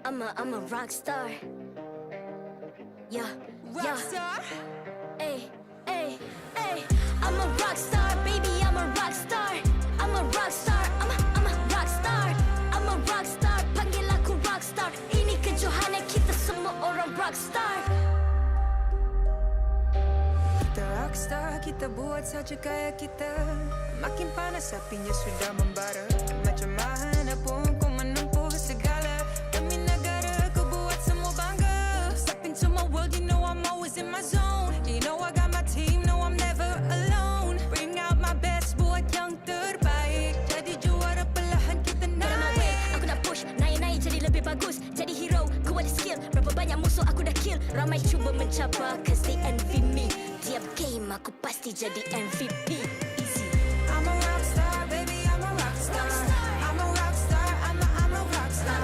I'm a rock star. Yeah, Rock star? Ay, ay, ay. I'm a rock star, baby, I'm a rock star. I'm a rock star, I'm a rock star. I'm a rock star, panggil aku rock star. Ini kejohanan kita semua orang rock star. Kita rockstar, kita buat saja gaya kita. Makin panas apinya sudah membara. Macam mana pun kau menempuh segala demi negara, kau buat semua bangga. Step into my world, you know I'm always in my zone. You know I got my team, no I'm never alone. Bring out my best, buat yang terbaik. Jadi juara perlahan kita naik. Aku nak push, naik-naik jadi lebih bagus. Jadi hero, ku ada skill. Berapa banyak musuh aku dah kill. Ramai cuba mencapai, cause they envy me. Tiap game aku pasti jadi MVP. Easy. I'm a rockstar, baby, I'm a rockstar. I'm a rockstar, I'm a rockstar.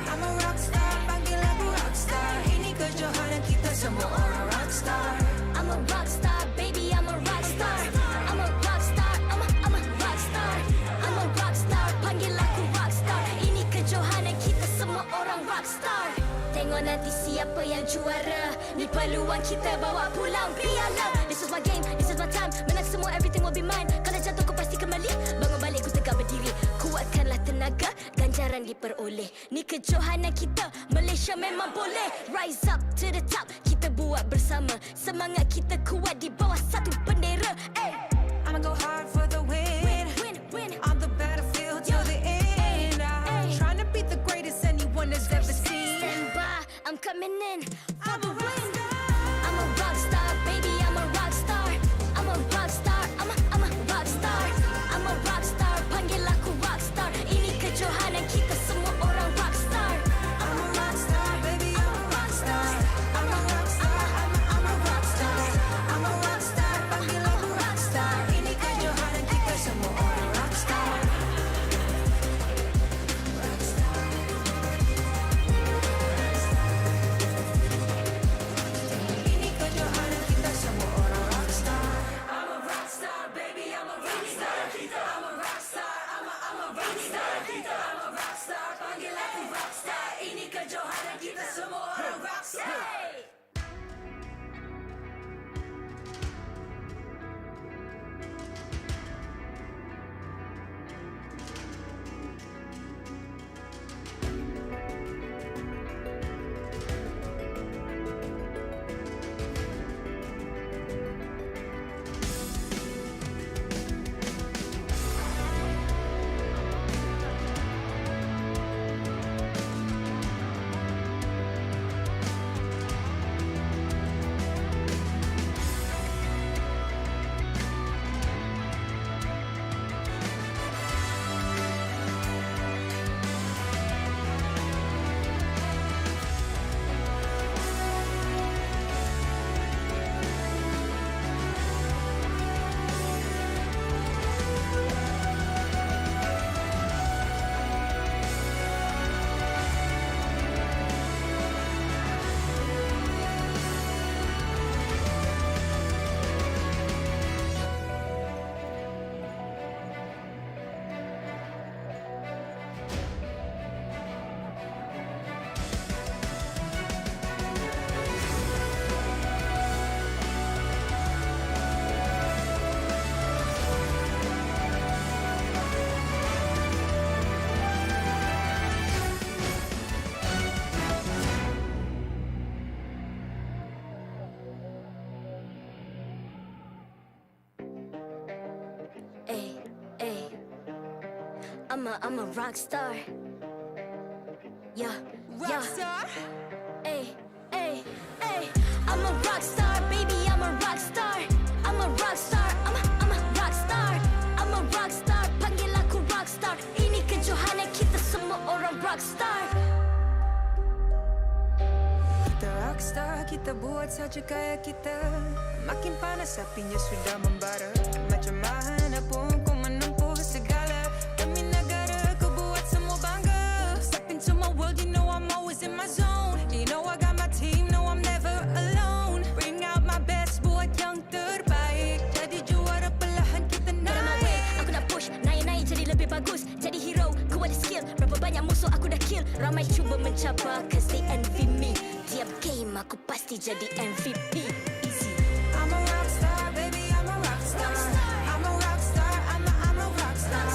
I'm a rockstar, panggil aku rockstar. Ini kejohanan kita semua orang rockstar. I'm a rockstar, baby, I'm a rockstar. I'm a rockstar, I'm a rockstar. I'm a rockstar, panggil aku rockstar. Ini kejohanan kita semua orang rockstar. Tengok nanti siapa yang juara. Ni peluang kita bawa pulang piala. This is my game, this is my time. Menang semua, everything will be mine. Kalau jatuh kau pasti kembali. Bangun balik ku tegak berdiri. Kuatkanlah tenaga, ganjaran diperoleh. Ni kejohanan kita, Malaysia memang boleh. Rise up to the top, kita buat bersama. Semangat kita kuat di bawah satu bendera. Ay. I'ma go hard for the win. Win. On the battlefield till the end. I'm trying to beat the greatest anyone has ever seen. Stand by, I'm coming in for the win. I'm a rock star, baby, I'm a rock star. I'm a rock star, I'm a rock star. I'm a rock star, panggil aku rock star. Ini kejohanan kita semua orang rock star. I'm a rockstar, baby, I'm a rockstar. I'm a rockstar, I'm a rockstar. I'm a rockstar, panggil aku rockstar. Ini kejohanan kita semua orang rockstar. Ini kejohanan kita semua orang rockstar. I'm a rockstar, baby, I'm a rockstar. I'm a rockstar, I'm a rockstar. I'm a rockstar, panggil aku rockstar. Ini kejohanan kita semua orang rockstar. Ay. I'm a rock star. Yeah. Rockstar? Ay. I'm a rock star, baby, I'm a rock star. I'm a rock star, I'm a rock star. I'm a rock star, panggil aku rock star. Ini kejohanan kita semua orang rock star. Kita rockstar, kita buat saja gaya kita. Makin panas apinya sudah membara. Macam mana pun kau menempuh segala demi negara, kau buat semua bangga. Step into my world, you know I'm always in my zone. You know I got my team, no I'm never alone. Bring out my best, buat yang terbaik. Jadi juara perlahan kita naik. Aku nak push, naik-naik jadi lebih bagus. Jadi hero, ku ada skill. Berapa banyak musuh aku dah kill. Ramai cuba mencapai, cause they envy me. Tiap game aku pasti jadi MVP. Easy. I'm a rock star, baby, I'm a rock star. I'm a rock star, I'm a rock star.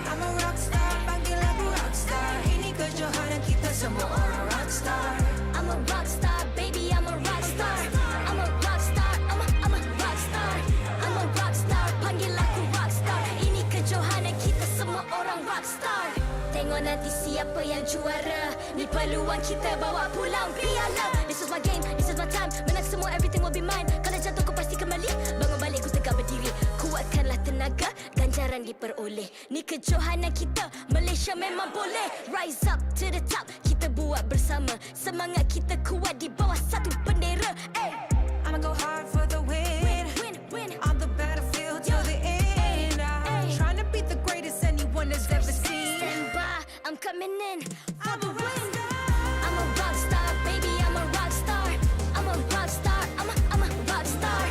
I'm a rock star, panggil aku rock star. Ini kejohanan kita semua orang rock star. I'm a rock star, baby, I'm a rock star. I'm a rock star, I'm a rock star. I'm a rock star, panggil aku rock star. Ini kejohanan kita semua orang rock star. Tengok nanti siapa yang juara. Ni peluang kita bawa pulang piala. This is my game, this is my time. Menang semua, everything will be mine. Kalau jatuh kau pasti kembali. Bangun balik ku tegak berdiri. Kuatkanlah tenaga, ganjaran diperoleh. Ni kejohanan kita, Malaysia memang boleh. Rise up to the top, kita buat bersama. Semangat kita kuat di bawah satu bendera. I'ma go hard for the win. On the battlefield till the end. I'm trying to beat the greatest anyone has ever seen. Stand by, I'm coming in for the win. I'm a rock star, baby, I'm a rock star. I'm a rock star, I'm a rock star.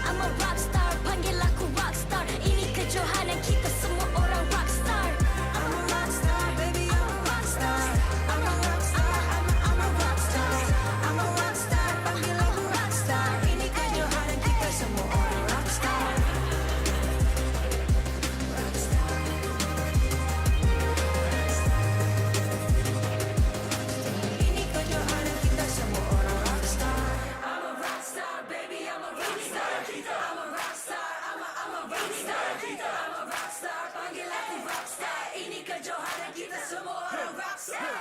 I'm a rock star, panggil aku rock star. Ini kejohanan kita semua orang rock star. I'm a rock star, baby, I'm a rock star. I'm a rock star, I'm a rock star. I'm a rock star, panggil aku rock star. Ini kejohanan kita semua orang rock star. Rock star. Ini kejohanan kita semua orang rock star. I'm a rock star, baby, I'm a rock star. I'm a rock star, I'm a rock star. I'm a rock star, panggil aku rock star. Ini kejohanan kita semua orang rock star.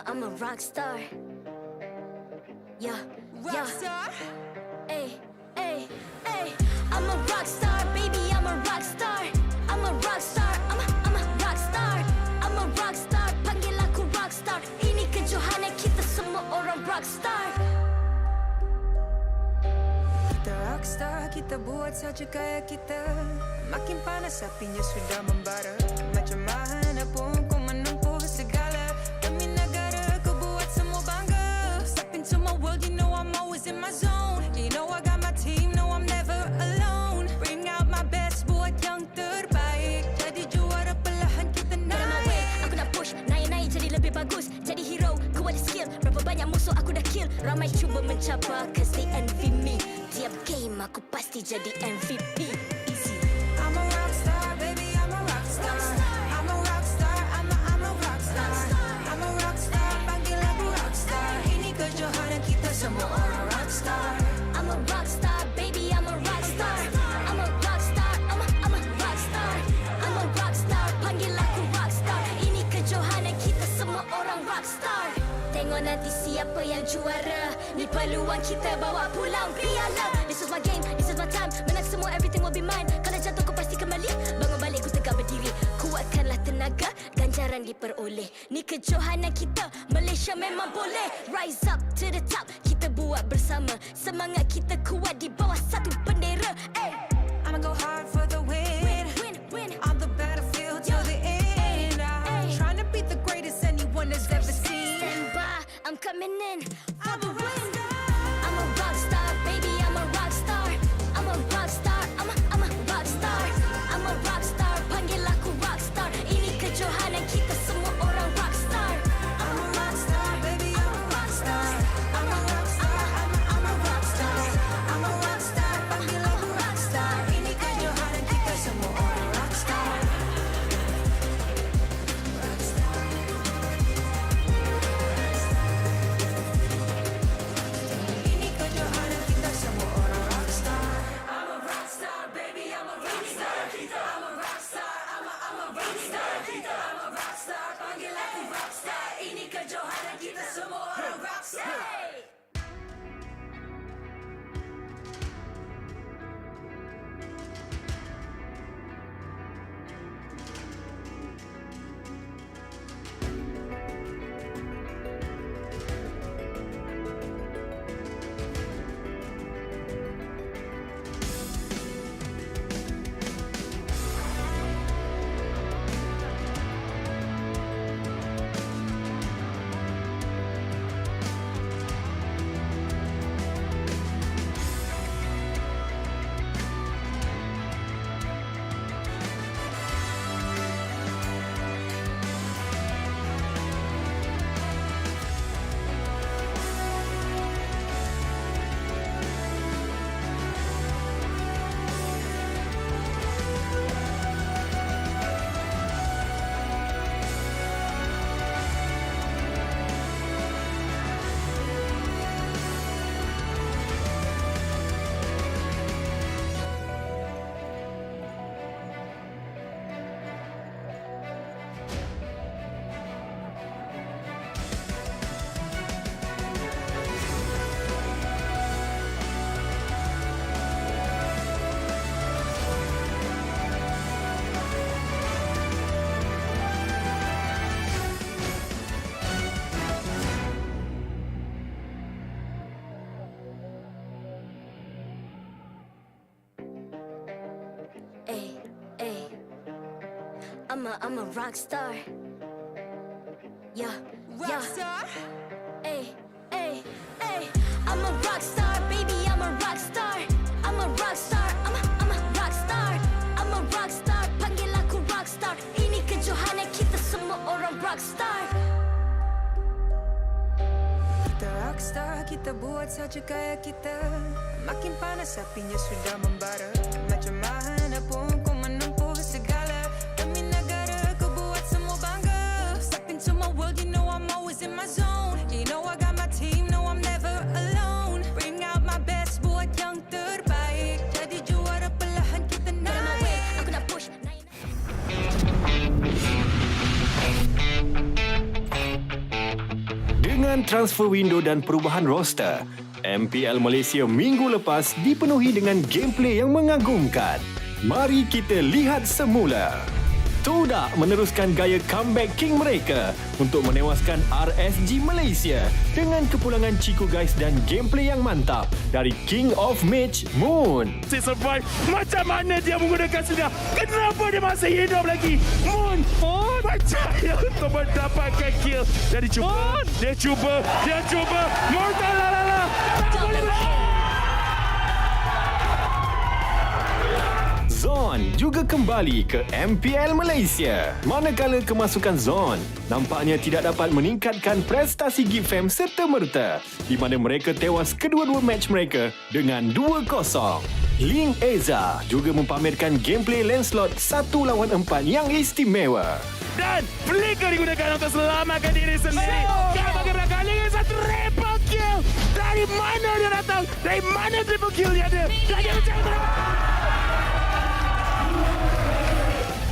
I'm a rock star. Yeah, Rock star. Ay. I'm a rock star, baby, I'm a rock star. I'm a rock star, I'm a rock star. I'm a rock star, panggil aku rock star. Ini kejohanan kita semua orang rock star. Kita rock star, kita buat saja gaya kita. Makin panas apinya sudah membara. Macam mana pun kau menempuh segala. Demi negara kau buat semua bangga. Step into my world, you know I'm always in my zone. You know I got my team, no I'm never alone. Bring out my best, buat yang terbaik. Jadi juara perlahan kita Get on my way, naik. aku nak push, naik jadi lebih bagus. Jadi hero, ku ada skill. Berapa banyak musuh aku dah kill. Ramai cuba mencapai, cause they envy me. Tiap game aku pasti jadi MVP. Easy. I'm a rock star, baby, I'm a rock star. I'm a rock star, I'm a rock star. I'm a rock star, panggil aku rock star. Ini kejohanan kita semua orang rock star. I'm a rock star, baby, I'm a rock star. I'm a rock star, I'm a rock star. I'm a rock star, panggil aku rock star. Ini kejohanan kita semua orang rock star. Tengok nanti siapa yang juara. Ni peluang kita bawa pulang piala. This is my game, this is my time. Menang semua, everything will be mine. Kalau jatuh kau pasti kembali. Bangun balik ku tegak berdiri. Kuatkanlah tenaga, ganjaran diperoleh. Ni kejohanan kita, Malaysia memang boleh. Rise up to the top, kita buat bersama. Semangat kita kuat di bawah satu bendera. I'ma go hard for the win. On the battlefield till the end. I'm trying to beat the greatest anyone has ever seen. Stand by, I'm coming in for the win. I'm a rock star, baby, I'm a rock star. I'm a rock star, I'm a rock star. I'm a rock star, panggil aku rock star. Ini kejohanan kita semua orang rock star. I'm a rock star, baby, I'm a rock star. I'm a rock star, I'm a rock star. I'm a rock star, panggil aku rock star. Ini kejohanan kita semua orang rock star. Rock star. Ini kejohanan kita semua orang rock star. I'm a rock star, baby, I'm a rock star. I'm a rock star, I'm a rock star. I'm a rock star, panggil aku rock star. Ini kejohanan kita semua orang rock star. Ay, ay. I'm a rock star. Yeah, yeah. Rockstar. Ay, ay, ay. I'm a rock star, baby, I'm a rock star. I'm a rock star, I'm a rock star. I'm a rock star, panggil aku rock star. Ini kejohanan kita semua orang rock star. Kita rockstar, kita buat saja gaya kita. Makin panas apinya sudah membara. Macam mana pun kau menempuh segala. Demi negara kau buat semua bangga. Step into my world, you know I'm always in my zone. You know I got my team, no I'm never alone. Bring out my best, buat yang terbaik. Jadi juara perlahan kita Get on my way, naik. aku nak push. Naik. Dengan transfer window dan perubahan roster, MPL Malaysia minggu lepas dipenuhi dengan gameplay yang mengagumkan. Mari kita lihat semula. TODAK meneruskan gaya comeback king mereka untuk menewaskan RSG Malaysia dengan kepulangan Chico Guys dan gameplay yang mantap dari King of Match Moon. Masih survive. Macam mana dia menggunakan senjata? Kenapa dia masih hidup lagi? Moon percaya untuk mendapatkan kill. Dan dia cuba. Mortal lalala. Tak boleh Zon juga kembali ke MPL Malaysia. Manakala kemasukan Zon nampaknya tidak dapat meningkatkan prestasi GEEK FAM serta-merta di mana mereka tewas kedua-dua match mereka dengan 2-0. Link Eza juga mempamerkan gameplay Lancelot 1 lawan 4 yang istimewa. Dan flicker digunakan untuk selamatkan diri sendiri. Bagaimana kali ini satu triple kill. Dari mana dia datang? Dari mana triple kill dia ada? Dan dia macam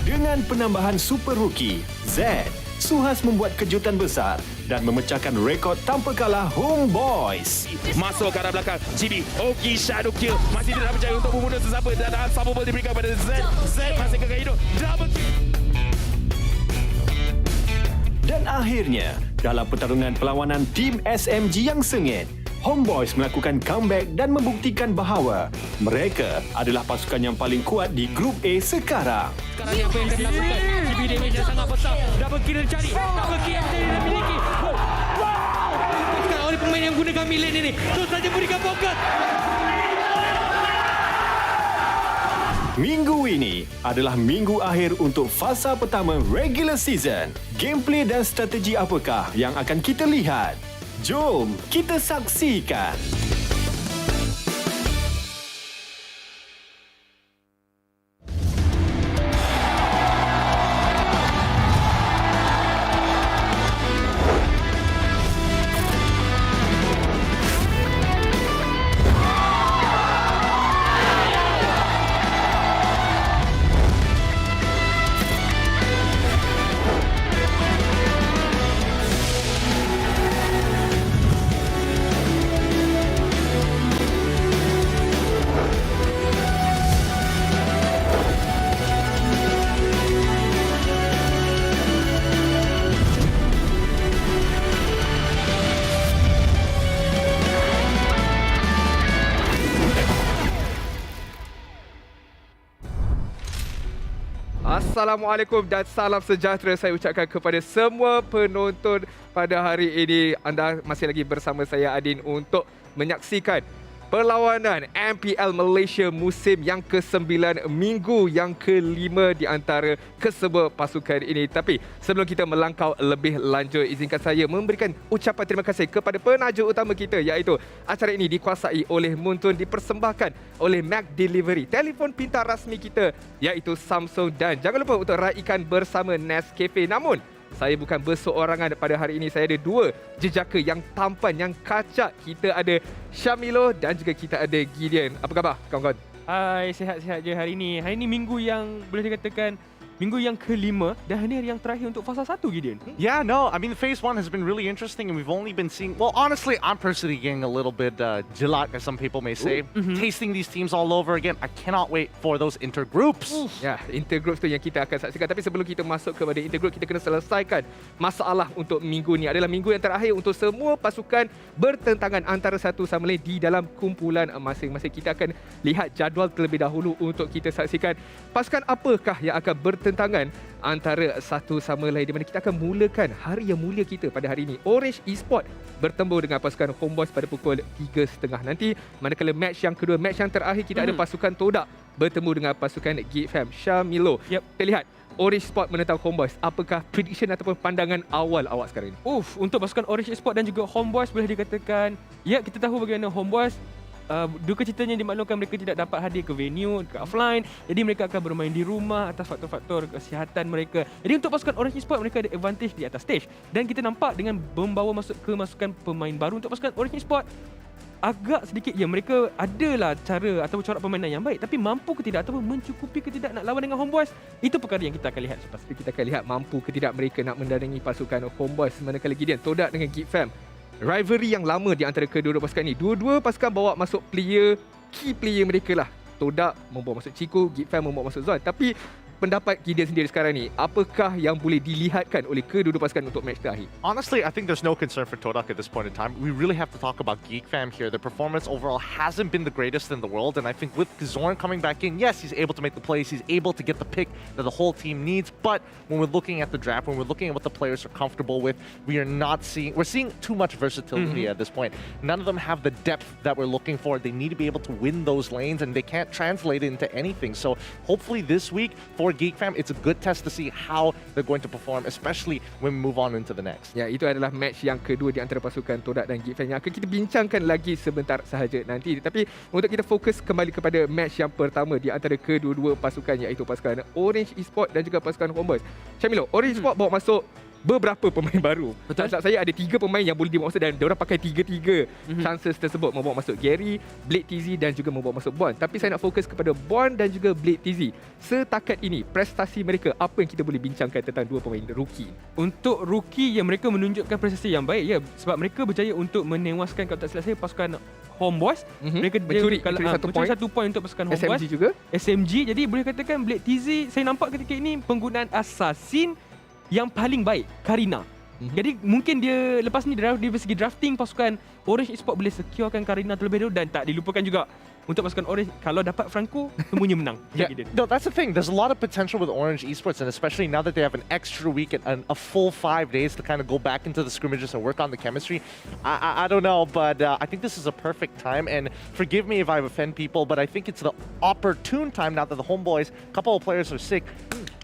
Dengan penambahan super rookie, Z, Suhas membuat kejutan besar dan memecahkan rekod tanpa kalah HomeBois. masuk ke arah belakang. GB, Oki shadow kill. Masih tidak percaya untuk membunuh sesiapa. Dan unstoppable diberikan pada Z. Z masih kekal hidup. Double kill. Dan akhirnya, dalam pertarungan perlawanan Team SMG yang sengit, HomeBois melakukan comeback dan membuktikan bahawa mereka adalah pasukan yang paling kuat di Grup A sekarang. Sekarang ni apa yang akan dilakukan? CB damage yang sangat besar. Double kill dicari. Double kill yang dia miliki. Wow! Sekarang oleh pemain yang gunakan mid-lane ini. Terus saja berikan fokus. Minggu ini adalah minggu akhir untuk fasa pertama regular season. Gameplay dan strategi apakah yang akan kita lihat? Jom kita saksikan. Assalamualaikum dan salam sejahtera saya ucapkan kepada semua penonton pada hari ini. Anda masih lagi bersama saya Adin untuk menyaksikan perlawanan MPL Malaysia musim yang ke-9, minggu yang ke-5 di antara kesemua pasukan ini. Tapi sebelum kita melangkau lebih lanjut, izinkan saya memberikan ucapan terima kasih kepada penaja utama kita, iaitu acara ini dikuasai oleh Muntun, dipersembahkan oleh McDelivery, telefon pintar rasmi kita iaitu Samsung, dan jangan lupa untuk raikan bersama Nescafe. Namun saya bukan berseorangan pada hari ini. Saya ada dua jejaka yang tampan, yang kacak. Kita ada Syamilo dan juga kita ada Gideon. Apa khabar kawan-kawan? Hai, sihat-sihat je hari ini. Hari ini minggu yang boleh dikatakan minggu yang ke-5 dan ini hari yang terakhir untuk fasa 1, Gideon. Yeah, no, I mean, phase 1 has been really interesting and we've only been seeing, well, honestly, I'm personally getting a little bit jilat, as some people may say. Tasting these teams all over again. I cannot wait for those intergroups. Ya, intergroup tu yang kita akan saksikan. Tapi sebelum kita masuk kepada intergroup, kita kena selesaikan masalah untuk minggu ni. Adalah minggu yang terakhir untuk semua pasukan bertentangan antara satu sama lain di dalam kumpulan masing-masing. Kita akan lihat jadual terlebih dahulu untuk kita saksikan pasukan apakah yang akan bertentangan antara satu sama lain, di mana kita akan mulakan hari yang mulia kita pada hari ini. Orange Esports bertemu dengan pasukan HomeBois pada pukul 3.30 nanti. Manakala match yang kedua, match yang terakhir, kita ada pasukan TODAK bertemu dengan pasukan GEEK FAM. Syamilo, kita lihat Orange Esports menentang HomeBois. Apakah prediction ataupun pandangan awal awak sekarang ini? Untuk pasukan Orange Esports dan juga HomeBois boleh dikatakan, ya, kita tahu bagaimana HomeBois duka citanya dimaklumkan mereka tidak dapat hadir ke venue, ke offline. Jadi mereka akan bermain di rumah atas faktor-faktor kesihatan mereka. Jadi untuk pasukan Orange Esports, mereka ada advantage di atas stage. Dan kita nampak dengan membawa kemasukan pemain baru untuk pasukan Orange Esports, agak sedikit mereka adalah cara atau corak permainan yang baik, tapi mampu ke tidak ataupun mencukupi ke tidak nak lawan dengan HomeBois, itu perkara yang kita akan lihat. Pasti kita akan lihat mampu ke tidak mereka nak mendatangi pasukan HomeBois. Manakala Gideon, TODAK dengan GEEK FAM, rivalry yang lama di antara kedua-dua pasukan ini. Dua-dua pasukan bawa masuk key player mereka lah. TODAK membawa masuk Chico, GEEK FAM membawa masuk Zon. Tapi pendapat Gideon sendiri sekarang ni, apakah yang boleh dilihatkan oleh kedua-dua pasukan untuk match terakhir? Honestly, I think there's no concern for TODAK at this point in time. We really have to talk about GEEK FAM here. The performance overall hasn't been the greatest in the world, and I think with Zorn coming back in, yes, he's able to make the plays, he's able to get the pick that the whole team needs, but when we're looking at the draft, when we're looking at what the players are comfortable with, we're seeing too much versatility at this point. None of them have the depth that we're looking for. They need to be able to win those lanes, and they can't translate it into anything. So hopefully this week for GEEK FAM, it's a good test to see how they're going to perform, especially when we move on into the next. Ya, itu adalah match yang kedua di antara pasukan TODAK dan GEEK FAM yang akan kita bincangkan lagi sebentar sahaja nanti. Tapi untuk kita fokus kembali kepada match yang pertama di antara kedua-dua pasukan, iaitu pasukan Orange Esports dan juga pasukan HomeBois. Syamilo, Orange Esports bawa masuk beberapa pemain baru. Maksud saya ada 3 pemain yang boleh dibawa masuk dan diorang pakai 3 chances tersebut, membawa masuk Gary, Blade TZ dan juga membawa masuk Bond. Tapi saya nak fokus kepada Bond dan juga Blade TZ. Setakat ini prestasi mereka, apa yang kita boleh bincangkan tentang dua pemain rookie? Untuk rookie yang mereka menunjukkan prestasi yang baik, ya, sebab mereka berjaya untuk menewaskan, kalau tak silap saya, pasukan HomeBois. Mereka mencuri satu point untuk pasukan HomeBois. SMG juga. SMG. Jadi boleh katakan Blade TZ, saya nampak ketika ini penggunaan assassin yang paling baik, Karina. Jadi mungkin dia lepas ni dari segi drafting pasukan Orange Esports boleh securekan Karina terlebih dahulu, dan tak dilupakan juga untuk pasukan Orange kalau dapat Franco semuanya menang. Yeah, no, that's the thing. There's a lot of potential with Orange Esports, and especially now that they have an extra week and a full 5 days to kind of go back into the scrimmages and work on the chemistry. I don't know, but I think this is a perfect time. And forgive me if I offend people, but I think it's the opportune time now that the HomeBois, a couple of players are sick.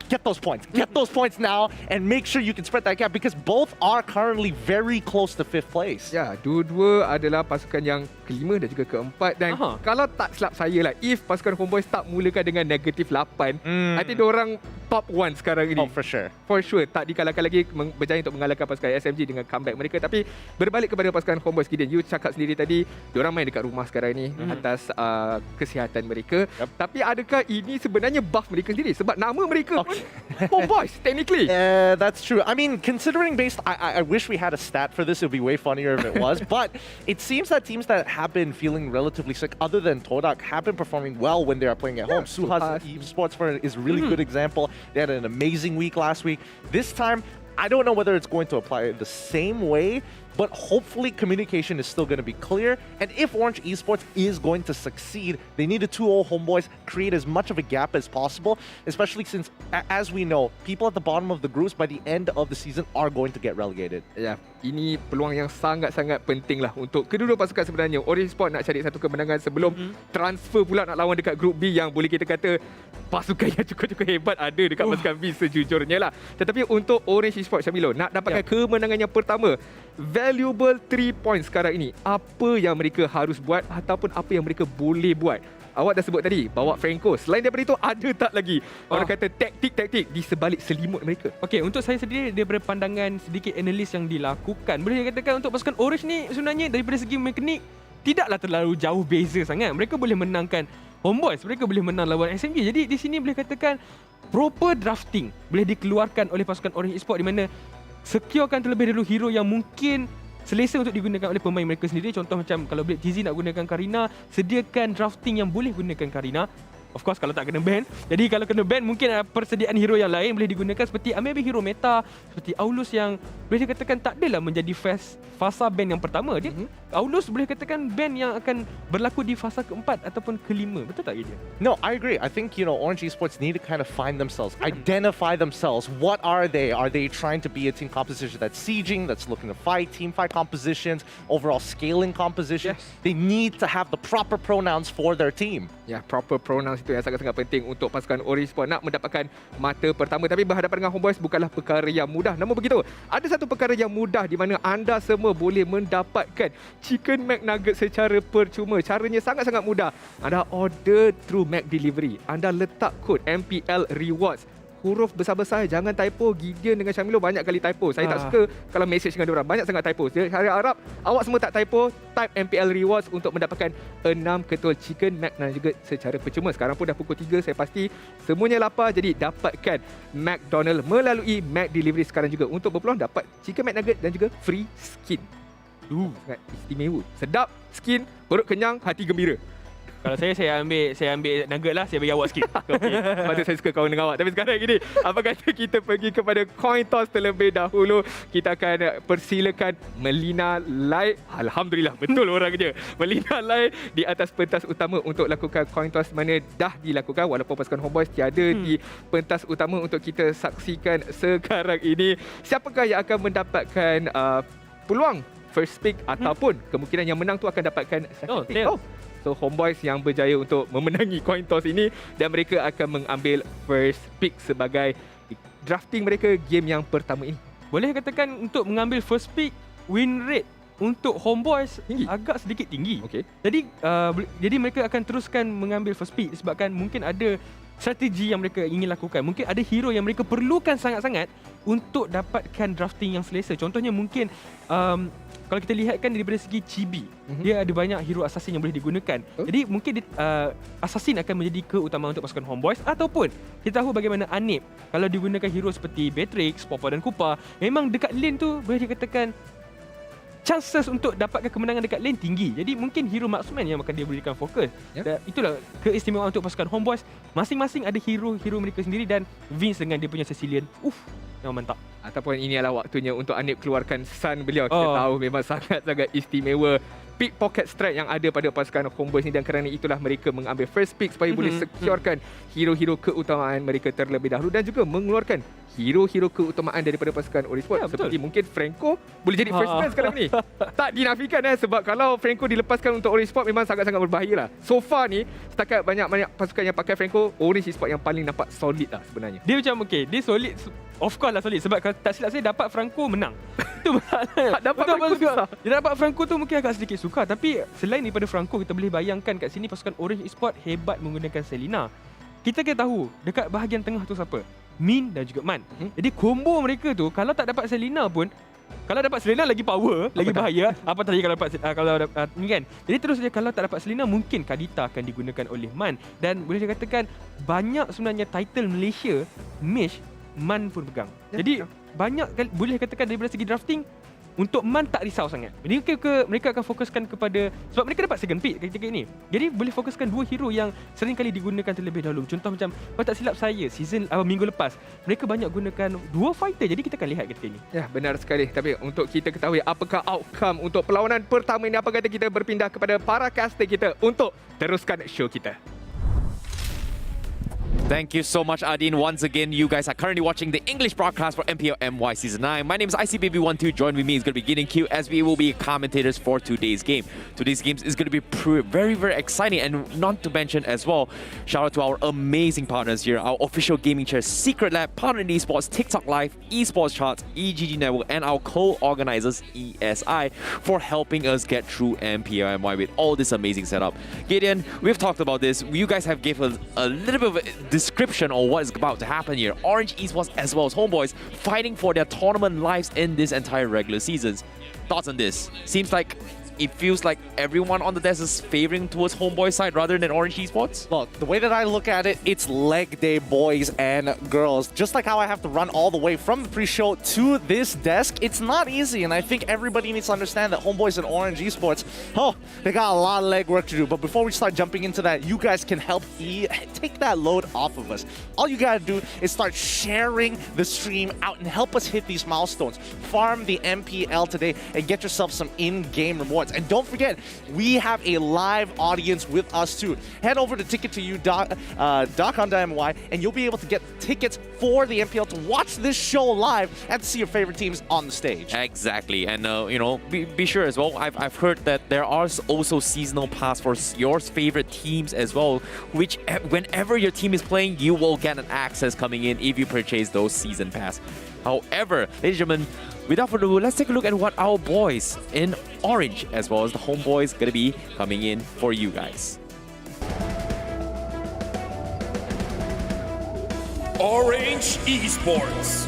Get those points. Get those points now and make sure you can spread that gap because both are currently very close to 5th place. Ya, dua-dua adalah pasukan yang kelima dan juga keempat. Dan kalau tak silap saya lah, if pasukan HomeBois tak mulakan dengan negatif 8, I think diorang top 1 sekarang ini. Oh, for sure. For sure. Tak dikalahkan lagi, berjaya untuk mengalahkan pasukan SMG dengan comeback mereka. Tapi berbalik kepada pasukan HomeBois, Gideon, you cakap sendiri tadi, diorang main dekat rumah sekarang ni atas kesihatan mereka. Tapi adakah ini sebenarnya buff mereka sendiri? Sebab nama mereka pun HomeBois, technically. That's true. I mean, considering based, I wish we had a stat for this. It would be way funnier if it was. But it seems that teams that have been feeling relatively sick, other than TODAK, have been performing well when they are playing at home. Suhas Esports is a really good example. They had an amazing week last week. This time, I don't know whether it's going to apply the same way, but hopefully communication is still going to be clear. And if Orange Esports is going to succeed, they need the 2-0 HomeBois create as much of a gap as possible, especially since, as we know, people at the bottom of the groups by the end of the season are going to get relegated. Ya, ini peluang yang sangat-sangat penting lah untuk kedua-dua pasukan sebenarnya. Orange Esports nak cari satu kemenangan sebelum transfer pula nak lawan dekat grup B yang boleh kita kata pasukan yang cukup-cukup hebat ada dekat pasukan B sejujurnya lah. Tetapi untuk Orange Esports, Syamilo, nak dapatkan kemenangan yang pertama, valuable 3 points sekarang ini, apa yang mereka harus buat ataupun apa yang mereka boleh buat? Awak dah sebut tadi, bawa Franco. Selain daripada itu, ada tak lagi orang kata taktik-taktik di sebalik selimut mereka? Okey, untuk saya sendiri daripada pandangan sedikit analis yang dilakukan, boleh dikatakan untuk pasukan Orange ni sebenarnya daripada segi mekanik tidaklah terlalu jauh beza sangat. Mereka boleh menangkan HomeBois, mereka boleh menang lawan SMG. Jadi di sini boleh katakan proper drafting boleh dikeluarkan oleh pasukan Orange Esports, di mana securekan terlebih dahulu hero yang mungkin selesa untuk digunakan oleh pemain mereka sendiri. Contoh macam kalau Blade TZ nak gunakan Karina, sediakan drafting yang boleh gunakan Karina. Of course kalau tak kena ban. Jadi kalau kena ban, mungkin persediaan hero yang lain boleh digunakan, seperti ambil hero meta seperti Aulus yang boleh dikatakan tak adalah menjadi fasa ban yang pertama. Dia Aulus boleh katakan ban yang akan berlaku di fasa keempat ataupun kelima. Betul tak dia? No, I agree. I think, Orange Esports need to kind of find themselves, identify themselves. What are they? Are they trying to be a team composition that's sieging, that's looking to fight, team fight compositions, overall scaling composition? Yes. They need to have the proper pronouns for their team. Ya, proper pronouns itu yang sangat-sangat penting untuk pasukan Orange Esports nak mendapatkan mata pertama. Tapi berhadapan dengan HomeBois bukanlah perkara yang mudah. Namun begitu, ada satu perkara yang mudah di mana anda semua boleh mendapatkan Chicken McNugget secara percuma. Caranya sangat-sangat mudah. Anda order through McDelivery. Anda letak kod MPL Rewards. Huruf besar-besar, jangan typo. Gideon dengan Syamilo banyak kali typo. Saya tak suka kalau message dengan diorang, banyak sangat typo. Jadi saya harap awak semua tak typo, type MPL Rewards untuk mendapatkan 6 ketul Chicken McNugget secara percuma. Sekarang pun dah pukul 3, saya pasti semuanya lapar. Jadi dapatkan McDonald melalui McDelivery sekarang juga untuk berpeluang dapat Chicken McNugget dan juga free skin. Sangat istimewa. Sedap, skin, perut kenyang, hati gembira. Kalau saya ambil nugget lah, saya bagi awak sikit. Okay. Patut saya suka kawan dengan awak. Tapi sekarang gini, apa kata kita pergi kepada coin toss terlebih dahulu. Kita akan persilakan Melina Lai. Alhamdulillah, betul orangnya. Melina Lai di atas pentas utama untuk lakukan coin toss, mana dah dilakukan walaupun pasukan HomeBois tiada di pentas utama untuk kita saksikan sekarang ini. Siapakah yang akan mendapatkan peluang first pick ataupun kemungkinan yang menang tu akan dapatkan second pick? So HomeBois yang berjaya untuk memenangi coin toss ini dan mereka akan mengambil first pick sebagai drafting mereka game yang pertama ini. Boleh katakan untuk mengambil first pick, win rate untuk HomeBois agak sedikit tinggi. Okay. Jadi mereka akan teruskan mengambil first pick disebabkan mungkin ada strategi yang mereka ingin lakukan. Mungkin ada hero yang mereka perlukan sangat-sangat untuk dapatkan drafting yang selesa. Contohnya mungkin kalau kita lihatkan daripada segi chibi, dia ada banyak hero assassin yang boleh digunakan. Jadi mungkin assassin akan menjadi keutamaan untuk pasukan HomeBois. Ataupun kita tahu bagaimana Anip, kalau digunakan hero seperti Beatrix, Popa dan Kupa, memang dekat lane tu boleh dikatakan chances untuk dapatkan kemenangan dekat lane tinggi. Jadi mungkin hero marksman yang akan dia berikan fokus. Dan itulah keistimewaan untuk pasukan HomeBois. Masing-masing ada hero-hero mereka sendiri dan Vince dengan dia punya Sicilian. Memang mantap. ataupun ini adalah waktunya untuk Anip keluarkan sun beliau. Kita tahu memang sangat-sangat istimewa pickpocket strike yang ada pada pasukan HomeBois ni, dan kerana itulah mereka mengambil first pick supaya boleh securekan hero-hero keutamaan mereka terlebih dahulu dan juga mengeluarkan hero-hero keutamaan daripada pasukan Orange Esports. Seperti mungkin Franco boleh jadi first man sekarang ni. Tak dinafikan sebab kalau Franco dilepaskan untuk Orange Esports memang sangat-sangat berbahaya lah. So far ni setakat banyak-banyak pasukan yang pakai Franco, Orange Esports yang paling nampak solid lah sebenarnya. Dia macam dia solid. Of course lah solid. Sebab kalau tak silap saya dapat Franco menang. Itu masalah. Dapat Franco susah. Dia dapat Franco tu mungkin agak sedikit sukar. Tapi selain daripada Franco, kita boleh bayangkan kat sini pasukan Orange Esports hebat menggunakan Selena. Kita kena tahu dekat bahagian tengah tu siapa? Min dan juga Man. Jadi combo mereka tu kalau tak dapat Selena pun, kalau dapat Selena lagi power, lagi bahaya. Apa tadi kalau dapat ni kan. Jadi terus saja kalau tak dapat Selena mungkin Kadita akan digunakan oleh Man, dan boleh dikatakan banyak sebenarnya title Malaysia match Man pun pegang. Jadi banyak boleh katakan daripada segi drafting untuk Man tak risau sangat. Mereka akan fokuskan kepada, sebab mereka dapat second pick ketika ini. Jadi boleh fokuskan dua hero yang sering kali digunakan terlebih dahulu. Contoh macam kalau tak silap saya minggu lepas mereka banyak gunakan dua fighter. Jadi kita akan lihat ketika ini. Ya, benar sekali. Tapi untuk kita ketahui apakah outcome untuk perlawanan pertama ini, apa kata kita berpindah kepada para caster kita untuk teruskan show kita. Thank you so much, Adin. Once again, you guys are currently watching the English broadcast for MPL MY Season 9. My name is ICBaby12. Join with me. It's going to be Gin and Q as we will be commentators for today's game. Today's game is going to be very, very exciting, and not to mention as well, shout out to our amazing partners here, our official gaming chair, Secret Lab, Partner in Esports, TikTok Live, Esports Charts, EGG Network, and our co-organizers, ESI, for helping us get through MPL MY with all this amazing setup. Gideon, we've talked about this. You guys have given a little bit of a description of what is about to happen here. Orange Esports as well as HomeBois fighting for their tournament lives in this entire regular seasons. Thoughts on this? Seems like it feels like everyone on the desk is favoring towards HomeBois side rather than Orange Esports? Look, the way that I look at it, it's leg day, boys and girls. Just like how I have to run all the way from the pre-show to this desk, it's not easy, and I think everybody needs to understand that HomeBois and Orange Esports, they got a lot of leg work to do. But before we start jumping into that, you guys can help take that load off of us. All you gotta do is start sharing the stream out and help us hit these milestones. Farm the MPL today and get yourself some in-game rewards. And don't forget, we have a live audience with us too. Head over to ticket2u.com.my and you'll be able to get tickets for the MPL to watch this show live and to see your favorite teams on the stage. Exactly, and be sure as well. I've heard that there are also seasonal pass for your favorite teams as well, which whenever your team is playing, you will get an access coming in if you purchase those season pass. However, ladies and gentlemen, without further ado, let's take a look at what our boys in Orange as well as the HomeBois gonna be coming in for you guys. Orange Esports.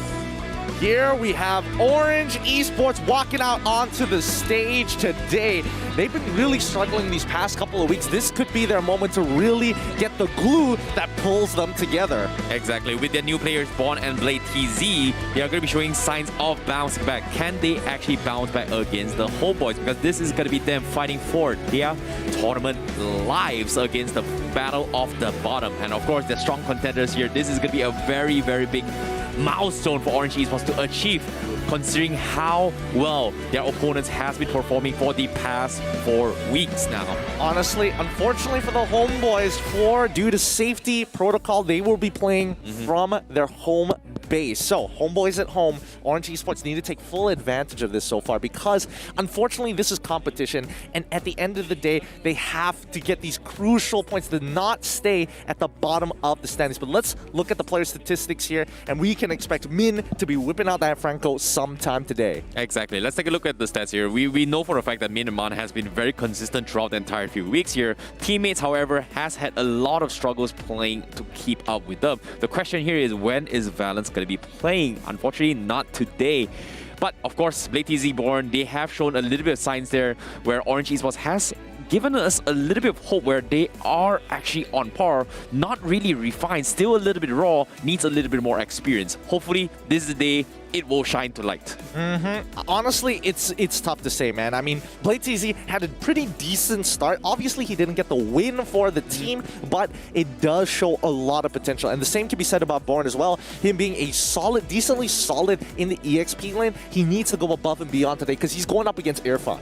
Here we have Orange Esports walking out onto the stage today. They've been really struggling these past couple of weeks. This could be their moment to really get the glue that pulls them together. Exactly. With their new players, Born and Blade TZ, they are going to be showing signs of bouncing back. Can they actually bounce back against the HomeBois? Because this is going to be them fighting for their tournament lives against the battle of the bottom. And of course, they're strong contenders here. This is going to be a very, very big milestone for Orange Esports to achieve, considering how well their opponents has been performing for the past 4 weeks now. Honestly, unfortunately for the HomeBois, due to safety protocol, they will be playing from their home base. So, HomeBois at home, Orange Esports need to take full advantage of this so far because, unfortunately, this is competition, and at the end of the day, they have to get these crucial points to not stay at the bottom of the standings. But let's look at the player statistics here, and we can expect Min to be whipping out that Franco sometime today. Exactly. Let's take a look at the stats here. We know for a fact that Min and Man has been very consistent throughout the entire few weeks here. Teammates, however, has had a lot of struggles playing to keep up with them. The question here is, when is Valence going to be playing? Unfortunately, not today. But of course, Blade TZ Born, they have shown a little bit of signs there where Orange Esports has given us a little bit of hope where they are actually on par, not really refined, still a little bit raw, needs a little bit more experience. Hopefully, this is the day it will shine to light. Honestly, it's tough to say, man. I mean, BladeTZ had a pretty decent start. Obviously, he didn't get the win for the team, but it does show a lot of potential. And the same can be said about Born as well. Him being a solid, decently solid in the EXP lane, he needs to go above and beyond today because he's going up against Irfan.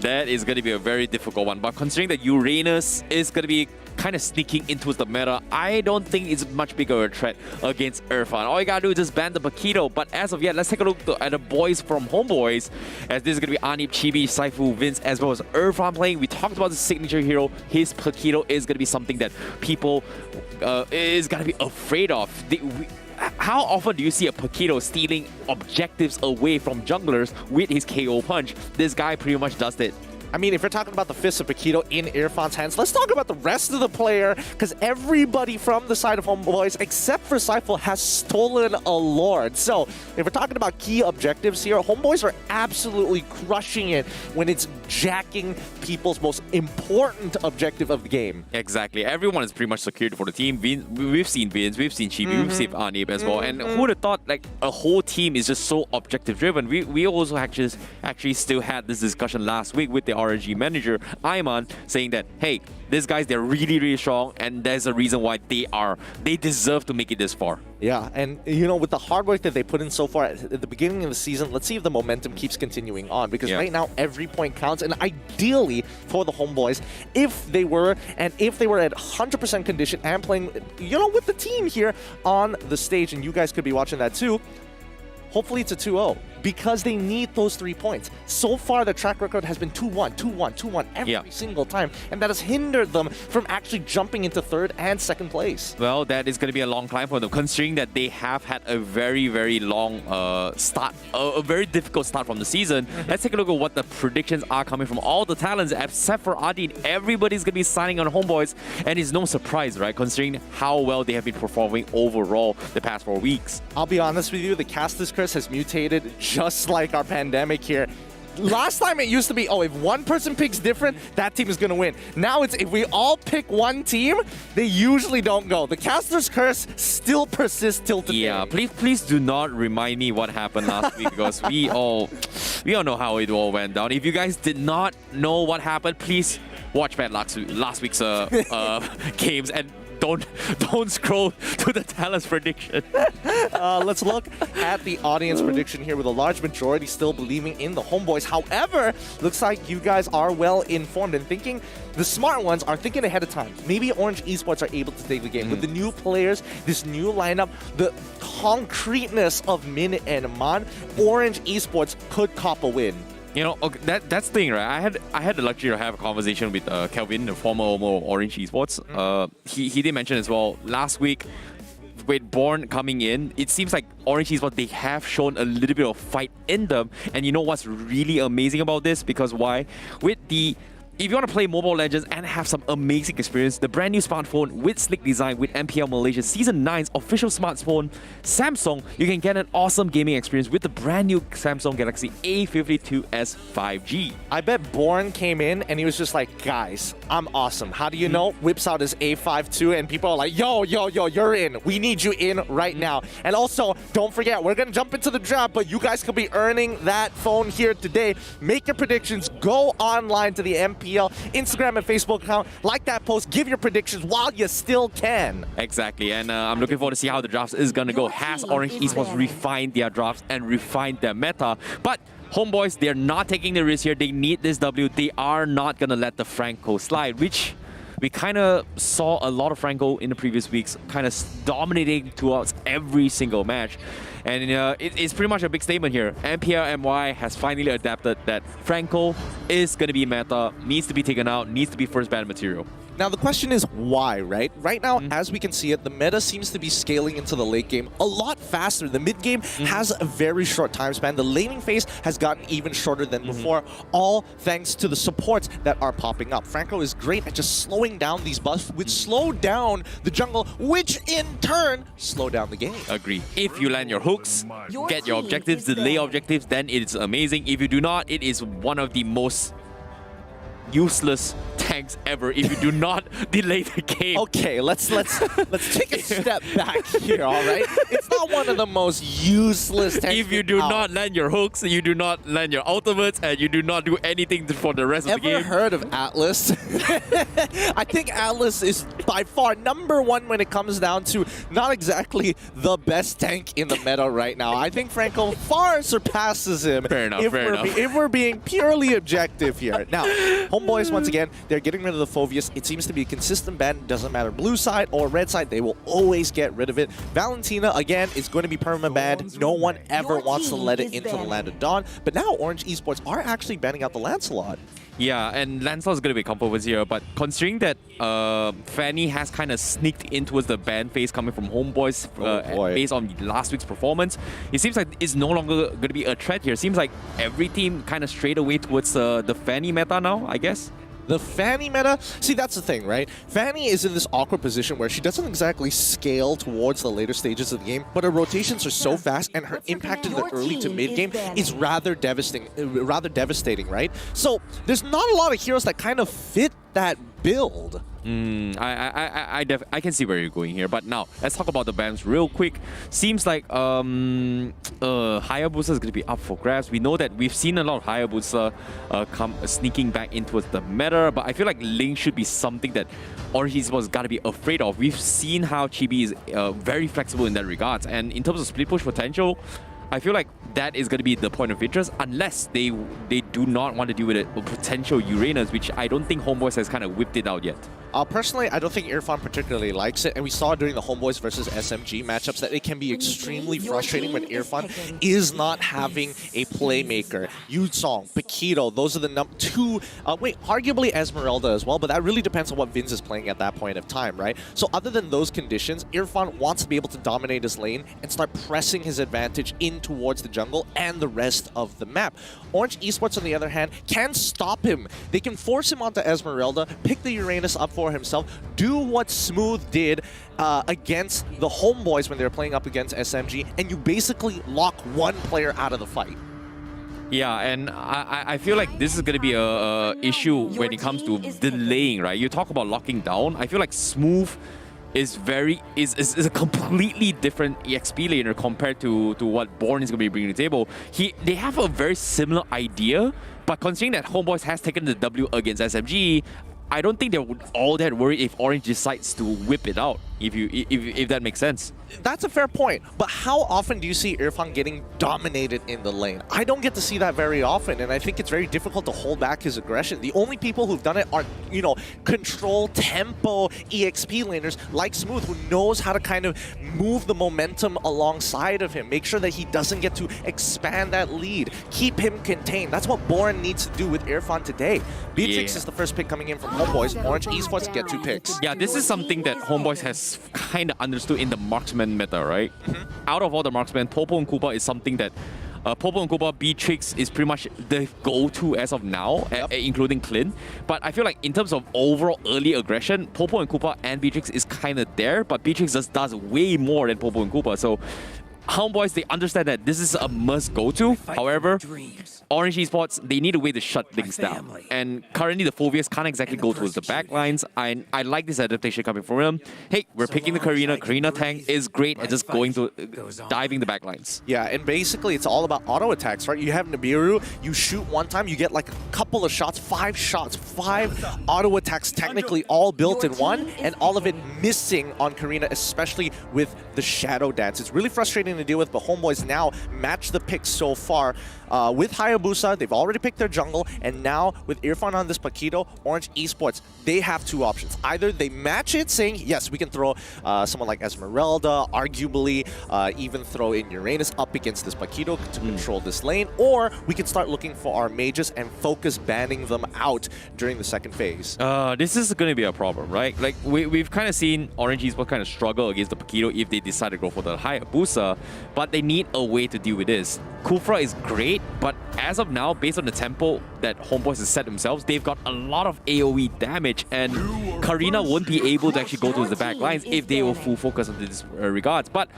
That is going to be a very difficult one. But considering that Uranus is going to be kind of sneaking into the meta, I don't think it's much bigger a threat against Irfan. All you gotta do is just ban the Paquito. But as of yet, let's take a look at the boys from HomeBois, as this is going to be Anip, Chibi, Saifu, Vince, as well as Irfan playing. We talked about the signature hero. His Paquito is going to be something that people is going to be afraid of. How often do you see a Paquito stealing objectives away from junglers with his KO punch? This guy pretty much does it. I mean, if you're talking about the Fist of Paquito in Irfan's hands, let's talk about the rest of the player, because everybody from the side of HomeBois, except for Saifu, has stolen a Lord. So, if we're talking about key objectives here, HomeBois are absolutely crushing it when it's jacking people's most important objective of the game. Exactly. Everyone is pretty much secured for the team. We've seen Vince, we've seen Chibi, we've seen Anip as well. And who would have thought like a whole team is just so objective driven? We also actually still had this discussion last week with the RNG manager, Ayman, saying that, hey, these guys, they're really, really strong, and there's a reason why they deserve to make it this far. Yeah, and you know, with the hard work that they put in so far at the beginning of the season, let's see if the momentum keeps continuing on, because right now every point counts, and ideally for the HomeBois, if they were at 100% condition and playing, you know, with the team here on the stage, and you guys could be watching that too, hopefully it's a 2-0, because they need those 3 points. So far, the track record has been 2-1, 2-1, 2-1 every single time, and that has hindered them from actually jumping into third and second place. Well, that is going to be a long climb for them, considering that they have had a very, very long start, a very difficult start from the season. Let's take a look at what the predictions are coming from all the talents, except for Adin. Everybody's going to be signing on HomeBois, and it's no surprise, right, considering how well they have been performing overall the past 4 weeks. I'll be honest with you, the Caster's Curse has mutated just like our pandemic here. Last time it used to be, oh, if one person picks different, that team is going to win. Now it's if we all pick one team, they usually don't go. The Caster's Curse still persists till today. Yeah, please do not remind me what happened last week, because we all know how it all went down. If you guys did not know what happened, please watch back last week's games and don't scroll to the talent's prediction. Let's look at the audience prediction here, with a large majority still believing in the HomeBois. However, looks like you guys are well informed and thinking, the smart ones are thinking ahead of time. Maybe Orange Esports are able to take the game. With the new players, this new lineup, the concreteness of Min and Man, Orange Esports could cop a win. You know, okay, that's the thing, right? I had the luxury to have a conversation with Kelvin, the former Orange Esports. He did mention as well last week, with Born coming in, it seems like Orange Esports, they have shown a little bit of fight in them. And you know what's really amazing about this? Because why? If you want to play Mobile Legends and have some amazing experience, the brand new smartphone with sleek design with MPL Malaysia Season 9's official smartphone, Samsung, you can get an awesome gaming experience with the brand new Samsung Galaxy A52s 5G. I bet Born came in and he was just like, guys, I'm awesome. How do you know? Whips out his A52 and people are like, yo, you're in. We need you in right now. And also, don't forget, we're going to jump into the draft, but you guys could be earning that phone here today. Make your predictions. Go online to the MPL Instagram and Facebook account, like that post, give your predictions while you still can. Exactly, and I'm looking forward to see how the drafts is gonna go. Has Orange Esports refined their drafts and refined their meta? But HomeBois, they're not taking the risk here. They need this W. They are not gonna let the Franco slide, which we kind of saw a lot of Franco in the previous weeks, kind of dominating throughout every single match. And it's pretty much a big statement here. MPL MY has finally adapted that Franco is going to be meta, needs to be taken out, needs to be first ban material. Now, the question is why, right? Right now, as we can see it, the meta seems to be scaling into the late game a lot faster. The mid game has a very short time span. The laning phase has gotten even shorter than before, all thanks to the supports that are popping up. Franco is great at just slowing down these buffs, which slow down the jungle, which in turn slow down the game. Agree. If you land your hooks, get your objectives, delay objectives, then it's amazing. If you do not, it is one of the most useless tanks ever if you do not delay the game. Okay, let's take a step back here, all right? It's not one of the most useless tanks. If you do not land your hooks, you do not land your ultimates, and you do not do anything for the rest of the game. Ever heard of Atlas? I think Atlas is by far #1 when it comes down to not exactly the best tank in the meta right now. I think Franco far surpasses him. Fair enough, fair enough. If we're being purely objective here. Now, HomeBois, once again, they're getting rid of the Phoveus. It seems to be a consistent ban. Doesn't matter blue side or red side, they will always get rid of it. Valentina, again, is going to be perma-banned. No one ever wants to let it into the Land of Dawn. But now Orange Esports are actually banning out the Lancelot. Yeah, and Lancelot's going to be a controversy here, but considering that Fanny has kind of sneaked in towards the ban phase coming from HomeBois based on last week's performance, it seems like it's no longer going to be a threat here. It seems like every team kind of strayed away towards the Fanny meta now, I guess. The Fanny meta, see, that's the thing, right? Fanny is in this awkward position where she doesn't exactly scale towards the later stages of the game, but her rotations are so fast and her impact in the early to mid game is rather devastating, right? So there's not a lot of heroes that kind of fit that build. I can see where you're going here, but now let's talk about the bans real quick. Seems like Hayabusa is going to be up for grabs. We know that we've seen a lot of Hayabusa come sneaking back into the meta, but I feel like Ling should be something that Orange Esports got to be afraid of. We've seen how Chibi is very flexible in that regards, and in terms of split push potential, I feel like that is going to be the point of interest unless they do not want to deal with a potential Uranus, which I don't think HomeBois has kind of whipped it out yet. Personally, I don't think Irfan particularly likes it, and we saw during the HomeBois versus SMG matchups that it can be extremely frustrating when Irfan is not having a playmaker. Yusong, Paquito, those are the arguably Esmeralda as well, but that really depends on what Vince is playing at that point of time, right? So other than those conditions, Irfan wants to be able to dominate his lane and start pressing his advantage in towards the jungle and the rest of the map. Orange Esports, on the other hand, can stop him. They can force him onto Esmeralda, pick the Uranus up for himself, do what Smooth did against the HomeBois when they were playing up against SMG, and you basically lock one player out of the fight. Yeah, and I feel like this is going to be a issue when it comes to delaying, right? You talk about locking down. I feel like Smooth is a completely different EXP laner compared to what Born is going to be bringing to the table. They have a very similar idea, but considering that HomeBois has taken the W against SMG, I don't think they're all that worried if Orange decides to whip it out, if that makes sense. That's a fair point, but how often do you see Irfan getting dominated in the lane? I don't get to see that very often, and I think it's very difficult to hold back his aggression. The only people who've done it are, control tempo EXP laners like Smooth, who knows how to kind of move the momentum alongside of him, make sure that he doesn't get to expand that lead, keep him contained. That's what Boren needs to do with Irfan today. Beatrix is the first pick coming in from HomeBois. Orange Esports get 2 picks. Yeah, this is something that HomeBois has kind of understood in the marksman meta, right? Out of all the marksmen, Popo and Koopa is something that Popo and Koopa, Beatrix is pretty much the go-to as of now, including Clint. But I feel like in terms of overall early aggression, Popo and Koopa and Beatrix is kind of there, but Beatrix just does way more than Popo and Koopa. So HomeBois, they understand that this is a must go-to. However, Orange Esports, they need a way to shut things down. And currently, the Phoveus can't exactly go towards the backlines. I like this adaptation coming from him. Hey, we're picking the Karina. Karina tank is great at just going to diving the backlines. Yeah, and basically, it's all about auto attacks, right? You have Nibiru, you shoot one time, you get like a couple of shots, 5 auto attacks, technically all built in one, and all of it missing on Karina, especially with the Shadow Dance. It's really frustrating to deal with, but HomeBois now match the picks so far. With Hayabusa, they've already picked their jungle, and now with Irfan on this Paquito, Orange Esports, they have 2 options. Either they match it, saying, yes, we can throw someone like Esmeralda, arguably even throw in Uranus up against this Paquito to control this lane, or we can start looking for our mages and focus banning them out during the second phase. This is going to be a problem, right? Like, we've kind of seen Orange Esports kind of struggle against the Paquito if they decide to go for the Hayabusa, but they need a way to deal with this. Kufra is great, but as of now, based on the tempo that HomeBois has set themselves, they've got a lot of AoE damage, and Karina won't be able to actually go towards the back lines if they will full focus on this regards. But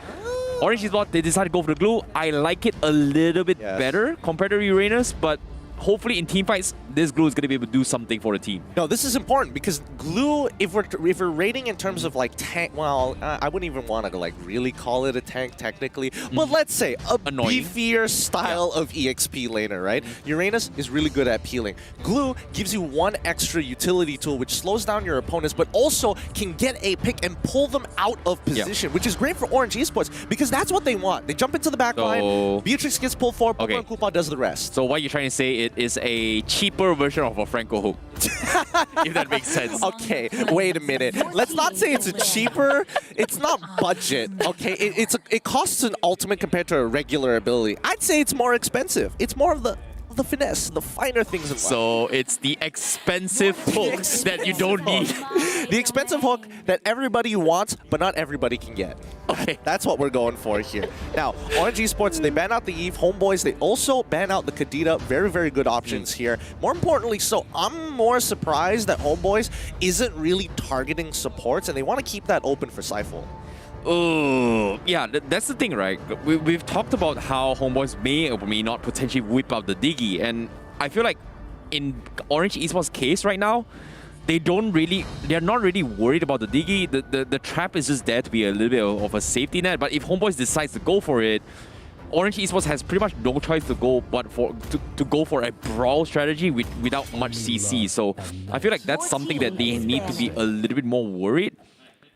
Orange Esports, they decided to go for the glue. I like it a little bit better compared to Uranus, but hopefully in teamfights, this glue is going to be able to do something for the team. No, this is important because glue, if we're rating in terms of like tank, well, I wouldn't even want to like really call it a tank technically, but let's say a Annoying. beefier style of EXP laner, right? Uranus is really good at peeling. Glue gives you one extra utility tool which slows down your opponents, but also can get a pick and pull them out of position, which is great for Orange Esports because that's what they want. They jump into the back line, Beatrix gets pulled forward, Okay. and Koopa does the rest. So what you're trying to say, it is a cheaper version of a Franco hook. If that makes sense. Okay, wait a minute. Let's not say it's a cheaper. It's not budget. Okay, it costs an ultimate compared to a regular ability. I'd say it's more expensive. It's more of the finesse, the finer things in life. So it's the expensive hooks that you don't need. The expensive hook that everybody wants, but not everybody can get. Okay. That's what we're going for here. Now, Orange Esports, they ban out the Eve. HomeBois, they also ban out the Kadita. Very, very good options here. More importantly, so I'm more surprised that HomeBois isn't really targeting supports, and they want to keep that open for Cypher. Oh, yeah, that's the thing, right? We've talked about how HomeBois may or may not potentially whip out the Diggy, and I feel like in Orange Esports' case right now, they're not really worried about the Diggy. The trap is just there to be a little bit of a safety net, but if HomeBois decides to go for it, Orange Esports has pretty much no choice to go but to go for a brawl strategy without much CC. So I feel like that's something that they need to be a little bit more worried.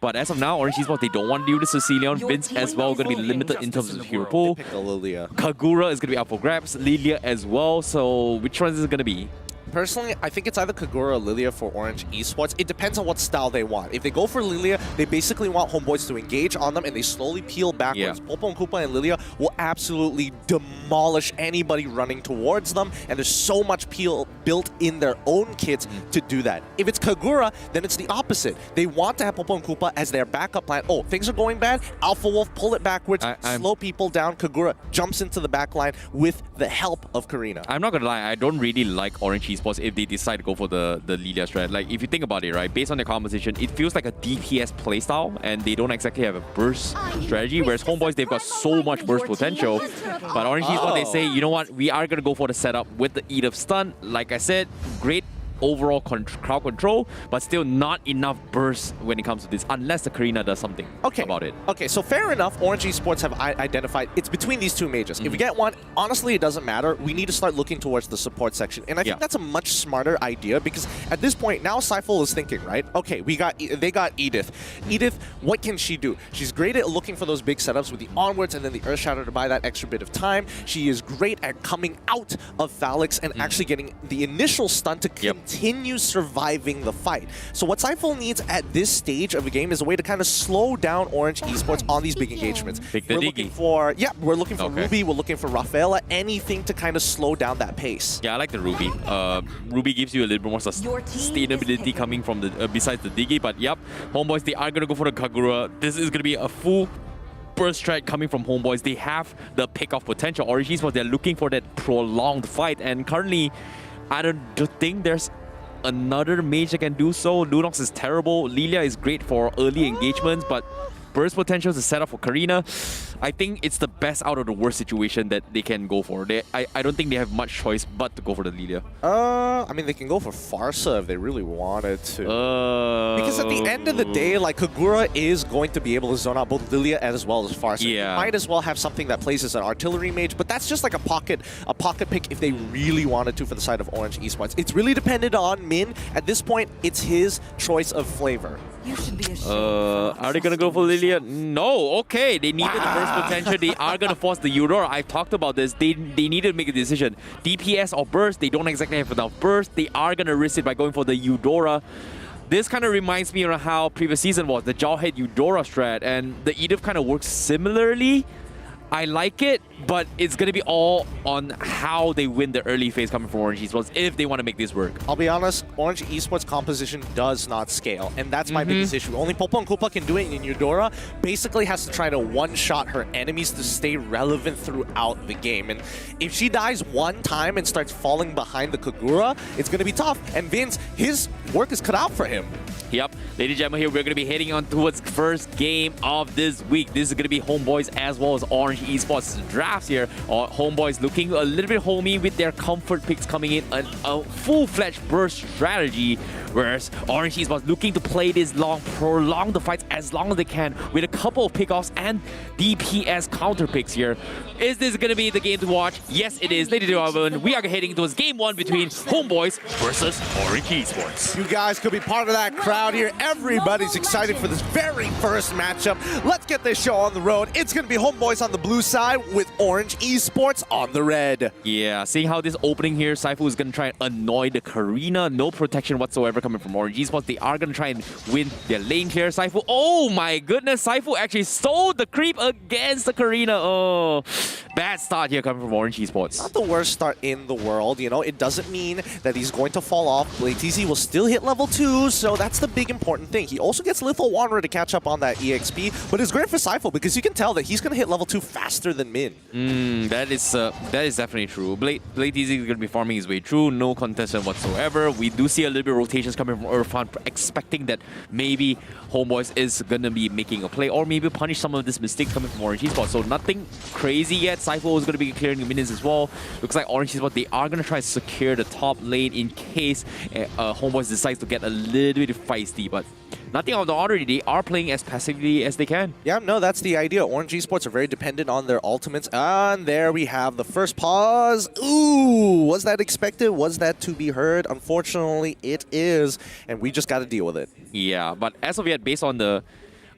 But as of now, Orange Esports, they don't want to do this to Celion. Vince as well going to be limited in terms of hero pool. Pick a Lilia. Kagura is going to be up for grabs. Lilia as well. So which one is it going to be? Personally, I think it's either Kagura or Lilia for Orange Esports. It depends on what style they want. If they go for Lilia, they basically want HomeBois to engage on them and they slowly peel backwards. Popo and Koopa and Lilia will absolutely demolish anybody running towards them, and there's so much peel built in their own kits to do that. If it's Kagura, then it's the opposite. They want to have Popo and Koopa as their backup plan. Oh, things are going bad? Alpha Wolf, pull it backwards, slow people down. Kagura jumps into the back line with the help of Karina. I'm not going to lie, I don't really like Orange Esports if they decide to go for the Lilia strat. Like, if you think about it, right, based on their composition, it feels like a DPS playstyle, and they don't exactly have a burst strategy, whereas HomeBois, they've got so much burst potential. But Orange Esports, they say, you know what, we are going to go for the setup with the Eat of Stun. Like I said, great overall crowd control, but still not enough burst when it comes to this, unless the Karina does something about it. Okay, so fair enough, Orange Esports have identified it's between these two majors. If we get one, honestly, it doesn't matter. We need to start looking towards the support section. And I think that's a much smarter idea because at this point, now Cypher is thinking, right? Okay, they got Edith. Edith, what can she do? She's great at looking for those big setups with the onwards and then the Earth Shadow to buy that extra bit of time. She is great at coming out of Phalix and actually getting the initial stun to continue surviving the fight. So what Cypher needs at this stage of a game is a way to kind of slow down Orange Esports on these big engagements. We're looking for Ruby, we're looking for Rafaela, anything to kind of slow down that pace. Yeah, I like the Ruby. Ruby gives you a little bit more sustainability coming from the besides the Diggy, but yep, HomeBois, they are going to go for the Kagura. This is going to be a full burst strike coming from HomeBois. They have the pick-off potential. Orange Esports, they're looking for that prolonged fight, and currently, I don't think there's another mage that can do so. Lunox is terrible. Lilia is great for early engagements, but burst potential is a setup for Karina. I think it's the best out of the worst situation that they can go for. I don't think they have much choice but to go for the Lilia. I mean, they can go for Farsa if they really wanted to. Because at the end of the day, like, Kagura is going to be able to zone out both Lilia as well as Farsa. Yeah. They might as well have something that plays as an artillery mage, but that's just like a pocket pick if they really wanted to for the side of Orange Esports. It's really dependent on Min. At this point, it's his choice of flavor. You should be ashamed. Are they gonna go for Lilia? No. Okay, they needed the burst potential. They are gonna force the Eudora. I've talked about this. They need to make a decision. DPS or burst. They don't exactly have enough burst. They are gonna risk it by going for the Eudora. This kind of reminds me of how previous season was, the Jawhead Eudora strat, and the Edith kind of works similarly. I like it, but it's going to be all on how they win the early phase coming from Orange Esports if they want to make this work. I'll be honest, Orange Esports composition does not scale, and that's my biggest issue. Only Popo and Koopa can do it, and Eudora basically has to try to one-shot her enemies to stay relevant throughout the game. And if she dies one time and starts falling behind the Kagura, it's going to be tough. And Vince, his work is cut out for him. Yep, ladies and gentlemen, here we're going to be heading on towards first game of this week. This is going to be HomeBois as well as Orange Orange Esports drafts here. HomeBois looking a little bit homey with their comfort picks coming in, a full-fledged burst strategy, whereas Orange Esports looking to play this long, prolong the fights as long as they can with a couple of pickoffs and DPS counter picks here. Is this going to be the game to watch? Yes, it is. Ladies and gentlemen, we are heading towards game one between HomeBois versus Orange Esports. You guys could be part of that crowd here. Everybody's excited for this very first matchup. Let's get this show on the road. It's going to be HomeBois on the blue side with Orange Esports on the red. Yeah, seeing how this opening here, Saifu is going to try and annoy the Karina. No protection whatsoever coming from Orange Esports. They are going to try and win their lane here. Saifu, oh my goodness, Saifu actually stole the creep against the Karina. Oh, bad start here coming from Orange Esports. Not the worst start in the world, you know. It doesn't mean that he's going to fall off. BladeTZ will still hit level 2, so that's the big important thing. He also gets Lethal Wanderer to catch up on that EXP, but it's great for Saifu because you can tell that he's going to hit level 2 faster than Min. That is definitely true. BladeTZ is going to be farming his way through, no contestant whatsoever. We do see a little bit of rotations coming from Irfan, expecting that maybe HomeBois is going to be making a play or maybe punish some of this mistakes coming from Orange Esports. So nothing crazy yet. Saifu is going to be clearing the minions as well. Looks like Orange Esports, they are going to try to secure the top lane in case HomeBois decides to get a little bit feisty, but nothing out of the ordinary. They are playing as passively as they can. Yeah, no, that's the idea. Orange Esports are very dependent on their ultimates. And there we have the first pause. Ooh, was that expected? Was that to be heard? Unfortunately, it is. And we just got to deal with it. Yeah, but as of yet, based on the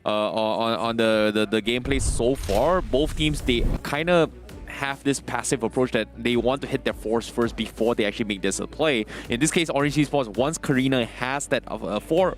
the gameplay so far, both teams, they kind of have this passive approach that they want to hit their force first before they actually make this a play. In this case, Orange Esports, once Karina has that 4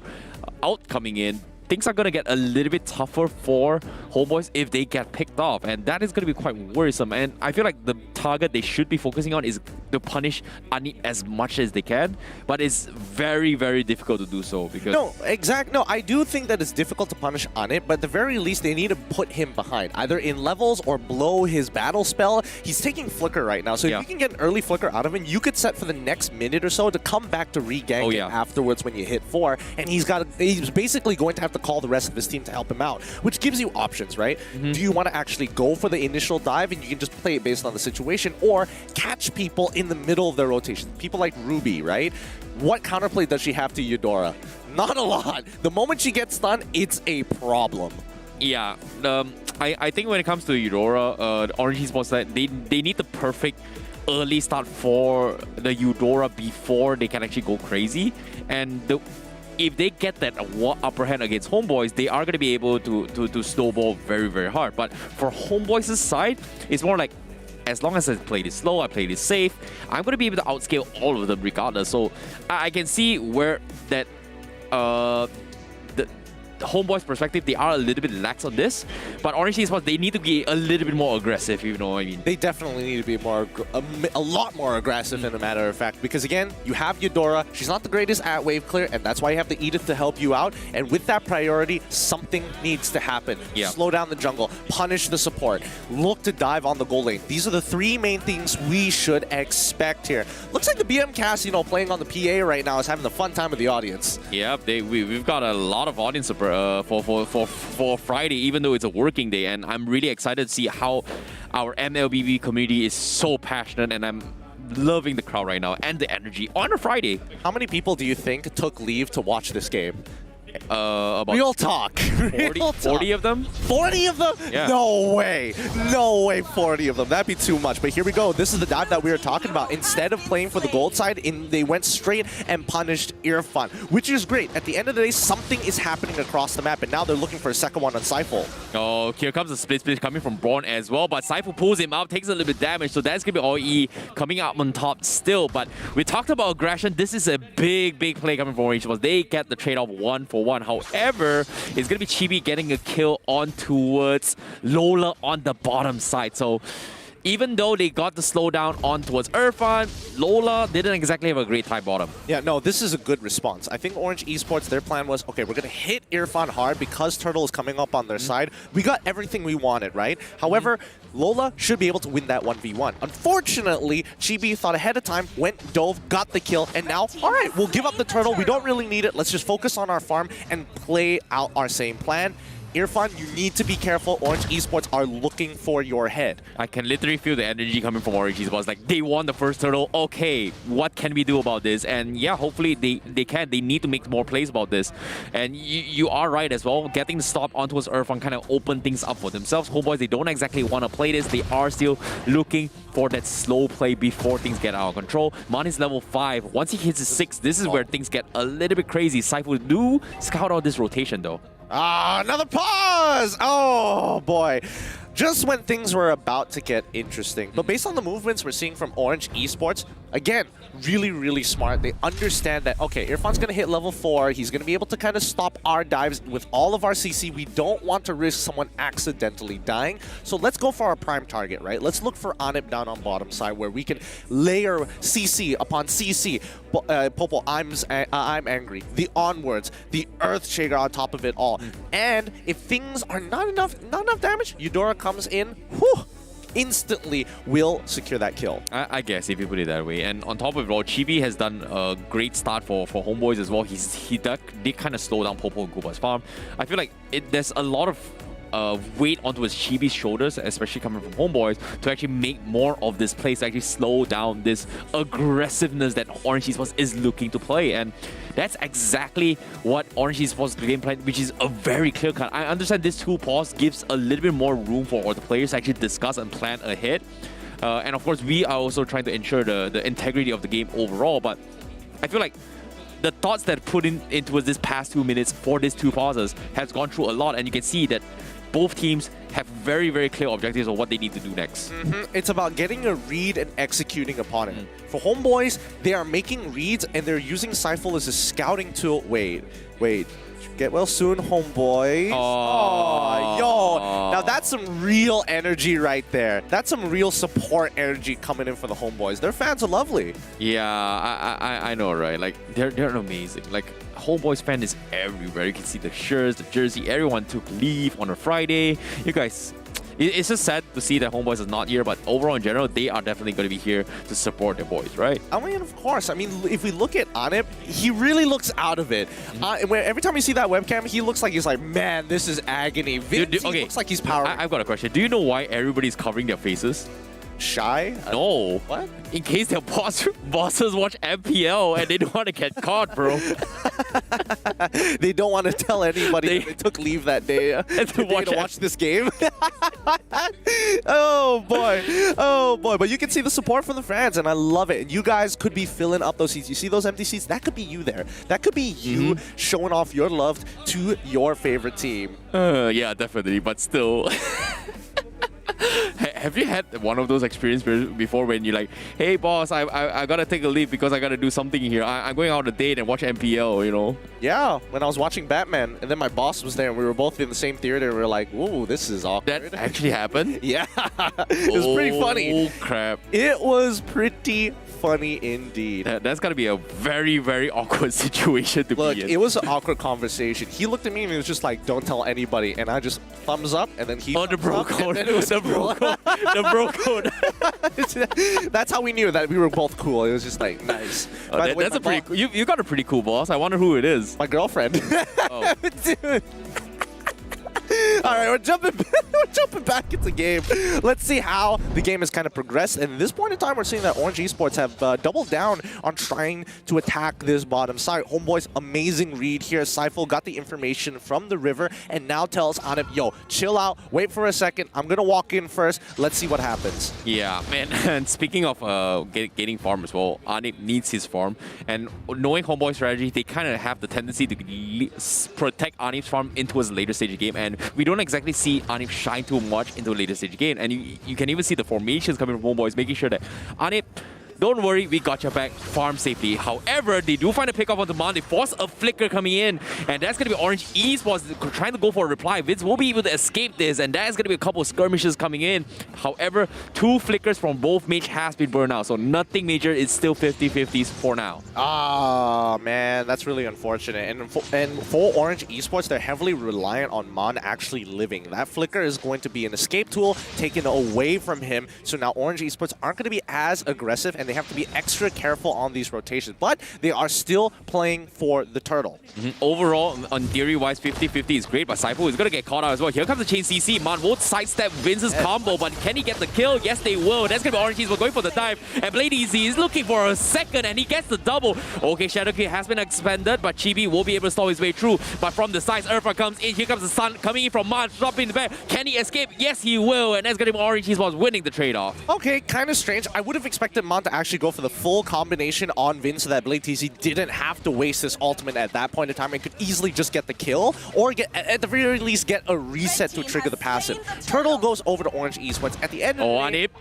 out coming in, things are going to get a little bit tougher for HomeBois if they get picked off, and that is going to be quite worrisome. And I feel like the target they should be focusing on is to punish Ani as much as they can, but it's very, very difficult to do so because... No, exactly. No, I do think that it's difficult to punish Ani, but at the very least, they need to put him behind, either in levels or blow his battle spell. He's taking Flicker right now, so if you can get an early Flicker out of him, you could set for the next minute or so to come back to regank him afterwards when you hit 4, and he's basically going to have to call the rest of his team to help him out, which gives you options, right? Do you want to actually go for the initial dive and you can just play it based on the situation, or catch people in the middle of their rotation? People like Ruby, right? What counterplay does she have to Eudora? Not a lot. The moment she gets stunned, it's a problem. Yeah, I think when it comes to Eudora, Orange Esports, they need the perfect early start for the Eudora before they can actually go crazy, and if they get that upper hand against HomeBois, they are going to be able to snowball very, very hard. But for HomeBois' side, it's more like, as long as I play this slow, I play this safe, I'm going to be able to outscale all of them regardless. So I can see where that the HomeBois' perspective, they are a little bit lax on this, but Orange Esports, they need to be a little bit more aggressive, you know what I mean? They definitely need to be a lot more aggressive, in a matter of fact, because again, you have Eudora, she's not the greatest at wave clear, and that's why you have the Edith to help you out, and with that priority, something needs to happen. Slow down the jungle, punish the support, look to dive on the gold lane. These are the 3 main things we should expect here. Looks like the BM cast, you know, playing on the PA right now is having the fun time of the audience. Yeah, we've got a lot of audience support for Friday, even though it's a working day, and I'm really excited to see how our MLBB community is so passionate, and I'm loving the crowd right now and the energy on a Friday. How many people do you think took leave to watch this game? About Real talk. 40 of them? 40 of them? Yeah. No way. No way 40 of them. That'd be too much. But here we go. This is the dive that we were talking about. Instead of playing for the gold side, they went straight and punished Irfan, which is great. At the end of the day, something is happening across the map, and now they're looking for a second one on Saifu. Oh, here comes the split coming from Braun as well, but Saifu pulls him out, takes a little bit of damage, so that's going to be OE coming out on top still. But we talked about aggression. This is a big play coming from Orange Esports. They get the trade-off 1-for-1. However, it's going to be Chibi getting a kill on towards Lola on the bottom side. So even though they got the slowdown on towards Irfan, Lola didn't exactly have a great time bottom. Yeah, no, this is a good response. I think Orange Esports, their plan was, okay, we're going to hit Irfan hard because Turtle is coming up on their side. We got everything we wanted, right? However, Lola should be able to win that 1v1. Unfortunately, Chibi thought ahead of time, went, dove, got the kill, and now, all right, we'll give up the Turtle. We don't really need it. Let's just focus on our farm and play out our same plan. Irfan, you need to be careful. Orange Esports are looking for your head. I can literally feel the energy coming from Orange Esports. Like, they won the first turtle. Okay, what can we do about this? And yeah, hopefully they can. They need to make more plays about this. And you are right as well. Getting the stop onto his Irfan kind of open things up for themselves. HomeBois, they don't exactly want to play this. They are still looking for that slow play before things get out of control. Mani's level 5. Once he hits his 6, this is where things get a little bit crazy. Cypher do scout out this rotation though. Ah, another pause! Oh, boy. Just when things were about to get interesting. But based on the movements we're seeing from Orange Esports, again, really, really smart. They understand that, okay, Irfan's going to hit level 4. He's going to be able to kind of stop our dives with all of our CC. We don't want to risk someone accidentally dying. So let's go for our prime target, right? Let's look for Anip down on bottom side where we can layer CC upon CC. Popo, I'm angry. The onwards, the Earthshaker on top of it all. And if things are not enough damage, Eudora comes in, whew, instantly will secure that kill. I guess if you put it that way. And on top of it all, Chibi has done a great start for HomeBois as well. He did kind of slow down Popo and Kuba's farm. I feel like there's a lot of weight onto his Chibi's shoulders, especially coming from HomeBois, to actually make more of this play, to actually slow down this aggressiveness that Orange Esports is looking to play. And that's exactly what Orange Esports game plan, which is a very clear cut. I understand this 2 pause gives a little bit more room for the players to actually discuss and plan ahead. And of course, we are also trying to ensure the integrity of the game overall. But I feel like the thoughts that put into this past 2 minutes for these 2 pauses has gone through a lot, and you can see that both teams have very, very clear objectives of what they need to do next. It's about getting a read and executing upon it. For HomeBois, they are making reads and they're using Cypher as a scouting tool. Wait. Get well soon, HomeBois. Oh, yo. Now that's some real energy right there. That's some real support energy coming in for the HomeBois. Their fans are lovely. Yeah, I know, right? Like, they're amazing. Like, HomeBois fan is everywhere. You can see the shirts, the jersey. Everyone took leave on a Friday. You guys, it's just sad to see that HomeBois is not here, but overall in general, they are definitely going to be here to support their boys, right? I mean, of course. I mean, if we look at Anip, he really looks out of it. Every time you see that webcam, he looks like he's like, man, this is agony. Vince, he looks like he's powering. I've got a question. Do you know why everybody's covering their faces? Shy? No. What? In case their bosses watch MPL and they don't want to get caught, bro. They don't want to tell anybody that they took leave that day to watch this game. Oh boy. But you can see the support from the fans, and I love it. You guys could be filling up those seats. You see those empty seats? That could be you there. That could be you showing off your love to your favorite team. Yeah, definitely. But still. Have you had one of those experiences before when you're like, hey boss, I gotta take a leave because I gotta do something here. I'm going out on a date and watch MPL, you know? Yeah, when I was watching Batman and then my boss was there and we were both in the same theater and we were like, whoa, this is awkward. That actually happened? Yeah, it was pretty funny. Oh crap. It was pretty funny indeed. That's gotta be a very, very awkward situation to be in. It was an awkward conversation. He looked at me and he was just like, don't tell anybody. And I just thumbs up and then he the bro code. The bro code. The bro code. That's how we knew that we were both cool. It was just like, nice. That's a pretty cool, you got a pretty cool boss. I wonder who it is. My girlfriend. Oh. Dude. All right, we're jumping back into the game. Let's see how the game has kind of progressed. And at this point in time, we're seeing that Orange Esports have doubled down on trying to attack this bottom side. HomeBois, amazing read here. Cypher got the information from the river and now tells Anip, yo, chill out, wait for a second. I'm going to walk in first. Let's see what happens. Yeah, man. And speaking of getting farm as well, Anip needs his farm. And knowing HomeBois strategy, they kind of have the tendency to protect Anip's farm into his later stage of game. And we don't exactly see Anip shine too much into a later stage game. And you can even see the formations coming from HomeBois, making sure that Anip, don't worry, we got your back, farm safely. However, they do find a pick up on demand. They force a flicker coming in, and that's going to be Orange Esports trying to go for a reply. Vince will be able to escape this, and that's going to be a couple of skirmishes coming in. However, 2 flickers from both mage has been burned out, so nothing major. It's still 50-50s for now. Ah, man. man, that's really unfortunate. And for Orange Esports, they're heavily reliant on Mon actually living. That flicker is going to be an escape tool taken away from him. So now Orange Esports aren't going to be as aggressive, and they have to be extra careful on these rotations. But they are still playing for the turtle. Overall, on theory-wise, 50-50 is great, but Saifu is going to get caught out as well. Here comes the chain CC. Mon will sidestep Vince's combo, but can he get the kill? Yes, they will. That's going to be Orange Esports going for the dive. And Blade Easy is looking for a second, and he gets the double. Okay, Shadowkey has been expanded, but Chibi will be able to stall his way through. But from the sides, Urfa comes in. Here comes the sun coming in from Mon, dropping the back. Can he escape? Yes, he will. And that's going to be Orange Esports winning the trade-off. Okay, kind of strange. I would have expected Mon to actually go for the full combination on Vin so that Blade TZ didn't have to waste his ultimate at that point in time and could easily just get the kill, or get, at the very least, get a reset to trigger the passive. Turtle goes over to Orange Esports. At the end of the day, Anip.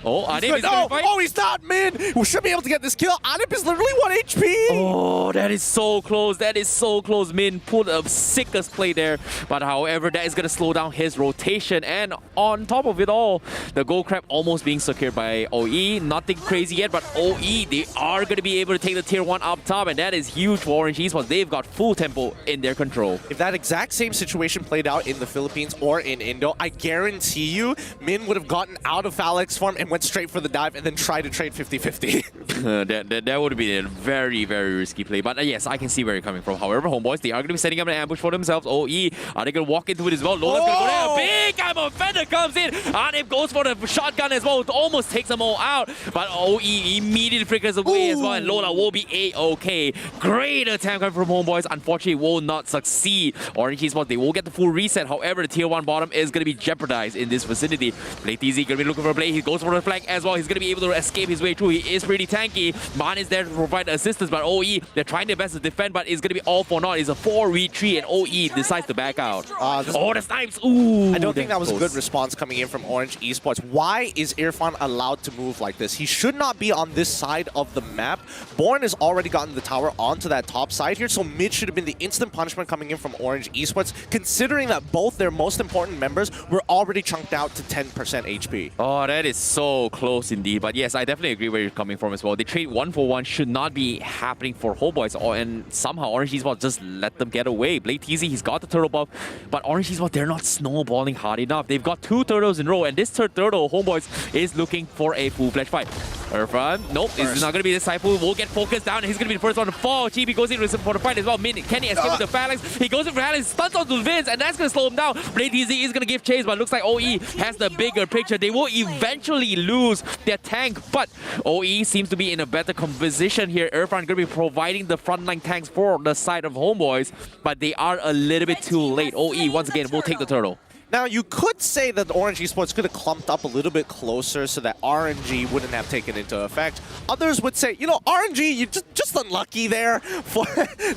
Oh, Anip is going to fight. Oh, he's not mid. We should be able to get this kill. Anip is literally 1 HP. Oh, that is so close. That is so close. Min pulled a sickest play there. But however, that is going to slow down his rotation. And on top of it all, the gold crab almost being secured by OE. Nothing crazy yet, but OE, they are going to be able to take the tier 1 up top. And that is huge for Orange Esports. They've got full tempo in their control. If that exact same situation played out in the Philippines or in Indo, I guarantee you, Min would have gotten out of Phalanx form and went straight for the dive and then try to trade 50-50. That would be a very, very risky play. But yes, I can see where you're coming from. However, HomeBois, they are going to be setting up an ambush for themselves. OE, are they going to walk into it as well? Lola's going to go there. Big time of Fender comes in. Anip goes for the shotgun as well. It almost takes them all out. But OE immediately flickers away as well. And Lola will be A-OK. Great attempt coming from HomeBois. Unfortunately, will not succeed. Orange Esports, they will get the full reset. However, the tier 1 bottom is going to be jeopardized in this vicinity. Blade TZ going to be looking for a play. He goes for the flank as well. He's going to be able to escape his way through. He is pretty tanky. Man is there to provide assistance, but OE, they're trying their best to defend, but it's going to be all for naught. It's a 4v3, and OE decides to back out. The snipes! Ooh! I don't think that was a good response coming in from Orange Esports. Why is Irfan allowed to move like this? He should not be on this side of the map. Born has already gotten the tower onto that top side here, so mid should have been the instant punishment coming in from Orange Esports, considering that both their most important members were already chunked out to 10% HP. Oh, that is so close indeed. But yes, I definitely agree where you're coming from as well. They trade 1-for-1 should not be happening for HomeBois, and somehow Orange Esports just let them get away. Blade TZ, he's got the turtle buff, but Orange Esports, they're not snowballing hard enough. They've got 2 turtles in a row, and this third turtle, HomeBois, is looking for a full-fledged fight. Irfan, nope, it's not going to be this Saifu. Will get focused down, and he's going to be the first one to fall. Chibi goes in for the fight as well. Can he escape with the Phalanx? He goes in for Phalanx, stuns onto Vince, and that's going to slow him down. Blade TZ is going to give chase, but looks like OE has the bigger picture. They will eventually lose their tank, but OE seems to be in a better position here. Irfan going to be providing the frontline tanks for the side of HomeBois, but they are a little bit too late. OE, once again, will take the turtle. Now, you could say that the Orange Esports could have clumped up a little bit closer so that RNG wouldn't have taken into effect. Others would say, you know, RNG, you're just unlucky there.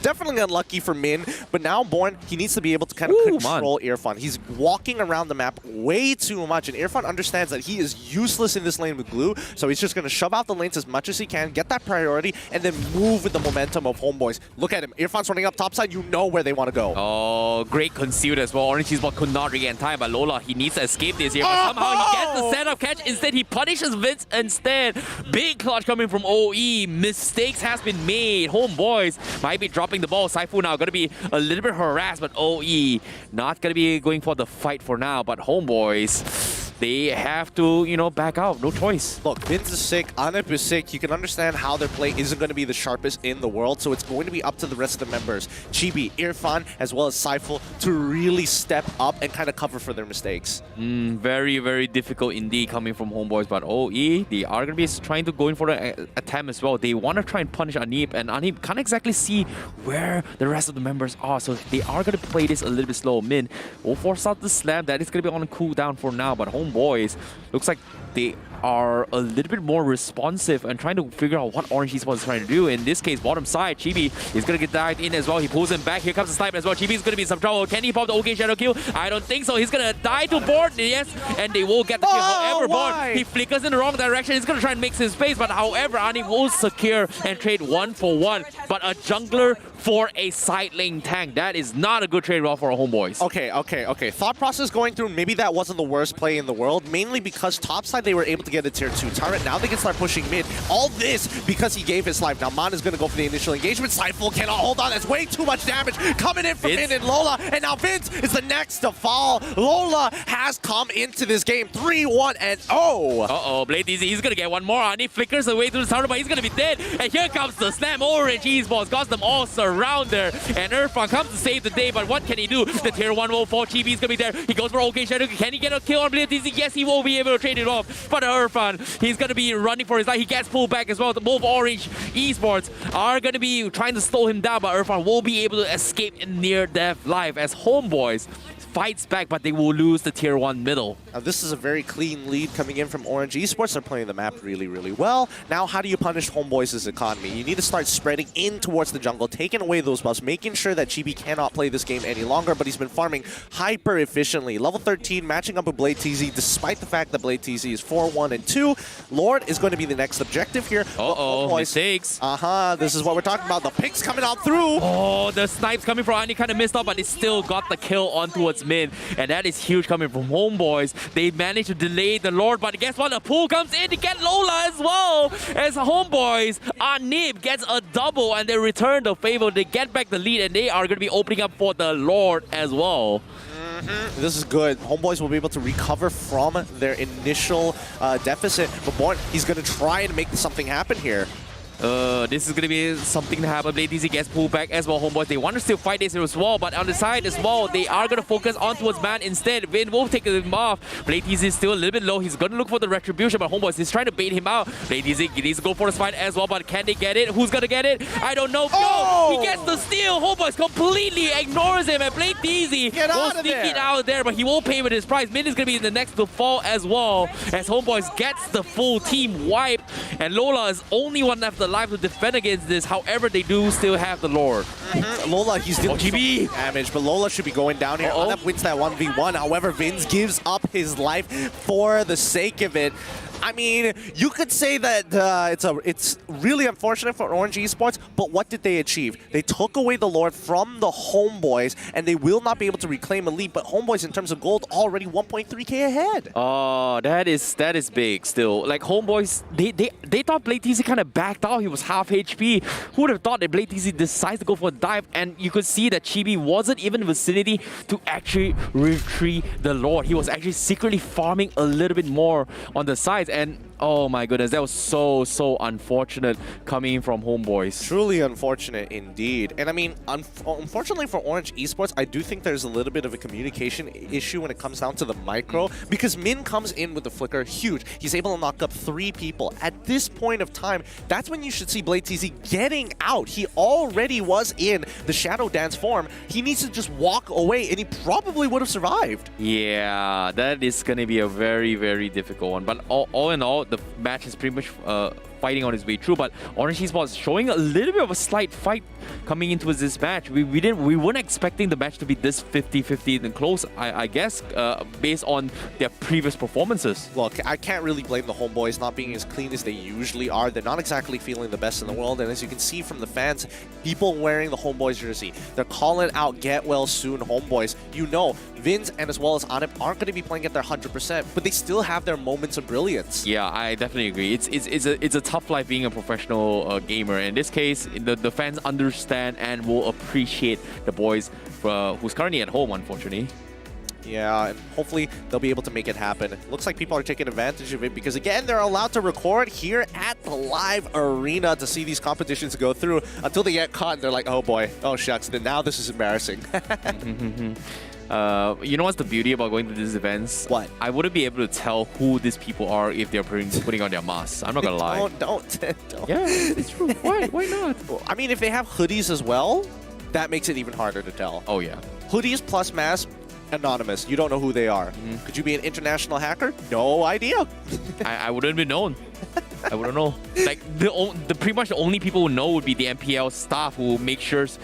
Definitely unlucky for Min. But now Born, he needs to be able to kind of control Irfan. He's walking around the map way too much, and Irfan understands that he is useless in this lane with glue, so he's just going to shove out the lanes as much as he can, get that priority, and then move with the momentum of HomeBois. Look at him. Irfan's running up topside. You know where they want to go. Oh, great concealed as well. Orange Esports could not regain time, but Lola, he needs to escape this here, but somehow he gets the setup catch. Instead, he punishes Vince instead. Big clutch coming from OE. Mistakes has been made. HomeBois might be dropping the ball. Saifu now going to be a little bit harassed, but OE not going to be going for the fight for now, but HomeBois, they have to, you know, back out. No choice. Look, Vince is sick, Anip is sick. You can understand how their play isn't going to be the sharpest in the world, so it's going to be up to the rest of the members, Chibi, Irfan, as well as Saiful, to really step up and kind of cover for their mistakes. Very, very difficult indeed coming from HomeBois, but OE, they are going to be trying to go in for the attempt as well. They want to try and punish Anip, and Anip can't exactly see where the rest of the members are, so they are going to play this a little bit slow. Min will force out the slam. That is going to be on a cooldown for now, but HomeBois looks like they are a little bit more responsive and trying to figure out what Orange Esports is trying to do. In this case, bottom side, Chibi is going to get dived in as well. He pulls him back. Here comes the snipe as well. Chibi is going to be in some trouble. Can he pop the OK Shadow kill? I don't think so. He's going to die to Born. Yes, and they will get the kill. However, Born, he flickers in the wrong direction. He's going to try and mix his space, but however, Ani will secure and trade 1-for-1. But a jungler for a side lane tank, that is not a good trade-off for a HomeBois. Okay. Thought process going through, maybe that wasn't the worst play in the world, mainly because topside they were able to get a tier 2 turret. Now they can start pushing mid. All this because he gave his life. Now Man is going to go for the initial engagement. Cypher cannot hold on. That's way too much damage coming in from Min and Lola. And now Vince is the next to fall. Lola has come into this game 3-1 and oh. Uh-oh, Blade Easy, he's gonna get one more and he flickers away through the tower, but he's gonna be dead. And here comes the slam. Orange Esports got them all surrounded. And Irfan comes to save the day, but what can he do? The tier 1 will fall. Chibi's gonna be there. He goes for OK Shadow. Can he get a kill on Blade Easy? Yes, he will be able to trade it off. But Irfan, he's gonna be running for his life. He gets pulled back as well. Both Orange Esports are gonna be trying to slow him down, but Irfan will be able to escape in near-death life as HomeBois fights back, but they will lose the tier 1 middle. Now this is a very clean lead coming in from Orange Esports. They're playing the map really, really well. Now how do you punish HomeBois' economy? You need to start spreading in towards the jungle, taking away those buffs, making sure that Chibi cannot play this game any longer, but he's been farming hyper efficiently. Level 13, matching up with Blade TZ, despite the fact that Blade TZ is 4-1 and 2. Lord is going to be the next objective here. Uh-oh, mistakes. This is what we're talking about. The picks coming out through. Oh, the snipes coming from Ani kind of missed out, but he still got the kill on towards mid. And that is huge coming from HomeBois. They managed to delay the Lord, but guess what? The pull comes in to get Lola as well. As HomeBois, Anib gets a double and they return the favor. They get back the lead and they are going to be opening up for the Lord as well. This is good. HomeBois will be able to recover from their initial deficit. But Born, he's going to try and make something happen here. This is going to be something to happen. Blade DZ gets pulled back as well. HomeBois, they want to still fight this as well, but on the side as well, they are going to focus on towards Man instead. Vin will take him off. Blade DZ is still a little bit low. He's going to look for the retribution, but HomeBois is trying to bait him out. Blade DZ needs to go for the fight as well, but can they get it? Who's going to get it? I don't know. Oh! No! He gets the steal. HomeBois completely ignores him, and Blade DZ will sneak it out there, but he will pay with his price. Min is going to be the next to fall as well, as HomeBois gets the full team wipe, and Lola is only one left alive to defend against this. However, they do still have the Lord. Lola, he's dealing so much damage, but Lola should be going down here. Anap wins that 1v1. However, Vince gives up his life for the sake of it. I mean, you could say that it's really unfortunate for Orange Esports, but what did they achieve? They took away the Lord from the HomeBois, and they will not be able to reclaim Elite, but HomeBois, in terms of gold, already 1.3k ahead. Oh, that is big still. Like, HomeBois, they thought Blade TZ kind of backed out. He was half HP. Who would have thought that Blade TZ decides to go for a dive, and you could see that Chibi wasn't even in the vicinity to actually retrieve the Lord. He was actually secretly farming a little bit more on the sides. And oh my goodness, that was so unfortunate coming from HomeBois. Truly unfortunate indeed. And I mean, unfortunately for Orange Esports, I do think there's a little bit of a communication issue when it comes down to the micro, because Min comes in with the flicker huge. He's able to knock up 3 people. At this point of time, that's when you should see Blade TZ getting out. He already was in the Shadow Dance form. He needs to just walk away, and he probably would have survived. Yeah, that is going to be a very difficult one. But all in all, the match is pretty much fighting on his way through, but Orange Esports showing a little bit of a slight fight coming into this match. We weren't expecting the match to be this 50-50 and close, I guess, based on their previous performances. Look, I can't really blame the HomeBois not being as clean as they usually are. They're not exactly feeling the best in the world, and as you can see from the fans, people wearing the HomeBois jersey, they're calling out "Get well soon, HomeBois." You know, Vince and as well as Anip aren't going to be playing at their 100%, but they still have their moments of brilliance. Yeah, I definitely agree. It's a tough life being a professional gamer. In this case, the fans understand and will appreciate the boys who's currently at home, unfortunately. Yeah, and hopefully they'll be able to make it happen. Looks like people are taking advantage of it because, again, they're allowed to record here at the live arena to see these competitions go through until they get caught and they're like, oh boy, oh shucks, then now this is embarrassing. You know what's the beauty about going to these events? What? I wouldn't be able to tell who these people are if they're putting on their masks. I'm not gonna lie. Don't. Yeah, it's true. Why not? I mean, if they have hoodies as well, that makes it even harder to tell. Oh yeah. Hoodies plus mask, anonymous. You don't know who they are. Could you be an international hacker? No idea. I wouldn't be known. I wouldn't know. Like the pretty much the only people who know would be the MPL staff who ensures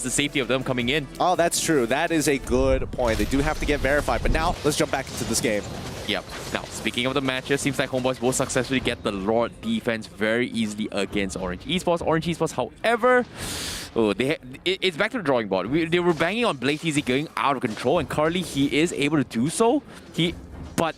the safety of them coming in. Oh, that's true. That is a good point. They do have to get verified. But now let's jump back into this game. Yep. Now, speaking of the matches, seems like HomeBois will successfully get the Lord defense very easily against Orange Esports. Orange Esports, however, it's back to the drawing board. They were banging on Blade TZ going out of control, and currently he is able to do so. But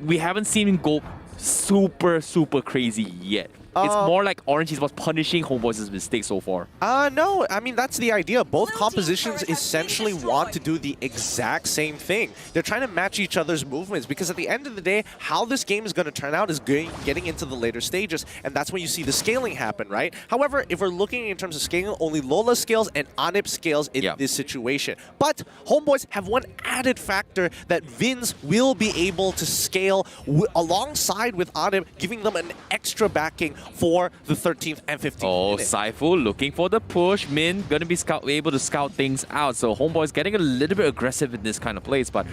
we haven't seen him go super crazy yet. It's more like Orange Esports punishing HomeBois' mistakes so far. No, I mean, that's the idea. Both compositions essentially want to do the exact same thing. They're trying to match each other's movements because at the end of the day, how this game is going to turn out is getting into the later stages, and that's when you see the scaling happen, right? However, if we're looking in terms of scaling, only Lola scales and Anip scales in this situation. But HomeBois have one added factor that Vins will be able to scale alongside with Anip, giving them an extra backing for the 13th and 15th minute. Saifu looking for the push. Min gonna be able to scout things out. So HomeBois getting a little bit aggressive in this kind of place. But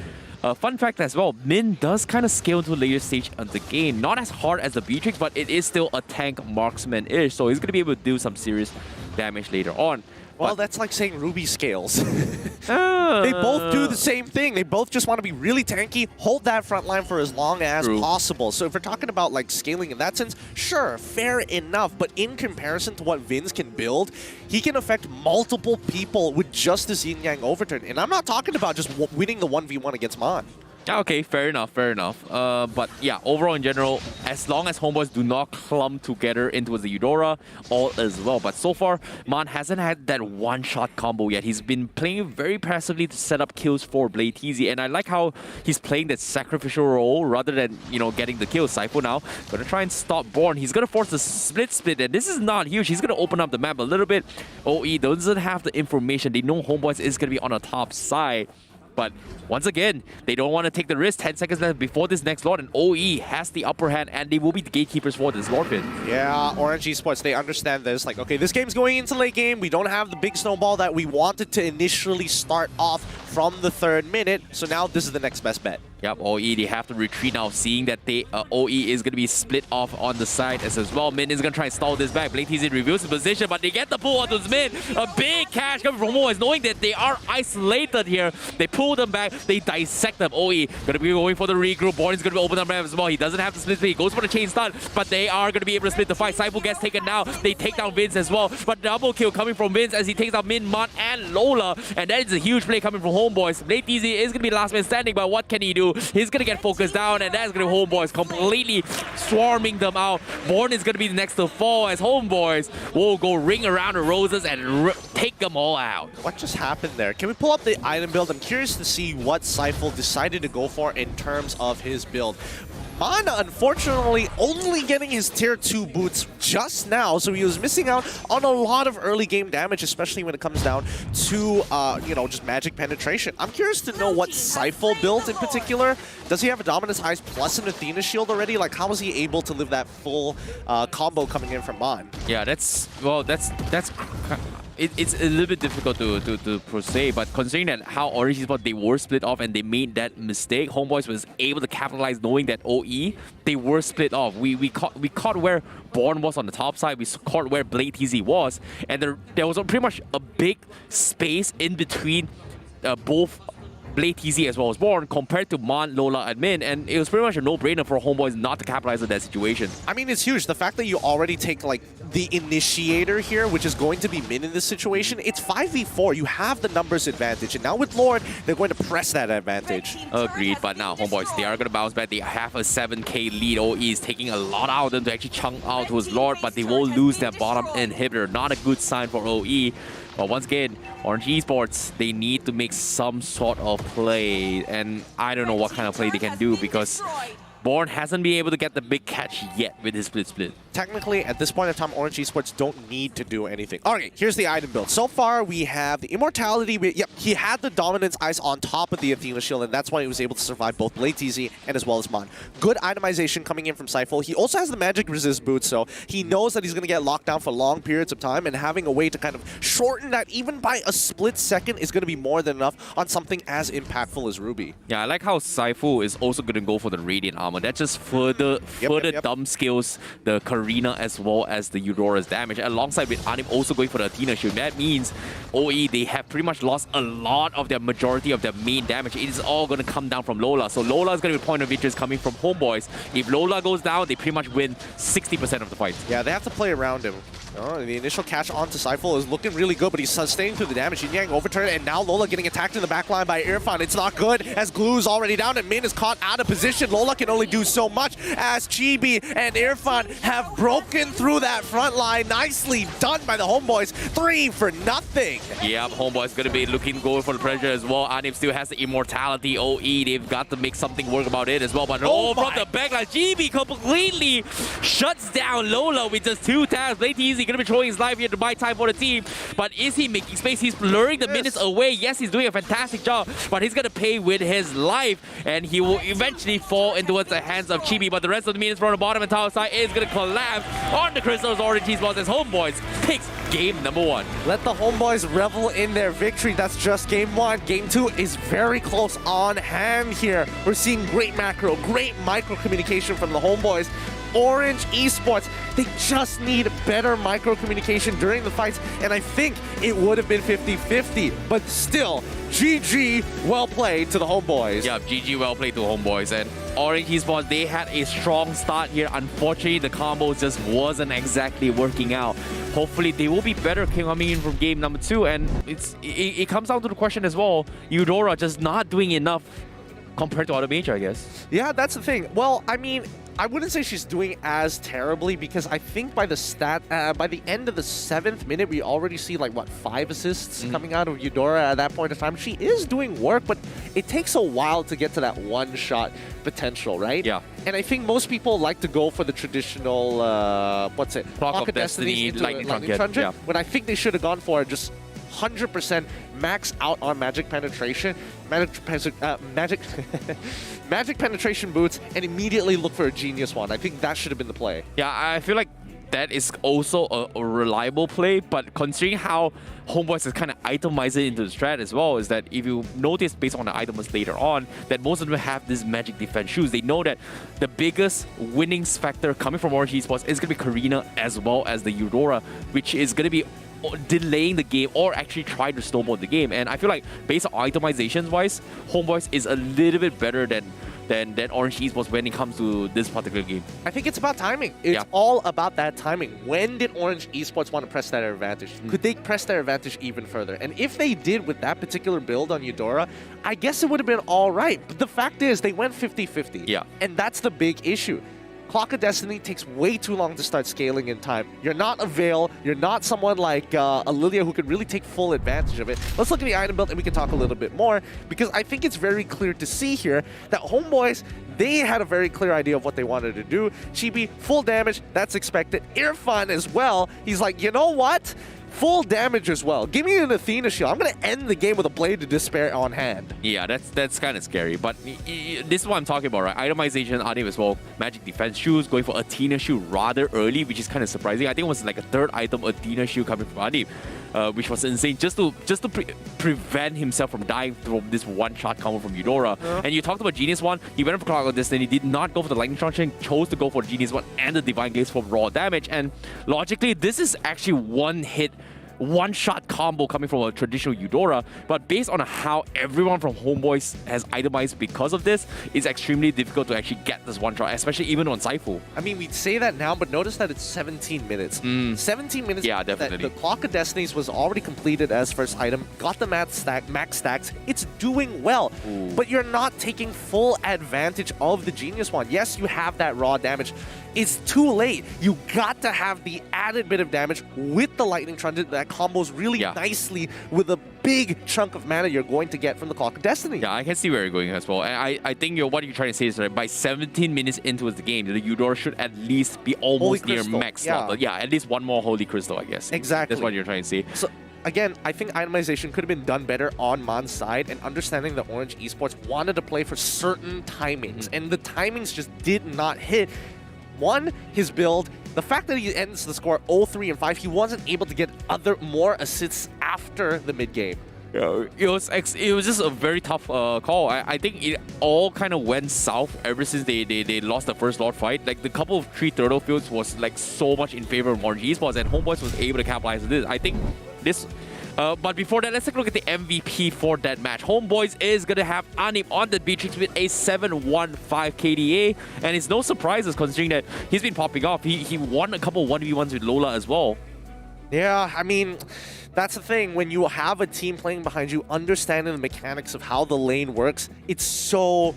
fun fact as well, Min does kind of scale to a later stage of the game. Not as hard as the Beatrix, but it is still a tank marksman-ish. So he's gonna be able to do some serious damage later on. Well, that's like saying Ruby scales. They both do the same thing. They both just want to be really tanky, hold that front line for as long as possible. So if we're talking about like scaling in that sense, sure, fair enough. But in comparison to what Vins can build, he can affect multiple people with just this yin-yang overturn. And I'm not talking about just winning the 1v1 against Mon. Okay, fair enough. But yeah, overall in general, as long as HomeBois do not clump together into the Eudora, all is well. But so far, Man hasn't had that one-shot combo yet. He's been playing very passively to set up kills for BladeTZ, and I like how he's playing that sacrificial role rather than, you know, getting the kill. Saifu now gonna try and stop Born. He's gonna force the split, and this is not huge. He's gonna open up the map a little bit. OE doesn't have the information. They know HomeBois is gonna be on the top side. But once again, they don't want to take the risk. 10 seconds left before this next Lord, and OE has the upper hand, and they will be the gatekeepers for this Lord pit. Yeah, Orange Esports, they understand this. Like, okay, this game's going into late game. We don't have the big snowball that we wanted to initially start off from the 3rd minute. So now this is the next best bet. Yep, OE, they have to retreat now, seeing that OE is going to be split off on the side as well. Min is going to try and stall this back. BladeTZ reveals the position, but they get the pull onto Min. A big cash coming from HomeBois, knowing that they are isolated here. They pull them back, they dissect them. OE going to be going for the regroup. Born is going to be open up as well. He doesn't have to split. He goes for the chain stun, but they are going to be able to split the fight. Saifu gets taken down. They take down Vince as well, but double kill coming from Vince as he takes out Min, Mon, and Lola. And that is a huge play coming from HomeBois. BladeTZ is going to be the last man standing, but what can he do? He's going to get focused down, and that's going to be HomeBois completely swarming them out. Born is going to be the next to fall as HomeBois will go ring around the roses and take them all out. What just happened there? Can we pull up the item build? I'm curious to see what Saifu decided to go for in terms of his build. Man, unfortunately, only getting his tier 2 boots just now, so he was missing out on a lot of early game damage, especially when it comes down to, you know, just magic penetration. I'm curious to know what Saifu built in particular. Does he have a Dominance Eyes plus an Athena shield already? Like, how was he able to live that full combo coming in from Man? Yeah, it's a little bit difficult to per se, but considering that how Orange Esports, they were split off and they made that mistake, HomeBois was able to capitalize knowing that OE, they were split off. We caught where Born was on the top side, we caught where BladeTZ was, and there was pretty much a big space in between both BladeTZ as well as Born compared to Mon, Lola, and Min, and it was pretty much a no-brainer for HomeBois not to capitalize on that situation. I mean, it's huge. The fact that you already take, like, the initiator here, which is going to be Min in this situation, it's 5v4. You have the numbers advantage, and now with Lord, they're going to press that advantage. Agreed, but now HomeBois, they are going to bounce back. They have a 7k lead. OE is taking a lot out of them to actually chunk out towards Lord, but they will lose their bottom inhibitor. Not a good sign for OE. But once again, Orange Esports, they need to make some sort of play, and I don't know what kind of play they can do because Born hasn't been able to get the big catch yet with his split. Technically, at this point in time, Orange Esports don't need to do anything. Alright, here's the item build. So far, we have the Immortality. Yep, he had the Dominance Ice on top of the Athena Shield, and that's why he was able to survive both BladeTZ and as well as Mon. Good itemization coming in from Saifu. He also has the Magic Resist boot, so he knows that he's going to get locked down for long periods of time, and having a way to kind of shorten that even by a split second is going to be more than enough on something as impactful as Ruby. Yeah, I like how Saifu is also going to go for the Radiant Armor. That just further dumb skills the Karina as well as the Eudora's damage, alongside with Anim also going for the Athena Shield. That means OE, they have pretty much lost a lot of their majority of their main damage. It is all going to come down from Lola. So Lola is going to be point of interest coming from HomeBois. If Lola goes down, they pretty much win 60% of the fight. Yeah, they have to play around him. Oh, the initial catch onto Saifu is looking really good, but he's sustaining through the damage. Yin-Yang overturn, and now Lola getting attacked in the backline by Irfan. It's not good, as Glue's already down, and Min is caught out of position. Lola can only only do so much as Chibi and Irfan have broken through that front line. Nicely done by the HomeBois. 3-0. Yep, HomeBois going to be looking good for the pressure as well. Anip still has the immortality OE. They've got to make something work about it as well. But from the backline, GB completely shuts down Lola with just 2 taps. Blateezy going to be throwing his life here to buy time for the team. But is he making space? He's blurring the minutes away. Yes, he's doing a fantastic job, but he's going to pay with his life, and he will eventually fall into the hands of Chibi. But the rest of the minutes from the bottom and top side is going to collapse on the Crystals Orange Esports as HomeBois takes game number 1. Let the HomeBois revel in their victory. That's just game 1. Game 2 is very close on hand here. We're seeing great macro, great micro communication from the HomeBois. Orange Esports, they just need better micro communication during the fights, and I think it would have been 50-50, but still, GG, well played to the HomeBois. Yeah, GG, well played to HomeBois. And Orange Esports, they had a strong start here. Unfortunately, the combo just wasn't exactly working out. Hopefully, they will be better coming in from game number 2, and it comes down to the question as well, Eudora just not doing enough compared to other major, I guess. Yeah, that's the thing. Well, I mean, I wouldn't say she's doing as terribly, because I think by the end of the 7th minute, we already see like, what, 5 assists coming out of Eudora at that point in time. She is doing work, but it takes a while to get to that one-shot potential, right? Yeah. And I think most people like to go for the traditional, what's it? Clock of Destiny, into Lightning Truncheon, Yeah. when I think they should have gone for just 100% max out on magic penetration, magic penetration boots, and immediately look for a genius one. I think that should have been the play. Yeah, I feel like that is also a reliable play, but considering how HomeBois is kind of itemized it into the strat as well, is that if you notice based on the items later on, that most of them have this magic defense shoes. They know that the biggest winnings factor coming from Orange Esports is going to be Karina as well as the Eudora, which is going to be delaying the game or actually try to snowball the game. And I feel like based on itemizations wise, HomeBois is a little bit better than Orange Esports when it comes to this particular game. I think it's about timing. It's all about that timing. When did Orange Esports want to press that advantage? Could they press their advantage even further? And if they did with that particular build on Eudora, I guess it would have been all right. But the fact is, they went 50-50. Yeah. And that's the big issue. Clock of Destiny takes way too long to start scaling in time. You're not a Veil. You're not someone like a Lilia who could really take full advantage of it. Let's look at the item build and we can talk a little bit more, because I think it's very clear to see here that HomeBois, they had a very clear idea of what they wanted to do. Chibi, full damage, that's expected. Irfan as well. He's like, you know what? Full damage as well. Give me an Athena shield. I'm going to end the game with a Blade of Despair on hand. Yeah, that's kind of scary. But this is what I'm talking about, right? Itemization, Anip as well. Magic defense shoes, going for Athena shield rather early, which is kind of surprising. I think it was like a 3rd item, Athena shield coming from Anip, which was insane. Just to prevent himself from dying from this one-shot combo from Eudora. And you talked about Genius One. He went for Clock of Destiny. He did not go for the Lightning Truncheon, chose to go for Genius One and the Divine Gaze for raw damage. And logically, this is actually one-shot combo coming from a traditional Eudora, but based on how everyone from HomeBois has itemized because of this, it's extremely difficult to actually get this one-shot, especially even on Saifu. I mean, we'd say that now, but notice that it's 17 minutes. 17 minutes. Yeah, definitely. The Clock of Destinies was already completed as first item, got the max stacks. It's doing well, but you're not taking full advantage of the Genius One. Yes, you have that raw damage. It's too late. You got to have the added bit of damage with the Lightning Truncheon that combos really nicely with a big chunk of mana you're going to get from the Clock of Destiny. Yeah, I can see where you're going as well. And I think what you're trying to say is that by 17 minutes into the game, the Eudora should at least be almost near max level. Yeah, at least one more Holy Crystal, I guess. Exactly. That's what you're trying to say. So, again, I think itemization could have been done better on Man's side, and understanding that Orange Esports wanted to play for certain timings, and the timings just did not hit. One, his build, the fact that he ends the score 0-3 and 5, he wasn't able to get more assists after the mid-game. Yeah, it was just a very tough call. I think it all kind of went south ever since they lost the first Lord fight. Like, the couple of 3 turtle fields was like so much in favor of Orange Esports, and HomeBois was able to capitalize on this. I think this... but before that, let's take a look at the MVP for that match. HomeBois is going to have Anip on the Beatrix with a 7-1-5 KDA. And it's no surprises considering that he's been popping off. He won a couple 1v1s with Lola as well. Yeah, I mean, that's the thing. When you have a team playing behind you, understanding the mechanics of how the lane works, it's so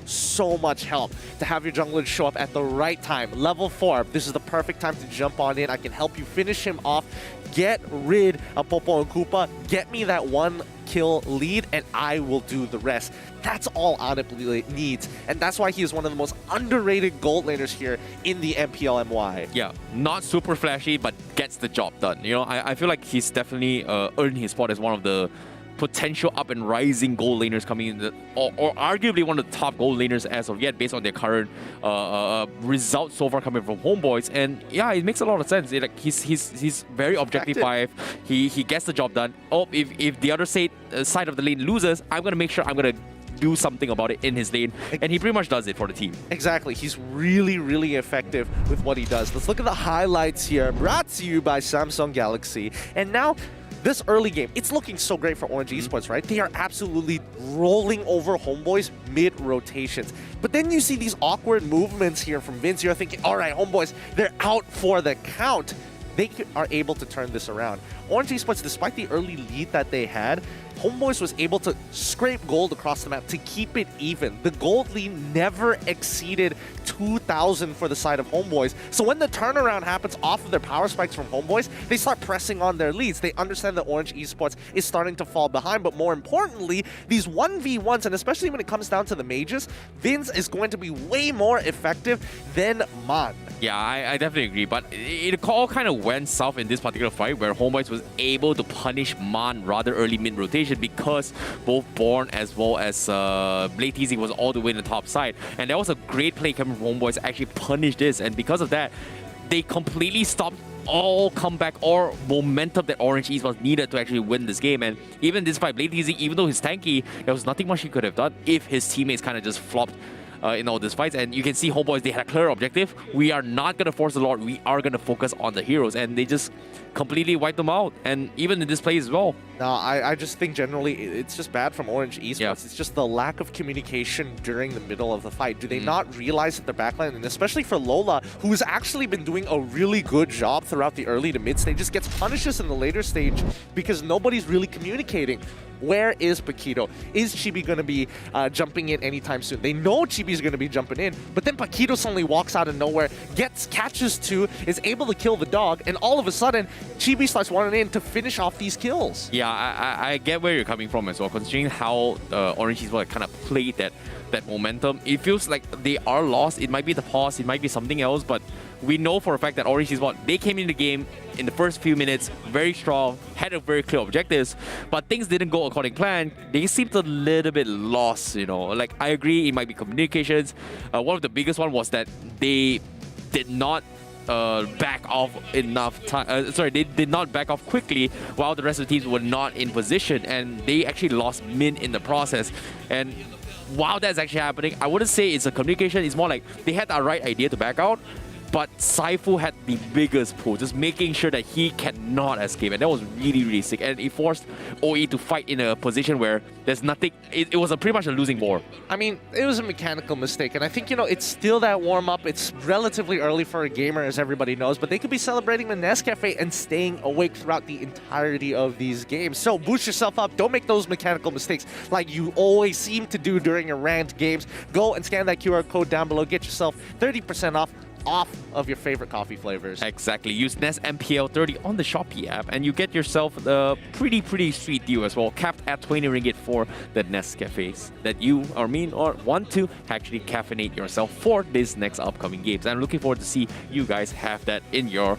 much help to have your jungler show up at the right time. Level 4, this is the perfect time to jump on in. I can help you finish him off, get rid of Popo and Koopa, get me that 1 kill lead, and I will do the rest. That's all Anip needs, and that's why he is one of the most underrated gold laners here in the MPL MY. Yeah, not super flashy, but gets the job done. You know, I feel like he's definitely earned his spot as one of the potential up and rising gold laners coming in, or arguably one of the top gold laners as of yet, based on their current results so far coming from HomeBois. And yeah, it makes a lot of sense. He's very objective 5. He gets the job done. Oh, if the other side of the lane loses, I'm gonna make sure I'm gonna do something about it in his lane, and he pretty much does it for the team. Exactly. He's really effective with what he does. Let's look at the highlights here, brought to you by Samsung Galaxy. And now, this early game, it's looking so great for Orange Esports, right? They are absolutely rolling over HomeBois mid-rotations. But then you see these awkward movements here from Vince. You're thinking, all right, HomeBois, they're out for the count. They are able to turn this around. Orange Esports, despite the early lead that they had, HomeBois was able to scrape gold across the map to keep it even. The gold lead never exceeded 2,000 for the side of HomeBois. So when the turnaround happens off of their power spikes from HomeBois, they start pressing on their leads. They understand that Orange Esports is starting to fall behind, but more importantly, these 1v1s, and especially when it comes down to the mages, Vince is going to be way more effective than Man. Yeah, I definitely agree, but it all kind of went south in this particular fight where HomeBois was able to punish Man rather early mid-rotation because both Born as well as Blade TZ was all the way in the top side. And that was a great play coming from HomeBois to actually punish this, and because of that, they completely stopped all comeback or momentum that Orange Esports needed to actually win this game. And even despite Blade TZ, even though he's tanky, there was nothing much he could have done if his teammates kind of just flopped in all these fights. And you can see HomeBois, they had a clear objective. We are not going to force the Lord, we are going to focus on the heroes, and they just completely wiped them out, and even in this play as well. No, I just think generally it's just bad from Orange Esports. Yeah. It's just the lack of communication during the middle of the fight. Do they not realize that their backline, and especially for Lola, who has actually been doing a really good job throughout the early to mid stage, just gets punishes in the later stage because nobody's really communicating. Where is Paquito? Is Chibi going to be jumping in anytime soon? They know Chibi's going to be jumping in, but then Paquito suddenly walks out of nowhere, catches 2, is able to kill the dog, and all of a sudden, Chibi starts running in to finish off these kills. Yeah, I get where you're coming from as well, considering how Orange Esports kind of played that momentum. It feels like they are lost. It might be the pause, it might be something else, but we know for a fact that Orange Esports, they came in the game in the first few minutes very strong, had a very clear objectives, but things didn't go according to plan. They seemed a little bit lost, you know. Like, I agree, it might be communications. One of the biggest one was that they did not back off enough time. They did not back off quickly while the rest of the teams were not in position, and they actually lost min in the process. And while that's actually happening, I wouldn't say it's a communication. It's more like they had the right idea to back out, but Saifu had the biggest pull, just making sure that he cannot escape, and that was really sick. And it forced OE to fight in a position where there's nothing. It was pretty much a losing war. I mean, it was a mechanical mistake, and I think, you know, it's still that warm-up. It's relatively early for a gamer, as everybody knows, but they could be celebrating the Nescafe and staying awake throughout the entirety of these games. So boost yourself up. Don't make those mechanical mistakes like you always seem to do during your ranked games. Go and scan that QR code down below. Get yourself 30% off of your favorite coffee flavors. Exactly. Use NES MPL 30 on the Shopee app and you get yourself the pretty sweet deal as well, capped at 20 ringgit for the Nescafes that you or me or want to actually caffeinate yourself for this next upcoming games. I'm looking forward to see you guys have that in your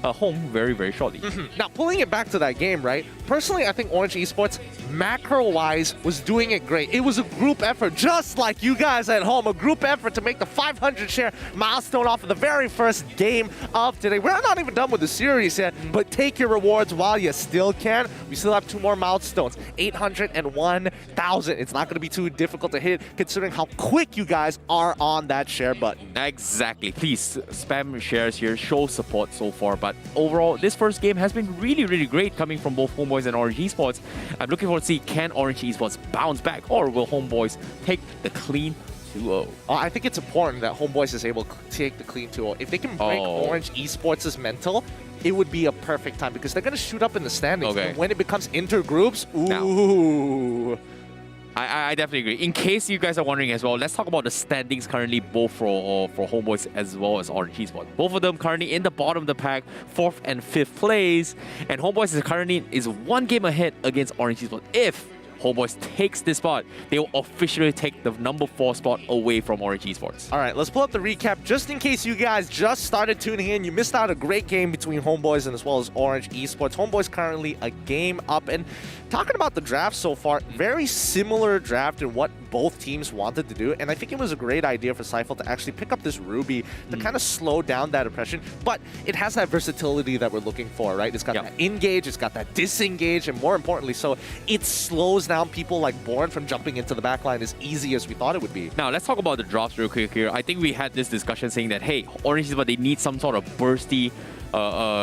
home very shortly. Now, pulling it back to that game, right? Personally, I think Orange Esports, macro-wise, was doing it great. It was a group effort, just like you guys at home, a group effort to make the 500 share milestone off of the very first game of today. We're not even done with the series yet, but take your rewards while you still can. We still have 2 more milestones, 800 and 1,000. It's not going to be too difficult to hit, considering how quick you guys are on that share button. Exactly. Please spam shares here, show support so far. But overall, this first game has been really great coming from both HomeBois and Orange Esports. I'm looking forward to see, can Orange Esports bounce back, or will HomeBois take the clean 2-0? I think it's important that HomeBois is able to take the clean 2-0. If they can break Orange Esports' mental, it would be a perfect time because they're going to shoot up in the standings. Okay. And when it becomes intergroups, Now. ooh. I definitely agree. In case you guys are wondering as well, let's talk about the standings currently, both for HomeBois as well as Orange Esports. Both of them currently in the bottom of the pack, 4th and 5th place, and HomeBois is currently one game ahead against Orange Esports. If HomeBois takes this spot, they will officially take the number 4 spot away from Orange Esports. All right, let's pull up the recap just in case you guys just started tuning in. You missed out a great game between HomeBois and as well as Orange Esports. HomeBois currently a game up, and talking about the draft so far, very similar draft in what both teams wanted to do, and I think it was a great idea for Seifel to actually pick up this Ruby to kind of slow down that oppression, but it has that versatility that we're looking for, right? It's got that engage, it's got that disengage, and more importantly, so it slows down people like Born from jumping into the backline as easy as we thought it would be. Now, let's talk about the drops real quick here. I think we had this discussion saying that, hey, Orange Esports, they need some sort of bursty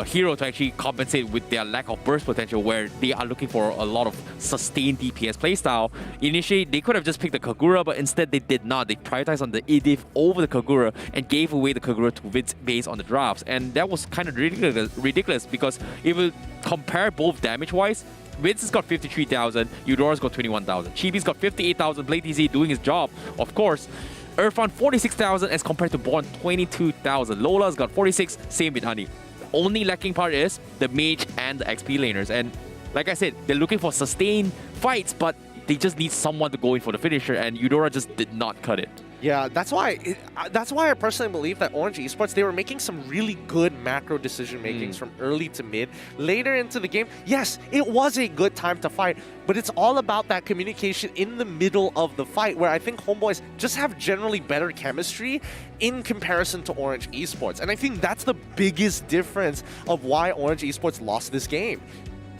hero to actually compensate with their lack of burst potential, where they are looking for a lot of sustained DPS playstyle. Initially, they could have just picked the Kagura, but instead they did not. They prioritized on the Edith over the Kagura and gave away the Kagura to Vince based on the drafts. And that was kind of ridiculous because if we compare both damage-wise, Vince has got 53,000, Eudora's got 21,000. Chibi's got 58,000, Blade TZ doing his job, of course. Irfan 46,000 as compared to Born 22,000. Lola's got 46, same with Honey. The only lacking part is the mage and the XP laners. And like I said, they're looking for sustained fights, but they just need someone to go in for the finisher, and Eudora just did not cut it. Yeah, that's why I personally believe that Orange Esports, they were making some really good macro decision makings from early to mid. Later into the game, yes, it was a good time to fight, but it's all about that communication in the middle of the fight, where I think HomeBois just have generally better chemistry in comparison to Orange Esports. And I think that's the biggest difference of why Orange Esports lost this game.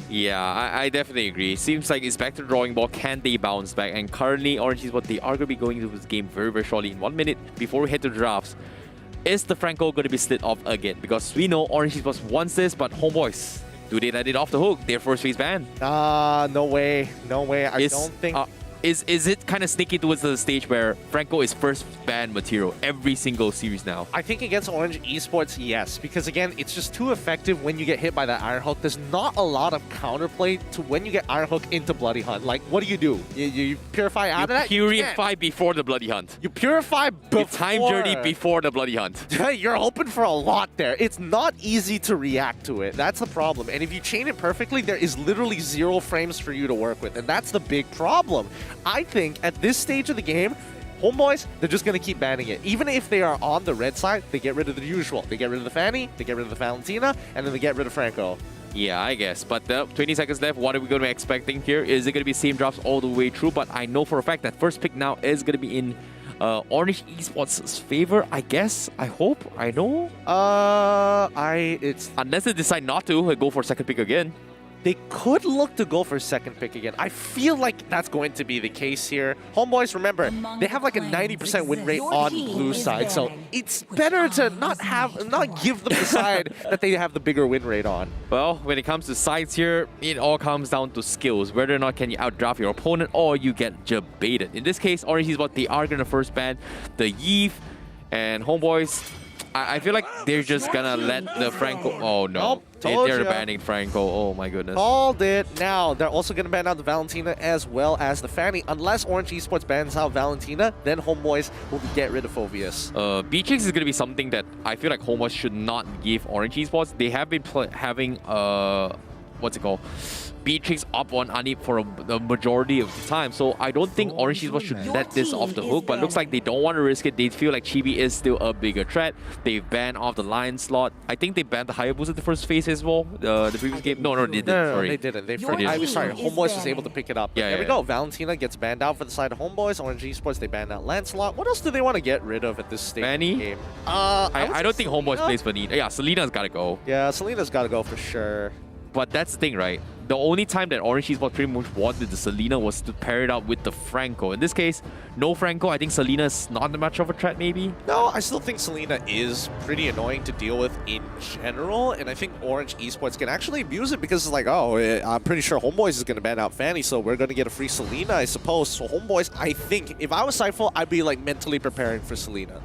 Yeah, I definitely agree. Seems like it's back to the drawing board. Can they bounce back? And currently, Orange Esports, they are going to be going into this game very, very shortly. In 1 minute, before we head to the drafts, is the Franco going to be slid off again? Because we know Orange Esports wants this, but HomeBois, do they let it off the hook? Their first phase ban? No way. No way. I don't think... Is it kind of sneaky towards the stage where Franco is first ban material every single series now? I think against Orange Esports, yes. Because again, it's just too effective when you get hit by that Iron Hook. There's not a lot of counterplay to when you get Iron Hook into Bloody Hunt. Like, what do? You purify out of that? Purify before the Bloody Hunt. You purify before. You time journey before the Bloody Hunt. You're hoping for a lot there. It's not easy to react to it. That's the problem. And if you chain it perfectly, there is literally 0 frames for you to work with. And that's the big problem. I think at this stage of the game, HomeBois, they're just going to keep banning it. Even if they are on the red side, they get rid of the usual. They get rid of the Fanny, they get rid of the Valentina, and then they get rid of Franco. Yeah, I guess. But 20 seconds left. What are we going to be expecting here? Is it going to be same drops all the way through? But I know for a fact that first pick now is going to be in Orange Esports' favor, I guess. I hope. I know. Unless they decide not to, go for second pick again. They could look to go for second pick again. I feel like that's going to be the case here. HomeBois, remember, they have like a 90% win rate on blue side, so it's better to not give them the side that they have the bigger win rate on. Well, when it comes to sides here, it all comes down to skills. Whether or not can you outdraft your opponent or you get jebaited. In this case, Orange Esports, they are going to first ban the Yeeve, and HomeBois, I feel like they're just gonna let the Franco... Oh no, they're banning Franco. Oh my goodness. Called it. Now, they're also gonna ban out the Valentina as well as the Fanny. Unless Orange Esports bans out Valentina, then HomeBois will get rid of Phoveus. Beatrix is gonna be something that I feel like HomeBois should not give Orange Esports. They have been having... what's it called? Beatrix up on Anip for the majority of the time. So I don't think Orange Esports should let this off the hook, but looks like they don't want to risk it. They feel like Chibi is still a bigger threat. They've banned off the Lion slot. I think they banned the Hayabusa the first phase as well, the previous game. No, they didn't. Sorry. They didn't. Sorry, HomeBois was able to pick it up. But there we go. Valentina gets banned out for the side of HomeBois. Orange Esports, they banned out Lancelot. What else do they want to get rid of at this stage of the game? I don't think HomeBois plays Vanita. Yeah, Selena's got to go. Yeah, Selena's got to go for sure. But that's the thing, right? the only time that Orange Esports pretty much wanted the Selena was to pair it up with the Franco. In this case, no Franco. I think Selena is not much of a threat, maybe. No, I still think Selena is pretty annoying to deal with in general, and I think Orange Esports can actually abuse it because it's like, oh, I'm pretty sure HomeBois is going to ban out Fanny, so we're going to get a free Selena, I suppose. So HomeBois, I think, if I was Cypher, I'd be like mentally preparing for Selena.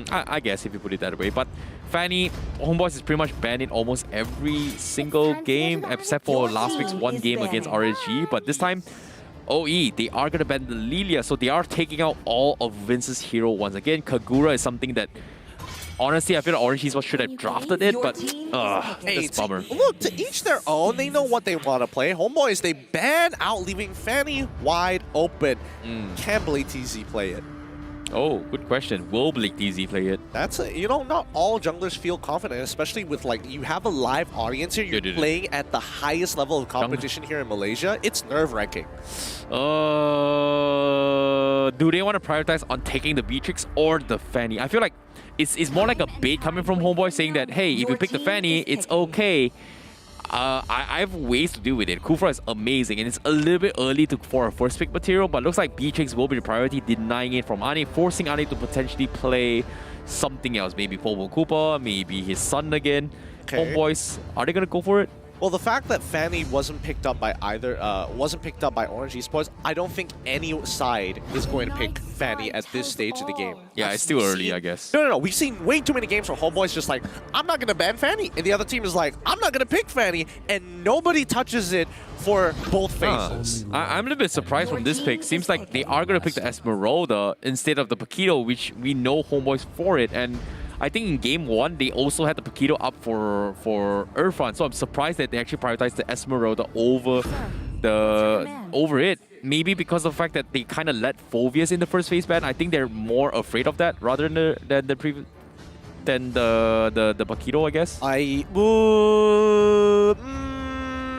I guess if you put it that way. But Fanny, HomeBois is pretty much banned in almost every single game except for last week's one game against RSG. But this time, OE, they are going to ban the Lilia, so they are taking out all of Vince's hero once again. Kagura is something that, honestly, I feel like Orange Esports should have drafted it, but that's a bummer. Look, to each their own, they know what they want to play. HomeBois, they ban out, leaving Fanny wide open. Can Blade TZ play it? Oh, good question. Will Blake DZ play it? That's you know, not all junglers feel confident, especially with like you have a live audience here. You're playing at the highest level of competition here in Malaysia. It's nerve-wracking. Do they want to prioritize on taking the Beatrix or the Fanny? I feel like it's more like a bait coming from HomeBois saying that, hey, if you pick the Fanny, it's okay. I have ways to deal with it. Kufra is amazing, and it's a little bit early for a first pick material, but looks like Beatrix will be the priority, denying it from Ane, forcing Ane to potentially play something else. Maybe Pobo Koopa, maybe his son again. HomeBois, are they going to go for it? Well, the fact that Fanny wasn't picked up by Orange Esports, I don't think any side is going to pick Fanny at this stage of the game. Yeah, it's still early, I guess. No. We've seen way too many games where HomeBois just like, I'm not going to ban Fanny. And the other team is like, I'm not going to pick Fanny. And nobody touches it for both phases. I'm a little bit surprised from this pick. Seems like they are going to pick the Esmeralda instead of the Paquito, which we know HomeBois for it. And I think in game 1, they also had the Paquito up for Irfan, so I'm surprised that they actually prioritized the Esmeralda over it. Maybe because of the fact that they kind of let Phoveus in the first phase ban. I think they're more afraid of that rather than the Paquito, I guess.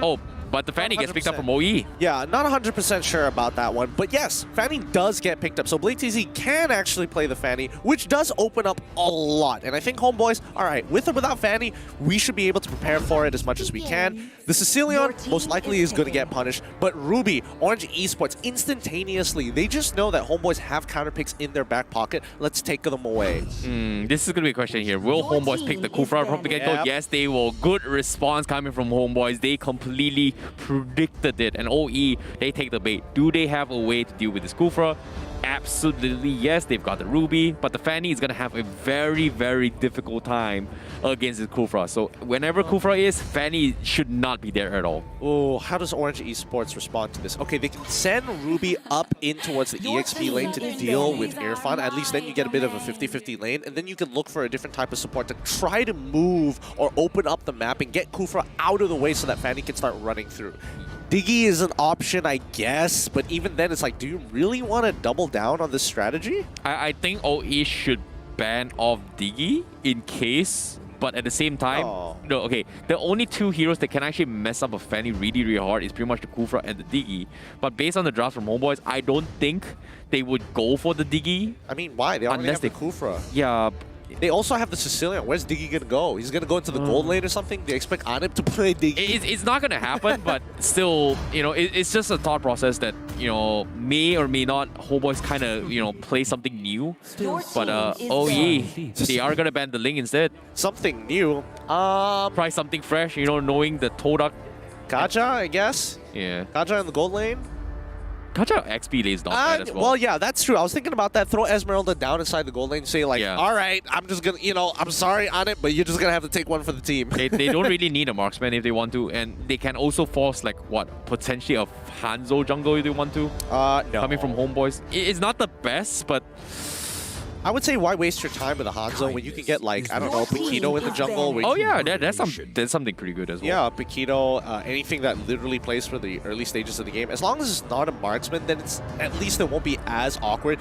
Oh, but the Fanny gets picked up from OE. Yeah, not 100% sure about that one. But yes, Fanny does get picked up. So Blade TZ can actually play the Fanny, which does open up a lot. And I think HomeBois, all right, with or without Fanny, we should be able to prepare for it as much as we can. The Sicilian most likely is going to get punished. But Ruby, Orange Esports, instantaneously, they just know that HomeBois have counter picks in their back pocket. Let's take them away. This is going to be a question here. Will HomeBois pick the Kufra from the get-go? Yes, they will. Good response coming from HomeBois. They completely predicted it, and OE, they take the bait. Do they have a way to deal with this Kufra? Absolutely yes, they've got the Ruby, but the Fanny is going to have a very, very difficult time against this Kufra. So whenever Kufra is, Fanny should not be there at all. Oh, how does Orange Esports respond to this? Okay, they can send Ruby up in towards the EXP lane to deal with Irfan. At least then you get a bit of a 50-50 lane, and then you can look for a different type of support to try to move or open up the map and get Kufra out of the way so that Fanny can start running through. Diggy is an option, I guess, but even then it's like, do you really want to double down on this strategy? I think OE should ban off Diggy in case, but at the same time, no, okay, the only two heroes that can actually mess up a Fanny really, really hard is pretty much the Kufra and the Diggy. But based on the draft from HomeBois, I don't think they would go for the Diggy. I mean, why? They already have the Kufra. Yeah. They also have the Sicilian. Where's Diggy gonna go? He's gonna go into the gold lane or something? They expect Anip to play Diggy? It's not gonna happen, but still, you know, it's just a thought process that, you know, may or may not HomeBois kind of, you know, play something new. But OE, they are gonna ban the Ling instead. Something new? Try something fresh, you know, knowing the TODAK. Gacha, I guess? Yeah. Gacha in the gold lane? Gacha XP lane is not bad as well. Well, yeah, that's true. I was thinking about that. Throw Esmeralda down inside the gold lane and say, like, all right, I'm just going to, you know, I'm sorry on it, but you're just going to have to take one for the team. They don't really need a marksman if they want to, and they can also force, like, what, potentially a Hanzo jungle if they want to? No. Coming from HomeBois. It's not the best, but I would say, why waste your time with a Hanzo when you can get, like, I don't know, Paquito in the jungle? Oh yeah, that's something pretty good as well. Yeah, Paquito, anything that literally plays for the early stages of the game. As long as it's not a marksman, then it's at least it won't be as awkward.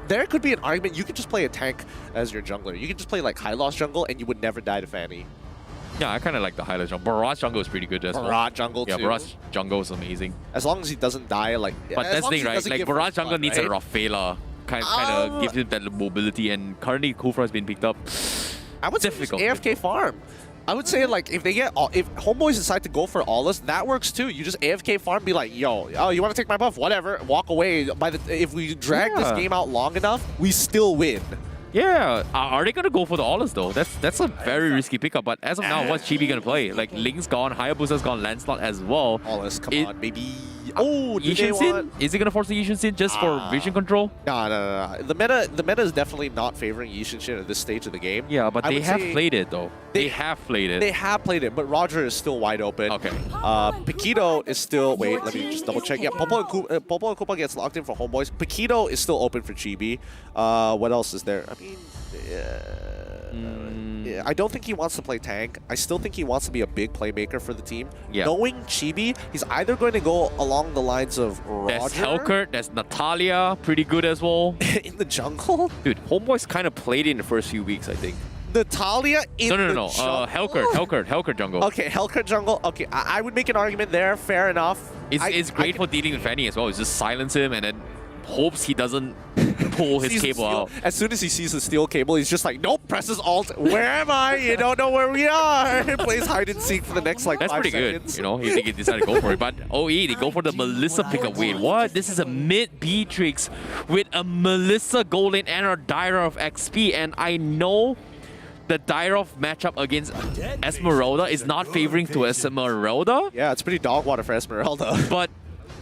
There could be an argument, you could just play a tank as your jungler. You could just play, like, high loss jungle, and you would never die to Fanny. Yeah, I kind of like the highlight jungle. Barrage jungle is pretty good as well. Barrage jungle too. Yeah, Barrage jungle is amazing. As long as he doesn't die, like... But that's the thing, right? Like, Barrage jungle needs a Rafaela. Kind of gives him that mobility, and currently Kufra has been picked up. I would say AFK farm. I would say like if HomeBois decide to go for Aulus, that works too. You just AFK farm, be like, yo, oh, you want to take my buff? Whatever, walk away. If we drag this game out long enough, we still win. Yeah, are they gonna go for the Aulus though? That's a very risky pickup. But as of now, what's Chibi gonna play? Like Link's gone, Hayabusa's gone, Lancelot as well. Aulus, come on, baby. Oh, Yishin Sin? Is he gonna force the Yishin Sin just for vision control? No. The meta is definitely not favoring Yishin Sin at this stage of the game. Yeah, but they have played it though. They have played it. They have played it, but Roger is still wide open. Okay. Paquito is still. Wait, let me just double check. Yeah, Popo and Koopa gets locked in for HomeBois. Paquito is still open for Chibi. What else is there? I mean, yeah, I don't think he wants to play tank. I still think he wants to be a big playmaker for the team. Yeah. Knowing Chibi, he's either going to go along the lines of Roger. There's Helkert, there's Natalia, pretty good as well. in the jungle? Dude, HomeBois kind of played it in the first few weeks, I think. Natalia in the jungle? Helkert jungle. Okay, Helkert jungle. Okay, I would make an argument there. Fair enough. It's great for dealing with Fanny as well. It's just silence him and then hopes he doesn't pull his cable out. As soon as he sees the steel cable, he's just like, nope, presses alt. Where am I? You don't know where we are. Plays hide and seek for the next like That's 5 pretty seconds. good. You know, he decided to go for it. But OE, they go for the Melissa pickup. Wait, what? This is a mid Beatrix with a Melissa gold lane and a Dyra of XP. And I know the Dyrov matchup against Esmeralda is not favoring to Esmeralda. Yeah, it's pretty dog water for Esmeralda. But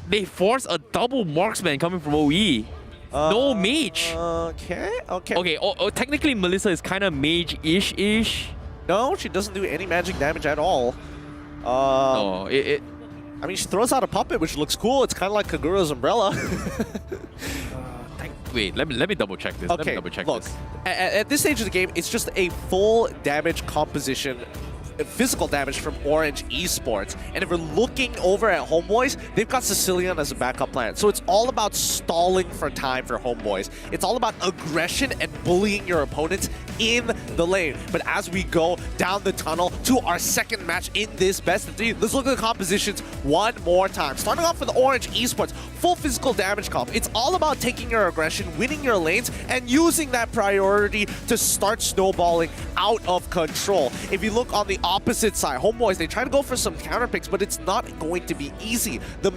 they force a double marksman coming from OE. No mage. Okay. Okay, technically Melissa is kind of mage-ish. No, she doesn't do any magic damage at all. No, I mean, she throws out a puppet, which looks cool. It's kind of like Kagura's umbrella. Wait, let me double check this. Okay, look, at this stage of the game, it's just a full damage composition, physical damage from Orange Esports. And if we're looking over at HomeBois, they've got Sicilian as a backup plan. So it's all about stalling for time for HomeBois. It's all about aggression and bullying your opponents in the lane. But as we go down the tunnel to our second match in this best of 3, let's look at the compositions one more time. Starting off with Orange Esports, full physical damage comp. It's all about taking your aggression, winning your lanes, and using that priority to start snowballing out of control. If you look on the opposite side, HomeBois, they try to go for some counter picks, but it's not going to be easy. The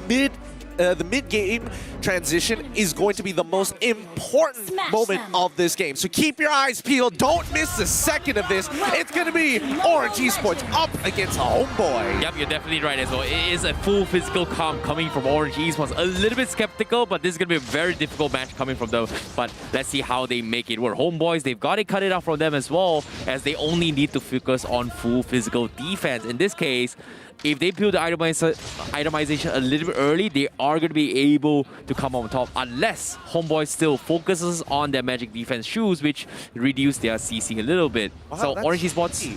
mid-game transition is going to be the most important moment of this game. So keep your eyes peeled. Don't miss a second of this. It's going to be Orange Esports up against HomeBois. Yep, you're definitely right as well. It is a full physical comp coming from Orange Esports. A little bit skeptical, but this is going to be a very difficult match coming from them. But let's see how they make it work. HomeBois, they've got to cut it off from them as well, as they only need to focus on full physical defense. In this case, if they build the itemization a little bit early, they are going to be able to come on top, unless HomeBois still focuses on their magic defense shoes, which reduce their CC a little bit. Wow, so Orange Esports...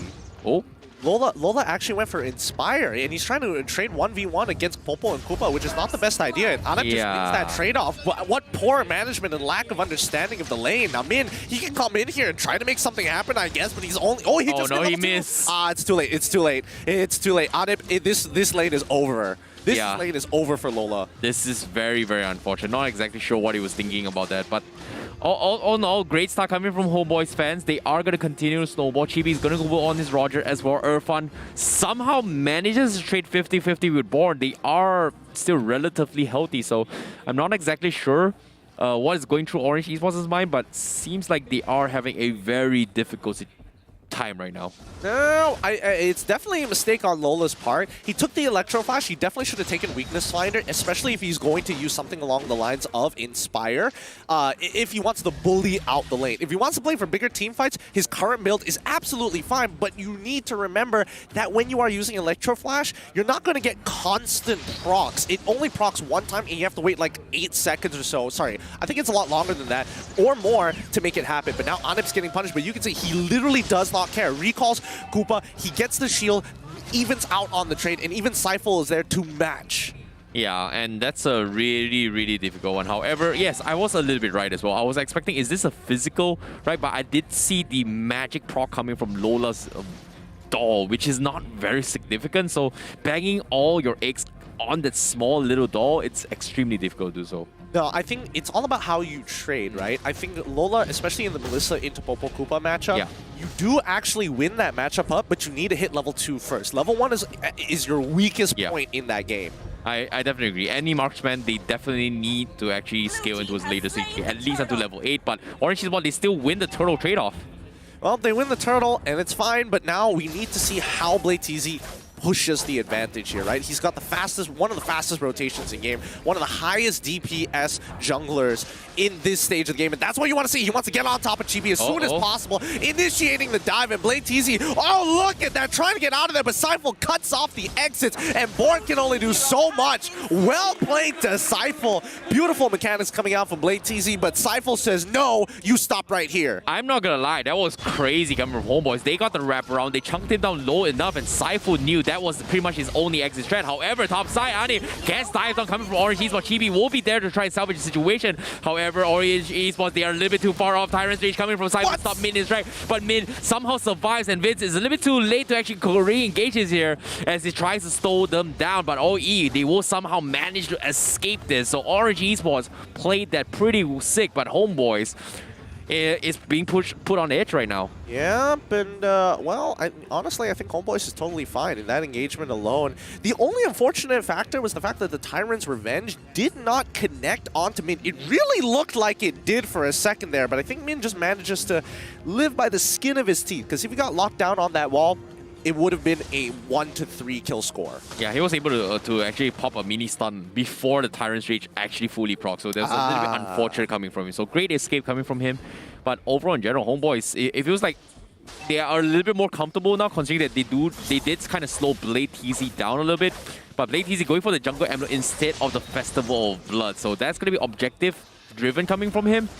Oh? Lola actually went for Inspire, and he's trying to trade 1v1 against Popo and Koopa, which is not the best idea. And Anam just makes that trade-off. What poor management and lack of understanding of the lane. Now, Min, he can come in here and try to make something happen, I guess, but he's only... Oh, he just he missed. It's too late. It's too late. It's too late. Anam, this lane is over. This lane is over for Lola. This is very, very unfortunate. Not exactly sure what he was thinking about that, but all in all, great start coming from HomeBois fans. They are going to continue to snowball. Chibi is going to go on his Roger as well. Irfan somehow manages to trade 50-50 with Born. They are still relatively healthy, so I'm not exactly sure what is going through Orange Esports' mind, but seems like they are having a very difficult time right now. No, it's definitely a mistake on Lola's part. He took the Electro Flash. He definitely should have taken Weakness Finder, especially if he's going to use something along the lines of Inspire. If he wants to bully out the lane. If he wants to play for bigger team fights, his current build is absolutely fine, but you need to remember that when you are using Electro Flash, you're not going to get constant procs. It only procs one time, and you have to wait like 8 seconds or so. Sorry, I think it's a lot longer than that, or more, to make it happen. But now Anip's getting punished, but you can see he literally does not care. Recalls Koopa, he gets the shield, evens out on the trade, and even Seifel is there to match. Yeah, and that's a really, really difficult one. However, yes, I was a little bit right as well. I was expecting, is this a physical, right? But I did see the magic proc coming from Lola's doll, which is not very significant. So bagging all your eggs on that small little doll, it's extremely difficult to do so. No, I think it's all about how you trade, right? I think Lola, especially in the Melissa into Popo Koopa matchup, you do actually win that matchup up, but you need to hit level 2 first. Level 1 is your weakest point in that game. I definitely agree. Any marksman, they definitely need to actually scale into his later stage, at least until level 8. But Orange Esports, they still win the turtle trade-off. Well, they win the turtle, and it's fine, but now we need to see how BladeTZ pushes the advantage here, right? He's got one of the fastest rotations in game, one of the highest DPS junglers in this stage of the game, and that's what you want to see. He wants to get on top of Chibi as soon as possible, initiating the dive, and BladeTZ, oh, look at that, trying to get out of there, but Seifel cuts off the exits, and Born can only do so much. Well played to Seifel. Beautiful mechanics coming out from BladeTZ, but Seifel says, no, you stop right here. I'm not gonna lie, that was crazy coming from HomeBois. They got the wraparound, they chunked him down low enough, and Seifel knew that was pretty much his only exit strat. However, top side, Ani gets dived on coming from Orange Esports. Chibi will be there to try and salvage the situation. However, Orange Esports, they are a little bit too far off. Tyrant's Rage coming from side to stop Min is right, but Min somehow survives, and Vince is a little bit too late to actually re-engage here as he tries to slow them down. But OE, they will somehow manage to escape this. So Orange Esports played that pretty sick, but HomeBois is being put on the edge right now. Yeah, and well, honestly, I think HomeBois is totally fine in that engagement alone. The only unfortunate factor was the fact that the Tyrant's Revenge did not connect onto Min. It really looked like it did for a second there, but I think Min just manages to live by the skin of his teeth, because if he got locked down on that wall, it would have been a 1 to 3 kill score. Yeah, he was able to actually pop a mini stun before the Tyrant's Rage actually fully proc. So there's a little bit unfortunate coming from him. So great escape coming from him. But overall in general, HomeBois, it feels like they are a little bit more comfortable now, considering that they did kind of slow BladeTZ down a little bit. But BladeTZ going for the jungle emblem instead of the Festival of Blood. So that's going to be objective driven coming from him.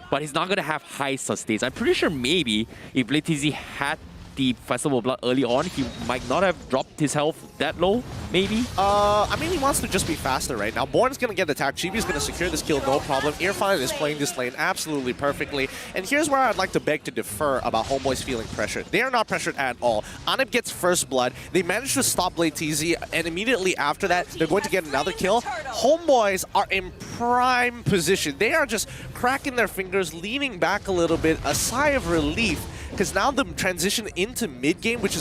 But he's not going to have high sustains. I'm pretty sure maybe if BladeTZ had the Festival of Blood early on, he might not have dropped his health that low, maybe? I mean, he wants to just be faster right now. Born's going to get attacked. Chibi's going to secure this kill, no problem. Irfan is playing this lane absolutely perfectly. And here's where I'd like to beg to defer about HomeBois feeling pressured. They are not pressured at all. Anib gets first blood. They manage to stop BladeTZ, and immediately after that, they're going to get another kill. HomeBois are in prime position. They are just cracking their fingers, leaning back a little bit, a sigh of relief, because now the transition into mid-game, which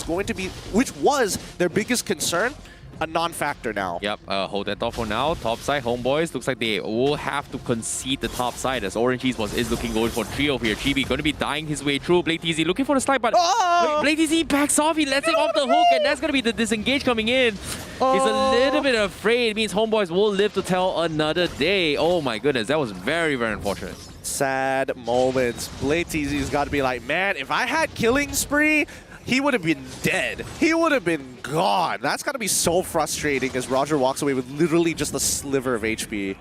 was their biggest concern, a non-factor now. Yep, hold that thought for now. Top side, HomeBois, looks like they will have to concede the top side as Orange Esports is looking going for trio here. Chibi going to be dying his way through. BladeTZ looking for the slide, but BladeTZ backs off. He lets him off the hook, and that's going to be the disengage coming in. He's a little bit afraid. It means HomeBois will live to tell another day. Oh my goodness, that was very, very unfortunate. Sad moments. BladeTZ's got to be like, man, if I had Killing Spree, he would have been dead. He would have been gone. That's got to be so frustrating as Roger walks away with literally just a sliver of HP.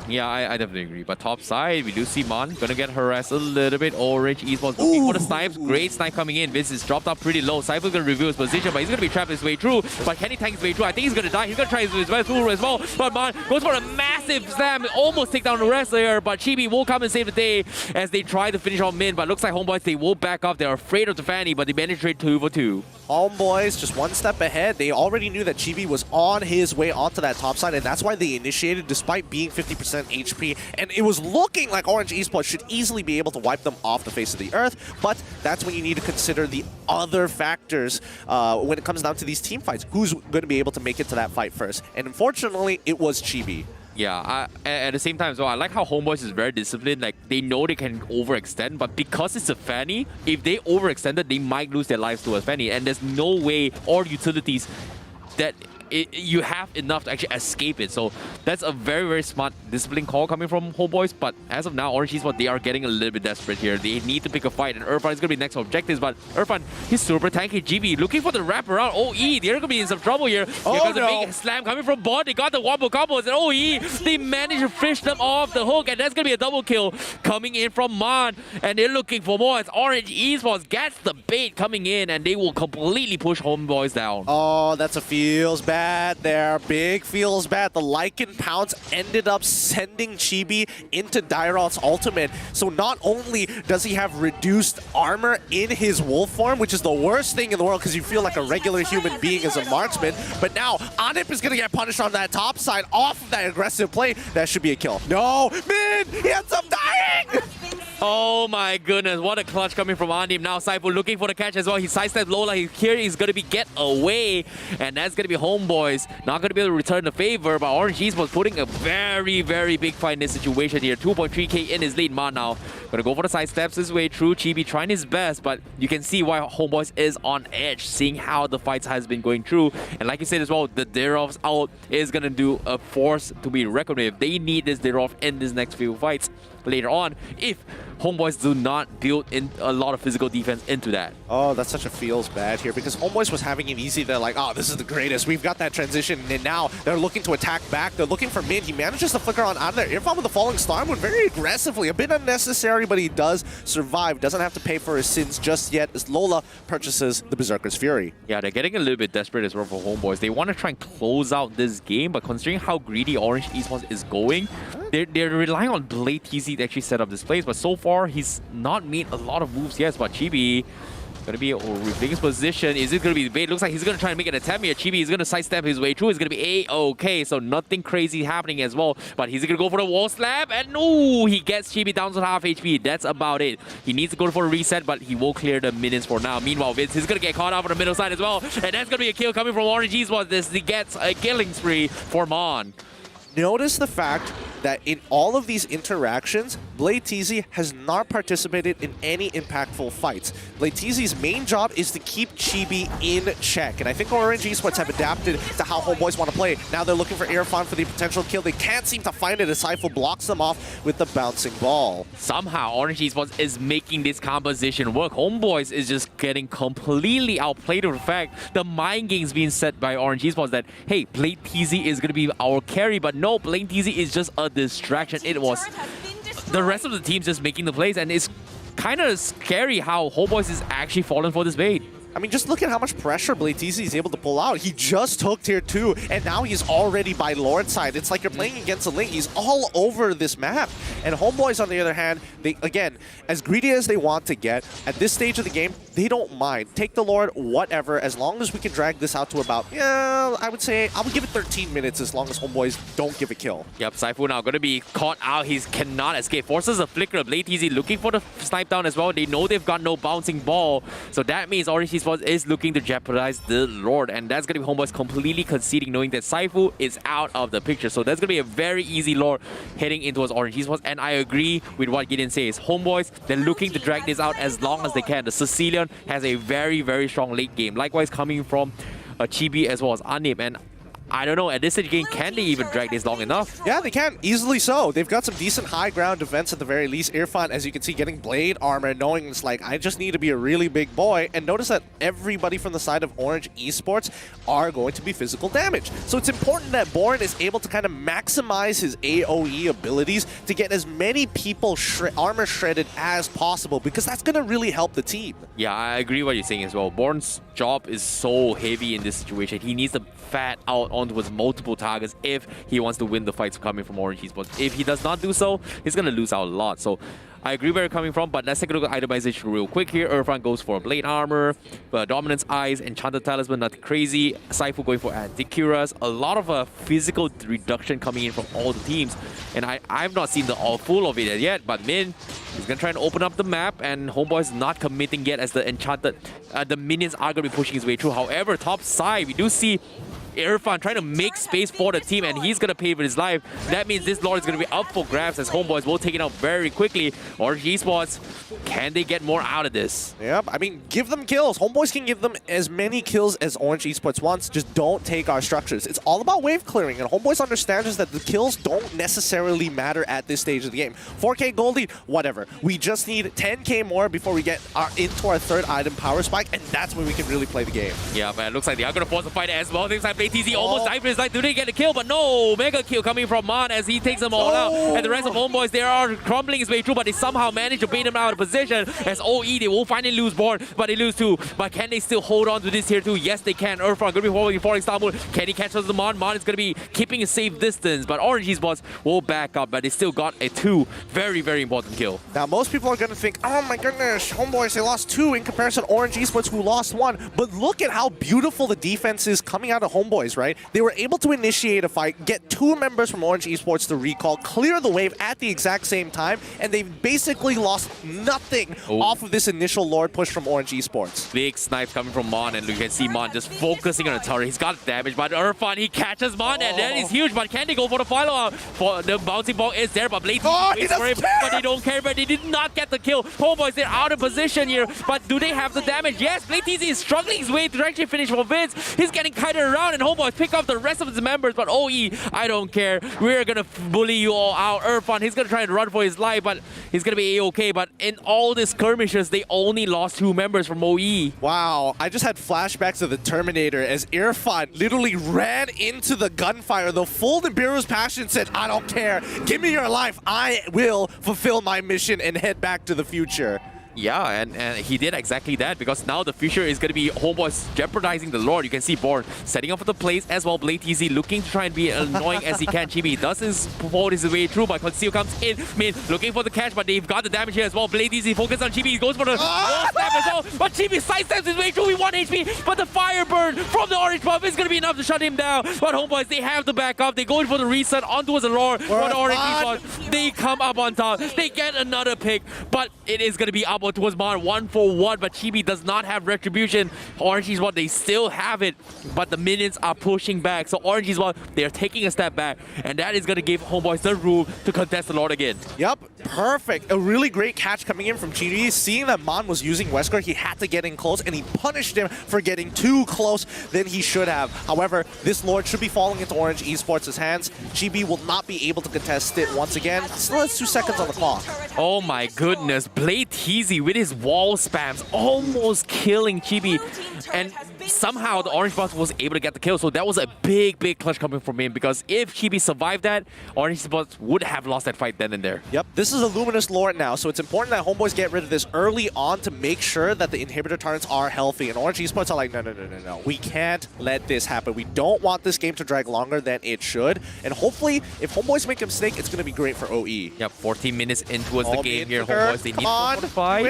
Yeah, I definitely agree. But top side, we do see Mon gonna get harassed a little bit. Orange Esports looking for the snipes. Great snipe coming in. Vince is dropped up pretty low. Cypher's gonna review his position, but he's gonna be trapped his way through. But can he tank his way through? I think he's gonna die. He's gonna try his way through as well. But Mon goes for a massive slam. Almost take down the rest there. But Chibi will come and save the day as they try to finish off Min. But looks like HomeBois, they will back off. They're afraid of the Fanny, but they manage to trade 2 for 2. HomeBois just one step ahead. They already knew that Chibi was on his way onto that top side, and that's why they initiated despite being 50% HP. And it was looking like Orange Esports should easily be able to wipe them off the face of the earth, but that's when you need to consider the other factors when it comes down to these team fights. Who's going to be able to make it to that fight first? And unfortunately, it was Chibi. Yeah, at the same time as well, I like how HomeBois is very disciplined. Like, they know they can overextend, but because it's a Fanny, if they overextended, they might lose their lives to a Fanny. And there's no way or utilities that you have enough to actually escape it. So that's a very, very smart discipline call coming from HomeBois. But as of now, Orange Esports, they are getting a little bit desperate here. They need to pick a fight, and Irfan is going to be next objectives. But Irfan, he's super tanky. GB looking for the wraparound. OE, they're going to be in some trouble here. Here comes a big slam coming from Bot. They got the wombo combos, and OE, they managed to fish them off the hook, and that's going to be a double kill coming in from Mon. And they're looking for more. It's Orange Esports gets the bait coming in, and they will completely push HomeBois down. Oh, that's a feels bad bad there. Big feels bad. The Lycan Pounce ended up sending Chibi into Dairon's ultimate. So not only does he have reduced armor in his wolf form, which is the worst thing in the world because you feel like a regular human being as a marksman, but now Anip is going to get punished on that top side off of that aggressive play. That should be a kill. No, Min! He ends up dying! Oh my goodness, what a clutch coming from Anip. Now Saifu looking for the catch as well. He sidestepped Lola. Here he's going to be get away. And that's going to be HomeBois. Not going to be able to return the favor, but Orange Esports putting a very, very big fight in this situation here. 2.3k in his lead. Ma now going to go for the sidesteps his way through. Chibi trying his best, but you can see why HomeBois is on edge, seeing how the fights has been going through. And like you said as well, the Derov's out is going to do a force to be reckoned with. They need this Derov in this next few fights later on if HomeBois do not build in a lot of physical defense into that. Oh, that's such a feels bad here because HomeBois was having it easy. They're like, oh, this is the greatest. We've got that transition. And now they're looking to attack back. They're looking for Min. He manages to flicker on out of there. Irfan with the falling star move very aggressively. A bit unnecessary, but he does survive. Doesn't have to pay for his sins just yet as Lola purchases the Berserker's Fury. Yeah, they're getting a little bit desperate as well for HomeBois. They want to try and close out this game, but considering how greedy Orange Esports is going, they're relying on Blade TZ to actually set up this place. But so far, he's not made a lot of moves yet. But Chibi going to be rethinking his position. Is it going to be bait? Looks like he's going to try and make an attempt here. Chibi is going to sidestep his way through. It's going to be A-okay. So nothing crazy happening as well. But he's going to go for the wall slap. And no, he gets Chibi down to half HP. That's about it. He needs to go for a reset, but he will clear the minions for now. Meanwhile, Vince is going to get caught out on the middle side as well. And that's going to be a kill coming from Orange Esports. This he gets a killing spree for Mon. Notice the fact that in all of these interactions, Blade TZ has not participated in any impactful fights. Blade TZ's main job is to keep Chibi in check, and I think Orange Esports have adapted to how HomeBois want to play. Now they're looking for Irfan for the potential kill. They can't seem to find it as Saifu blocks them off with the bouncing ball. Somehow, Orange Esports is making this composition work. HomeBois is just getting completely outplayed with the fact the mind games being set by Orange Esports that, hey, Blade TZ is going to be our carry, but no, Blade TZ is just a distraction. It was the rest of the teams just making the plays, and it's kind of scary how HomeBois is actually falling for this bait. I mean, just look at how much pressure Blade TZ is able to pull out. He just took tier 2, and now he's already by Lord's side. It's like you're playing against a Link. He's all over this map. And HomeBois, on the other hand, they, again, as greedy as they want to get, at this stage of the game, they don't mind. Take the Lord, whatever, as long as we can drag this out to about, yeah, I would say, I would give it 13 minutes as long as HomeBois don't give a kill. Yep, Saifu now going to be caught out. He cannot escape. Forces a flicker of Blade TZ looking for the snipe down as well. They know they've got no bouncing ball. So that means Orange Esports is looking to jeopardize the Lord. And that's going to be HomeBois completely conceding, knowing that Saifu is out of the picture. So that's going to be a very easy Lord heading into towards Orange Esports. And I agree with what Gideon says. HomeBois, they're looking to drag this out as long as they can. The Sicilian has a very, very strong late game. Likewise, coming from Chibi as well as Anip. And I don't know, at this stage game, can they even drag this long enough? Yeah, they can, easily so. They've got some decent high ground defense at the very least. Irfan, as you can see, getting blade armor, knowing it's like, I just need to be a really big boy. And notice that everybody from the side of Orange Esports are going to be physical damage. So it's important that Born is able to kind of maximize his AoE abilities to get as many people armor shredded as possible, because that's going to really help the team. Yeah, I agree what you're saying as well. Born's job is so heavy in this situation. He needs to fat out onto his multiple targets if he wants to win the fights coming from Orange Esports. If he does not do so, he's going to lose out a lot. So I agree where you're coming from, but let's take a look at itemization real quick here. Irfan goes for blade armor, dominance eyes, enchanted talisman, nothing crazy. Saifu going for anti-curas. A lot of physical reduction coming in from all the teams, and I've not seen the full of it yet. But Min is gonna try and open up the map, and HomeBois is not committing yet as the enchanted, the minions are gonna be pushing his way through. However, top side we do see Irfan trying to make space for the team, and he's going to pay with his life. That means this Lord is going to be up for grabs as HomeBois will take it out very quickly. Orange Esports, can they get more out of this? Yep, I mean, give them kills. HomeBois can give them as many kills as Orange Esports wants. Just don't take our structures. It's all about wave clearing, and HomeBois understands that the kills don't necessarily matter at this stage of the game. 4K Goldie, whatever. We just need 10K more before we get into our third item, Power Spike, and that's when we can really play the game. Yeah, man, looks like they are going to force a fight as well. Things like BladeTZ almost died for his life. Do they get a kill? But no, mega kill coming from Mon as he takes them all out. And the rest of HomeBois, they are crumbling his way through, but they somehow manage to bait him out of position. As OE, they will finally lose Born, but they lose too. But can they still hold on to this tier 2? Yes, they can. Irfan going to be holding for Istanbul. Can he catch the Mon? Mon is going to be keeping a safe distance, but Orange Esports will back up, but they still got a 2 very, very important kill. Now, most people are going to think, oh my goodness, HomeBois, they lost 2 in comparison to Orange Esports, who lost 1. But look at how beautiful the defense is coming out of HomeBois, right? They were able to initiate a fight, get 2 members from Orange Esports to recall, clear the wave at the exact same time, and they basically lost nothing off of this initial Lord push from Orange Esports. Big snipes coming from Mon, and you can see Mon just focusing on the turret. He's got damage, but Irfan, he catches Mon, and that is huge. But can they go for the follow-up? For the bouncing ball is there, but BladeTZ waits for him, but they don't care. But they did not get the kill. HomeBois, they're out of position here, but do they have the damage? Yes, BladeTZ is struggling his way to actually finish for Vince. He's getting kited around, and HomeBois pick up the rest of his members. But OE, I don't care. We're gonna bully you all out. Irfan, he's gonna try and run for his life, but he's gonna be A-okay. But in all these skirmishes, they only lost 2 members from OE. Wow, I just had flashbacks of the Terminator as Irfan literally ran into the gunfire. The full Nibiru's passion said, I don't care. Give me your life. I will fulfill my mission and head back to the future. Yeah, and he did exactly that, because now the future is going to be HomeBois jeopardizing the Lord. You can see Born setting up for the plays as well. BladeTZ looking to try and be annoying as he can. Chibi does hold his way through, but Conceal comes in mid, looking for the catch, but they've got the damage here as well. BladeTZ focus on Chibi, he goes for the wall snap as well, but Chibi sidesteps his way through. He 1 HP, but the fire burn from the orange buff is going to be enough to shut him down. But HomeBois, they have the backup. They go in for the reset onto the Lord. For the Orange Esports, they come up on top. They get another pick, but it is going to be up towards Mon 1-for-1, but Chibi does not have retribution. Orange Esports, they still have it, but the minions are pushing back. So Orange Esports, they're taking a step back, and that is going to give HomeBois the room to contest the Lord again. Yep, perfect. A really great catch coming in from Chibi. Seeing that Mon was using Wesker, he had to get in close, and he punished him for getting too close than he should have. However, this Lord should be falling into Orange Esports' hands. Chibi will not be able to contest it once again. Still has 2 seconds on the clock. Oh my goodness, BladeTZ with his wall spams almost killing Chibi, and somehow the Orange Boss was able to get the kill. So that was a big clutch coming from him, because if Chibi survived that, Orange Boss would have lost that fight then and there. Yep, this is a Luminous Lord now, so it's important that HomeBois get rid of this early on to make sure that the inhibitor turrets are healthy. And Orange Esports are like, no. We can't let this happen. We don't want this game to drag longer than it should. And hopefully, if HomeBois make a mistake, it's going to be great for OE. Yep, 14 minutes in towards the game here. HomeBois, HomeBois, they need to fight.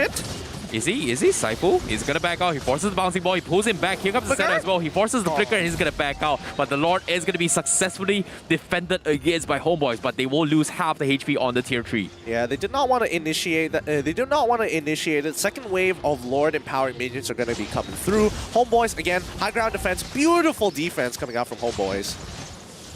Is he? Saifu? He's gonna back out. He forces the bouncing ball. He pulls him back. Here comes the center as well. He forces the flicker and he's gonna back out. But the Lord is gonna be successfully defended against by HomeBois, but they will lose half the HP on the tier 3. Yeah, they did not want to initiate that. They do not want to initiate it. Second wave of Lord empowering minions are gonna be coming through. HomeBois again, high ground defense, beautiful defense coming out from HomeBois.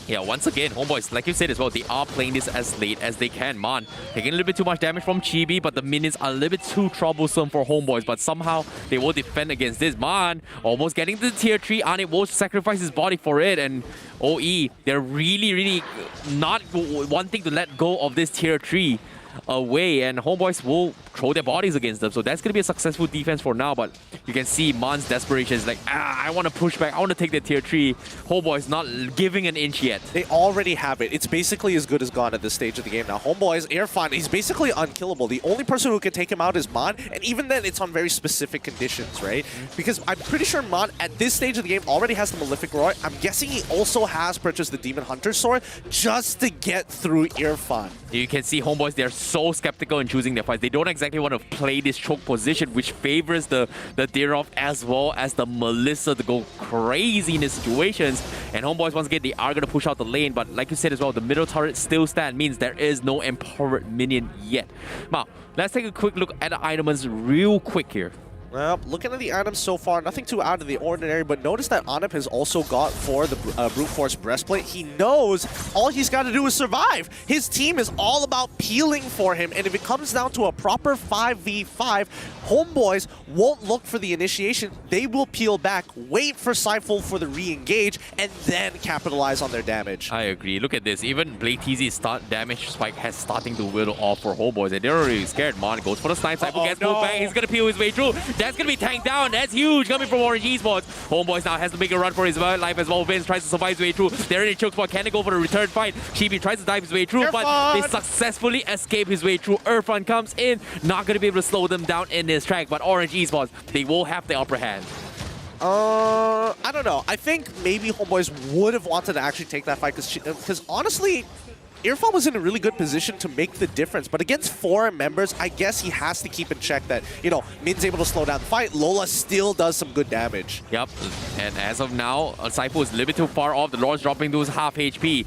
Yeah, once again, HomeBois, like you said as well, they are playing this as late as they can. Mon taking a little bit too much damage from Chibi, but the minions are a little bit too troublesome for HomeBois, but somehow they will defend against this. Mon almost getting to the tier 3, unable to sacrifice his body for it, and OE, they're really not wanting to let go of this tier 3 away, and HomeBois will throw their bodies against them. So that's going to be a successful defense for now, but you can see Mon's desperation is like, I want to push back, I want to take the tier 3. HomeBois not giving an inch yet. They already have it. It's basically as good as gone at this stage of the game now. HomeBois, Irfan, he's basically unkillable. The only person who can take him out is Mon, and even then it's on very specific conditions, right? Because I'm pretty sure Mon at this stage of the game already has the Malefic Roar. I'm guessing he also has purchased the Demon Hunter Sword just to get through Irfan. You can see HomeBois, they're so skeptical in choosing their fights. They don't exactly want to play this choke position, which favors the Dirov as well as the Melissa to go crazy in these situations. And HomeBois, once again, they are going to push out the lane, but like you said as well, the middle turret still stand, means there is no empowered minion yet. Now, let's take a quick look at the items real quick here. Well, looking at the items so far, nothing too out of the ordinary, but notice that Anip has also got for the Brute Force Breastplate. He knows all he's got to do is survive. His team is all about peeling for him, and if it comes down to a proper 5v5, HomeBois won't look for the initiation. They will peel back, wait for Sifle for the re-engage, and then capitalize on their damage. I agree. Look at this. Even BladeTZ's damage spike has starting to whittle off for HomeBois, and they're already scared. Mon goes for the snipe. Sifle gets pulled back. He's going to peel his way through. That's going to be tanked down. That's huge coming from Orange Esports. HomeBois now has to make a run for his life as well. Vince tries to survive his way through. They're in a choke spot. Can they go for the return fight? Chibi tries to dive his way through, but they successfully escape his way through. Irfan comes in. Not going to be able to slow them down in this track, but Orange Esports, they will have the upper hand. I don't know. I think maybe HomeBois would have wanted to actually take that fight because honestly, Irfan was in a really good position to make the difference, but against 4 members, I guess he has to keep in check that, you know, Min's able to slow down the fight. Lola still does some good damage. Yep, and as of now, Saifu is a little bit too far off. The Lord's dropping to his half HP.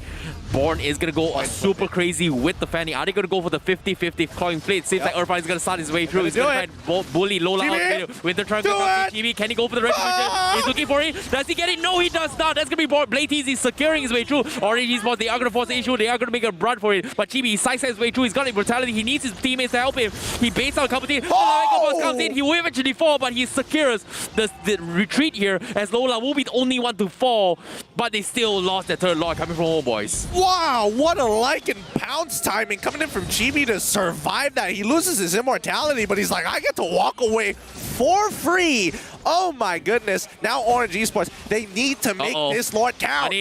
Born is going to go super crazy with the Fanny. Are they going to go for the 50-50 clawing plate? Seems like Irfan is going to start his way through. He's going to try and bully Lola out with the trunk. Can he go for the red division? He's looking for it. Does he get it? No, he does not. That's going to be Blade Easy securing his way through. Orange Esports, they are going to force the issue. They are going to make a run for it. But Chibi, he sidesteps his way through. He's got immortality. He needs his teammates to help him. He baits out a couple teams. Boss comes in. He will eventually fall, but he secures the retreat here as Lola will be the only one to fall. But they still lost their third Lord coming from HomeBois. Wow, what a like and pounce timing coming in from Chibi to survive that. He loses his immortality, but he's like, I get to walk away for free. Oh my goodness. Now Orange Esports, they need to make this Lord count.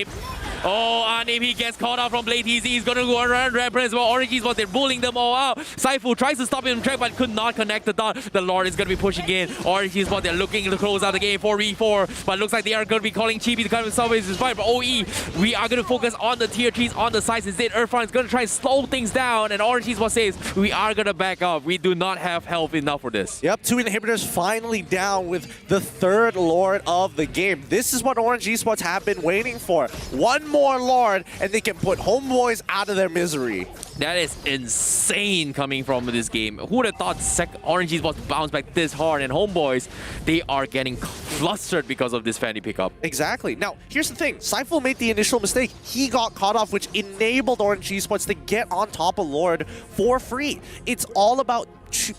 Anim, he gets caught out from Blade Easy. He's going to go around Red as well. Orange Esports, they're bullying them all out. Saifu tries to stop him in track, but could not connect the dot. The Lord is going to be pushing in. Orange Esports, they're looking to close out the game 4v4, but looks like they are going to be calling Chibi to come and salvage his fight. But OE, we are going to focus on the tier 3s on the sides instead. Irfan is going to try and slow things down, and Orange Esports says, we are going to back up. We do not have health enough for this. Yep, 2 inhibitors finally down with the 3rd Lord of the game. This is what Orange Esports have been waiting for. One more Lord, and they can put HomeBois out of their misery. That is insane coming from this game. Who would have thought Orange Esports bounce back this hard, and HomeBois, they are getting flustered because of this Fanny pickup. Exactly. Now, here's the thing. Saifu made the initial mistake. He got caught off, which enabled Orange Esports to get on top of Lord for free. It's all about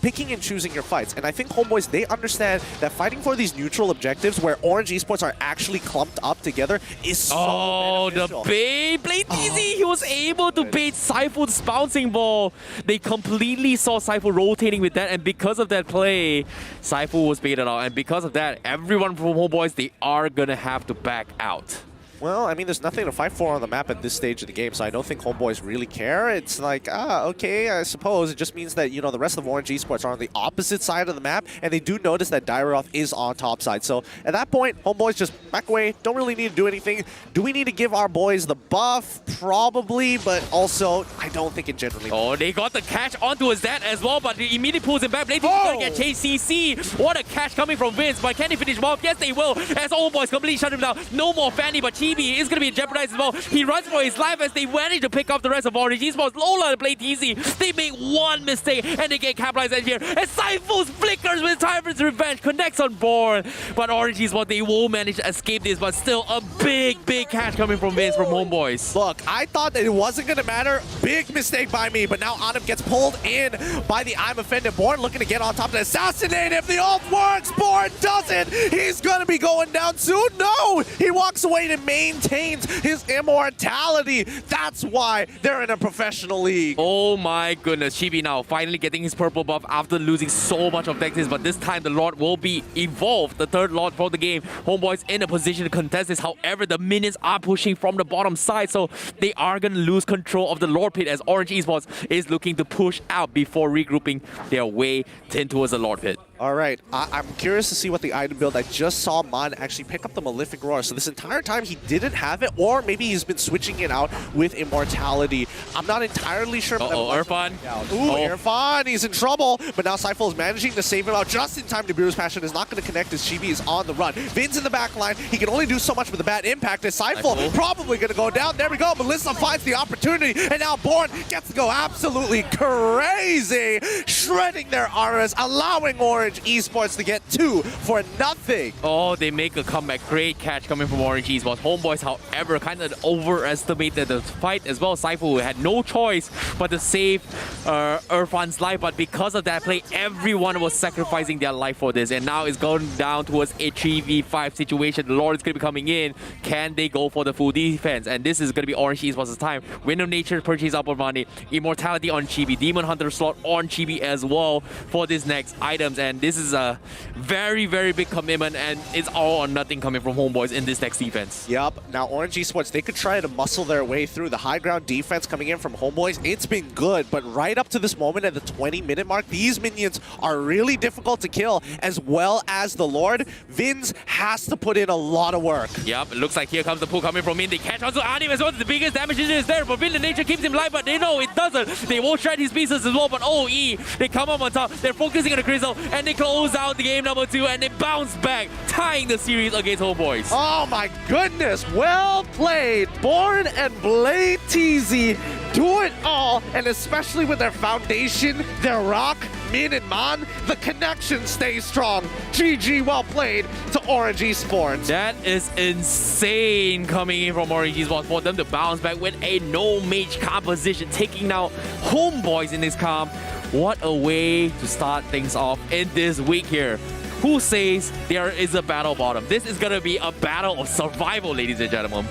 picking and choosing your fights, and I think HomeBois, they understand that fighting for these neutral objectives where Orange Esports are actually clumped up together is so beneficial. The bait! Blade Easy! He was able to bait Saifu's bouncing ball. They completely saw Saifu rotating with that, and because of that play, Saifu was baited out, and because of that, everyone from HomeBois, they are gonna have to back out. Well, I mean, there's nothing to fight for on the map at this stage of the game, so I don't think HomeBois really care. It's like, okay, I suppose. It just means that, you know, the rest of Orange Esports are on the opposite side of the map, and they do notice that Dairoth is on top side. So at that point, HomeBois just back away, don't really need to do anything. Do we need to give our boys the buff? Probably, but also, I don't think it generally matters. They got the catch onto his dad as well, but he immediately pulls him back. Blade is going to get chased CC. What a catch coming from Vince, but can they finish him off? Yes, they will, as HomeBois completely shut him down. No more Fanny, but Chibi is going to be jeopardized as well. He runs for his life as they manage to pick up the rest of Orange Esports. Lola and Blade Easy, they make one mistake and they get capitalized in here. And Saifu's flickers with time for his revenge, connects on board. But Orange Esports, they will manage to escape this, but still a big catch coming from Vince from HomeBois. Look, I thought that it wasn't going to matter. Big mistake by me, but now Anim gets pulled in by the I'm Offended. Born looking to get on top to assassinate. If the ult works, Born doesn't. He's going to be going down soon. No, he walks away and maintains his immortality. That's why they're in a professional league. Oh my goodness. Chibi now finally getting his purple buff after losing so much objectives, but this time the Lord will be evolved, the 3rd Lord for the game. HomeBois in a position to contest this. However, the minions are pushing from the bottom side, so they are going to lose control of the Lord pit as Orange Esports is looking to push out before regrouping their way towards the Lord pit. All right, I'm curious to see what the item build. I just saw Mon actually pick up the Malefic Roar, so this entire time he didn't have it, or maybe he's been switching it out with Immortality. I'm not entirely sure. Irfan. Irfan, he's in trouble, but now Saifu is managing to save him out just in time. Nibiru's Passion is not going to connect as Chibi is on the run. Vin's in the back line. He can only do so much with the bad impact, as Saifu probably going to go down. There we go. Melissa finds the opportunity, and now Born gets to go absolutely crazy, shredding their armors, allowing Orange Esports to get 2 for nothing. They make a comeback. Great catch coming from Orange Esports. HomeBois, however, kind of overestimated the fight as well. Saifu had no choice but to save Irfan's life, but because of that play, everyone was sacrificing their life for this, and now it's going down towards a 3v5 situation. The Lord is going to be coming in. Can they go for the full defense? And this is going to be Orange Esports' time. Wind of Nature purchase up on money. Immortality on Chibi. Demon Hunter slot on Chibi as well for these next items, and and this is a very, very big commitment, and it's all or nothing coming from HomeBois in this next defense. Yep. Now, Orange Esports, they could try to muscle their way through the high ground defense coming in from HomeBois. It's been good, but right up to this moment at the 20-minute mark, these minions are really difficult to kill, as well as the Lord. Vins has to put in a lot of work. Yep, it looks like here comes the pull coming from Min. They catch onto Anim as well. The biggest damage is there, but Vin, the nature keeps him alive, but they know it doesn't. They won't shred his pieces as well, but OE, they come up on top. They're focusing on the Crystal, and they close out the game number 2, and they bounce back, tying the series against HomeBois. Oh my goodness, well played. Born and Blade TZ do it all, and especially with their foundation, their rock, Min and Man, the connection stays strong. GG, well played to Orange Esports. That is insane coming in from Orange Esports for them to bounce back with a no mage composition, taking out HomeBois in this comp. What a way to start things off in this week here. Who says there is a battle bottom? This is going to be a battle of survival, ladies and gentlemen.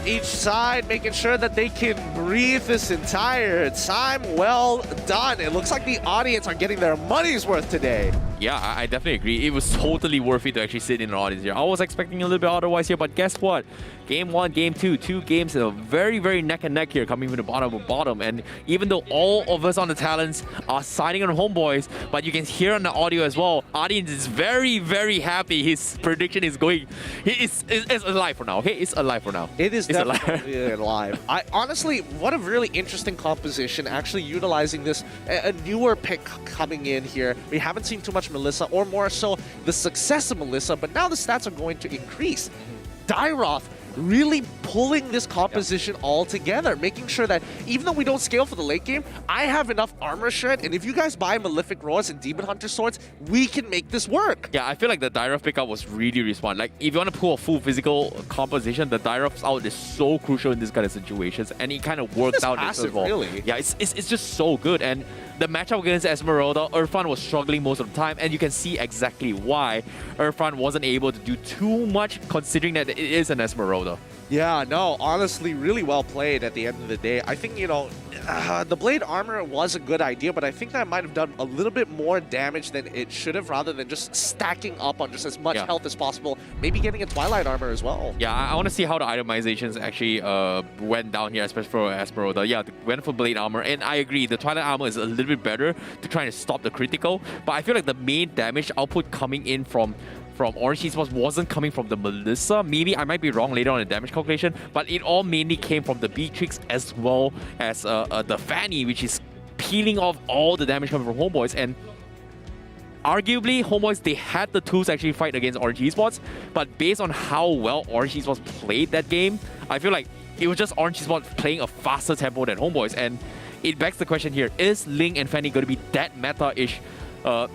Each side making sure that they can breathe this entire time. Well done. It looks like the audience are getting their money's worth today. Yeah, I definitely agree. It was totally worth it to actually sit in an audience here. I was expecting a little bit otherwise here, but guess what? Game 1, Game 2, 2 games are very, very neck and neck here, coming from the bottom of bottom. And even though all of us on the talents are siding on HomeBois, but you can hear on the audio as well, audience is very, very happy. His prediction is going. It's alive for now, okay? It's alive for now. It is It's definitely alive. I honestly, what a really interesting composition, actually utilizing this, a newer pick coming in here. We haven't seen too much Melissa, or more so the success of Melissa, but now the stats are going to increase. Dyroth really pulling this composition all together, making sure that even though we don't scale for the late game, I have enough armor shred, and if you guys buy Malefic Roars and Demon Hunter Swords, we can make this work. Yeah, I feel like the Dyroth pickup was really smart. Like, if you want to pull a full physical composition, the Dyroth's out is so crucial in this kind of situations, and it kind of works out passive, as well. really. Yeah, it's just so good, and the matchup against Esmeralda, Irfan was struggling most of the time, and you can see exactly why Irfan wasn't able to do too much, considering that it is an Esmeralda. Yeah, no, honestly, really well played at the end of the day. I think, you know, the blade armor was a good idea, but I think that might have done a little bit more damage than it should have, rather than just stacking up on just as much health as possible. Maybe getting a Twilight armor as well. Yeah, I want to see how the itemizations actually went down here, especially for Esmeralda. Yeah, they went for blade armor, and I agree, the Twilight armor is a little bit better to try to stop the critical, but I feel like the main damage output coming in from Orange Esports wasn't coming from the Melissa. Maybe I might be wrong later on in the damage calculation, but it all mainly came from the Beatrix as well as the Fanny, which is peeling off all the damage coming from HomeBois. And arguably, HomeBois, they had the tools to actually fight against Orange Esports, but based on how well Orange Esports played that game, I feel like it was just Orange Esports playing a faster tempo than HomeBois. And it begs the question here, is Ling and Fanny going to be that meta-ish when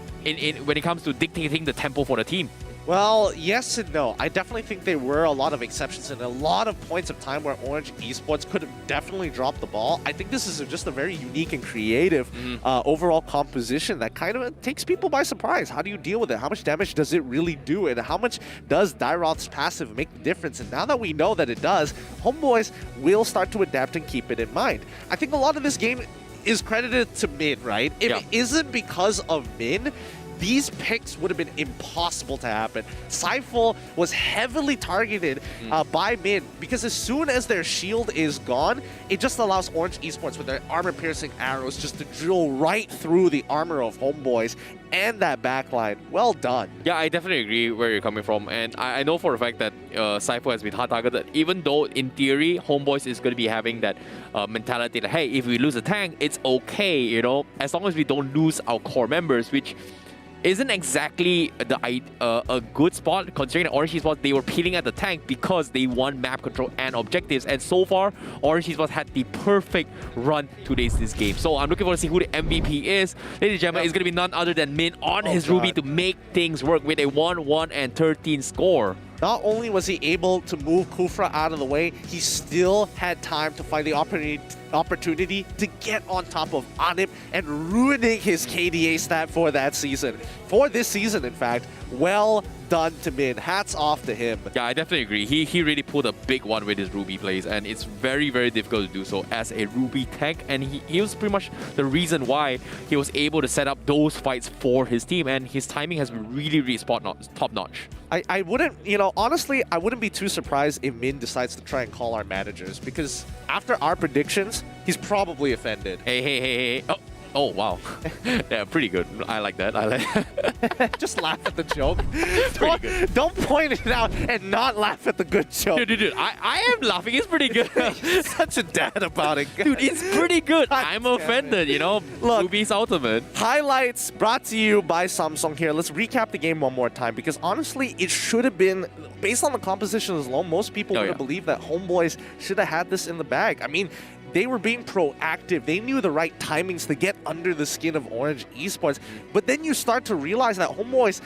it comes to dictating the tempo for the team? Well, yes and no. I definitely think there were a lot of exceptions and a lot of points of time where Orange Esports could have definitely dropped the ball. I think this is just a very unique and creative overall composition that kind of takes people by surprise. How do you deal with it? How much damage does it really do? And how much does Dyroth's passive make the difference? And now that we know that it does, HomeBois will start to adapt and keep it in mind. I think a lot of this game is credited to Min, right? If it isn't because of Min, these picks would have been impossible to happen. Cypher was heavily targeted by Min, because as soon as their shield is gone, it just allows Orange Esports with their armor-piercing arrows just to drill right through the armor of HomeBois and that backline. Well done. Yeah, I definitely agree where you're coming from, and I know for a fact that Cypher has been hard targeted, even though in theory HomeBois is going to be having that mentality that, hey, if we lose a tank, it's okay, you know, as long as we don't lose our core members, which isn't exactly a good spot, considering that Orange Esports, they were peeling at the tank because they won map control and objectives, and so far Orange Esports had the perfect run to this game. So I'm looking forward to see who the MVP is. Ladies and gentlemen, it's going to be none other than Min on his Ruby to make things work with a 1-1-13 score. Not only was he able to move Kufra out of the way, he still had time to find the opportunity to get on top of Anip and ruining his KDA stat for that season. For this season, in fact. Well done to Min. Hats off to him. Yeah, I definitely agree. He really pulled a big one with his Ruby plays, and it's very, very difficult to do so as a Ruby tank. And he was pretty much the reason why he was able to set up those fights for his team, and his timing has been really, really top-notch. I wouldn't, honestly, I wouldn't be too surprised if Min decides to try and call our managers, because after our predictions, he's probably offended. Hey. Oh, wow. Yeah, pretty good. I like that. Just laugh at the joke. Pretty good. Don't point it out and not laugh at the good joke. Dude, I am laughing. It's pretty good. Such a dad about it. Dude, it's pretty good. I'm offended, Look, Ruby's ultimate. Highlights brought to you by Samsung here. Let's recap the game one more time, because honestly, it should have been, based on the compositions alone, most people would have believed that HomeBois should have had this in the bag. I mean, they were being proactive. They knew the right timings to get under the skin of Orange Esports. But then you start to realize that HomeBois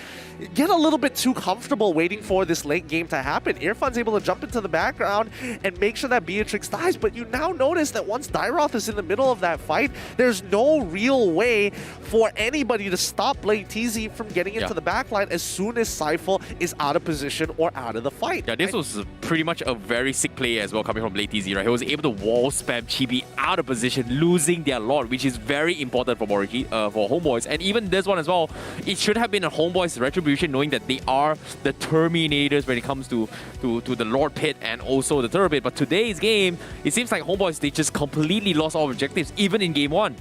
get a little bit too comfortable waiting for this late game to happen. Irfan's able to jump into the background and make sure that Beatrix dies. But you now notice that once Dairoth is in the middle of that fight, there's no real way for anybody to stop BladeTZ from getting into the backline as soon as Seifel is out of position or out of the fight. Yeah, this was pretty much a very sick play as well coming from BladeTZ, right? He was able to wall spam Chibi out of position, losing their Lord, which is very important for HomeBois. And even this one as well, it should have been a HomeBois retribution, knowing that they are the Terminators when it comes to the Lord Pit and also the Turret Pit. But today's game, it seems like HomeBois, they just completely lost all objectives, even in game one.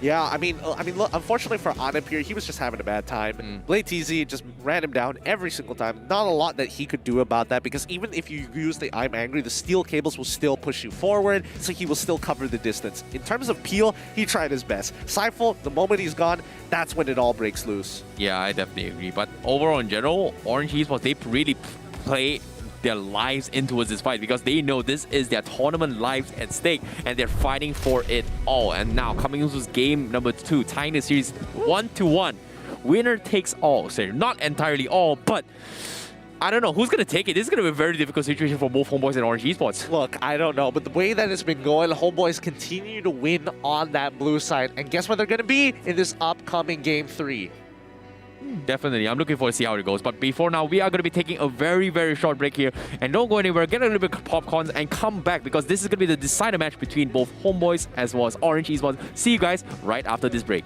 Yeah, I mean, look, unfortunately for Anip here, he was just having a bad time. BladeTZ just ran him down every single time. Not a lot that he could do about that, because even if you use the I'm Angry, the steel cables will still push you forward, so he will still cover the distance. In terms of Peel, he tried his best. Seifel, the moment he's gone, that's when it all breaks loose. Yeah, I definitely agree. But overall, in general, Orange Esports, they really play their lives into this fight, because they know this is their tournament lives at stake and they're fighting for it all. And now coming into this game number 2, tying the series 1-1. Winner takes all. So not entirely all, but I don't know who's going to take it. This is going to be a very difficult situation for both HomeBois and Orange Esports. Look, I don't know, but the way that it's been going, HomeBois continue to win on that blue side. And guess where they're going to be in this upcoming game 3? Definitely. I'm looking forward to see how it goes. But before now, we are going to be taking a very, very short break here. And don't go anywhere. Get a little bit of popcorn and come back, because this is going to be the decider match between both HomeBois as well as Orange Esports. See you guys right after this break.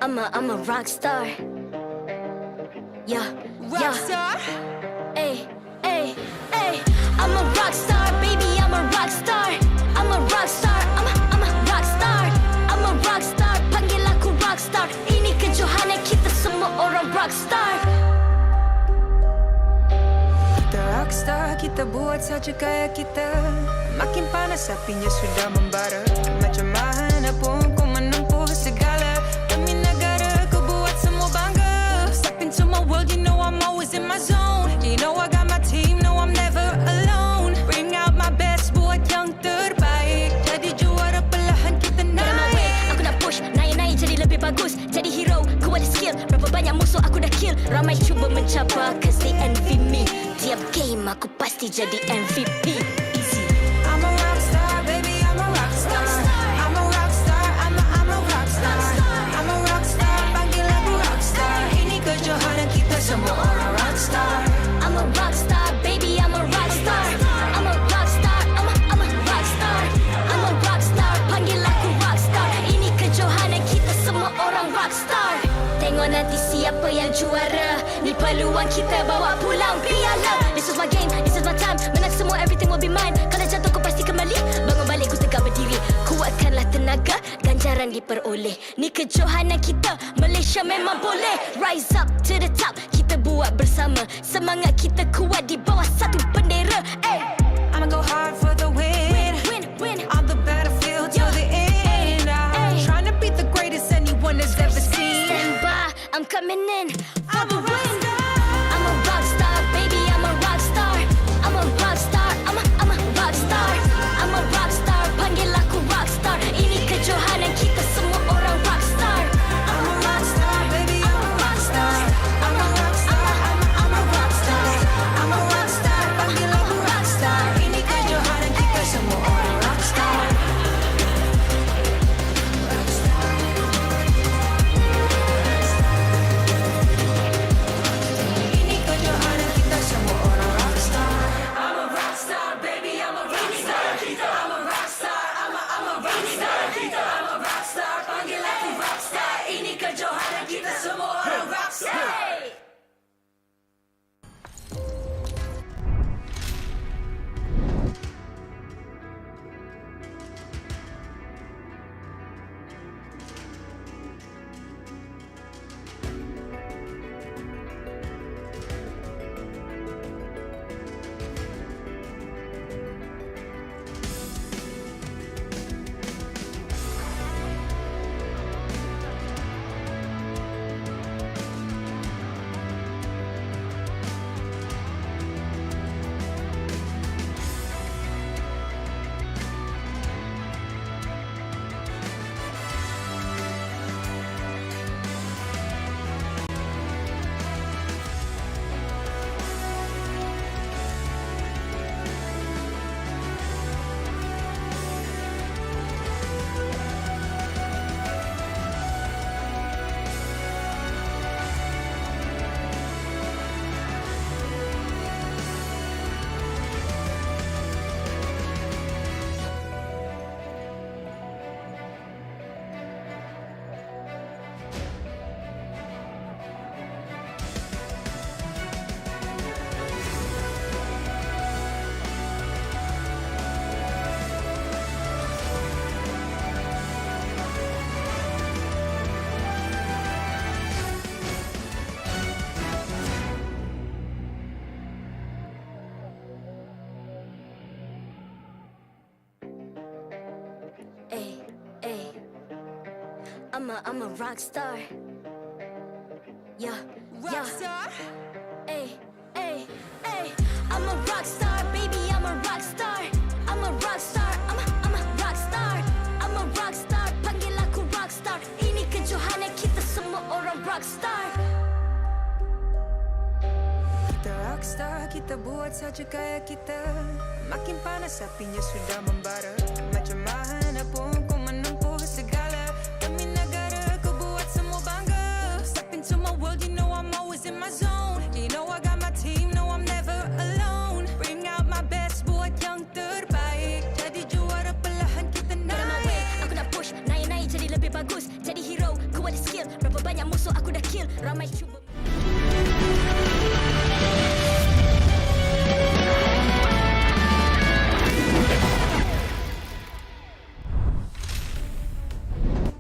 I'm a rock star. Yeah, Rockstar. Ay. I'm a rock star, baby. I'm a rock star. I'm a rock star. I'm a rock star. I'm a rock star. Panggil aku rock star. Ini kejohanan kita semua orang rock star. Kita rockstar, kita buat saja gaya kita. Makin panas apinya sudah membara. Macam mana pun kau menempuh segala. Demi negara kau buat semua bangga. Step into my world, you know I'm always in my zone. You know I got my team, no I'm never alone. Bring out my best, buat yang terbaik. Jadi juara perlahan kita naik. Aku nak push, naik jadi lebih bagus. Jadi hero, ku ada skill. Berapa banyak musuh aku dah kill. Ramai cuba mencabar, cause they envy me. Tiap game aku pasti jadi MVP. Easy. I'm a rockstar, baby, I'm a rockstar. I'm a rockstar, I'm a rockstar. I'm a rockstar, panggil aku rockstar. Ini kejohanan kita semua orang rockstar. I'm a rockstar, baby, I'm a rockstar. I'm a rockstar, I'm a rockstar. I'm a rockstar, panggil aku rockstar. Ini kejohanan kita semua orang rockstar. Tengok nanti siapa yang juara. Ni peluang kita bawa pulang piala. This is my game, this is my time. Menang semua, everything will be mine. Kalau jatuh kau pasti kembali. Bangun balik ku tegak berdiri. Kuatkanlah tenaga, ganjaran diperoleh. Ni kejohanan kita, Malaysia memang boleh. Rise up to the top, kita buat bersama. Semangat kita kuat di bawah satu bendera. I'ma go hard for the win. Win. On the battlefield till the end. I'm trying to beat the greatest anyone has ever seen. Stand by, I'm coming in for I'm the a win. rockstar. I'm a rockstar, baby, I'm a rockstar. I'm a rockstar, I'm a rockstar. I'm a rockstar, panggil aku rockstar. Ini kejohanan kita semua orang rockstar. I'm a rockstar, baby, I'm a rockstar. I'm a rockstar, I'm a rockstar. I'm a rock star. Yeah, yeah. Rockstar. Ay, ay, ay. I'm a rock star, baby, I'm a rock star. I'm a rock star, I'm a rock star. I'm a rock star, panggil aku rock star. Ini kejohanan kita semua orang rock star. Kita rockstar, kita buat saja gaya kita. Makin panas apinya sudah membara. Macam mana pun kau menempuh segala. Demi negara kau buat semua bangga. Step into my world, you know I'm always in my zone. You know I got my team, no I'm never alone. Bring out my best, buat yang terbaik. Jadi juara perlahan kita Get on my way, naik. aku nak push. Naik-naik jadi lebih bagus. Jadi hero, ku ada skill. Berapa banyak musuh aku dah kill. Ramai cuba.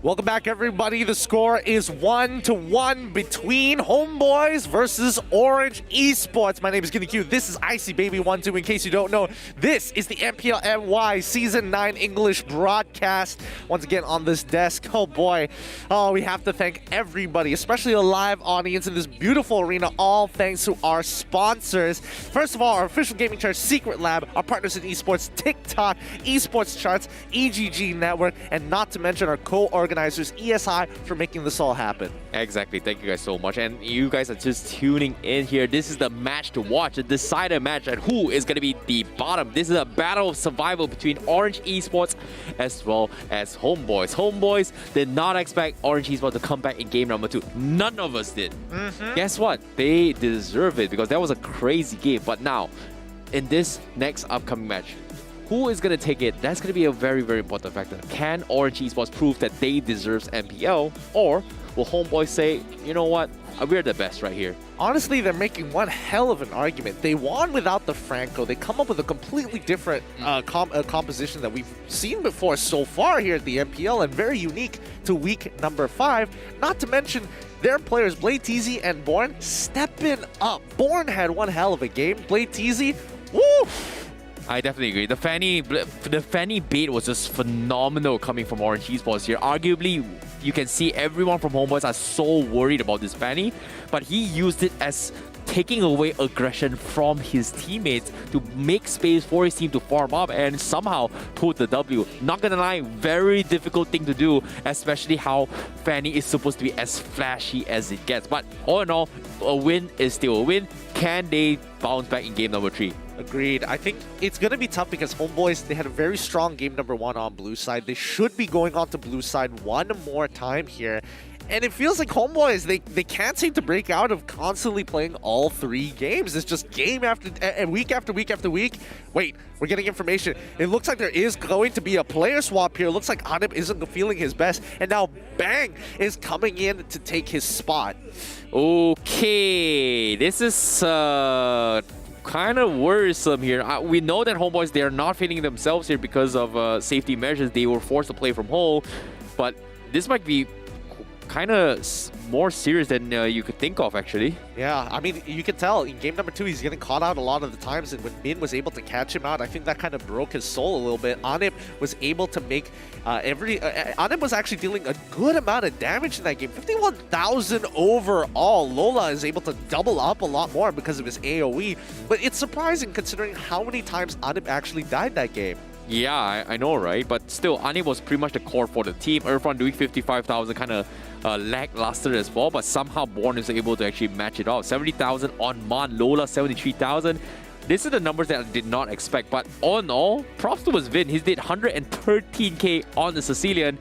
Welcome back, everybody. The score is 1-1 between HomeBois versus Orange Esports. My name is GEEK. This is ICBaby12. In case you don't know, this is the MPL MY Season 9 English broadcast. Once again on this desk. Oh boy. Oh, we have to thank everybody, especially a live audience in this beautiful arena. All thanks to our sponsors. First of all, our official gaming chart, Secret Lab, our partners in esports, TikTok, Esports Charts, EGG Network, and not to mention our co-organizers, ESI, for making this all happen. Exactly. Thank you guys so much. And you guys are just tuning in here. This is the match to watch, a decider match, and who is going to be the bottom. This is a battle of survival between Orange Esports as well as HomeBois. HomeBois did not expect Orange Esports to come back in game number 2. None of us did. Guess what? They deserve it because that was a crazy game. But now, in this next upcoming match, who is going to take it? That's going to be a very, very important factor. Can Orange Esports prove that they deserve MPL? Or will HomeBois say, you know what, we're the best right here? Honestly, they're making one hell of an argument. They won without the Franco. They come up with a completely different composition that we've seen before so far here at the MPL, and very unique to week number 5. Not to mention their players, Bladeteezy and Born, stepping up. Born had one hell of a game. Bladeteezy, woo! I definitely agree. The Fanny bait was just phenomenal coming from Orange Esports here. Arguably, you can see everyone from HomeBois are so worried about this Fanny, but he used it as taking away aggression from his teammates to make space for his team to farm up and somehow pull the W. Not gonna lie, very difficult thing to do, especially how Fanny is supposed to be as flashy as it gets. But all in all, a win is still a win. Can they bounce back in game number 3? Agreed. I think it's going to be tough because HomeBois, they had a very strong game number 1 on blue side. They should be going on to blue side one more time here. And it feels like HomeBois, they can't seem to break out of constantly playing all 3 games. It's just game after week after week after week. Wait, we're getting information. It looks like there is going to be a player swap here. It looks like Anip isn't feeling his best. And now Bang is coming in to take his spot. Okay, this is kind of worrisome here. We know that HomeBois, they are not feeling themselves here because of safety measures. They were forced to play from home, but this might be kind of more serious than you could think of, actually. Yeah, I mean, you can tell in game number 2, he's getting caught out a lot of the times, and when Min was able to catch him out, I think that kind of broke his soul a little bit. Anip was able to make Anip was actually dealing a good amount of damage in that game. 51,000 overall. Lola is able to double up a lot more because of his AoE, but it's surprising considering how many times Anip actually died that game. Yeah, I know, right? But still, Ani was pretty much the core for the team. Irfan doing 55,000, kind of lackluster as well, but somehow Born is able to actually match it off. 70,000 on Man, Lola 73,000. This is the numbers that I did not expect, but all in all, props to his Vin. He did 113k on the Sicilian,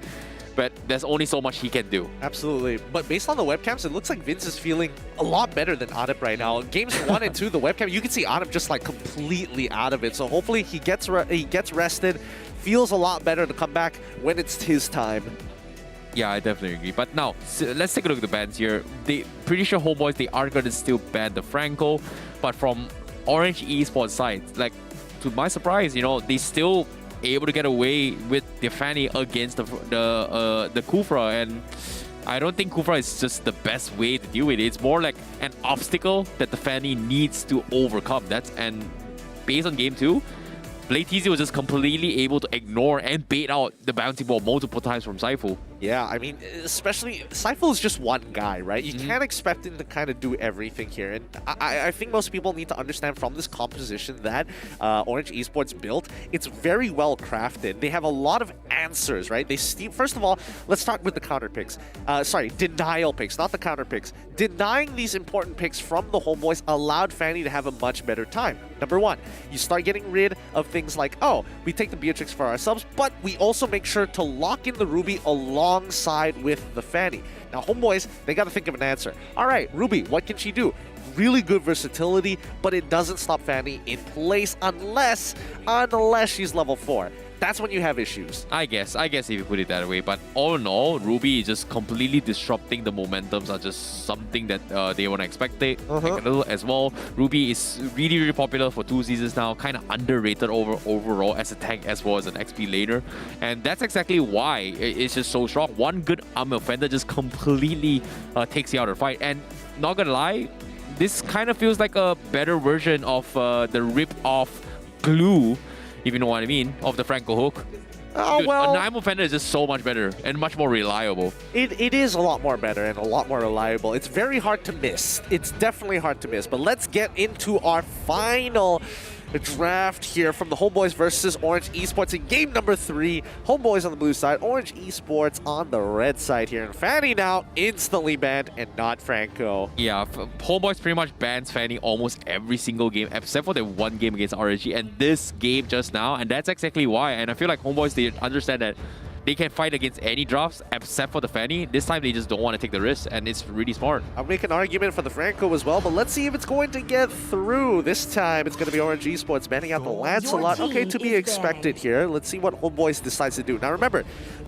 but there's only so much he can do. Absolutely. But based on the webcams, it looks like Vince is feeling a lot better than Anip right now. Games 1 and 2, the webcam, you can see Anip just like completely out of it. So hopefully he gets rested, feels a lot better to come back when it's his time. Yeah, I definitely agree. But now, let's take a look at the bans here. Pretty sure HomeBois, they are going to still ban the Franco, but from Orange Esports side, like, to my surprise, you know, they still able to get away with the Fanny against the Kufra, and I don't think Kufra is just the best way to deal with it. It's more like an obstacle that the Fanny needs to overcome. And based on game 2, Bladeteezy was just completely able to ignore and bait out the bounty ball multiple times from Saifu. Yeah, I mean, especially Seifel is just one guy, right? You can't expect him to kind of do everything here. And I think most people need to understand from this composition that Orange Esports built, it's very well crafted. They have a lot of answers, right? First of all, let's start with the counter picks. Sorry, denial picks, not the counter picks. Denying these important picks from the HomeBois allowed Fanny to have a much better time. Number one, you start getting rid of things like, oh, we take the Beatrix for ourselves, but we also make sure to lock in the Ruby alongside with the Fanny. Now, HomeBois, they got to think of an answer. All right, Ruby, what can she do? Really good versatility, but it doesn't stop Fanny in place unless she's level 4. That's when you have issues. I guess if you put it that way. But all in all, Ruby is just completely disrupting the momentums are just something that they want to expect as well. Ruby is really, really popular for 2 seasons now, kind of underrated overall as a tank as well as an XP laner. And that's exactly why it's just so strong. One good armor offender just completely takes you out of the fight. And not gonna lie, this kind of feels like a better version of the rip-off glue, if you know what I mean, of the Franco hook. Oh, Dude, well, an IMO Fender is just so much better and much more reliable. It is a lot more better and a lot more reliable. It's very hard to miss. It's definitely hard to miss. But let's get into our final draft here from the HomeBois versus Orange Esports in game number 3. HomeBois on the blue side, Orange Esports on the red side here. And Fanny now instantly banned and not Franco. Yeah, HomeBois pretty much bans Fanny almost every single game except for the one game against RSG and this game just now. And that's exactly why. And I feel like HomeBois, they understand that they can fight against any drafts except for the Fanny. This time they just don't want to take the risk, and it's really smart. I'll make an argument for the Franco as well, but let's see if it's going to get through. This time it's going to be Orange Esports banning out the Lancelot. Okay, to be expected here. Let's see what HomeBois decides to do. Now remember,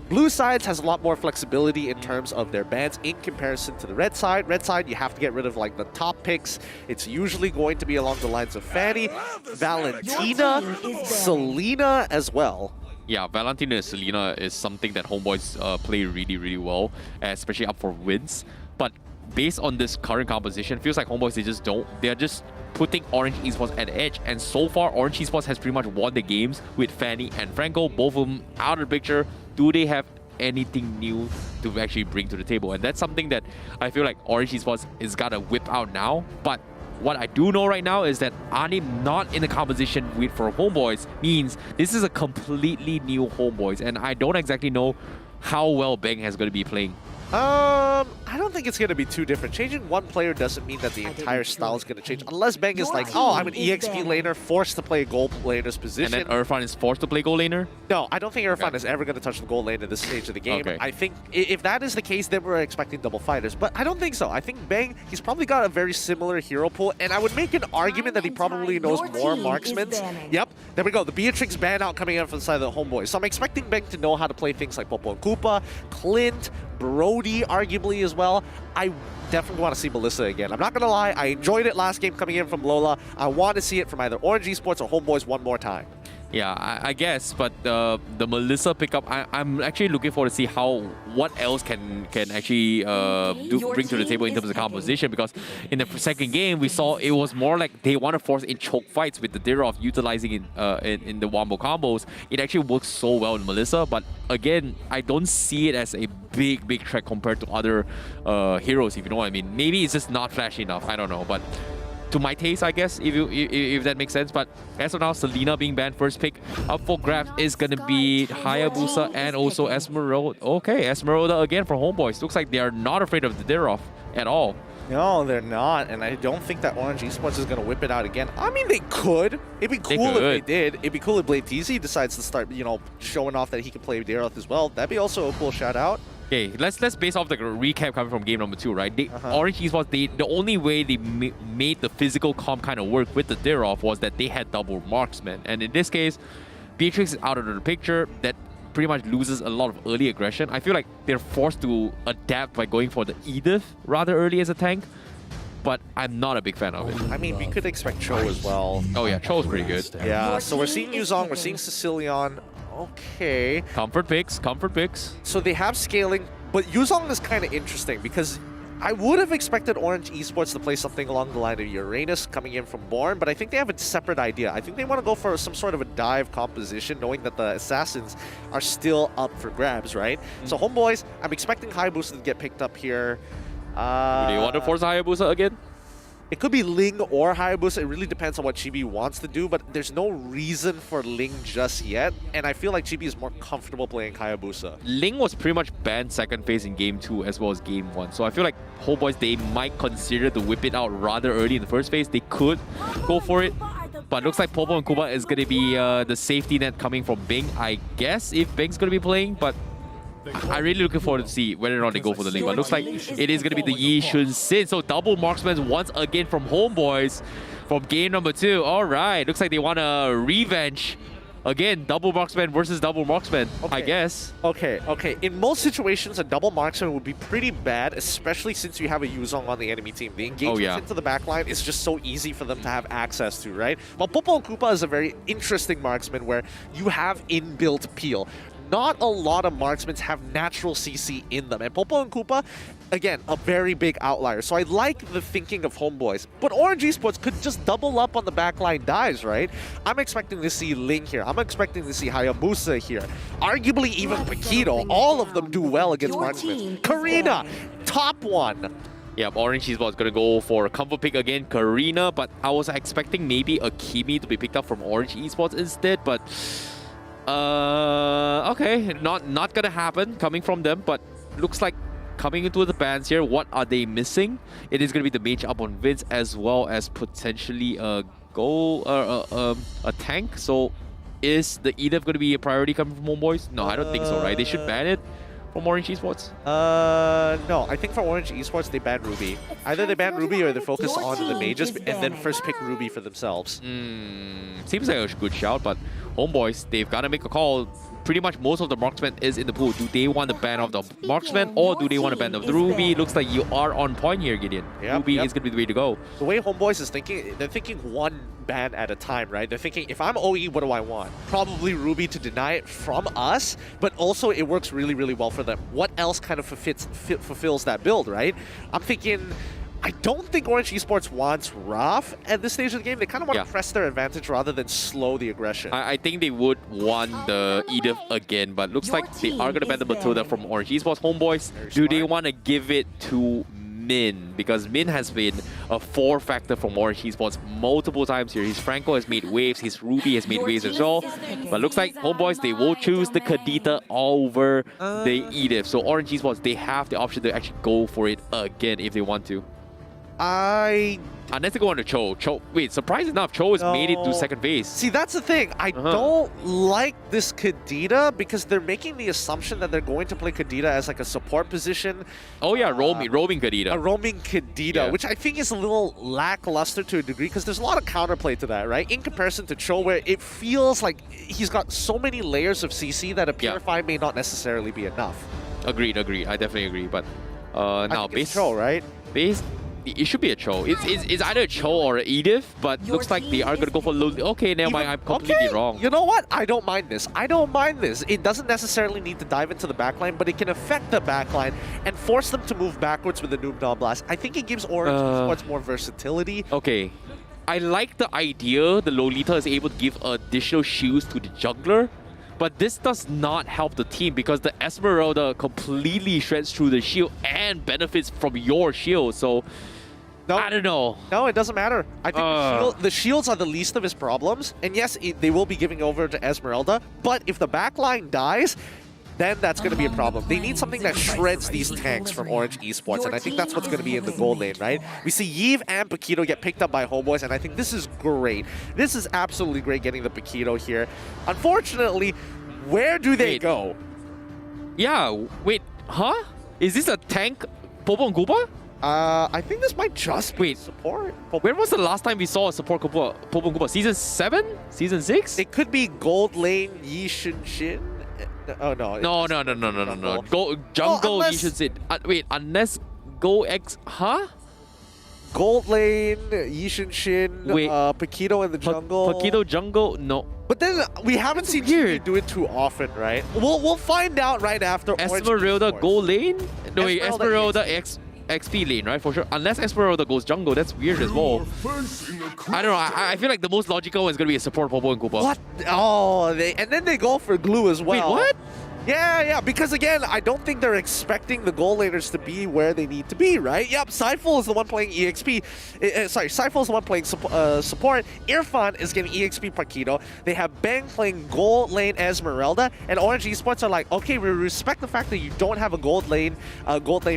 blue sides has a lot more flexibility in terms of their bans in comparison to the red side. Red side, you have to get rid of like the top picks. It's usually going to be along the lines of Fanny, Valentina, Selena as well. Yeah, Valentina and Selena is something that HomeBois play really, really well, especially up for wins. But based on this current composition, feels like HomeBois, they just don't. They're just putting Orange Esports at the edge. And so far, Orange Esports has pretty much won the games with Fanny and Franco, both of them out of the picture. Do they have anything new to actually bring to the table? And that's something that I feel like Orange Esports is gotta whip out now. But what I do know right now is that Anim not in the composition for HomeBois means this is a completely new HomeBois, and I don't exactly know how well Bang has going to be playing. I don't think it's going to be too different. Changing one player doesn't mean that the entire style is going to change. Unless Bang is like, oh, I'm an EXP laner, forced to play a gold laner's position. And then Irfan is forced to play gold laner? No, I don't think Irfan is ever going to touch the gold lane at this stage of the game. Okay. I think if that is the case, then we're expecting double fighters. But I don't think so. I think Bang, he's probably got a very similar hero pool. And I would make an argument that he probably knows more marksmen. Yep, there we go. The Beatrix ban out coming in from the side of the HomeBois. So I'm expecting Bang to know how to play things like Popo and Koopa, Clint, Brody arguably as well. I definitely want to see Melissa again. I'm not going to lie, I enjoyed it last game coming in from Lola. I want to see it from either Orange Esports or HomeBois one more time. Yeah, I guess, but the Melissa pickup, I'm actually looking forward to see what else can actually bring to the table in terms of composition, because in the second game we saw it was more like they want to force in choke fights with the Derov utilizing in the wombo combos. It actually works so well in Melissa, but again, I don't see it as a big threat compared to other heroes, if you know what I mean. Maybe it's just not flashy enough, I don't know, but to my taste, I guess, if that makes sense. But as of now, Selena being banned, first pick up for grabs is going to be Hayabusa and also Esmeralda. Okay, Esmeralda again for HomeBois. Looks like they are not afraid of the Derov at all. No, they're not, and I don't think that Orange Esports is going to whip it out again. I mean, they could. It'd be cool if they did. It'd be cool if Blade TZ decides to start, you know, showing off that he can play Derov as well. That'd be also a cool shout out. Okay, let's base off the recap coming from game number 2, right? Orange Esports, the only way they made the physical comp kind of work with the Derov was that they had double marksmen. And in this case, Beatrix is out of the picture. That pretty much loses a lot of early aggression. I feel like they're forced to adapt by going for the Edith rather early as a tank. But I'm not a big fan of it. I mean, we could expect Cho as well. Oh yeah, Cho's pretty good. Yeah, so we're seeing Yuzong, we're seeing Sicilian. Okay. Comfort picks. So they have scaling, but Yuzong is kind of interesting because I would have expected Orange Esports to play something along the line of Uranus coming in from Born, but I think they have a separate idea. I think they want to go for some sort of a dive composition, knowing that the Assassins are still up for grabs, right? So HomeBois, I'm expecting Hayabusa to get picked up here. Do you want to force Hayabusa again? It could be Ling or Hayabusa. It really depends on what Chibi wants to do, but there's no reason for Ling just yet. And I feel like Chibi is more comfortable playing Hayabusa. Ling was pretty much banned second phase in Game 2 as well as Game 1. So I feel like HomeBois, they might consider to whip it out rather early in the first phase. They could go for it. But looks like Popo and Kuba is going to be the safety net coming from Bing, I guess, if Bing's going to be playing. But I'm really looking forward to see whether or not they go for the Ling. But looks like it is going to be the Yi Shun Sin. So double marksman once again from HomeBois from game number 2. All right, looks like they want a revenge. Again, double marksman versus double marksman, I guess. Okay. In most situations, a double marksman would be pretty bad, especially since you have a Yuzong on the enemy team. The engagement into the backline is just so easy for them to have access to, right? But Popo and Koopa is a very interesting marksman where you have inbuilt peel. Not a lot of marksmen have natural CC in them. And Popo and Koopa, again, a very big outlier. So I like the thinking of HomeBois. But Orange Esports could just double up on the backline dives, right? I'm expecting to see Ling here. I'm expecting to see Hayabusa here. Arguably even Paquito. All of them do well against marksmen. Karina, top one. Yeah, Orange Esports going to go for a comfort pick again, Karina. But I was expecting maybe a Kimi to be picked up from Orange Esports instead. But okay, not gonna happen coming from them, but looks like coming into the bans here, what are they missing? It is gonna be the mage up on Vince as well as potentially a a tank. So is the EDF gonna be a priority coming from HomeBois? No, I don't think so, right? They should ban it from Orange Esports. No, I think for Orange Esports they ban Ruby. Either they ban Ruby or they focus on the mages and then first pick Ruby for themselves. Seems like a good shout, but HomeBois, they've got to make a call. Pretty much most of the marksman is in the pool. Do they want to ban off the marksman or do they want to ban off the Ruby? Looks like you are on point here, Gideon. Ruby is going to be the way to go. The way HomeBois is thinking, they're thinking one ban at a time, right? They're thinking, if I'm OE, what do I want? Probably Ruby to deny it from us, but also it works really, really well for them. What else kind of fulfills that build, right? I'm thinking, I don't think Orange Esports wants Raf at this stage of the game. They kind of want to press their advantage rather than slow the aggression. I think they would want the Edith again, but looks like they are going to ban the Matilda from Orange Esports. HomeBois, do they want to give it to Min? Because Min has been a 4-factor from Orange Esports multiple times here. His Franco has made waves, his Ruby has made waves as well. But looks like HomeBois, they will choose the Kadita over the Edith. So Orange Esports, they have the option to actually go for it again if they want to. Unless they go on to Cho. Wait, surprisingly enough, Cho has made it to second phase. See, that's the thing. I don't like this Kadita because they're making the assumption that they're going to play Kadita as like a support position. Oh yeah, roaming Kadita. A roaming Kadita, which I think is a little lackluster to a degree because there's a lot of counterplay to that, right? In comparison to Cho, where it feels like he's got so many layers of CC that a Purify may not necessarily be enough. Agreed. I definitely agree. But now base Cho, right? Base. It should be a Cho. It's either a Cho or an Edith, but looks like they are going to go for Luli. Okay, never mind. I'm completely wrong. You know what? I don't mind this. It doesn't necessarily need to dive into the backline, but it can affect the backline and force them to move backwards with the Noob Down Blast. I think it gives Orange Esports more versatility. Okay. I like the idea the Lolita is able to give additional shields to the jungler, but this does not help the team because the Esmeralda completely shreds through the shield and benefits from your shield. So, no, I don't know. No, it doesn't matter. I think the shields are the least of his problems. And yes, they will be giving over to Esmeralda. But if the backline dies, then that's going to be a problem. They need something that shreds these tanks from Orange Esports, and I think that's what's going to be in the gold lane, right? We see Yves and Paquito get picked up by HomeBois, and I think this is great. This is absolutely great getting the Paquito here. Unfortunately, where do they go? Yeah, wait, huh? Is this a tank Popo and Koopa? I think this might just be support. When was the last time we saw a support Popo and Koopa? Season 7? Season 6? It could be gold lane Yi Shun Shin. Oh no. No. Go jungle you should say. Wait, unless go X Gold lane, Yi Shun Shin, Paquito in the jungle. Paquito jungle? No. But then we haven't seen Chibi do it too often, right? We'll find out right after Esmeralda gold lane? No, wait, Esmeralda XP lane, right? For sure. Unless Esmeralda goes jungle, that's weird as well. I don't know. I feel like the most logical one is going to be a support Popo and Koopa. What? Oh, and then they go for glue as well. Wait, what? Yeah, because again, I don't think they're expecting the goal laners to be where they need to be, right? Yep, Seifel is the one playing EXP. Seifel is the one playing support. Irfan is getting EXP Parkido. They have Bang playing gold lane Esmeralda, and Orange Esports are like, okay, we respect the fact that you don't have a gold lane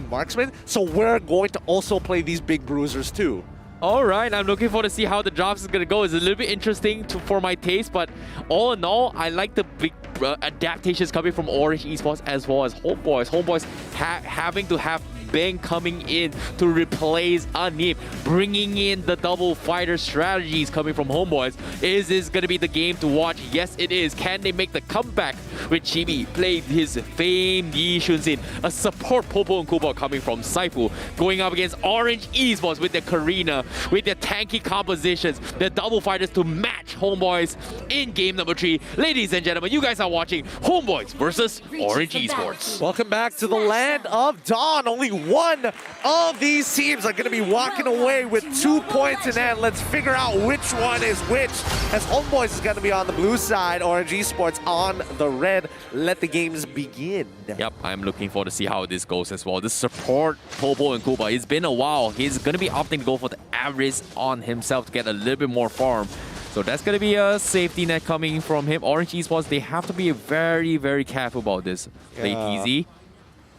marksman, so we're going to also play these big bruisers too. All right, I'm looking forward to see how the drops is going to go. It's a little bit interesting for my taste, but all in all, I like the big adaptations coming from Orange Esports as well as HomeBois. HomeBois having to have Bang coming in to replace Anip, bringing in the double fighter strategies coming from HomeBois. Is this going to be the game to watch? Yes, it is. Can they make the comeback with Chibi played his famed Yi Shunzin, a support Popo and Koopa coming from Saifu, going up against Orange Esports with their Karina, with their tanky compositions, their double fighters to match HomeBois in game number 3. Ladies and gentlemen, you guys are watching HomeBois versus Orange Esports. Welcome back to the land of Dawn. Only one of these teams are going to be walking away with 2 points in hand. Let's figure out which one is which, as HomeBois is going to be on the blue side, Orange Esports on the red. Let the games begin. Yep, I'm looking forward to see how this goes as well. This support Popo and Koopa, it's been a while. He's going to be opting to go for the average on himself to get a little bit more farm. So that's going to be a safety net coming from him. Orange Esports, they have to be very, very careful about this. Play easy.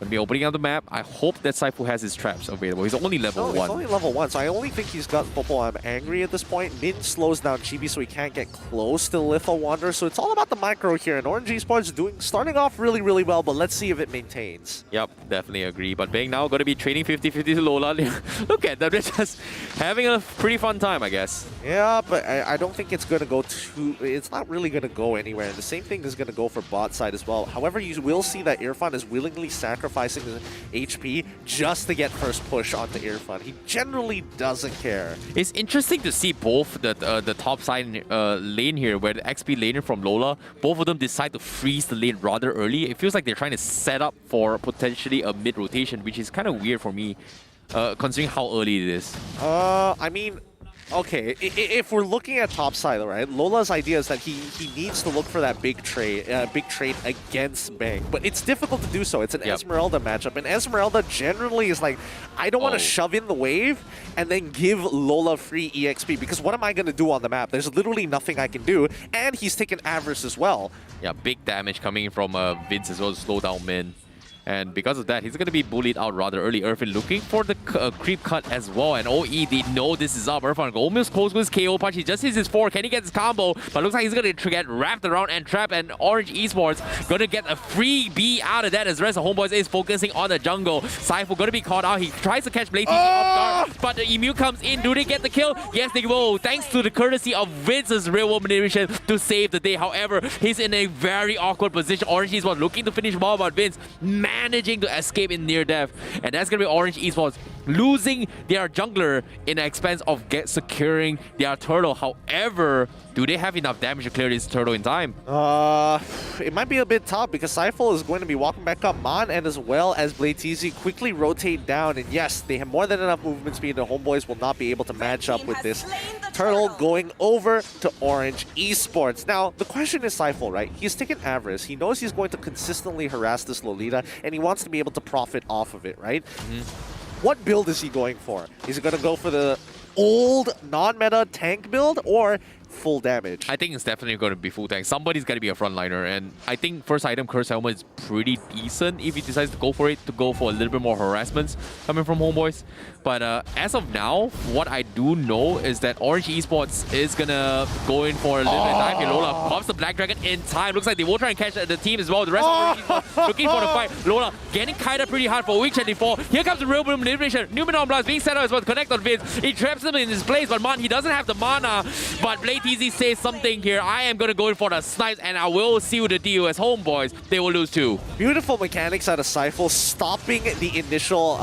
Going to be opening up the map. I hope that Saifu has his traps available. He's only level 1. He's only level 1, so I only think he's got Popo. I'm angry at this point. Min slows down Chibi so he can't get close to Litho Wanderer. So it's all about the micro here. And Orange Esports starting off really, really well, but let's see if it maintains. Yep, definitely agree. But Bang now going to be trading 50-50 to Lola. Look at them. They're just having a pretty fun time, I guess. Yeah, but I don't think it's going to go too... It's not really going to go anywhere. And the same thing is going to go for bot side as well. However, you will see that Irfan is willingly sacrificing his HP just to get first push onto Irfan. He generally doesn't care. It's interesting to see both the top side lane here, where the XP laner from Lola, both of them decide to freeze the lane rather early. It feels like they're trying to set up for potentially a mid-rotation, which is kind of weird for me, considering how early it is. I mean... Okay, if we're looking at top side, right, Lola's idea is that he needs to look for that big trade against Bang. But it's difficult to do so. It's an Esmeralda matchup. And Esmeralda generally is like, I don't want to shove in the wave and then give Lola free EXP. Because what am I going to do on the map? There's literally nothing I can do. And he's taken Avarice as well. Yeah, big damage coming from Vince as well to slow down Min. And because of that, he's going to be bullied out rather early. Irfan looking for the creep cut as well. And OE, they know this is up. Irfan almost close with his KO punch. He just hits his 4. Can he get his combo? But looks like he's going to get wrapped around and trapped. And Orange Esports going to get a free B out of that as the rest of HomeBois is focusing on the jungle. Saifu going to be caught out. He tries to catch Blade off guard. But the Emu comes in. Do they get the kill? Yes, they will. Thanks to the courtesy of Vince's real-world manipulation to save the day. However, he's in a very awkward position. Orange Esports looking to finish ball, but Vince managing to escape in near death, and that's gonna be Orange Esports losing their jungler in the expense of securing their turtle. However, do they have enough damage to clear this turtle in time? It might be a bit tough because Seifel is going to be walking back up. Man and as well as Bladeezy quickly rotate down, and yes, they have more than enough movement speed. The HomeBois will not be able to match up with this turtle going over to Orange Esports. Now, the question is Seifel, right? He's taken Avarice. He knows he's going to consistently harass this Lolita, and he wants to be able to profit off of it, right? What build is he going for? Is he going to go for the old non-meta tank build or full damage? I think it's definitely going to be full tank. Somebody's got to be a frontliner, and I think first item Curse Helmet is pretty decent if he decides to go for it, to go for a little bit more harassments coming from HomeBois. But as of now, what I do know is that Orange Esports is going to go in for a little bit of time. Lola pops the Black Dragon in time. Looks like they will try and catch the team as well. The rest of Orange Esports looking for the fight. Lola getting kited pretty hard for week 24. Here comes the real manipulation. Numenon Blast being set up as well to connect on Vince. He traps him in his place, but Man, he doesn't have the mana. But Bladeezy says something here. I am going to go in for the snipes, and I will seal the deal as HomeBois. They will lose too. Beautiful mechanics out of Seifel, stopping the initial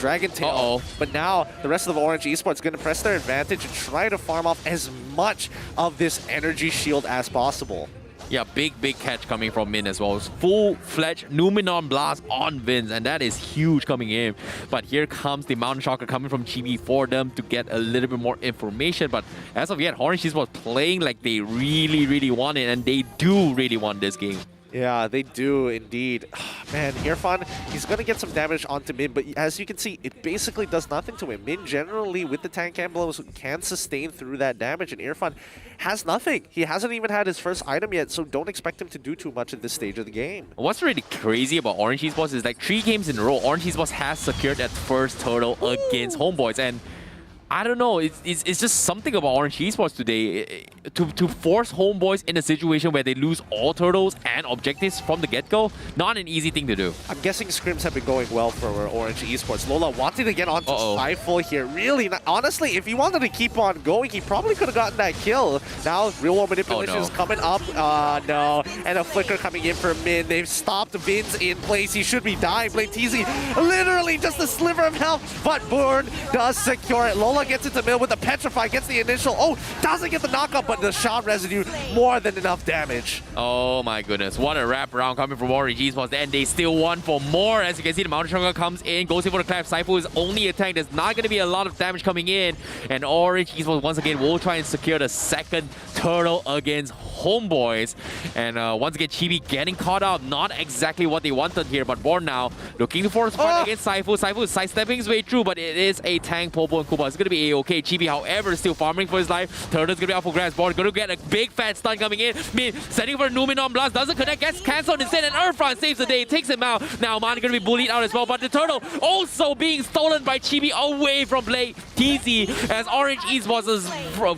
Dragon Tail. But now the rest of the Orange Esports going to press their advantage and try to farm off as much of this energy shield as possible. Yeah, big catch coming from Min as well. Full-fledged Numenon Blast on Vince, and that is huge coming in. But here comes the Mountain Shocker coming from GB for them to get a little bit more information. But as of yet, Orange Esports playing like they really want it, and they do really want this game. Yeah, they do indeed. Man, Irfan, he's going to get some damage onto Min, but as you can see, it basically does nothing to him. Min generally, with the tank emblems, can sustain through that damage, and Irfan has nothing. He hasn't even had his first item yet, so don't expect him to do too much at this stage of the game. What's really crazy about Orange Esports is like 3 games in a row, Orange Esports has secured that first turtle against HomeBois, and I don't know, it's just something about Orange Esports today. To force HomeBois in a situation where they lose all turtles and objectives from the get-go, not an easy thing to do. I'm guessing scrims have been going well for Orange Esports. Lola wanting to get onto Stifle here. Really, honestly, if he wanted to keep on going, he probably could have gotten that kill. Now, real world manipulation is coming up. No. And a flicker coming in for Min. They've stopped Vince in place. He should be dying. Blade TZ, literally just a sliver of health, but Bourne does secure it. Lola gets into mid with the Petrify, gets the initial. Oh, doesn't get the knockup, but the shot residue, more than enough damage. Oh my goodness, what a wraparound coming from Orange Esports, and they still want for more. As you can see, the Mountain Shocker comes in, goes in for the clap. Saifu is only a tank. There's not going to be a lot of damage coming in, and Orange Esports once again will try and secure the second turtle against HomeBois. And once again, Chibi getting caught up. Not exactly what they wanted here, but Born now looking for a fight against Saifu. Saifu is sidestepping his way through, but it is a tank. Popo and Kuba is going to be a-okay. Chibi, however, is still farming for his life. Turtle's going to be out for grabs. Born going to get a big fat stun coming in. Min setting for a Numenon Blast, doesn't connect, gets cancelled instead, and Irfan saves the day, takes him out. Now Man going to be bullied out as well, but the turtle also being stolen by Chibi away from Blade TZ as Orange Esports'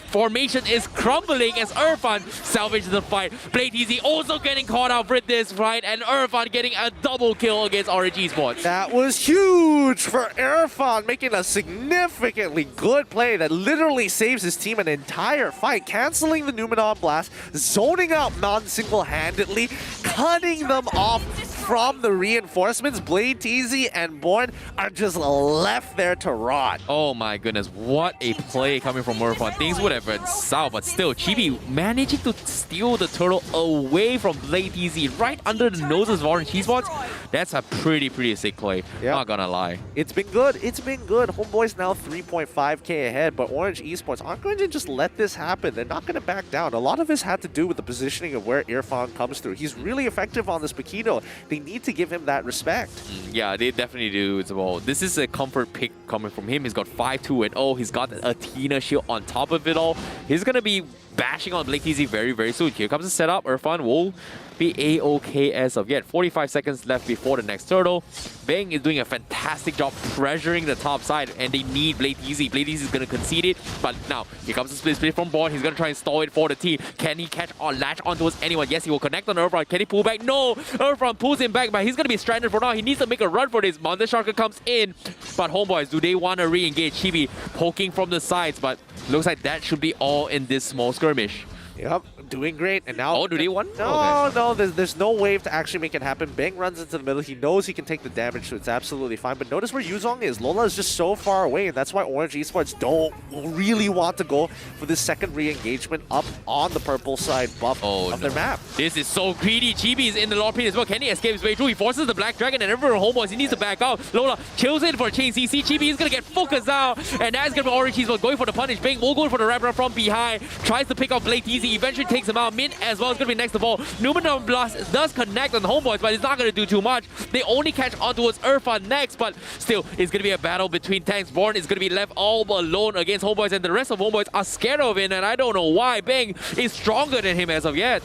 formation is crumbling as Irfan salvages the fight. Blade TZ also getting caught out for this fight, and Irfan getting a double kill against Orange Esports. That was huge for Irfan, making a significantly good play that literally saves his team an entire fight, cancelling the Numenon Blast, zoning out Man single-handedly, cutting them off from the reinforcements. Blade TZ and Born are just left there to rot. Oh my goodness, what a play coming from Irfan. Things would have went south, but still, Chibi managing to steal the turtle away from Blade TZ right under the noses of Orange Esports. That's a pretty sick play. Yep. Not gonna lie. It's been good. It's been good. HomeBois now 3.5k ahead, but Orange Esports aren't going to just let this happen. They're not going to back down. A lot of this had to do with the positioning of where Irfan comes through. He's really effective on this Paquito. They need to give him that respect. Yeah, they definitely do as well. This is a comfort pick coming from him. He's got 5-2 and oh, he's got a Tina shield on top of it all. He's going to be bashing on Blake TZ very soon. Here comes the setup. Irfan will be a-okay as of yet. 45 seconds left before the next turtle. Bang is doing a fantastic job pressuring the top side, and they need Blade TZ. Blade TZ is going to concede it, but now here comes the split from Born. He's going to try and stall it for the team. Can he catch or latch onto anyone? Yes, he will connect on Irfan. Can he pull back? No! Irfan pulls him back, but he's going to be stranded for now. He needs to make a run for this. Mountain Shocker comes in, but HomeBois, do they want to re-engage? Chibi poking from the sides, but looks like that should be all in this small skirmish. Yep, doing great. And now... Oh, do they want? No, there's no wave to actually make it happen. Bang runs into the middle. He knows he can take the damage, so it's absolutely fine. But notice where Yuzong is. Lola is just so far away, and that's why Orange Esports don't really want to go for this second re-engagement up on the purple side buff of their map. This is so greedy. Chibi is in the Lord Pit as well. Can he escape his way through? He forces the Black Dragon, and everyone HomeBois, he needs to back out. Lola kills it for a chain CC. Chibi is going to get focused out, and that's going to be Orange Esports going for the punish. Bang will go for the wraparound from behind. Tries to pick up Blade TZ. Eventually takes him out. Min as well is going to be next of all. Numenon Blast does connect on HomeBois, but it's not going to do too much. They only catch on towards Irfan next, but still, it's going to be a battle between tanks. Born is going to be left all alone against HomeBois, and the rest of HomeBois are scared of him, and I don't know why. Bang is stronger than him as of yet.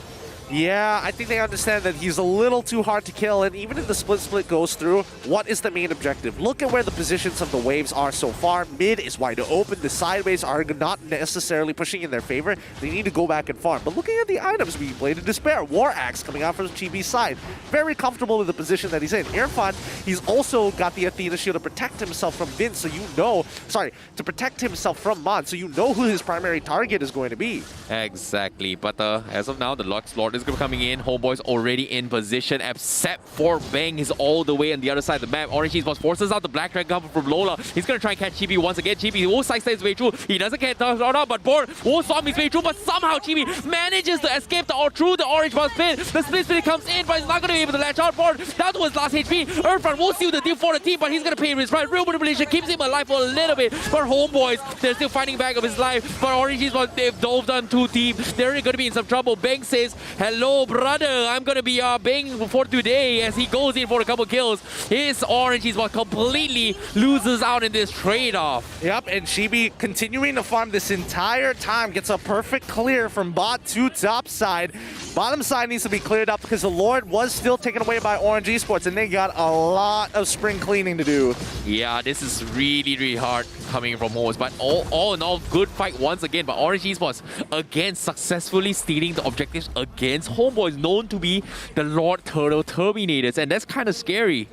Yeah, I think they understand that he's a little too hard to kill, and even if the split goes through, what is the main objective? Look at where the positions of the waves are so far. Mid is wide open. The sideways are not necessarily pushing in their favor. They need to go back and farm. But looking at the items, we Blade of Despair, War Axe coming out from Chibi's side. Very comfortable with the position that he's in. Irfan, he's also got the Athena shield to protect himself from Vince, so you know, to protect himself from Mon, so you know who his primary target is going to be. Exactly, but as of now, the Lux Lord is is coming in. HomeBois already in position, except for Bang is all the way on the other side of the map. Orange Esports forces out the Black Dragon cover from Lola. He's going to try and catch Chibi once again. Chibi will sidestep his way through. He doesn't get turned out, but Born will storm his way through. But somehow Chibi manages to escape through the Orange Bus pit. The split split comes in, but he's not going to be able to latch out. Born down to his last HP. Earthfront will seal the deal for the team, but he's going to pay his price. Real manipulation keeps him alive for a little bit. But HomeBois, they're still fighting back of his life. But Orange Esports, they've dove down too deep. They're going to be in some trouble. Bang says, hello, brother. I'm going to be Bang for today as he goes in for a couple kills. His Orange Esports completely loses out in this trade-off. Yep, and Chibi continuing to farm this entire time, gets a perfect clear from bot to top side. Bottom side needs to be cleared up because the Lord was still taken away by Orange Esports, and they got a lot of spring cleaning to do. Yeah, this is really, really hard coming from HomeBois, but all in all, good fight once again. But Orange Esports, again, successfully stealing the objectives against HomeBois, known to be the Lord Turtle Terminators, and that's kind of scary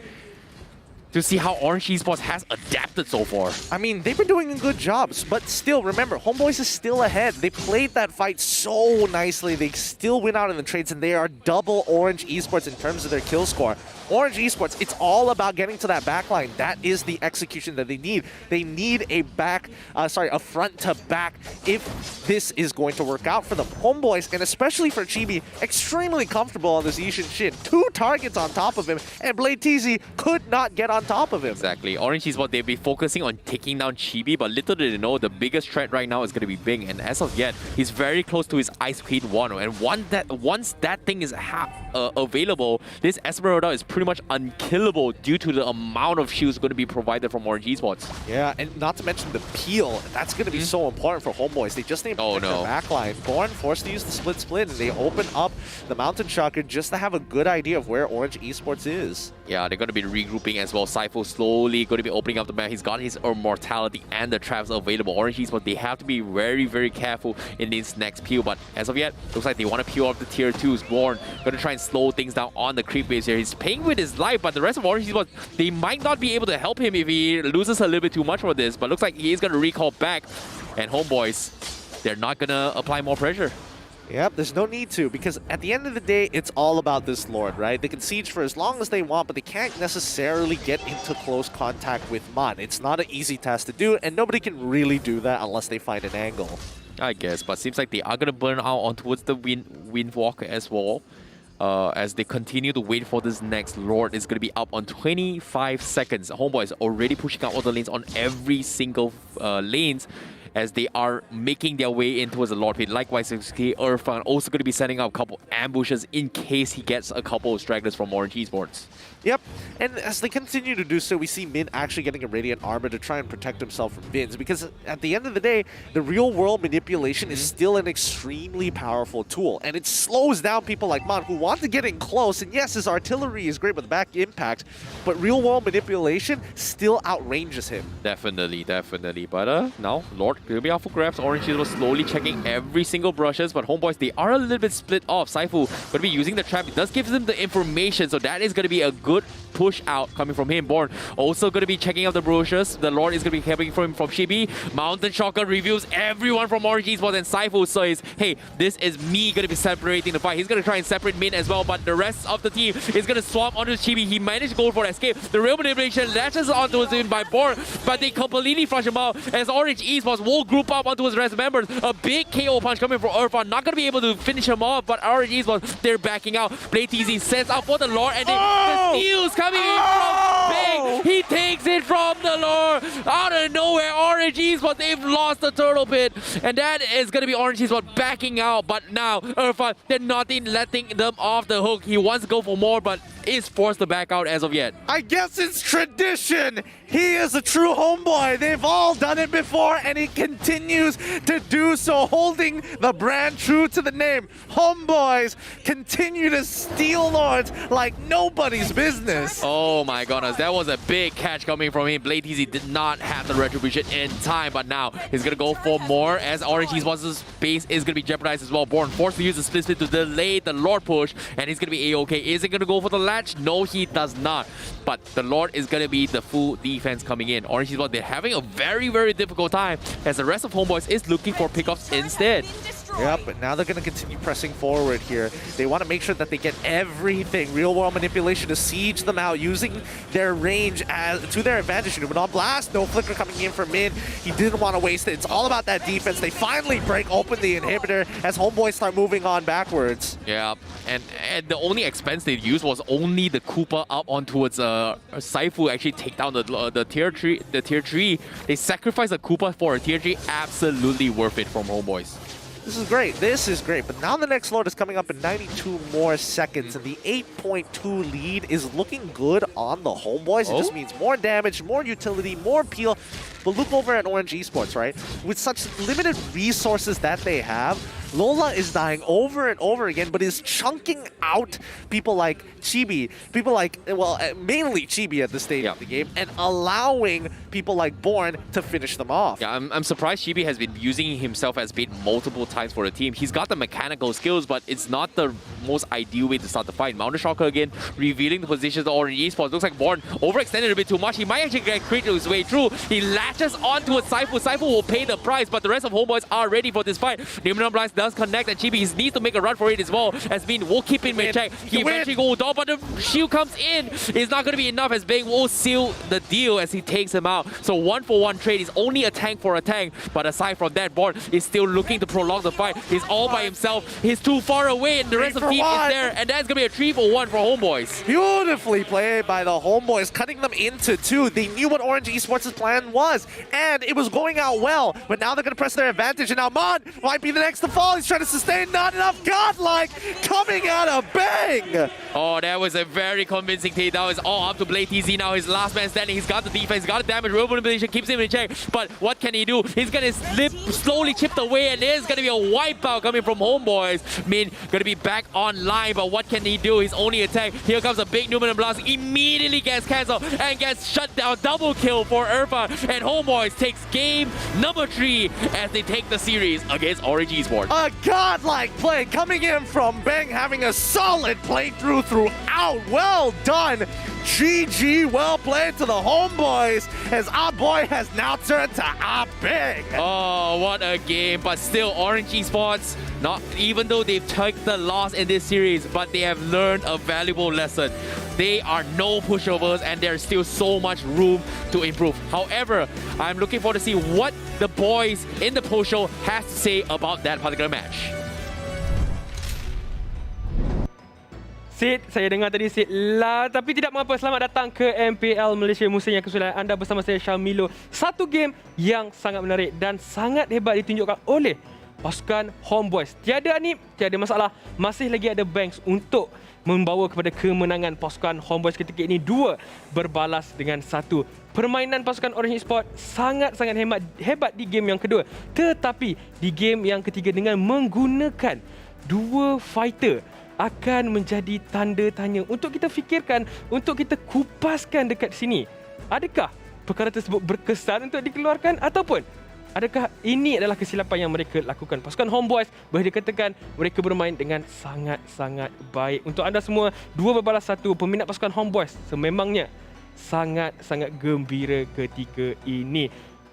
to see how Orange Esports has adapted so far. I mean, they've been doing good jobs, but still, remember, HomeBois is still ahead. They played that fight so nicely. They still win out in the trades, and they are double Orange Esports in terms of their kill score. Orange Esports, it's all about getting to that back line. That is the execution that they need. They need a front to back if this is going to work out for them. HomeBois, and especially for Chibi, extremely comfortable on this Yishin Shin. 2 targets on top of him, and Blade TZ could not get on top of him. Exactly. Orange Esports, they'll be focusing on taking down Chibi, but little do they know, the biggest threat right now is going to be Bing, and as of yet, he's very close to his Ice Queen 1, and once that thing is available, this Esmeralda is pretty much unkillable due to the amount of shields going to be provided from Orange Esports. Yeah, and not to mention the peel. That's going to be so important for HomeBois. They just need to protect their backline. Born forced to use the split, and they open up the Mountain Shocker just to have a good idea of where Orange Esports is. Yeah, they're going to be regrouping as well. Sypho slowly going to be opening up the map. He's got his Immortality and the traps available. Orange Esports, they have to be very, very careful in this next peel, but as of yet, looks like they want to peel off the tier 2s. Born going to try and slow things down on the creep base here. He's paying with his life, but the rest of Orange Esports, they might not be able to help him if he loses a little bit too much for this, but looks like he is going to recall back, and HomeBois, they're not going to apply more pressure. Yep, there's no need to, because at the end of the day, it's all about this Lord, right? They can siege for as long as they want, but they can't necessarily get into close contact with Mon. It's not an easy task to do, and nobody can really do that unless they find an angle. I guess, but seems like they are going to burn out on towards the Windwalker as well. As they continue to wait for this next Lord. Is going to be up on 25 seconds. HomeBois already pushing out all the lanes on every single lanes as they are making their way in towards the Lord pit. Likewise, Earthfront also going to be setting up a couple ambushes in case he gets a couple of stragglers from Orange Esports. Yep, and as they continue to do so, we see Min actually getting a Radiant Armor to try and protect himself from Bins, because at the end of the day, the real-world manipulation is still an extremely powerful tool, and it slows down people like Mon who want to get in close, and yes, his artillery is great with back impact, but real-world manipulation still outranges him. Definitely, definitely, but now, Lord will be out for grabs. Orange was slowly checking every single brushes, but HomeBois, they are a little bit split off. Sypho going to be using the trap. It does give them the information, so that is going to be a good push out coming from him. Born also going to be checking out the brochures. The Lord is going to be helping from Chibi. Mountain Shocker reviews everyone from Orange Esports, and Sypho says, hey, this is me going to be separating the fight. He's going to try and separate Min as well, but the rest of the team is going to swamp onto Chibi. He managed to go for escape. The real manipulation latches onto him by Born, but they completely flush him out as Orange Esports will group up onto his rest members. A big KO punch coming from Earthfront. Not going to be able to finish him off, but Orange Esports, they're backing out. Blade TZ sets out for the Lord, and the steals coming in from Big. He takes it from the Lord. Out of nowhere, Orange Esports, they've lost the turtle pit. And that is going to be Orange Esports backing out. But now, Earthfront, they're not letting them off the hook. He wants to go for more, but is forced to back out as of yet. I guess it's tradition. He is a true homeboy. They've all done it before, and he continues to do so, holding the brand true to the name. Homeboys continue to steal Lords like nobody's business. Oh my goodness, that was a big catch coming from him. Blade TZ did not have the retribution in time, but now he's going to go for more as Orange Esports' base is going to be jeopardized as well. Born forced to use the split to delay the Lord push, and he's going to be A-okay. Is it going to go for the latch? No, he does not. But the Lord is going to be the full defense coming in. Orange Esports, they're having a very, very difficult time as the rest of HomeBois is looking for pickups instead. Yep, but now they're going to continue pressing forward here. They want to make sure that they get everything. Real world manipulation to siege them out, using their range to their advantage. But on blast, no flicker coming in from mid. He didn't want to waste it. It's all about that defense. They finally break open the inhibitor as HomeBois start moving on backwards. Yeah, and the only expense they used was only the Koopa up on towards Saifu actually take down the tier 3. They sacrificed the Koopa for a tier 3. Absolutely worth it from HomeBois. This is great. This is great. But now the next load is coming up in 92 more seconds, and the 8.2 lead is looking good on the HomeBois. It just means more damage, more utility, more peel. But look over at Orange Esports, right? With such limited resources that they have, Lola is dying over and over again, but is chunking out people like Chibi, people like, well, mainly Chibi at this stage of the game, and allowing people like Born to finish them off. Yeah, I'm surprised Chibi has been using himself as bait multiple times for the team. He's got the mechanical skills, but it's not the most ideal way to start the fight. Mountain Shocker again, revealing the positions of Orange Esports. Looks like Born overextended a bit too much. He might actually get crit his way through. He latches onto a Saifu. Saifu will pay the price, but the rest of HomeBois are ready for this fight. Nimram Blast does connect, and Chibi needs to make a run for it as well, as Bean will keep him in check. He eventually goes down, but the shield comes in. It's not going to be enough, as Bang will seal the deal as he takes him out. So 1-for-1 trade is only a tank for a tank, but aside from that, Born is still looking to prolong the fight. He's all by himself. He's too far away, and the rest of the team is there, and that's going to be a 3-for-1 for HomeBois. Beautifully played by the HomeBois, cutting them into 2. They knew what Orange Esports' plan was, and it was going out well, but now they're going to press their advantage, and now Mon might be the next to fall. He's trying to sustain, not enough. Godlike coming out of Bang! Oh, that was a very convincing takedown. It's all up to Blade TZ now. His last man standing. He's got the defense, he's got the damage. Real manipulation keeps him in check, but what can he do? He's going to slip, slowly chipped away, and there's going to be a wipeout coming from HomeBois. Min going to be back online, but what can he do? His only attack. Here comes a big Numen Blast. Immediately gets cancelled and gets shut down. Double kill for Irfan, and HomeBois takes game number 3 as they take the series against Orange Esports. A godlike play coming in from Bang, having a solid playthrough throughout. Well done. GG, well played to the HomeBois, as our boy has now turned to our Bang. Oh, what a game. But still, Orange Esports, not even though they've taken the loss in this series, but they have learned a valuable lesson. They are no pushovers, and there's still so much room to improve. However, I'm looking forward to see what the boys in the post show has to say about that particular match. Sid, saya dengar tadi Sid lah, tapi tidak mengapa. Selamat datang ke MPL Malaysia musim yang ke-9. Anda bersama saya Syamilo. Satu game yang sangat menarik dan sangat hebat ditunjukkan oleh pasukan HomeBois. Tiada Anip, tiada masalah. Masih lagi ada Banks untuk membawa kepada kemenangan pasukan HomeBois ketika ini. 2 berbalas dengan 1. Permainan pasukan Orange Esports sangat-sangat hebat di game yang kedua. Tetapi di game yang ketiga dengan menggunakan 2 fighter akan menjadi tanda tanya untuk kita fikirkan, untuk kita kupaskan dekat sini. Adakah perkara tersebut berkesan untuk dikeluarkan, ataupun adakah ini adalah kesilapan yang mereka lakukan? Pasukan HomeBois boleh dikatakan mereka bermain dengan sangat-sangat baik. Untuk anda semua, 2 berbalas 1, peminat pasukan HomeBois sememangnya sangat-sangat gembira ketika ini.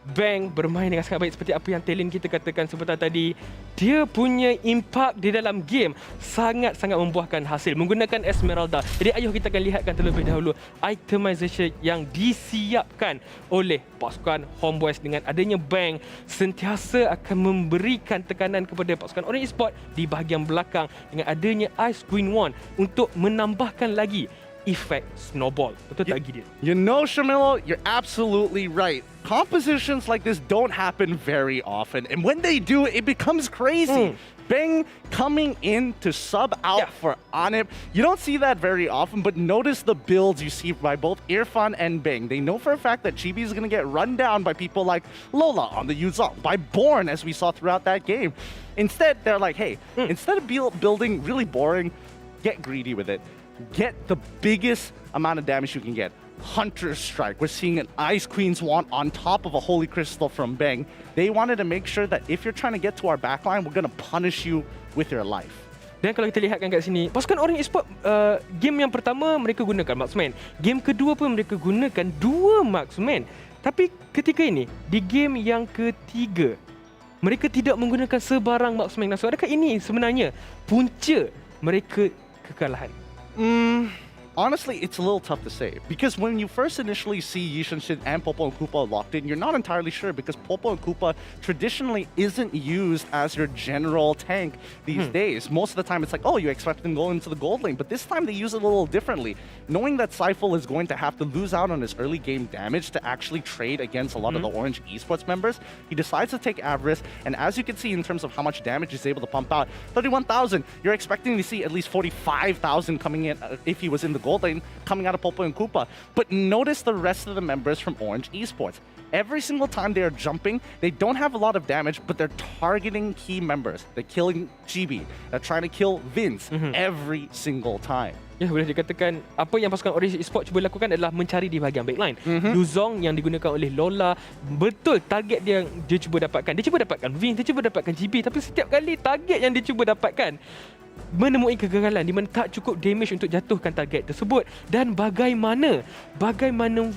Bang bermain dengan sangat baik, seperti apa yang Talent kita katakan sebentar tadi. Dia punya impak di dalam game sangat-sangat membuahkan hasil menggunakan Esmeralda. Jadi ayuh kita akan lihatkan terlebih dahulu itemization yang disiapkan oleh pasukan HomeBois. Dengan adanya Bang, sentiasa akan memberikan tekanan kepada pasukan Orange Esports di bahagian belakang dengan adanya Ice Queen Wand untuk menambahkan lagi efek snowball. Betul tak Gideon? You know, Shamilo, you're absolutely right. Compositions like this don't happen very often, and when they do, it becomes crazy. Bang coming in to sub out for Anip. You don't see that very often, but notice the builds you see by both Irfan and Bang. They know for a fact that Chibi is going to get run down by people like Lola on the Yuzong, by Born, as we saw throughout that game. Instead, they're like, hey, instead of building really boring, get greedy with it. Get the biggest amount of damage you can get. Hunter's Strike. We're seeing an Ice Queen's Wand on top of a Holy Crystal from Bang. They wanted to make sure that if you're trying to get to our backline, we're going to punish you with your life. Dan kalau kita lihatkan kat sini, pasukan Orange Esports, game yang pertama mereka gunakan marksman. Game kedua pun mereka gunakan 2 marksman. Tapi ketika ini, di game yang ketiga, mereka tidak menggunakan sebarang marksman. So adakah ini sebenarnya punca mereka kekalahan? Honestly, it's a little tough to say because when you first initially see Yishin and Popo and Koopa locked in, you're not entirely sure because Popo and Koopa traditionally isn't used as your general tank these days. Most of the time, it's like, oh, you expect them to go into the gold lane, but this time they use it a little differently. Knowing that Seifel is going to have to lose out on his early game damage to actually trade against a lot of the Orange Esports members, he decides to take Avarice, and as you can see in terms of how much damage he's able to pump out, 31,000, you're expecting to see at least 45,000 coming in if he was in the gold lane coming out of Popo and Koopa. But notice the rest of the members from Orange Esports. Every single time they are jumping, they don't have a lot of damage, but they're targeting key members. They're killing Chibi. They're trying to kill Vince every single time. Ya, boleh dikatakan apa yang pasukan Orange Esports cuba lakukan adalah mencari di bahagian backline. Luzong yang digunakan oleh Lola, betul target dia yang dia cuba dapatkan. Dia cuba dapatkan Vince, dia cuba dapatkan GB, tapi setiap kali target yang dia cuba dapatkan menemui kegagalan di mana tak cukup damage untuk jatuhkan target tersebut. Dan bagaimana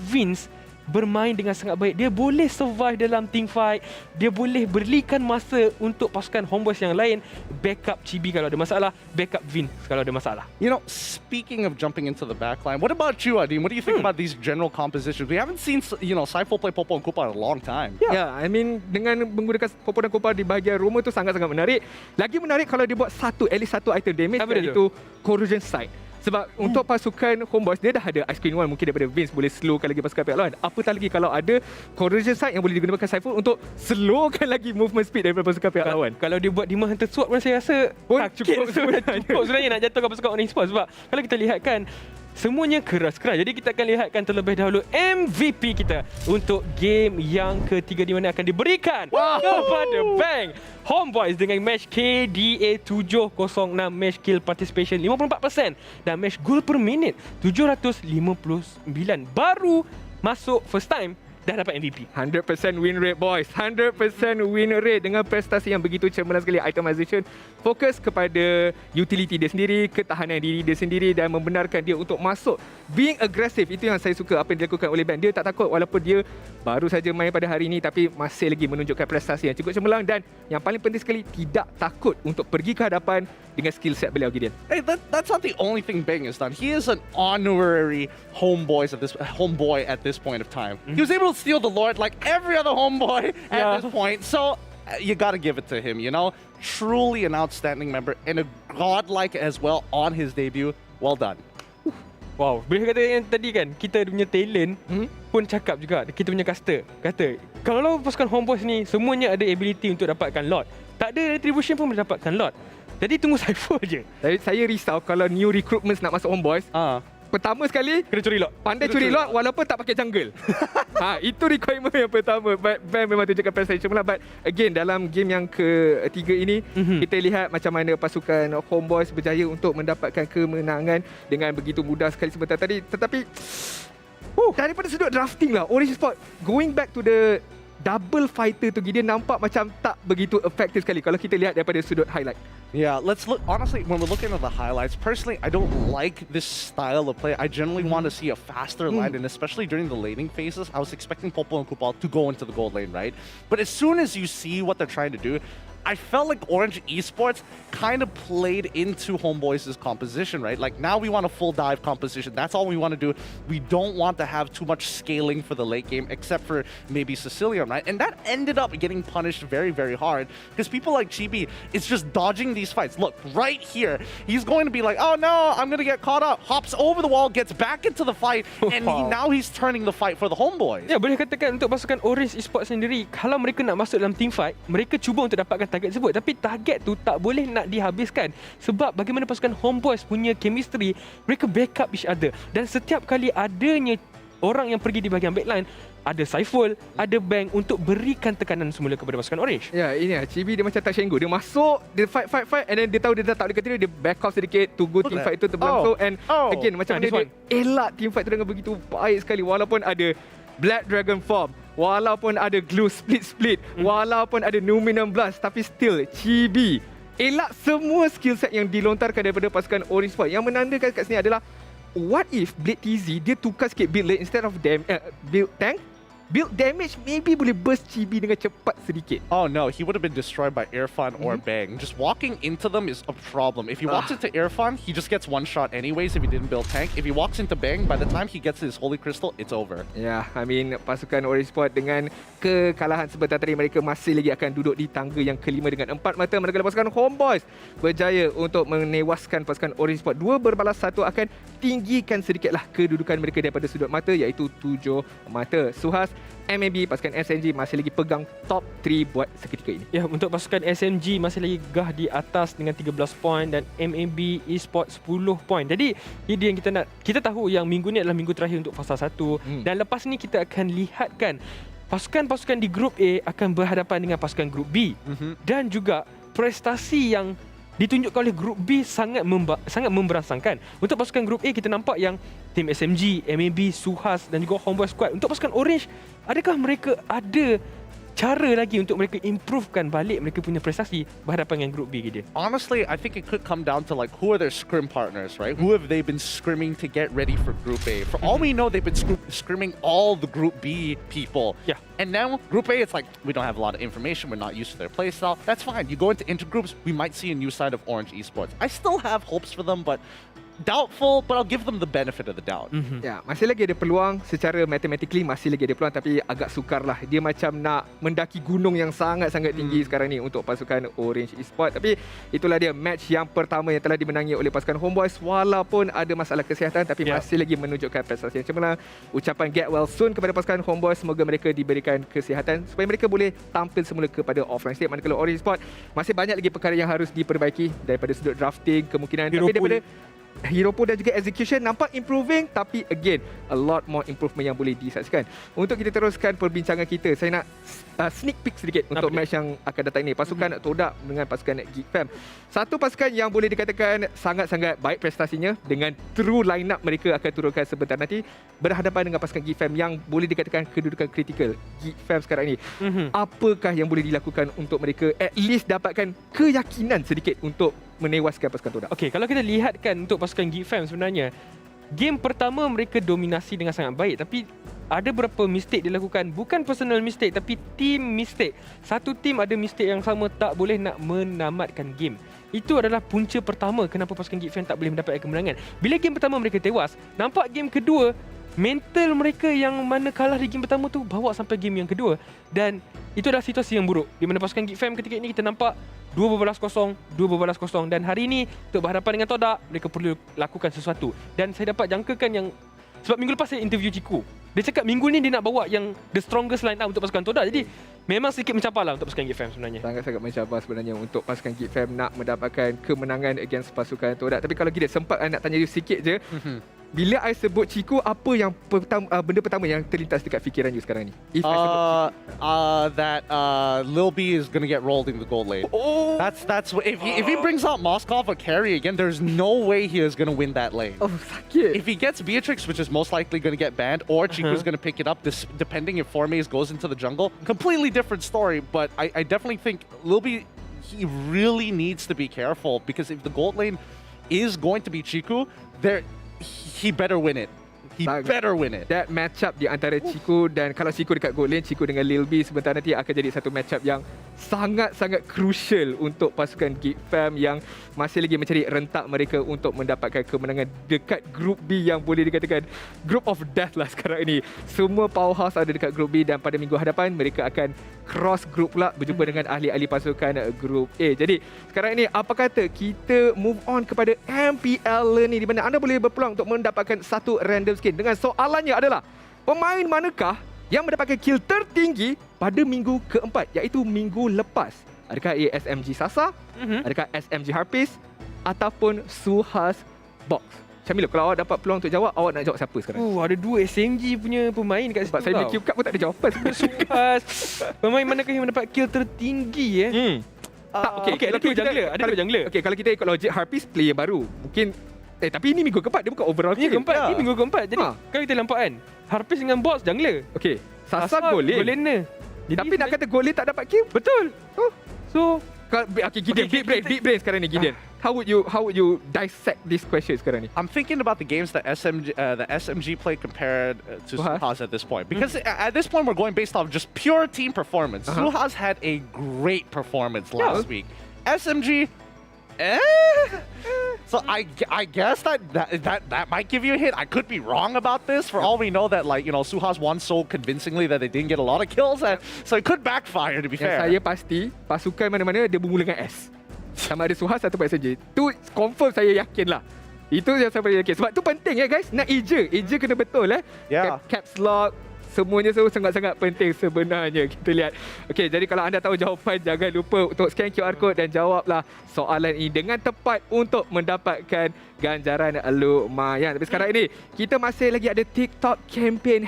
Vince bermain dengan sangat baik. Dia boleh survive dalam team fight. Dia boleh berikan masa untuk pasukan HomeBois yang lain backup Chibi kalau ada masalah, backup Vin kalau ada masalah. You know, speaking of jumping into the backline, what about you, Adin? What do you think about these general compositions? We haven't seen, Seifel play Popo and Koopa in a long time. Yeah, I mean dengan menggunakan Popo dan Koopa di bahagian rumah tu sangat-sangat menarik. Lagi menarik kalau dia buat at least satu item damage, iaitu corrosion sight. Sebab untuk pasukan HomeBois, dia dah ada Ice Cream 1 mungkin daripada Vince, boleh slowkan lagi pasukan pihak lawan. Apatah lagi kalau ada corrosion sight yang boleh digunakan Seifel untuk slowkan lagi movement speed daripada pasukan pihak lawan. Kalau dia buat Demon Hunter Sword pun saya rasa cukup sebenarnya nak jatuhkan pasukan Orange Esports. Sebab kalau kita lihat kan, semuanya keras-keras. Jadi kita akan lihatkan terlebih dahulu MVP kita untuk game yang ketiga di mana akan diberikan kepada Bang HomeBois dengan match KDA 706, match kill participation 54% dan match goal per minute 759. Baru masuk first time dah dapat MVP. 100% win rate, boys. 100% win rate dengan prestasi yang begitu cemerlang sekali. Itemization fokus kepada utility dia sendiri, ketahanan diri dia sendiri dan membenarkan dia untuk masuk. Being aggressive, itu yang saya suka apa yang dilakukan oleh Ben. Dia tak takut walaupun dia baru saja main pada hari ini tapi masih lagi menunjukkan prestasi yang cukup cemerlang dan yang paling penting sekali tidak takut untuk pergi ke hadapan dengan skill set beliau, Gideon. Hey, that's not the only thing Bang has done. He is an honorary homeboy at this point of time. He was able to steal the Lord like every other homeboy at this point. So you got to give it to him, Truly an outstanding member and a godlike as well on his debut. Well done. Wow, boleh kata yang tadi kan, kita punya talent pun cakap juga, kita punya caster kata, kalau pasukan HomeBois ni semuanya ada ability untuk dapatkan lot, tak ada retribution pun boleh dapatkan lot. Jadi tunggu Cypher je. Saya risau kalau new recruitments nak masuk HomeBois. Pertama sekali kena curi lot. Pandai curi lot walaupun tak pakai jungle. Itu requirement yang pertama. Ben memang tunjukkan prestasi cemerlang. But again, dalam game yang ketiga ini, kita lihat macam mana pasukan HomeBois berjaya untuk mendapatkan kemenangan dengan begitu mudah sekali sebentar tadi. Tetapi daripada sudut drafting lah, Orange Esports going back to the double fighter tu, dia nampak macam tak begitu effective sekali kalau kita lihat daripada sudut highlight. Yeah, let's look. Honestly, when we're looking at the highlights, personally, I don't like this style of play. I generally want to see a faster line, and especially during the laning phases, I was expecting Popo and Koopa to go into the gold lane, right? But as soon as you see what they're trying to do, I felt like Orange Esports kind of played into HomeBois' composition, right? Like now we want a full dive composition. That's all we want to do. We don't want to have too much scaling for the late game, except for maybe Sicilian, right? And that ended up getting punished very, very hard because people like Chibi is just dodging these fights. Look, right here, he's going to be like, oh no, I'm going to get caught up. Hops over the wall, gets back into the fight, and now he's turning the fight for the HomeBois. Ya, boleh katakan untuk pasukan Orange Esports sendiri, kalau mereka nak masuk dalam team fight, mereka cuba untuk dapatkan target tersebut, tapi target tu tak boleh nak dihabiskan sebab bagaimana pasukan HomeBois punya chemistry, mereka backup each other dan setiap kali adanya orang yang pergi di bahagian backline, ada Saiful, ada Bang untuk berikan tekanan semula kepada pasukan Orange. Ya, ini lah, Chibi dia macam touch and go. Dia masuk, dia fight and then dia tahu dia dah tak boleh continue, dia back off sedikit, tunggu team fight tu berlangsung and again macam mana dia elak team fight tu dengan begitu baik sekali walaupun ada Black Dragon Form, walaupun ada Glue Split, walaupun ada Numinum Blast, tapi still Chibi elak semua skill set yang dilontarkan daripada pasukan Orange Esports. Yang menandakan kat sini adalah what if Blade TZ dia tukar sikit build lane instead of build tank, build damage maybe boleh burst chibi dengan cepat sedikit. Oh no, he would have been destroyed by Irfan or Bang. Just walking into them is a problem. If he walks into Irfan, he just gets one shot anyways if he didn't build tank. If he walks into Bang, by the time he gets his Holy Crystal, it's over. Ya, I mean pasukan Orange Esports dengan kekalahan sebentar tadi, mereka masih lagi akan duduk di tangga yang kelima dengan 4 mata, manakala pasukan HomeBois berjaya untuk menewaskan pasukan Orange Esports 2 berbalas 1, akan tinggikan sedikitlah kedudukan mereka daripada sudut mata, iaitu 7 mata. Suhas, MLBB, pasukan SMG masih lagi pegang top 3 buat seketika ini. Ya, untuk pasukan SMG masih lagi gah di atas dengan 13 poin dan MLBB Esports 10 poin. Jadi ini yang kita tahu yang minggu ni adalah minggu terakhir untuk fasa 1 dan lepas ni kita akan lihatkan pasukan-pasukan di grup A akan berhadapan dengan pasukan grup B dan juga prestasi yang ditunjukkan oleh grup B sangat memberangsangkan. Untuk pasukan grup A kita nampak yang Team SMG, MLBB, Suhas dan juga HomeBois squad. Untuk pasukan Orange, adakah mereka ada cara lagi untuk mereka improvekan balik mereka punya prestasi berhadapan dengan grup B, Gideon? Honestly, I think it could come down to like who are their scrim partners, right? Who have they been scrimming to get ready for Group A? For all we know, they've been scrimming all the Group B people. Yeah. And now Group A, it's like we don't have a lot of information. We're not used to their playstyle. That's fine. You go into intergroups, we might see a new side of Orange Esports. I still have hopes for them, but doubtful, but I'll give them the benefit of the doubt. Ya, masih lagi ada peluang secara mathematically, masih lagi ada peluang, tapi agak sukar lah. Dia macam nak mendaki gunung yang sangat-sangat tinggi sekarang ni untuk pasukan Orange Esports. Tapi itulah dia match yang pertama yang telah dimenangi oleh pasukan HomeBois, walaupun ada masalah kesihatan tapi masih lagi menunjukkan prestasi yang cemerlang. Ucapan get well soon kepada pasukan HomeBois, semoga mereka diberikan kesihatan supaya mereka boleh tampil semula kepada offline stage. Manakala Orange Esports masih banyak lagi perkara yang harus diperbaiki daripada sudut drafting, kemungkinan tapi daripada hero pool dan juga execution nampak improving, tapi again a lot more improvement yang boleh disaksikan. Untuk kita teruskan perbincangan kita, saya nak sneak peek sedikit untuk match yang akan datang ini, pasukan TODAK dengan pasukan GEEK FAM. Satu pasukan yang boleh dikatakan sangat-sangat baik prestasinya, dengan true line up mereka akan turunkan sebentar nanti, berhadapan dengan pasukan GEEK FAM yang boleh dikatakan kedudukan kritikal. GEEK FAM sekarang ini, apakah yang boleh dilakukan untuk mereka at least dapatkan keyakinan sedikit untuk menewaskan pasukan TODAK? Okey, kalau kita lihatkan untuk pasukan GEEK FAM, sebenarnya game pertama mereka dominasi dengan sangat baik, tapi ada beberapa mistake dilakukan, bukan personal mistake tapi team mistake. Satu team ada mistake yang sama, tak boleh nak menamatkan game. Itu adalah punca pertama kenapa pasukan GEEK FAM tak boleh mendapatkan kemenangan. Bila game pertama mereka tewas, nampak game kedua mental mereka yang mana kalah di game pertama tu bawa sampai game yang kedua, dan itu adalah situasi yang buruk di mana pasukan GEEK FAM ketika ini kita nampak 2-0, dan hari ini untuk berhadapan dengan TODAK mereka perlu lakukan sesuatu. Dan saya dapat jangkakan yang, sebab minggu lepas saya interview Ciku, dia cakap minggu ni dia nak bawa yang the strongest line up untuk pasukan TODAK. Jadi memang sedikit mencapai lah untuk pasukan GEEK FAM sebenarnya. Sangat-sangat mencabar sebenarnya untuk pasukan GEEK FAM nak mendapatkan kemenangan against pasukan TODAK. Tapi kalau kita sempat nak tanya you sikit je, bila I sebut Ciku, apa yang benda pertama yang terlintas dekat fikiran you sekarang ni? If I sebut Ciku. That Lil B is gonna get rolled in the gold lane. Oh, That's what, if he brings out Moskov or carry again, there's no way he is gonna win that lane. oh sakit. If he gets Beatrix, which is most likely going to get banned, or Chiku's going to pick it up, depending if Formaze goes into the jungle, completely different story. But I definitely think Lil B, he really needs to be careful, because if the gold lane is going to be Chiku, he better win it. He better win it. That matchup di antara Ciku dan kalau Ciku dekat gold lane, Ciku dengan Lil B sebentar nanti akan jadi satu matchup yang sangat-sangat crucial untuk pasukan GEEK FAM yang masih lagi mencari rentak mereka untuk mendapatkan kemenangan dekat Group B yang boleh dikatakan Group of Death lah sekarang ini. Semua powerhouse ada dekat Group B, dan pada minggu hadapan mereka akan cross group pula berjumpa dengan ahli-ahli pasukan Group A. Jadi sekarang ini apa kata kita move on kepada MPL ni, di mana anda boleh berpeluang untuk mendapatkan satu random skin, dengan soalannya adalah pemain manakah yang mendapatkan kill tertinggi pada minggu keempat, iaitu minggu lepas. Adakah SMG Sasa, adakah SMG Harpist, ataupun Suhas Box? Syamil, kalau awak dapat peluang untuk jawab, awak nak jawab siapa sekarang? Ada dua SMG punya pemain kat situ. Sebab saya punya cue card pun tak ada jawapan. Suhas. Pemain manakah yang mendapat kill tertinggi Okay, ada dua jungler, ada dua jungler. Okay, kalau kita ikut logik Harpist player baru, mungkin tapi ini minggu keempat, dia bukan overall Ini keempat, ini minggu keempat. Jadi kalau kita nampak kan, Harpist dengan Boss jungler. Okay, Sasa goal laner. Tapi nak kata goal lane tak dapat kill? Betul. So okay, Gideon, big brain sekarang ni Gideon. How would you dissect this question sekarang ni? I'm thinking about the games that SMG played compared to Suhas at this point. Because at this point, we're going based off just pure team performance. Suhas had a great performance last week. SMG, So I guess that might give you a hit. I could be wrong about this. For all we know, that Suhas won so convincingly that they didn't get a lot of kills, and so it could backfire. To be fair, saya pasti pasukan mana-mana dia bermula dengan S. Sama ada Suhas atau SMG. Tu confirm saya yakin lah. Itu yang saya yakin. Sebab tu penting ya guys. Nak eja kena betul Yeah. Caps lock. Semuanya sangat-sangat penting sebenarnya. Kita lihat. Okey, jadi kalau anda tahu jawapan, jangan lupa untuk scan QR code dan jawablah soalan ini dengan tepat untuk mendapatkan ganjaran lumayan. Tapi sekarang ini, kita masih lagi ada TikTok campaign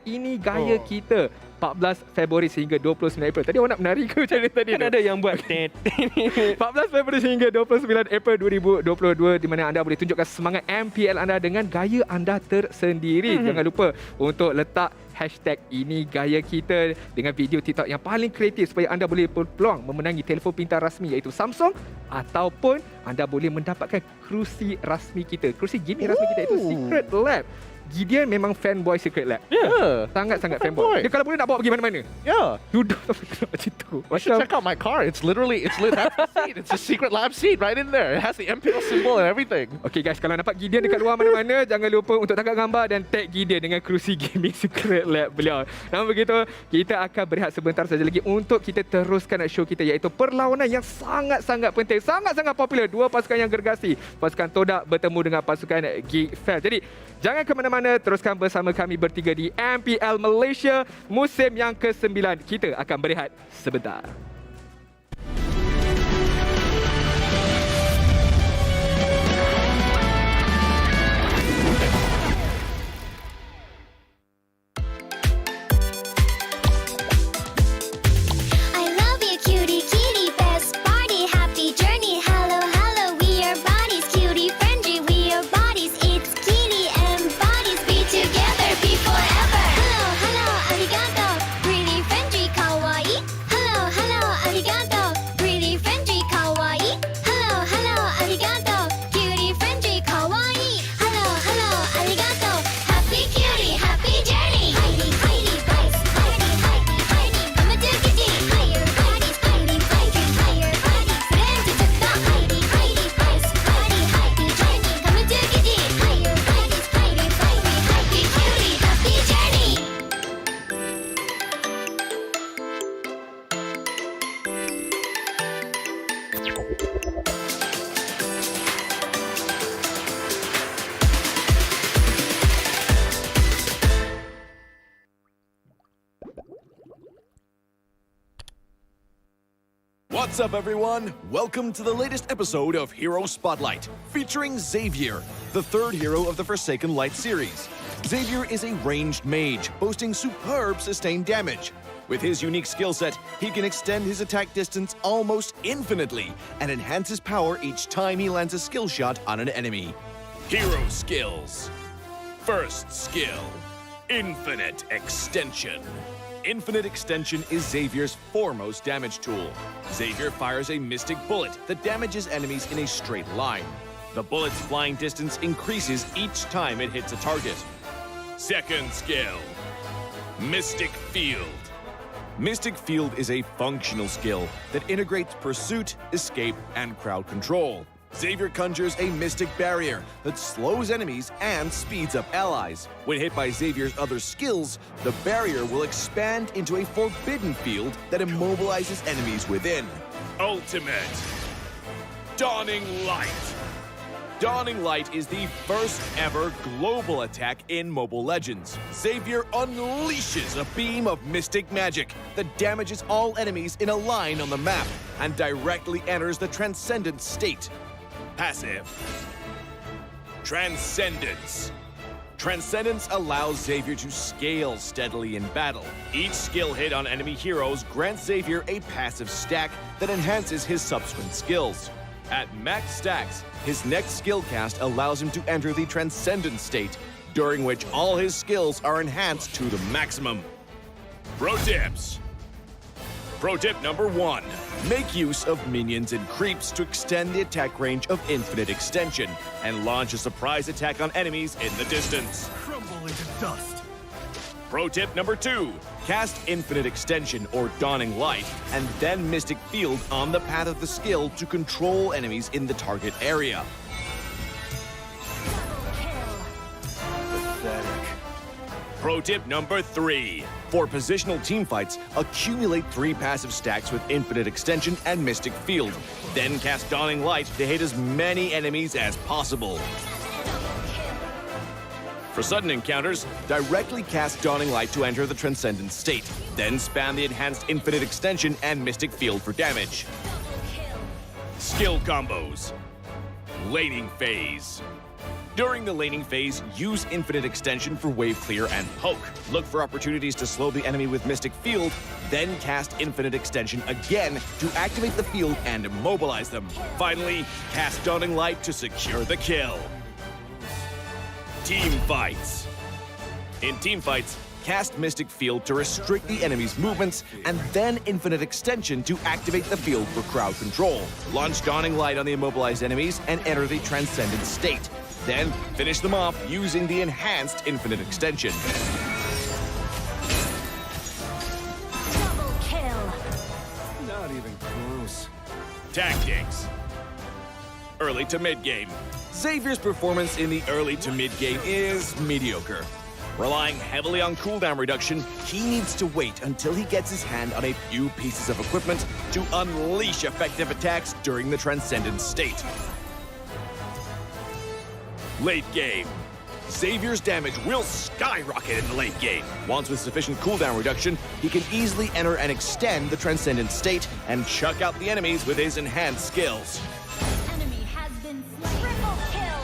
#ini gaya kita. 14 Februari sehingga 29 April. Tadi awak nak menari ke macam mana tadi? Kan ada yang buat 14 Februari sehingga 29 April 2022, di mana anda boleh tunjukkan semangat MPL anda dengan gaya anda tersendiri. Jangan lupa untuk letak #ini gaya kita dengan video TikTok yang paling kreatif supaya anda boleh berpeluang memenangi telefon pintar rasmi iaitu Samsung, ataupun anda boleh mendapatkan kerusi rasmi kita. Kerusi gaming rasmi kita iaitu Secret Lab. Gideon memang fanboy Secret Lab. Sangat-sangat fanboy. Dia kalau boleh nak bawa pergi mana-mana. Duduk macam tu. You should check out my car. It's lit. That's the seat. It's a Secret Lab seat right in there. It has the MPL symbol and everything. Okay guys, kalau nampak Gideon dekat luar mana-mana, jangan lupa untuk tangkap gambar dan tag Gideon dengan kerusi gaming Secret Lab beliau. Namun begitu, kita akan berehat sebentar saja lagi untuk kita teruskan show kita, iaitu perlawanan yang sangat-sangat penting, sangat-sangat popular. Dua pasukan yang gergasi. Pasukan TODAK bertemu dengan pasukan GEEK FAM. Jadi, jangan ke mana-mana, teruskan bersama kami bertiga di MPL Malaysia musim yang ke-9. Kita akan berehat sebentar. I love you, cutie, kitty, best party, happy journey. Hello, hello, we are bodies, cutie, friendly, we are bodies. It's kitty and bodies, be together, be forever. Hello, hello, arigato, really friendly, kawaii. Hello, hello, arigato, really friendly, kawaii. Hello, hello, arigato, cutie, friendly, kawaii. Hello, hello, arigato, happy cutie, happy journey. Heidi, Heidi, Vice, Heidi, Heidi, Heidi, come and do kitty. Higher bodies, Heidi, Heidi, higher bodies. Then to the Heidi, Heidi, Vice, Heidi, Heidi, journey. Come and do kitty. Higher bodies, Heidi, Heidi, happy cutie, happy journey. What's up, everyone? Welcome to the latest episode of Hero Spotlight, featuring Xavier, the third hero of the Forsaken Light series. Xavier is a ranged mage, boasting superb sustained damage. With his unique skill set, he can extend his attack distance almost infinitely and enhance his power each time he lands a skill shot on an enemy. Hero skills. First skill, Infinite Extension. Infinite Extension is Xavier's foremost damage tool. Xavier fires a mystic bullet that damages enemies in a straight line. The bullet's flying distance increases each time it hits a target. Second skill, Mystic Field. Mystic Field is a functional skill that integrates pursuit, escape, and crowd control. Xavier conjures a mystic barrier that slows enemies and speeds up allies. When hit by Xavier's other skills, the barrier will expand into a forbidden field that immobilizes enemies within. Ultimate Dawning Light. Dawning Light is the first ever global attack in Mobile Legends. Xavier unleashes a beam of mystic magic that damages all enemies in a line on the map and directly enters the Transcendent state. Passive. Transcendence. Transcendence allows Xavier to scale steadily in battle. Each skill hit on enemy heroes grants Xavier a passive stack that enhances his subsequent skills. At max stacks, his next skill cast allows him to enter the Transcendent state, during which all his skills are enhanced to the maximum. Pro tips. Pro tip number 1. Make use of minions and creeps to extend the attack range of Infinite Extension and launch a surprise attack on enemies in the distance. Crumble into dust. Pro tip number 2. Cast Infinite Extension or Dawning Light and then Mystic Field on the path of the skill to control enemies in the target area. Pro tip number 3. For positional teamfights, accumulate 3 passive stacks with Infinite Extension and Mystic Field. Then cast Dawning Light to hit as many enemies as possible. For sudden encounters, directly cast Dawning Light to enter the Transcendent state. Then spam the enhanced Infinite Extension and Mystic Field for damage. Skill combos. Laning phase. During the laning phase, use Infinite Extension for wave clear and poke. Look for opportunities to slow the enemy with Mystic Field, then cast Infinite Extension again to activate the field and immobilize them. Finally, cast Dawning Light to secure the kill. Team fights. In team fights, cast Mystic Field to restrict the enemy's movements, and then Infinite Extension to activate the field for crowd control. Launch Dawning Light on the immobilized enemies and enter the Transcendent state. Then finish them off using the enhanced Infinite Extension. Double kill. Not even close. Tactics. Early to mid-game. Xavier's performance in the early to mid-game is mediocre. Relying heavily on cooldown reduction, he needs to wait until he gets his hand on a few pieces of equipment to unleash effective attacks during the Transcendent state. Late game. Xavier's damage will skyrocket in the late game. Once with sufficient cooldown reduction, he can easily enter and extend the Transcendent state and chuck out the enemies with his enhanced skills. Enemy has been slain. Triple kill.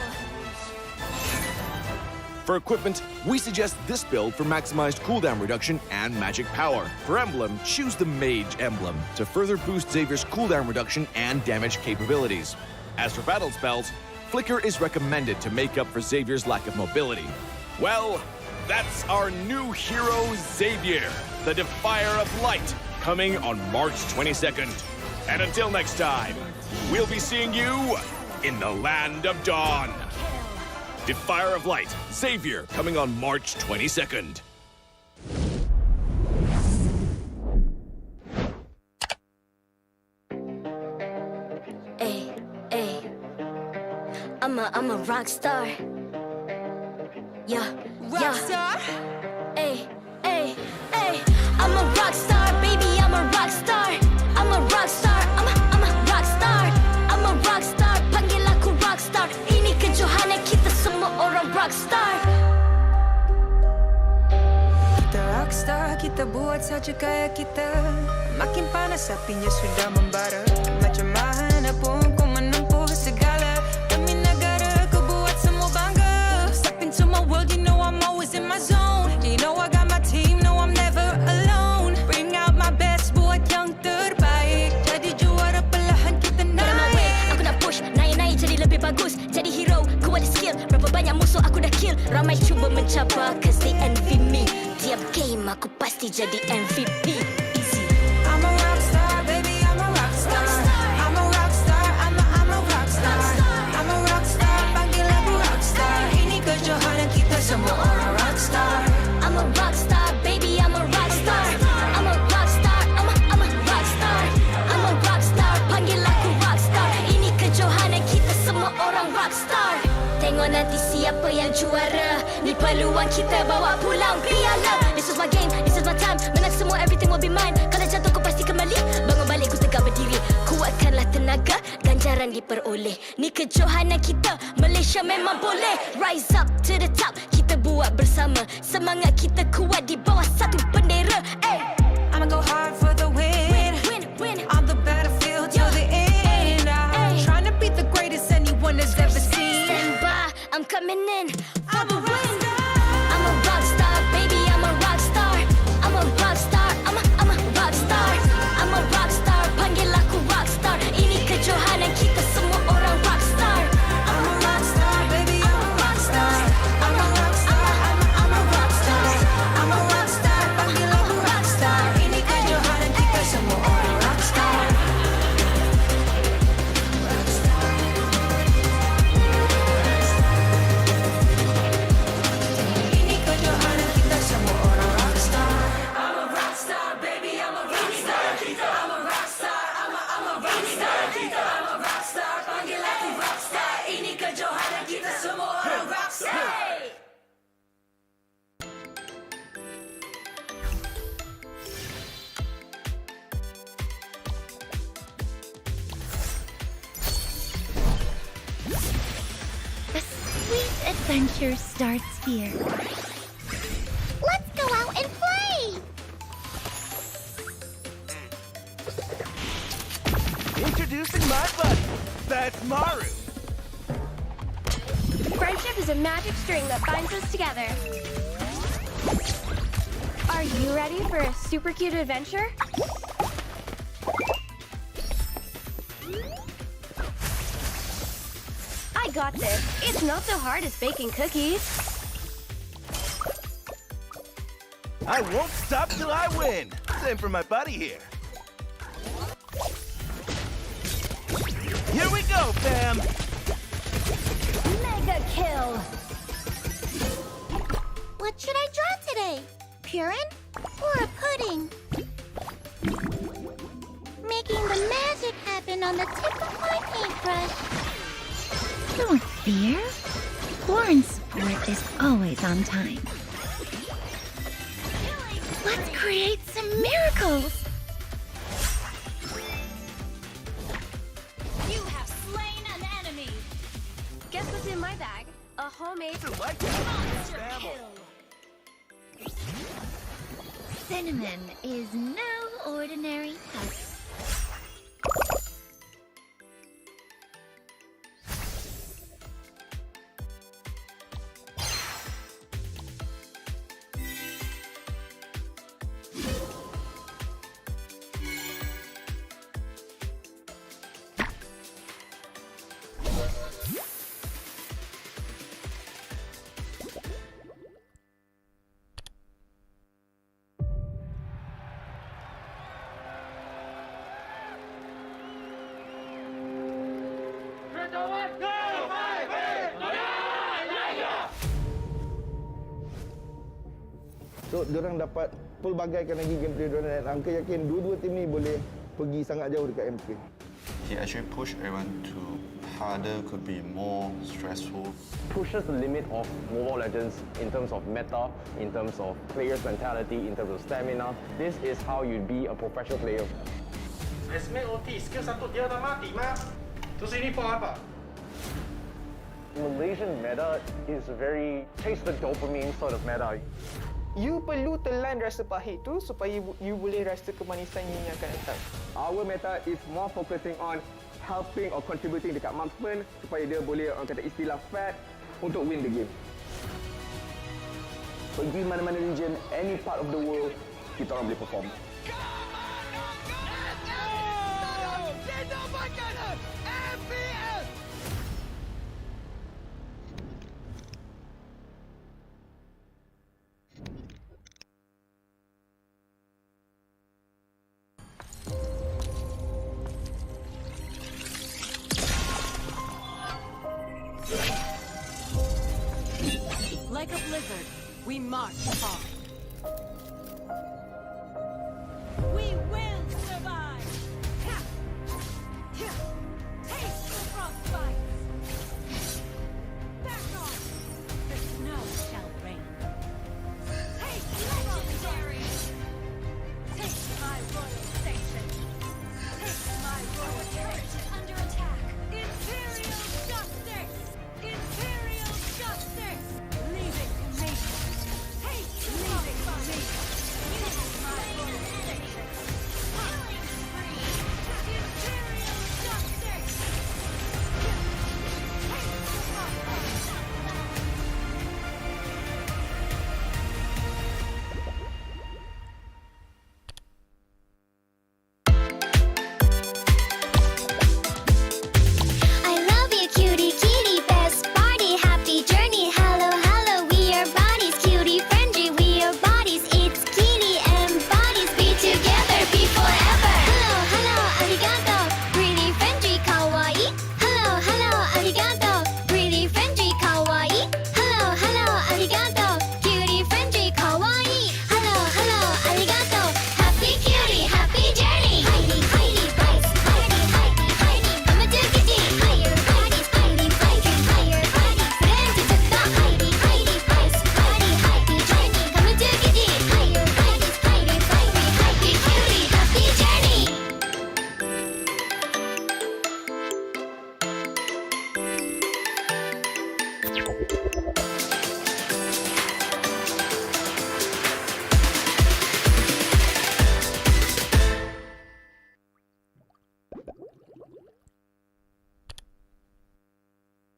For equipment, we suggest this build for maximized cooldown reduction and magic power. For emblem, choose the Mage emblem to further boost Xavier's cooldown reduction and damage capabilities. As for battle spells, Flicker is recommended to make up for Xavier's lack of mobility. Well, that's our new hero, Xavier, the Defier of Light, coming on March 22nd. And until next time, we'll be seeing you in the Land of Dawn. Defier of Light, Xavier, coming on March 22nd. I'm a rock star. Yeah, Rock star. Ay. I'm a rock star, baby. I'm a rock star. I'm a rock star. I'm a rock star. I'm a rock star. Panggil aku rock star. Ini kejohanan kita semua orang rock star. Kita rockstar, kita buat saja gaya kita. Makin panas apinya sudah membara. Macam mana pun kau menempuh segala. Demi negara kau buat semua bangga. Step into my world, you know I'm always in my zone. You know I got my team, no I'm never alone. Bring out my best, buat yang terbaik. Jadi juara perlahan kita naik. Aku nak push, naik jadi lebih bagus. Jadi hero, ku ada skill. Berapa banyak musuh aku dah kill. Ramai cuba mencabar, cause they envy me. Tiap game aku pasti jadi MVP. Easy. I'm a rockstar, baby, I'm a rockstar. I'm a rockstar, I'm a rockstar. I'm a rockstar, panggil aku rockstar. Ini kejohanan kita semua orang rockstar. I'm a rockstar, baby, I'm a rockstar. I'm a rockstar, I'm a rockstar. I'm a rockstar, panggil aku rockstar. Ini kejohanan kita semua orang rockstar. Tengok nanti siapa yang juara. Ni peluang kita bawa pulang piala. This is my game, this is my time. Menang semua, everything will be mine. Kalau jatuh kau pasti kembali. Bangun balik ku tegak berdiri. Kuatkanlah tenaga, ganjaran diperoleh. Ni kejohanan kita, Malaysia memang boleh. Rise up to the top, kita buat bersama. Semangat kita kuat di bawah satu bendera. Ay. I'ma go hard for the win. Win. On the battlefield till the end. I'm trying to be the greatest anyone has ever seen. Stand by, I'm coming in for the win. I'm a rock star, baby, I'm a rock star. I'm a rock star, I'm a rock star. I'm a rock star, panggil aku rock star. Ini kejohanan kita semua orang rock star. I'm a rockstar, baby, I'm a rockstar. I'm a rockstar, I'm a rockstar. I'm a rockstar, panggil aku rockstar. Ini kejohanan adventure starts here. Let's go out and play! Introducing my buddy. That's Maru. Friendship is a magic string that binds us together. Are you ready for a super cute adventure? I got this. It's not so hard as baking cookies. I won't stop till I win. Same for my buddy here. Here we go, fam. Mega kill! What should I draw today? Purin or a pudding? Making the magic happen on the tip of my paintbrush. Don't fear. Orange Esports is always on time. Let's create some miracles! You have slain an enemy! Guess what's in my bag? A homemade monster kill! Cinnamon is no ordinary husk. So, diorang dapat pelbagaikan lagi gameplay diorang dan Angka yakin dua-dua tim ni boleh pergi sangat jauh dekat MP. He actually pushed everyone to harder, could be more stressful. Pushes the limit of Mobile Legends in terms of meta, in terms of players' mentality, in terms of stamina. This is how you be a professional player. Esme OT, skill satu dia dah mati, Mak. Terus ini for apa? Malaysian meta is very taste the dopamine sort of meta. You perlu telan rasa pahit tu supaya you boleh rasa kemanisan yang akan datang. Our meta is more focusing on helping or contributing dekat marksman supaya dia boleh, orang kata istilah fat, untuk win the game. Pergi mana-mana region, any part of the world, kita orang boleh perform. Like a blizzard, we march on. We will survive! Taste the frostbite! Back off! The snow shall rain. Taste legendary! Taste my royal station! Taste my royal turret is under attack! Imperial justice! Imperial justice! Leave it to me! Taste the frostbite! Taste my royal station! Killing spree! Imperial justice! Taste the frostbite! I love you, cutie, kitty, best party, happy journey. Hello, hello, we are bodies, cutie, friendly, we are bodies. It's kitty and bodies, be together, be forever. Hello, hello, arigato, really friendly, kawaii. Hello, hello, arigato, really friendly, kawaii. Hello, hello, arigato, cutie, friendly, kawaii. Hello, hello, arigato, happy cutie, happy journey. Heidi, Heidi, bites, Heidi, Heidi, Heidi, mama do kitty, higher bodies, Heidi, Heidi, higher bodies. Friends, it's a thought, Heidi, Heidi, bites, Heidi, Heidi, journey, mama do kitty, higher bodies, Heidi, Heidi, happy cutie, happy journey.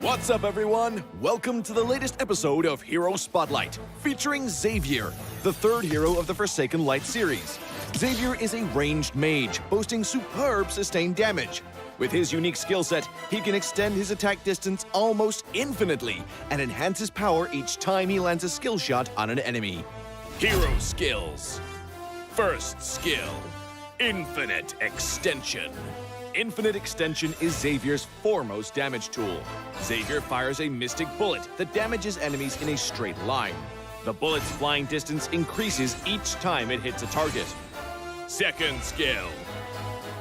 What's up, everyone? Welcome to the latest episode of Hero Spotlight, featuring Xavier, the third hero of the Forsaken Light series. Xavier is a ranged mage, boasting superb sustained damage. With his unique skill set, he can extend his attack distance almost infinitely and enhance his power each time he lands a skill shot on an enemy. Hero skills. First skill, Infinite Extension. Infinite Extension is Xavier's foremost damage tool. Xavier fires a mystic bullet that damages enemies in a straight line. The bullet's flying distance increases each time it hits a target. Second skill,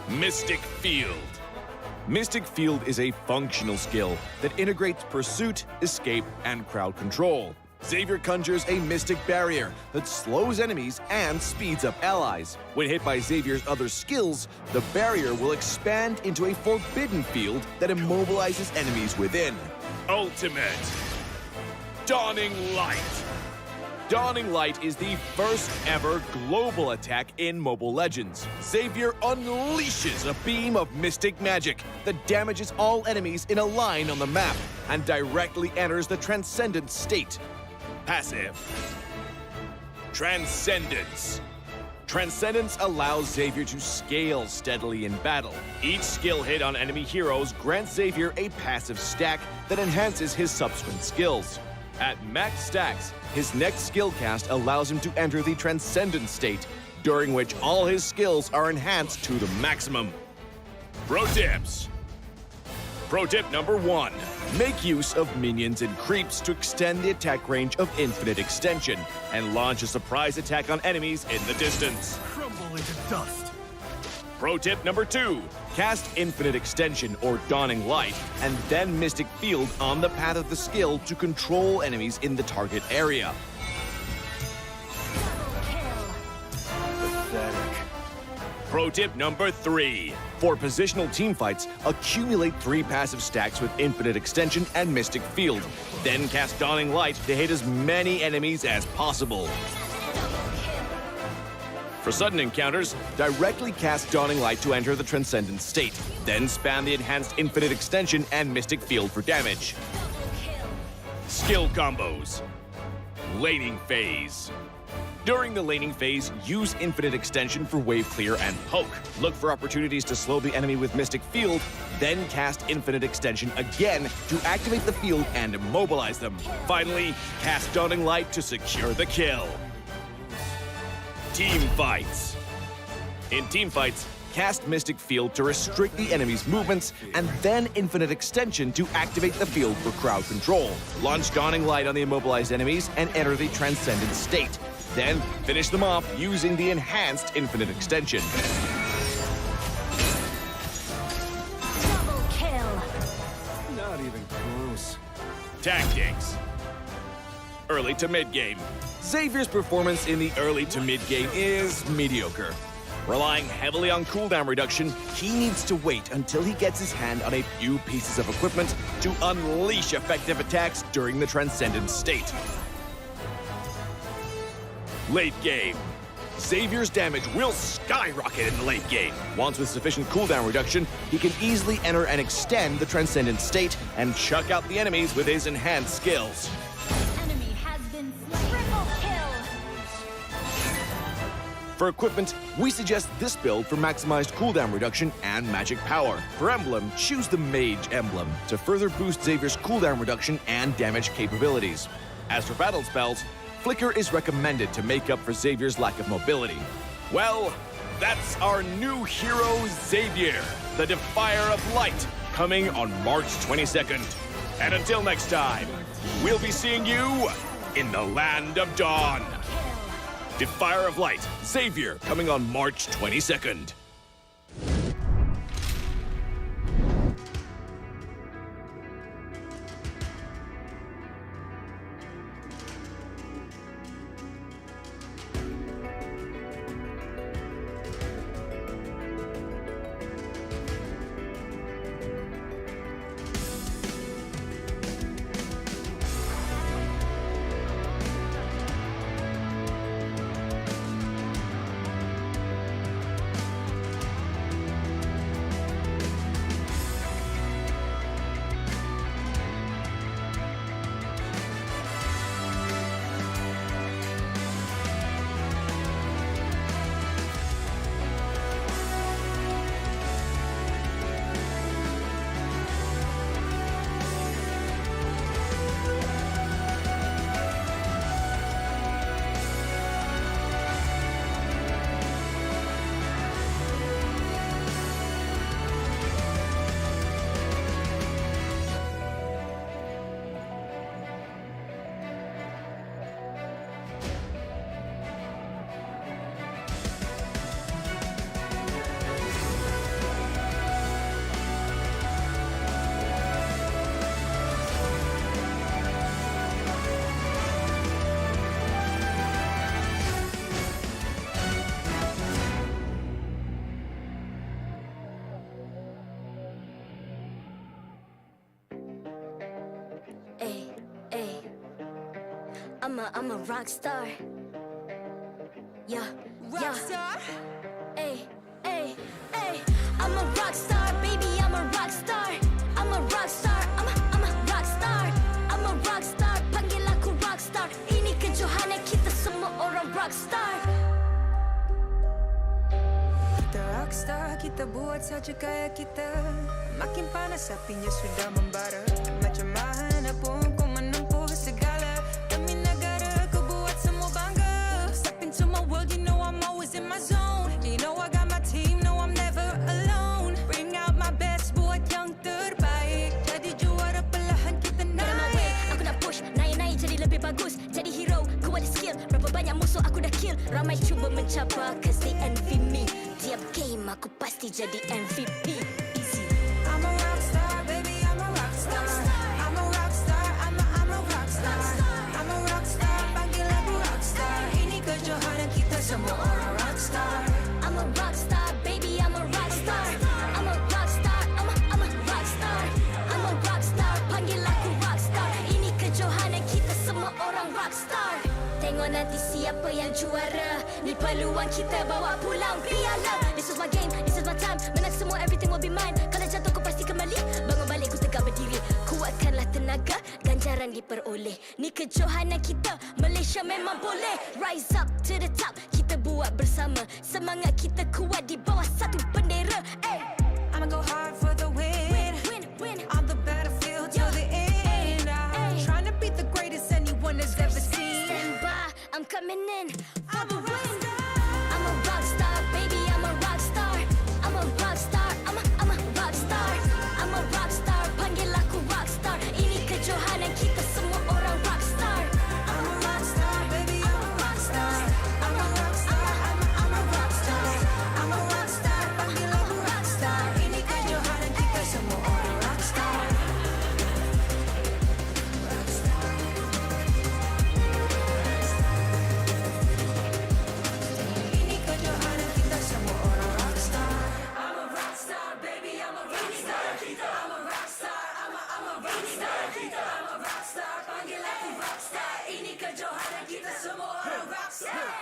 Mystic Field. Mystic Field is a functional skill that integrates pursuit, escape, and crowd control. Xavier conjures a mystic barrier that slows enemies and speeds up allies. When hit by Xavier's other skills, the barrier will expand into a forbidden field that immobilizes enemies within. Ultimate Dawning Light. Dawning Light is the first ever global attack in Mobile Legends. Xavier unleashes a beam of mystic magic that damages all enemies in a line on the map and directly enters the Transcendent state. Passive. Transcendence. Transcendence allows Xavier to scale steadily in battle. Each skill hit on enemy heroes grants Xavier a passive stack that enhances his subsequent skills. At max stacks, his next skill cast allows him to enter the Transcendent state, during which all his skills are enhanced to the maximum. Pro tips. Pro tip number 1. Make use of minions and creeps to extend the attack range of Infinite Extension and launch a surprise attack on enemies in the distance. Crumble into dust. Pro tip number 2. Cast Infinite Extension or Dawning Light and then Mystic Field on the path of the skill to control enemies in the target area. Pathetic. Pro tip number 3. For positional teamfights, accumulate 3 passive stacks with Infinite Extension and Mystic Field. Then cast Dawning Light to hit as many enemies as possible. For sudden encounters, directly cast Dawning Light to enter the Transcendent state. Then spam the enhanced Infinite Extension and Mystic Field for damage. Skill combos. Laning phase. During the laning phase, use Infinite Extension for wave clear and poke. Look for opportunities to slow the enemy with Mystic Field, then cast Infinite Extension again to activate the field and immobilize them. Finally, cast Dawning Light to secure the kill. Team fights. In team fights, cast Mystic Field to restrict the enemy's movements, and then Infinite Extension to activate the field for crowd control. Launch Dawning Light on the immobilized enemies and enter the Transcendent state. Then finish them off using the enhanced Infinite Extension. Double kill. Not even close. Tactics. Early to mid-game. Xavier's performance in the early to mid-game is mediocre. Relying heavily on cooldown reduction, he needs to wait until he gets his hand on a few pieces of equipment to unleash effective attacks during the Transcendent state. Late game. Xavier's damage will skyrocket in the late game. Once with sufficient cooldown reduction, he can easily enter and extend the Transcendent state and chuck out the enemies with his enhanced skills. Enemy has been slain. Triple kill. For equipment, we suggest this build for maximized cooldown reduction and magic power. For emblem, choose the Mage emblem to further boost Xavier's cooldown reduction and damage capabilities. As for battle spells, Flicker is recommended to make up for Xavier's lack of mobility. Well, that's our new hero, Xavier, the Defier of Light, coming on March 22nd. And until next time, we'll be seeing you in the Land of Dawn. Defier of Light, Xavier, coming on March 22nd. I'm a rock star. Yeah, Rockstar? Ay, ay, ay. I'm a rock star, baby, I'm a rock star. I'm a rock star, I'm a rock star. I'm a rock star, panggil aku rock star. Ini kejohanan kita semua orang rock star. Kita rockstar, kita buat saja gaya kita. Makin panas apinya sudah membara. Macam mana pun kau menempuh segala. Demi negara kau buat semua bangga. Step into my world, you know I'm always in my zone. You know I got my team, no I'm never alone. Bring out my best, buat yang terbaik. Jadi juara perlahan kita naik. Aku nak push, naik-naik jadi lebih bagus. Jadi hero, ku ada skill. Berapa banyak musuh aku dah kill. Ramai cuba mencabar, cause they envy me. Tiap game aku pasti jadi MVP. Easy. I'm a rockstar, baby, I'm a rockstar. I'm a rockstar, I'm a rockstar. I'm a rockstar, panggil aku rockstar. Ini kejohanan kita semua orang rockstar. I'm a rockstar, baby, I'm a rockstar. I'm a rockstar, I'm a rockstar. I'm a rockstar, panggil aku rockstar. Ini kejohanan kita semua orang rockstar. Tengok nanti siapa yang juara. Ni peluang kita bawa pulang piala. This is my game, this is my time. Menang semua, everything will be mine. Kalau jatuh kau pasti kembali. Bangun balik ku tegak berdiri. Kuatkanlah tenaga, ganjaran diperoleh. Ni kejohanan kita, Malaysia memang boleh. Rise up to the top, kita buat bersama. Semangat kita kuat di bawah satu bendera. Ay. I'ma go hard for the win. Win. On the battlefield till the end. I'm trying to beat the greatest anyone has ever seen. Stand by, I'm coming in for the win. I'm a rock star, baby, I'm a rock star. I'm a rock star, I'm a rock star. I'm a rock star, panggil aku rock star. Ini kejohanan kita semua orang rock star. I'm a rockstar, baby, I'm a rockstar. I'm a rockstar, I'm a rockstar. I'm a rockstar, panggil aku rockstar. Ini kejohanan kita semua orang rockstar. Ini kejohanan kita semua orang rockstar. I'm a rockstar, baby, I'm a rockstar. I'm a rockstar, I'm a rockstar. I'm a rockstar, panggil aku rockstar. Ini kejohanan kita semua orang rockstar.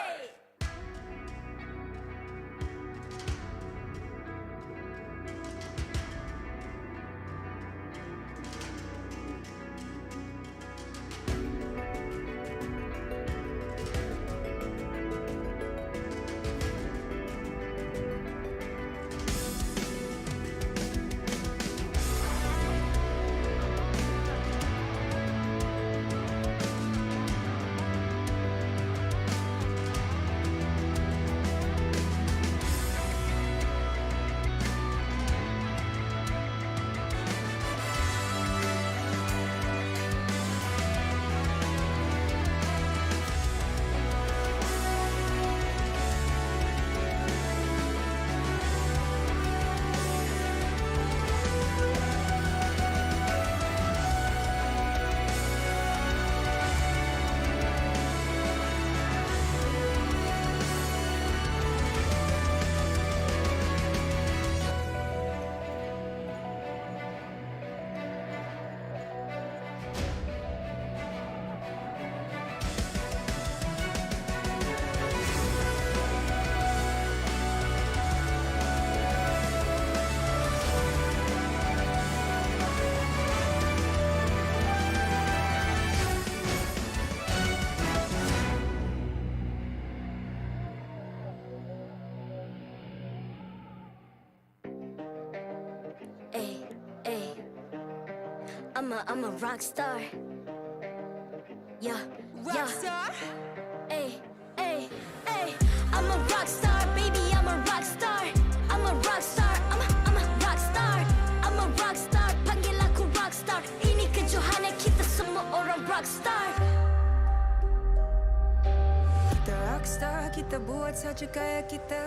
I'm a rock star. Yeah. Rockstar? Ay. I'm a rock star, baby, I'm a rock star. I'm a rock star, I'm a rock star. I'm a rock star, panggil aku rock star. Ini kejohanan kita semua orang rock star. Kita rockstar, kita buat saja gaya kita.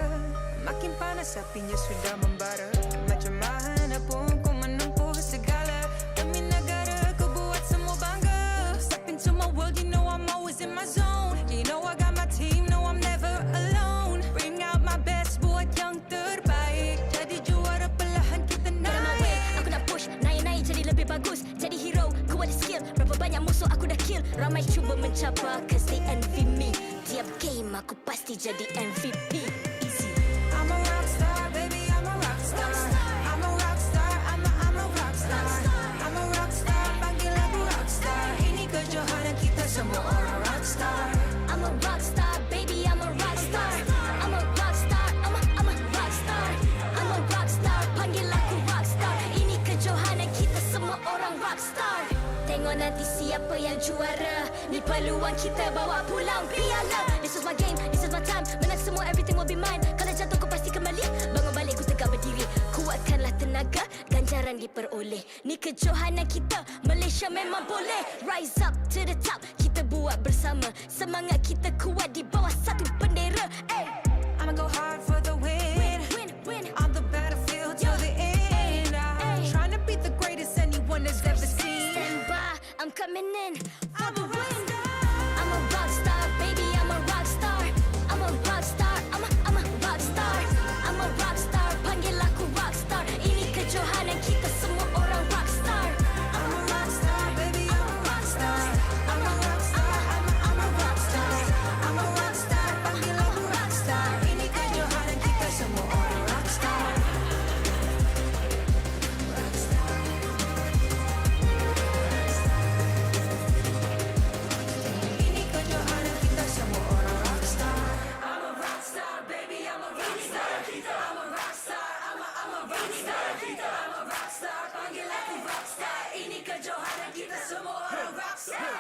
Makin panas apinya sudah membara. Macam mana pun kau menempuh segala. Demi negara kau buat semua bangga. Step into my world, you know I'm always in my zone. You know I got my team, no I'm never alone. Bring out my best, buat yang terbaik. Jadi juara perlahan kita naik. Aku nak push, naik-naik jadi lebih bagus. Jadi hero, ku ada skill. Berapa banyak musuh aku dah kill. Ramai cuba mencapai cause they envy me. Tiap game aku pasti jadi MVP. Easy. I'm a rock star, baby, I'm a rock star. I'm a rock star, I'm a rock star. I'm a rock star, panggil aku rock star. Ini kejohanan kita semua orang rock star. I'm a rock star, baby, I'm a rock star. I'm a rock star, I'm a rock star. I'm a rock star, panggil aku rock star. Ini kejohanan kita semua orang rock star. Tengok nanti siapa yang juara. Ni peluang kita bawa pulang piala. This is my game, this is my time. Menang semua, everything will be mine. Kalau jatuh kau pasti kembali. Bangun balik ku tegak berdiri. Kuatkanlah tenaga, ganjaran diperoleh. Ni kejohanan kita, Malaysia memang boleh. Rise up to the top, kita buat bersama. Semangat kita kuat di bawah satu bendera. I'ma go hard for the win. On the battlefield till the end. I'm trying to be the greatest anyone has ever seen. Stand by, I'm coming in for the win. I'm a rock star, baby, I'm a rock star. I'm a rock star, I'm a rock star. I'm a rock star, panggil aku rock star. Ini kejohanan kita semua orang rock star. I'm a rock star, baby, I'm a rock star. I'm a rock star, I'm a rock star. I'm a rock star, panggil aku rock star. Ini kejohanan kita semua orang rock star. Rock star. Ini kejohanan kita semua orang rock star. I'm a rock star, baby, I'm a rock star. I'm a rock star, I'm a rock star. I'm a rock star, panggil aku rock star. Ini kejohanan kita semua orang rock star.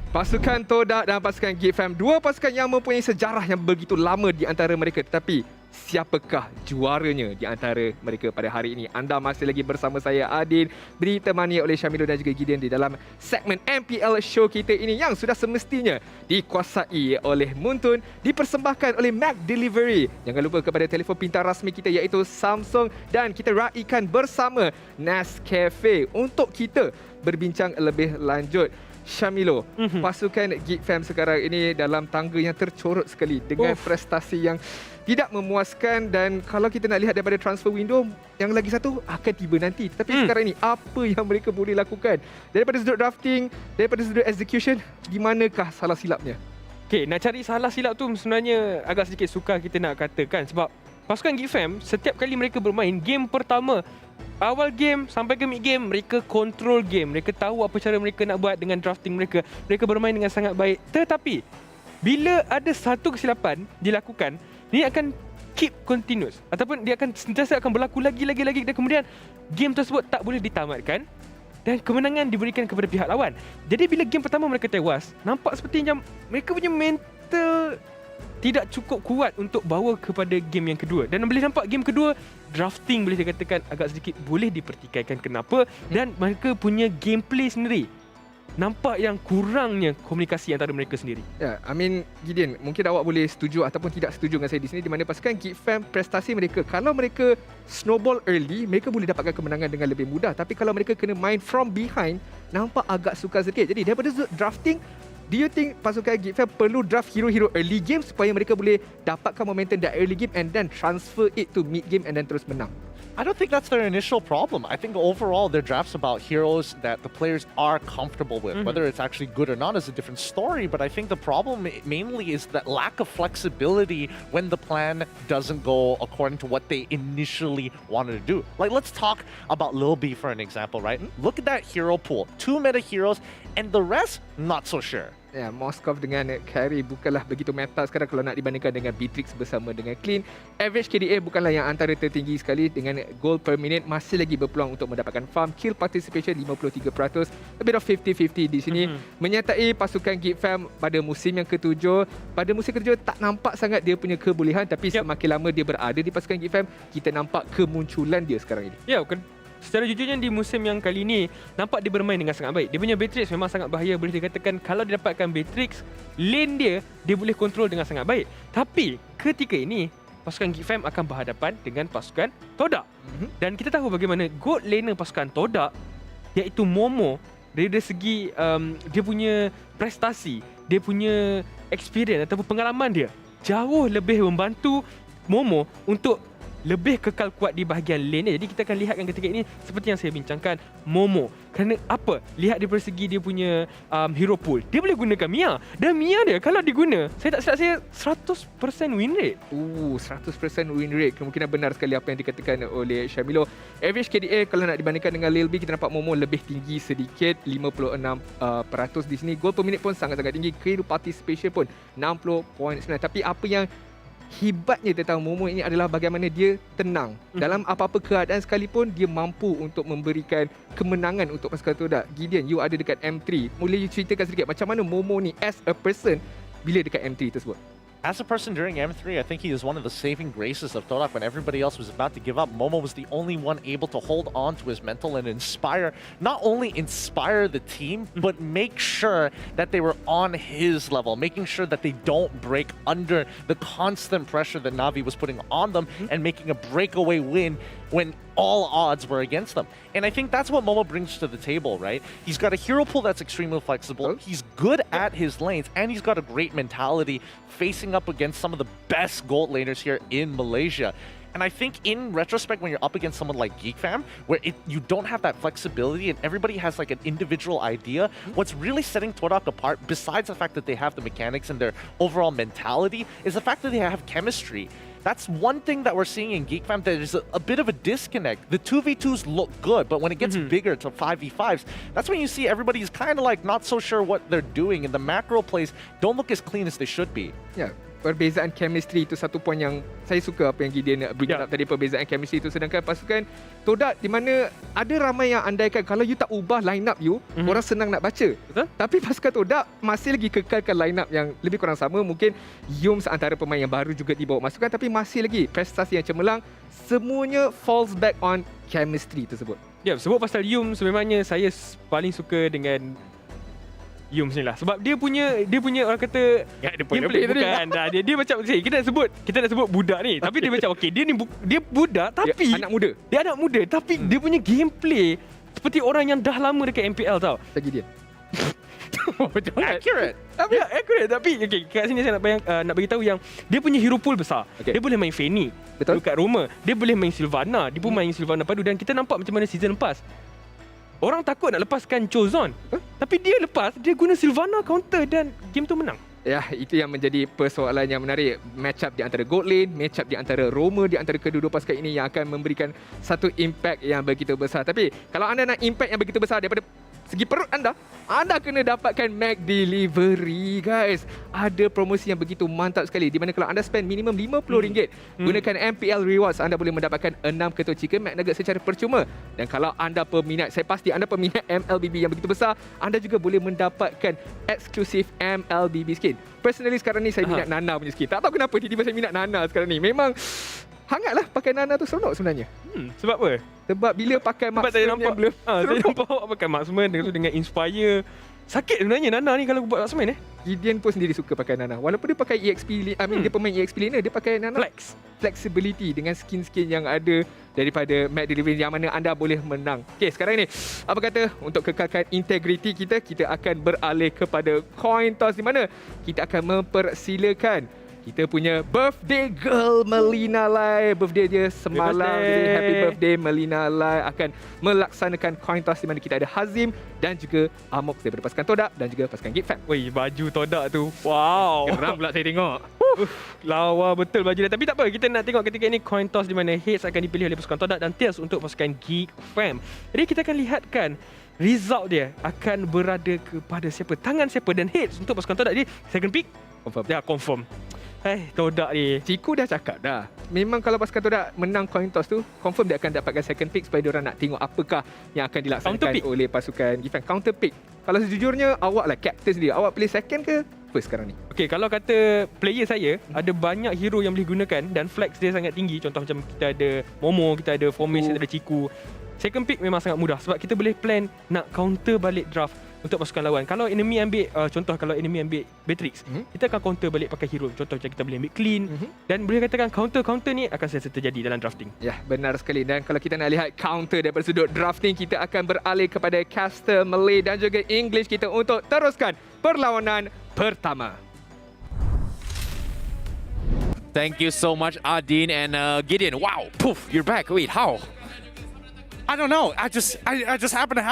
Pasukan TODAK dan pasukan GEEK FAM, dua pasukan yang mempunyai sejarah yang begitu lama di antara mereka. Tetapi siapakah juaranya di antara mereka pada hari ini? Anda masih lagi bersama saya Adin, ditemani oleh Syamilo dan juga Gideon di dalam segmen MPL show kita ini yang sudah semestinya dikuasai oleh Muntun, dipersembahkan oleh McDelivery. Jangan lupa kepada telefon pintar rasmi kita iaitu Samsung, dan kita raikan bersama Nescafe untuk kita berbincang lebih lanjut. Syamilo, pasukan GEEK FAM sekarang ini dalam tangga yang tercorot sekali dengan prestasi yang tidak memuaskan, dan kalau kita nak lihat daripada transfer window, yang lagi satu akan tiba nanti. Tapi sekarang ini apa yang mereka boleh lakukan daripada sudut drafting, daripada sudut execution, di manakah salah silapnya? Okey, nak cari salah silap tu sebenarnya agak sedikit sukar kita nak katakan, sebab pasukan GEEK FAM setiap kali mereka bermain game pertama, awal game sampai ke mid game, mereka control game. Mereka tahu apa cara mereka nak buat dengan drafting mereka. Mereka bermain dengan sangat baik. Tetapi bila ada satu kesilapan dilakukan, ini akan keep continuous, ataupun dia akan sentiasa akan berlaku lagi dan kemudian game tersebut tak boleh ditamatkan dan kemenangan diberikan kepada pihak lawan. Jadi bila game pertama mereka tewas, nampak seperti macam mereka punya mental tidak cukup kuat untuk bawa kepada game yang kedua. Dan boleh nampak game kedua, drafting boleh dikatakan agak sedikit boleh dipertikaikan. Kenapa? Dan mereka punya gameplay sendiri nampak yang kurangnya komunikasi antara mereka sendiri. Ya, I mean, Gideon, mungkin awak boleh setuju ataupun tidak setuju dengan saya di sini, di mana pasukan GEEK FAM prestasi mereka, kalau mereka snowball early, mereka boleh dapatkan kemenangan dengan lebih mudah. Tapi kalau mereka kena main from behind, nampak agak sukar sedikit. Jadi daripada drafting, do you think pasukan GEEK FAM perlu draft hero-hero early game supaya mereka boleh dapatkan momentum dari early game and then transfer it to mid game and then terus menang? I don't think that's their initial problem. I think overall their draft's about heroes that the players are comfortable with. Whether it's actually good or not is a different story, but I think the problem mainly is that lack of flexibility when the plan doesn't go according to what they initially wanted to do. Like, let's talk about Lil B for an example, right? Look at that hero pool. 2 meta heroes and the rest, not so sure. Ya, Moskov dengan carry bukanlah begitu meta sekarang kalau nak dibandingkan dengan Beatrix bersama dengan Clean. Average KDA bukanlah yang antara tertinggi sekali, dengan goal per minute masih lagi berpeluang untuk mendapatkan farm. Kill participation 53%, a bit of 50-50 di sini. Menyertai pasukan GEEK FAM pada musim yang ke-7. Pada musim ke-7 tak nampak sangat dia punya kebolehan, tapi semakin lama dia berada di pasukan GEEK FAM, kita nampak kemunculan dia sekarang ini. Ya, secara jujurnya di musim yang kali ini nampak dia bermain dengan sangat baik. Dia punya Beatrix memang sangat bahaya, boleh dikatakan kalau dia dapatkan Beatrix, lane dia boleh kontrol dengan sangat baik. Tapi ketika ini pasukan GEEK FAM akan berhadapan dengan pasukan TODAK. Dan kita tahu bagaimana gold laner pasukan TODAK iaitu Momo, dari segi dia punya prestasi, dia punya experience ataupun pengalaman dia jauh lebih membantu Momo untuk lebih kekal kuat di bahagian lane. Jadi kita akan lihatkan ketika ini seperti yang saya bincangkan, Momo. Kerana apa? Lihat daripada segi dia punya hero pool. Dia boleh gunakan Mia. Dan Mia dia kalau diguna, saya tak silap saya 100% win rate. 100% win rate. Kemungkinan benar sekali apa yang dikatakan oleh Syamilo. Average KDA kalau nak dibandingkan dengan Lil B, kita nampak Momo lebih tinggi sedikit, 56% di sini. Goal per minute pun sangat-sangat tinggi. Kill participation pun 60.9. Tapi apa yang hebatnya tentang Momo ini adalah bagaimana dia tenang. Dalam apa-apa keadaan sekalipun, dia mampu untuk memberikan kemenangan untuk pasukan TODAK. Gideon, you ada dekat M3. Boleh ceritakan sedikit macam mana Momo ni as a person bila dekat M3 tersebut? As a person during M3, I think he is one of the saving graces of TODAK. When everybody else was about to give up, Momo was the only one able to hold on to his mental and not only inspire the team, but make sure that they were on his level, making sure that they don't break under the constant pressure that Na'Vi was putting on them and making a breakaway win when all odds were against them. And I think that's what Momo brings to the table, right? He's got a hero pool that's extremely flexible. He's good at his lanes, and he's got a great mentality facing up against some of the best gold laners here in Malaysia. And I think in retrospect, when you're up against someone like GEEK FAM, where you don't have that flexibility and everybody has like an individual idea, what's really setting TODAK apart, besides the fact that they have the mechanics and their overall mentality, is the fact that they have chemistry. That's one thing that we're seeing in GEEK FAM. There's a bit of a disconnect. The 2v2s look good, but when it gets bigger to 5v5s, that's when you see everybody's kind of like not so sure what they're doing, and the macro plays don't look as clean as they should be. Yeah. Perbezaan chemistry itu satu poin yang saya suka apa yang Gideon bring up tadi, perbezaan chemistry itu. Sedangkan pasukan TODAK di mana ada ramai yang andaikan kalau you tak ubah line up you, orang senang nak baca. Betul? Tapi pasukan TODAK masih lagi kekalkan line up yang lebih kurang sama. Mungkin Yums antara pemain yang baru juga dibawa masukkan, tapi masih lagi prestasi yang cemerlang. Semuanya falls back on chemistry tersebut. Ya, sebut pasal Yums, memangnya saya paling suka dengan Yums ni lah, sebab dia punya orang kata gameplay bukan dah, dia macam kita nak sebut budak ni, tapi dia macam okey, dia budak tapi dia anak muda tapi dia punya gameplay seperti orang yang dah lama dekat MPL tau. Lagi dia accurate. Tapi okey, kat sini saya nak bagi tahu yang dia punya hero pool besar. Dia boleh main Fanny dekat Roma, dia boleh main Sylvana, dia pun main Sylvana padu, dan kita nampak macam mana season lepas orang takut nak lepaskan Chozon, tapi dia guna Sylvana counter dan game tu menang. Ya, itu yang menjadi persoalan yang menarik. Match up di antara gold lane, match up di antara Roma, di antara kedua-dua pasukan ini yang akan memberikan satu impact yang begitu besar. Tapi kalau anda nak impact yang begitu besar daripada segi perut anda kena dapatkan McDelivery, guys. Ada promosi yang begitu mantap sekali, di mana kalau anda spend minimum RM50 gunakan MPL Rewards, anda boleh mendapatkan 6 ketul chicken McNugget secara percuma. Dan kalau anda peminat, saya pasti anda peminat MLBB yang begitu besar, anda juga boleh mendapatkan eksklusif MLBB skin. Personally sekarang ni saya minat Nana punya skin. Tak tahu kenapa tiba-tiba saya minat Nana sekarang ni. Memang hangat lah pakai Nana tu, seronok sebenarnya. Sebab apa? Sebab bila pakai Sebab saya marksman yang nampak saya nampak awak pakai marksman dengan inspire. Sakit sebenarnya Nana ni kalau buat marksman Gideon pun sendiri suka pakai Nana. Walaupun dia pakai EXP, dia pemain EXP laner, dia pakai Nana flexibility dengan skin-skin yang ada daripada McDelivery yang mana anda boleh menang. Okey, sekarang ni apa kata untuk kekalkan integriti kita akan beralih kepada coin toss di mana kita akan mempersilakan kita punya birthday girl Melina Lai. Birthday dia semalam. Jadi happy birthday Melina Lai. Akan melaksanakan coin toss di mana kita ada Hazim dan juga Amok daripada pasukan TODAK dan juga pasukan GEEK FAM. Wih, baju TODAK tu. Wow. Geram pula saya tengok. Lawa betul baju dia. Tapi tak apa, kita nak tengok ketika ini coin toss di mana heads akan dipilih oleh pasukan TODAK dan tails untuk pasukan GEEK FAM. Jadi kita akan lihatkan result dia akan berada kepada siapa, tangan siapa, dan heads untuk pasukan TODAK. Jadi second pick confirm. Ya, confirm. TODAK ni Ciku dah cakap dah, memang kalau pasukan TODAK menang coin toss tu, confirm dia akan dapatkan second pick supaya diorang nak tengok apakah yang akan dilaksanakan oleh pasukan GEEK FAM. Counter pick. Kalau sejujurnya awak lah captain sendiri, awak pilih second ke first sekarang ni? Okay, kalau kata player saya, ada banyak hero yang boleh gunakan dan flex dia sangat tinggi. Contoh macam kita ada Momo, kita ada Formation, kita ada Ciku. Second pick memang sangat mudah sebab kita boleh plan nak counter balik draft untuk pasukan lawan. Kalau enemy ambil kalau enemy ambil Beatrix, kita akan counter balik pakai hero. Contoh macam kita boleh ambil Clean dan boleh katakan counter ni akan sentiasa terjadi dalam drafting. Ya, benar sekali. Dan kalau kita nak lihat counter daripada sudut drafting, kita akan beralih kepada caster Malay dan juga English kita untuk teruskan perlawanan pertama. Thank you so much, Adin and Gideon. Wow, poof, you're back. Wait, how? I don't know. I just happened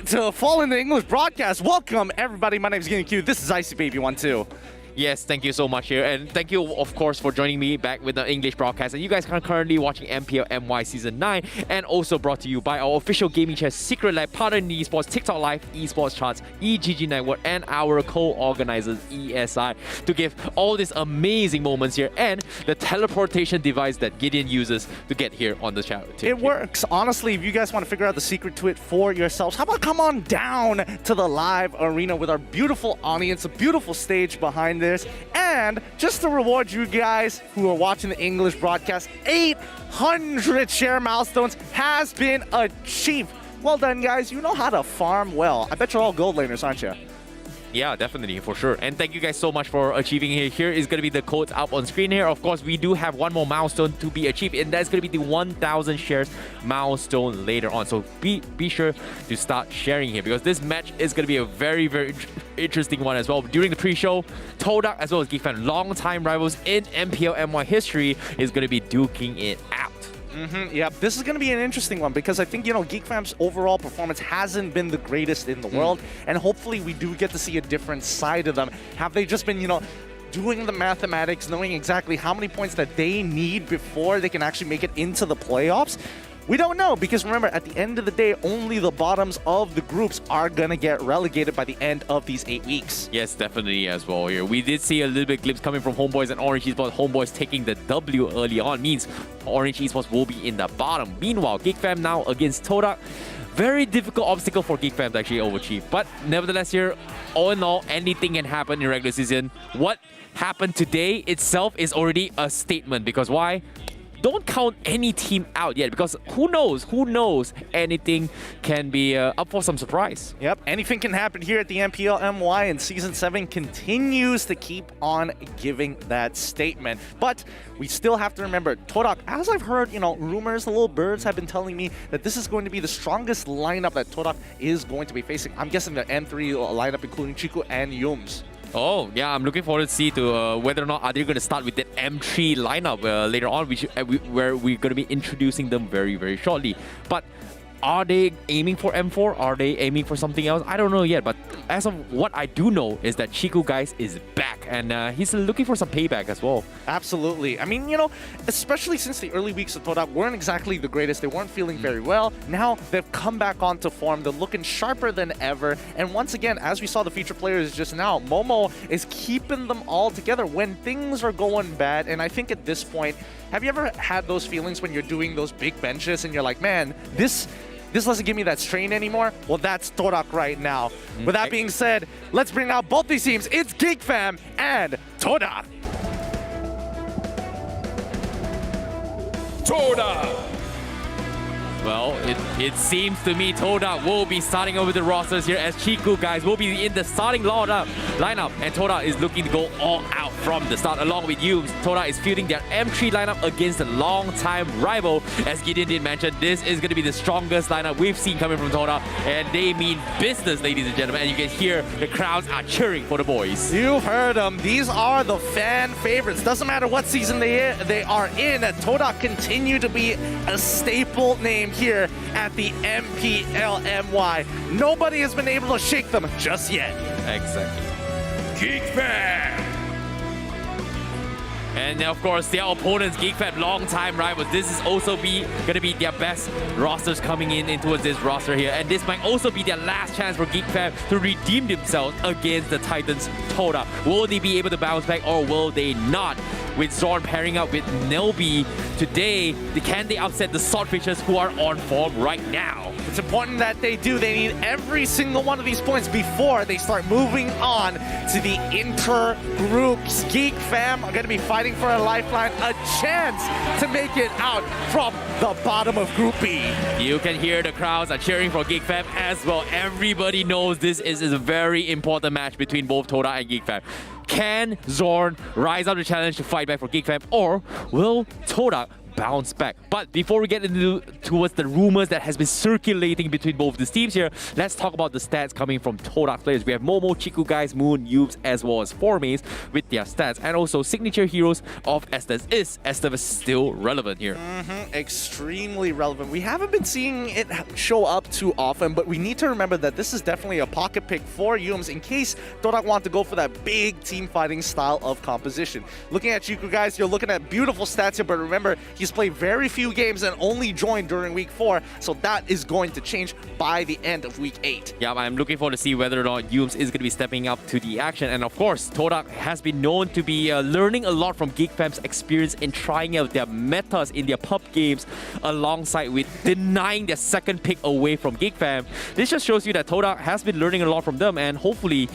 to fall in the English broadcast. Welcome, everybody. My name is Gideon Q. This is IcyBaby12. Yes, thank you so much here. And thank you, of course, for joining me back with the English broadcast. And you guys are currently watching MPL MY Season 9 and also brought to you by our official gaming chess, Secret Lab, partner in esports, TikTok Live, esports charts, EGG Network, and our co-organizers, ESI, to give all these amazing moments here and the teleportation device that Gideon uses to get here on the channel. It works. Honestly, if you guys want to figure out the secret to it for yourselves, how about come on down to the live arena with our beautiful audience, a beautiful stage behind this. And just to reward you guys who are watching the English broadcast, 800 share milestones has been achieved. Well done, guys. You know how to farm well. I bet you're all gold laners, aren't you? Yeah, definitely, for sure. And thank you guys so much for achieving it. Here is going to be the codes up on screen here. Of course, we do have one more milestone to be achieved, and that's going to be the 1,000 shares milestone later on. So be sure to start sharing here because this match is going to be a very, very interesting one as well. During the pre-show, TODAK as well as GEEK FAM, long-time rivals in MPL MY history, is going to be duking it out. Yeah, this is going to be an interesting one because I think, GEEK FAM's overall performance hasn't been the greatest in the world, and hopefully we do get to see a different side of them. Have they just been, doing the mathematics, knowing exactly how many points that they need before they can actually make it into the playoffs? We don't know because remember, at the end of the day, only the bottoms of the groups are going to get relegated by the end of these 8 weeks. Yes, definitely as well here. We did see a little bit glimpse coming from HomeBois and Orange Esports. HomeBois taking the W early on means Orange Esports will be in the bottom. Meanwhile, GEEK FAM now against TODAK. Very difficult obstacle for GEEK FAM to actually overachieve. But nevertheless here, all in all, anything can happen in regular season. What happened today itself is already a statement because why? Don't count any team out yet because who knows, anything can be up for some surprise. Yep, anything can happen here at the MPL MY, and Season 7 continues to keep on giving that statement. But we still have to remember, TODAK, as I've heard, rumors, the little birds have been telling me that this is going to be the strongest lineup that TODAK is going to be facing. I'm guessing the M3 lineup including Chiku and Yums. Oh, yeah, I'm looking forward to see whether or not are they going to start with that M3 lineup later on, where we're going to be introducing them very, very shortly. But are they aiming for M4? Are they aiming for something else? I don't know yet, but as of what I do know is that Chiku, guys, is back, and he's looking for some payback as well. Absolutely. I mean, especially since the early weeks of TODAK weren't exactly the greatest. They weren't feeling very well. Now they've come back onto form. They're looking sharper than ever. And once again, as we saw the feature players just now, Momo is keeping them all together when things are going bad. And I think at this point, have you ever had those feelings when you're doing those big benches and you're like, man, this doesn't give me that strain anymore? Well, that's TODAK right now. With that being said, let's bring out both these teams. It's GEEK FAM and TODAK. TODAK. Well, it seems to me TODAK will be starting over the rosters here as Chiku guys will be in the starting lineup, and TODAK is looking to go all out from the start along with Yumes. TODAK is fielding their M3 lineup against a long-time rival. As Gideon did mention, this is going to be the strongest lineup we've seen coming from TODAK, and they mean business, ladies and gentlemen, and you can hear the crowds are cheering for the boys. You've heard them. These are the fan favorites. Doesn't matter what season they are in. TODAK continue to be a staple name here at the MPL MY. Nobody has been able to shake them just yet. Exactly. GEEK FAM. And of course, their opponents, GEEK FAM, long-time rivals. This is also going to be their best rosters coming in towards this roster here. And this might also be their last chance for GEEK FAM to redeem themselves against the Titans TODAK. Will they be able to bounce back or will they not? With Zorn pairing up with Nelby today, can they upset the Swordfishers who are on form right now? It's important that they do. They need every single one of these points before they start moving on to the inter-groups. GEEK FAM are going to be fighting for a lifeline, a chance to make it out from the bottom of Group B. You can hear the crowds are cheering for GEEK FAM as well. Everybody knows this is a very important match between both TODAK and GEEK FAM. Can Zorn rise up the challenge to fight back for GEEK FAM, or will TODAK bounce back? But before we get towards the rumors that has been circulating between both these teams here, let's talk about the stats coming from TODAK players. We have Momo, Chiku guys, Moon, Yubes, as well as Formaze with their stats, and also signature heroes of Estes. Is Estes still relevant here? Extremely relevant. We haven't been seeing it show up too often, but we need to remember that this is definitely a pocket pick for Yums in case TODAK want to go for that big team fighting style of composition. Looking at Chiku guys, you're looking at beautiful stats here, but remember, he's played very few games and only joined during week 4, so that is going to change by the end of week 8. Yeah, I'm looking forward to see whether or not Yums is going to be stepping up to the action. And of course, TODAK has been known to be learning a lot from GEEK FAM's experience in trying out their metas in their pub games, alongside with denying their second pick away from GEEK FAM. This just shows you that TODAK has been learning a lot from them, and hopefully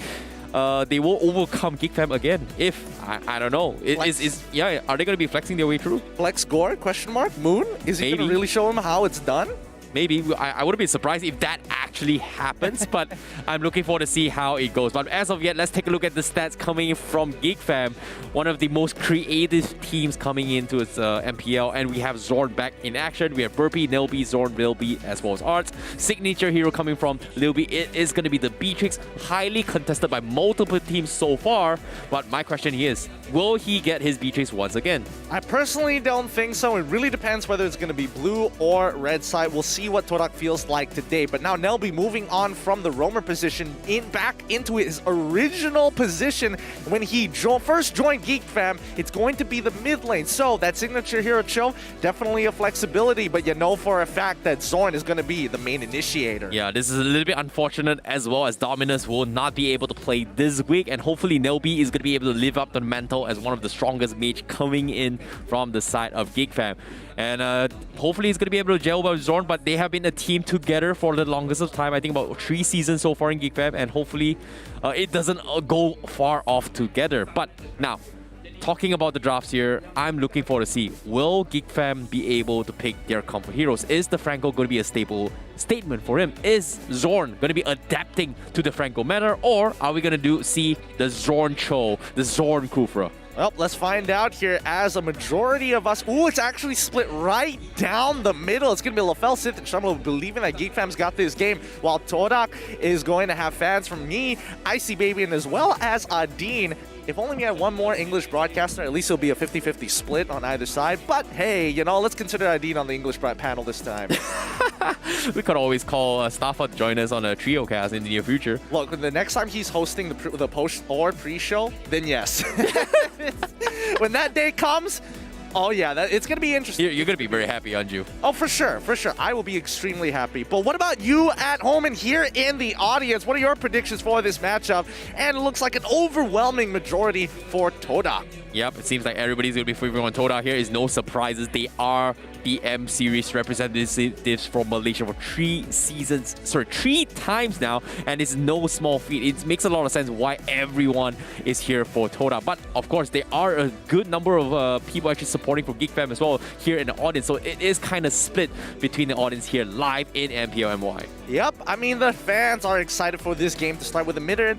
they will overcome GEEK FAM again. If I don't know, are they going to be flexing their way through? Flex Gore? Question mark. Moon? Is he going to really show him how it's done? Maybe. I wouldn't be surprised if that actually happens, but I'm looking forward to see how it goes. But as of yet, let's take a look at the stats coming from GEEK FAM, one of the most creative teams coming into its MPL, and we have Zorn back in action. We have Burpee, Nelby, Zorn, Lilby, as well as Arts. Signature hero coming from Lilby, it is going to be the Beatrix, highly contested by multiple teams so far, but my question here is, will he get his Beatrix once again? I personally don't think so. It really depends whether it's going to be blue or red side. We'll see what TODAK feels like today. But now Nelby moving on from the roamer position back into his original position when he first joined GEEK FAM. It's going to be the mid lane. So that signature hero Cho, definitely a flexibility, but you know for a fact that Zorn is going to be the main initiator. Yeah, this is a little bit unfortunate, as well as Dominus will not be able to play this week, and hopefully Nelby is going to be able to live up to the mantle as one of the strongest mage coming in from the side of GEEK FAM. And hopefully he's going to be able to gel with Zorn, but they have been a team together for the longest of time. I think about 3 seasons so far in GEEK FAM, and hopefully it doesn't go far off together. But now, talking about the drafts here, I'm looking forward to see, will GEEK FAM be able to pick their comfort heroes? Is the Franco going to be a staple statement for him? Is Zorn going to be adapting to the Franco meta, or are we going to see the Zorn Cho, the Zorn Kufra? Well, let's find out here as a majority of us... Ooh, it's actually split right down the middle. It's going to be LaFell, Sith, and Shamlo believing that GEEK FAM's got this game, while TODAK is going to have fans from me, Icy Baby, and as well as Adine. If only we had one more English broadcaster, at least it'll be a 50-50 split on either side. But hey, you know, let's consider Adine on the English panel this time. We could always call Staffa to join us on a trio cast in the near future. Look, the next time he's hosting the post or pre-show, then yes. When that day comes, oh yeah, it's going to be interesting. You're going to be very happy, aren't you? Oh, for sure, for sure. I will be extremely happy. But what about you at home and here in the audience? What are your predictions for this matchup? And it looks like an overwhelming majority for TODAK. Yep, it seems like everybody's going to be favoring on TODAK here. Is no surprises. They are the M Series representatives from Malaysia for 3 times now, and it's no small feat. It makes a lot of sense why everyone is here for TODAK. But of course, there are a good number of people actually reporting for GEEK FAM as well here in the audience. So it is kind of split between the audience here live in MPL MY. Yep, I mean the fans are excited for this game to start with a minute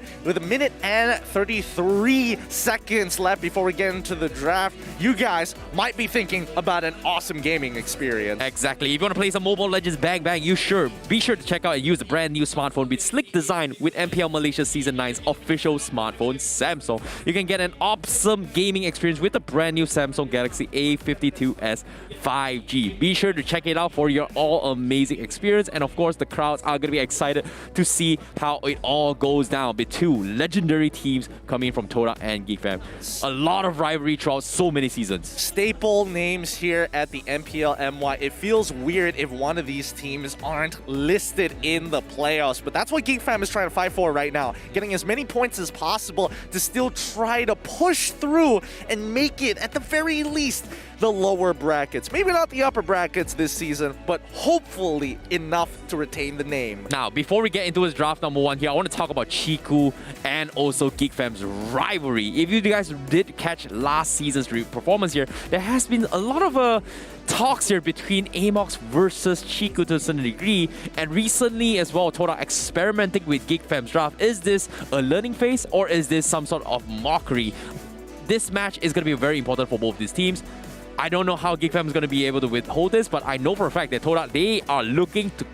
and 33 seconds left before we get into the draft. You guys might be thinking about an awesome gaming experience. Exactly. If you want to play some Mobile Legends bang bang, be sure to check out and use the brand new smartphone with slick design with MPL Malaysia Season 9's official smartphone, Samsung. You can get an awesome gaming experience with the brand new Samsung Galaxy A52s 5G. Be sure to check it out for your all amazing experience, and of course the crowds are going to be excited to see how it all goes down with two legendary teams coming from TODAK and GEEK FAM. A lot of rivalry throughout so many seasons. Staple names here at the MPL MY. It feels weird if one of these teams aren't listed in the playoffs, but that's what GEEK FAM is trying to fight for right now. Getting as many points as possible to still try to push through and make it, at the very least, the lower brackets. Maybe not the upper brackets this season, but hopefully enough to retain the name. Now, before we get into this draft number 1 here, I want to talk about Chiku and also GEEK FAM's rivalry. If you guys did catch last season's performance here, there has been a lot of talks here between Amox versus Chiku to a certain degree, and recently as well, TODAK experimenting with GEEK FAM's draft. Is this a learning phase or is this some sort of mockery? This match is going to be very important for both these teams. I don't know how GEEK FAM is going to be able to withhold this, but I know for a fact that TODAK, they are looking to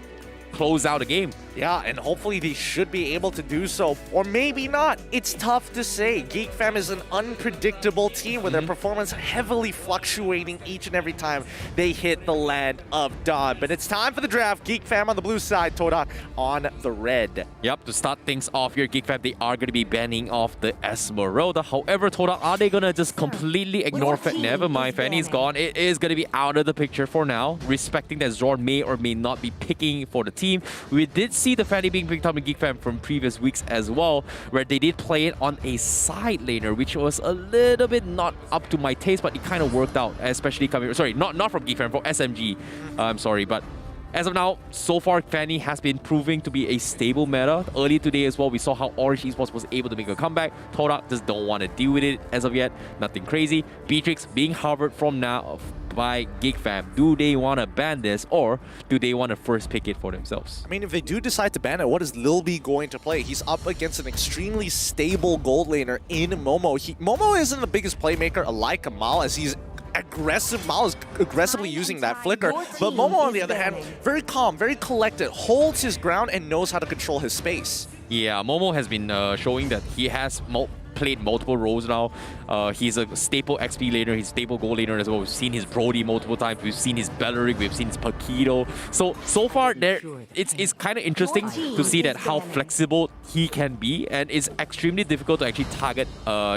close out the game. Yeah, and hopefully they should be able to do so. Or maybe not. It's tough to say. GEEK FAM is an unpredictable team with their performance heavily fluctuating each and every time they hit the land of dawn. But it's time for the draft. GEEK FAM on the blue side, TODAK on the red. Yep, to start things off here, GEEK FAM, they are going to be banning off the Esmeralda. However, TODAK, are they going to just completely ignore Fanny? Never mind, Fanny's gone. It is going to be out of the picture for now, respecting that Zorn may or may not be picking for the team. We did see the Fanny being picked up in GEEK FAM from previous weeks as well, where they did play it on a side laner, which was a little bit not up to my taste, but it kind of worked out, especially coming... Sorry, not from GEEK FAM, from SMG. I'm sorry, but as of now, so far, Fanny has been proving to be a stable meta. Earlier today as well, we saw how Orange Esports was able to make a comeback. TODAK just don't want to deal with it as of yet. Nothing crazy. Beatrix being harbored from now by GEEK FAM. Do they want to ban this, or do they want to first pick it for themselves? I mean, if they do decide to ban it, what is LILB going to play? He's up against an extremely stable gold laner in Momo. Momo isn't the biggest playmaker like Mal, as he's aggressive. Mal is aggressively using that flicker, but Momo, on the other hand, very calm, very collected, holds his ground and knows how to control his space. Yeah, Momo has been showing that he has played multiple roles now. He's a staple XP laner, he's staple gold laner as well. We've seen his Brody multiple times, we've seen his Belleric, we've seen his Paquito. So far, it's kind of interesting to see that how flexible he can be, and it's extremely difficult to actually target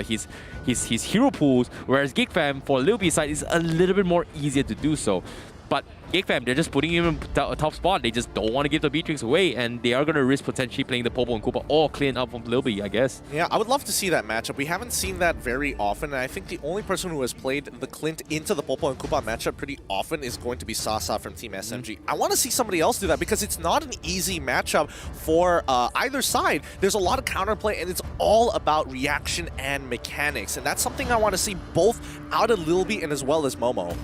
his hero pools, whereas GEEK FAM for LILB side is a little bit more easier to do so. But GEEK FAM, they're just putting him in a tough spot. They just don't want to give the Beatrix away, and they are going to risk potentially playing the Popo and Koopa or clean up from LILB, I guess. Yeah, I would love to see that matchup. We haven't seen that very often, and I think the only person who has played the Clint into the Popo and Koopa matchup pretty often is going to be Sasa from Team SMG. I want to see somebody else do that because it's not an easy matchup for either side. There's a lot of counterplay, and it's all about reaction and mechanics, and that's something I want to see both out of LILB and as well as Momo.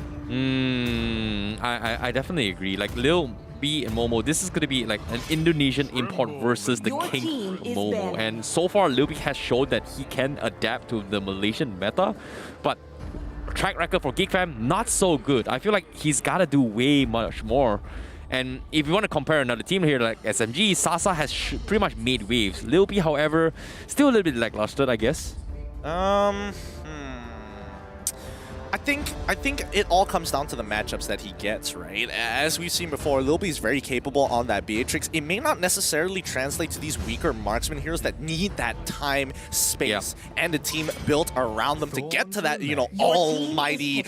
I definitely agree. Like Lil B and Momo, this is going to be like an Indonesian import versus the King Momo. And so far, Lil B has showed that he can adapt to the Malaysian meta, but track record for GEEK FAM, not so good. I feel like he's got to do way much more. And if you want to compare another team here like SMG, Sasa has pretty much made waves. Lil B, however, still a little bit lackluster, I guess. I think it all comes down to the matchups that he gets, right? As we've seen before, LILB is very capable on that Beatrix. It may not necessarily translate to these weaker marksman heroes that need that time, space, and a team built around them to get to that, you know, almighty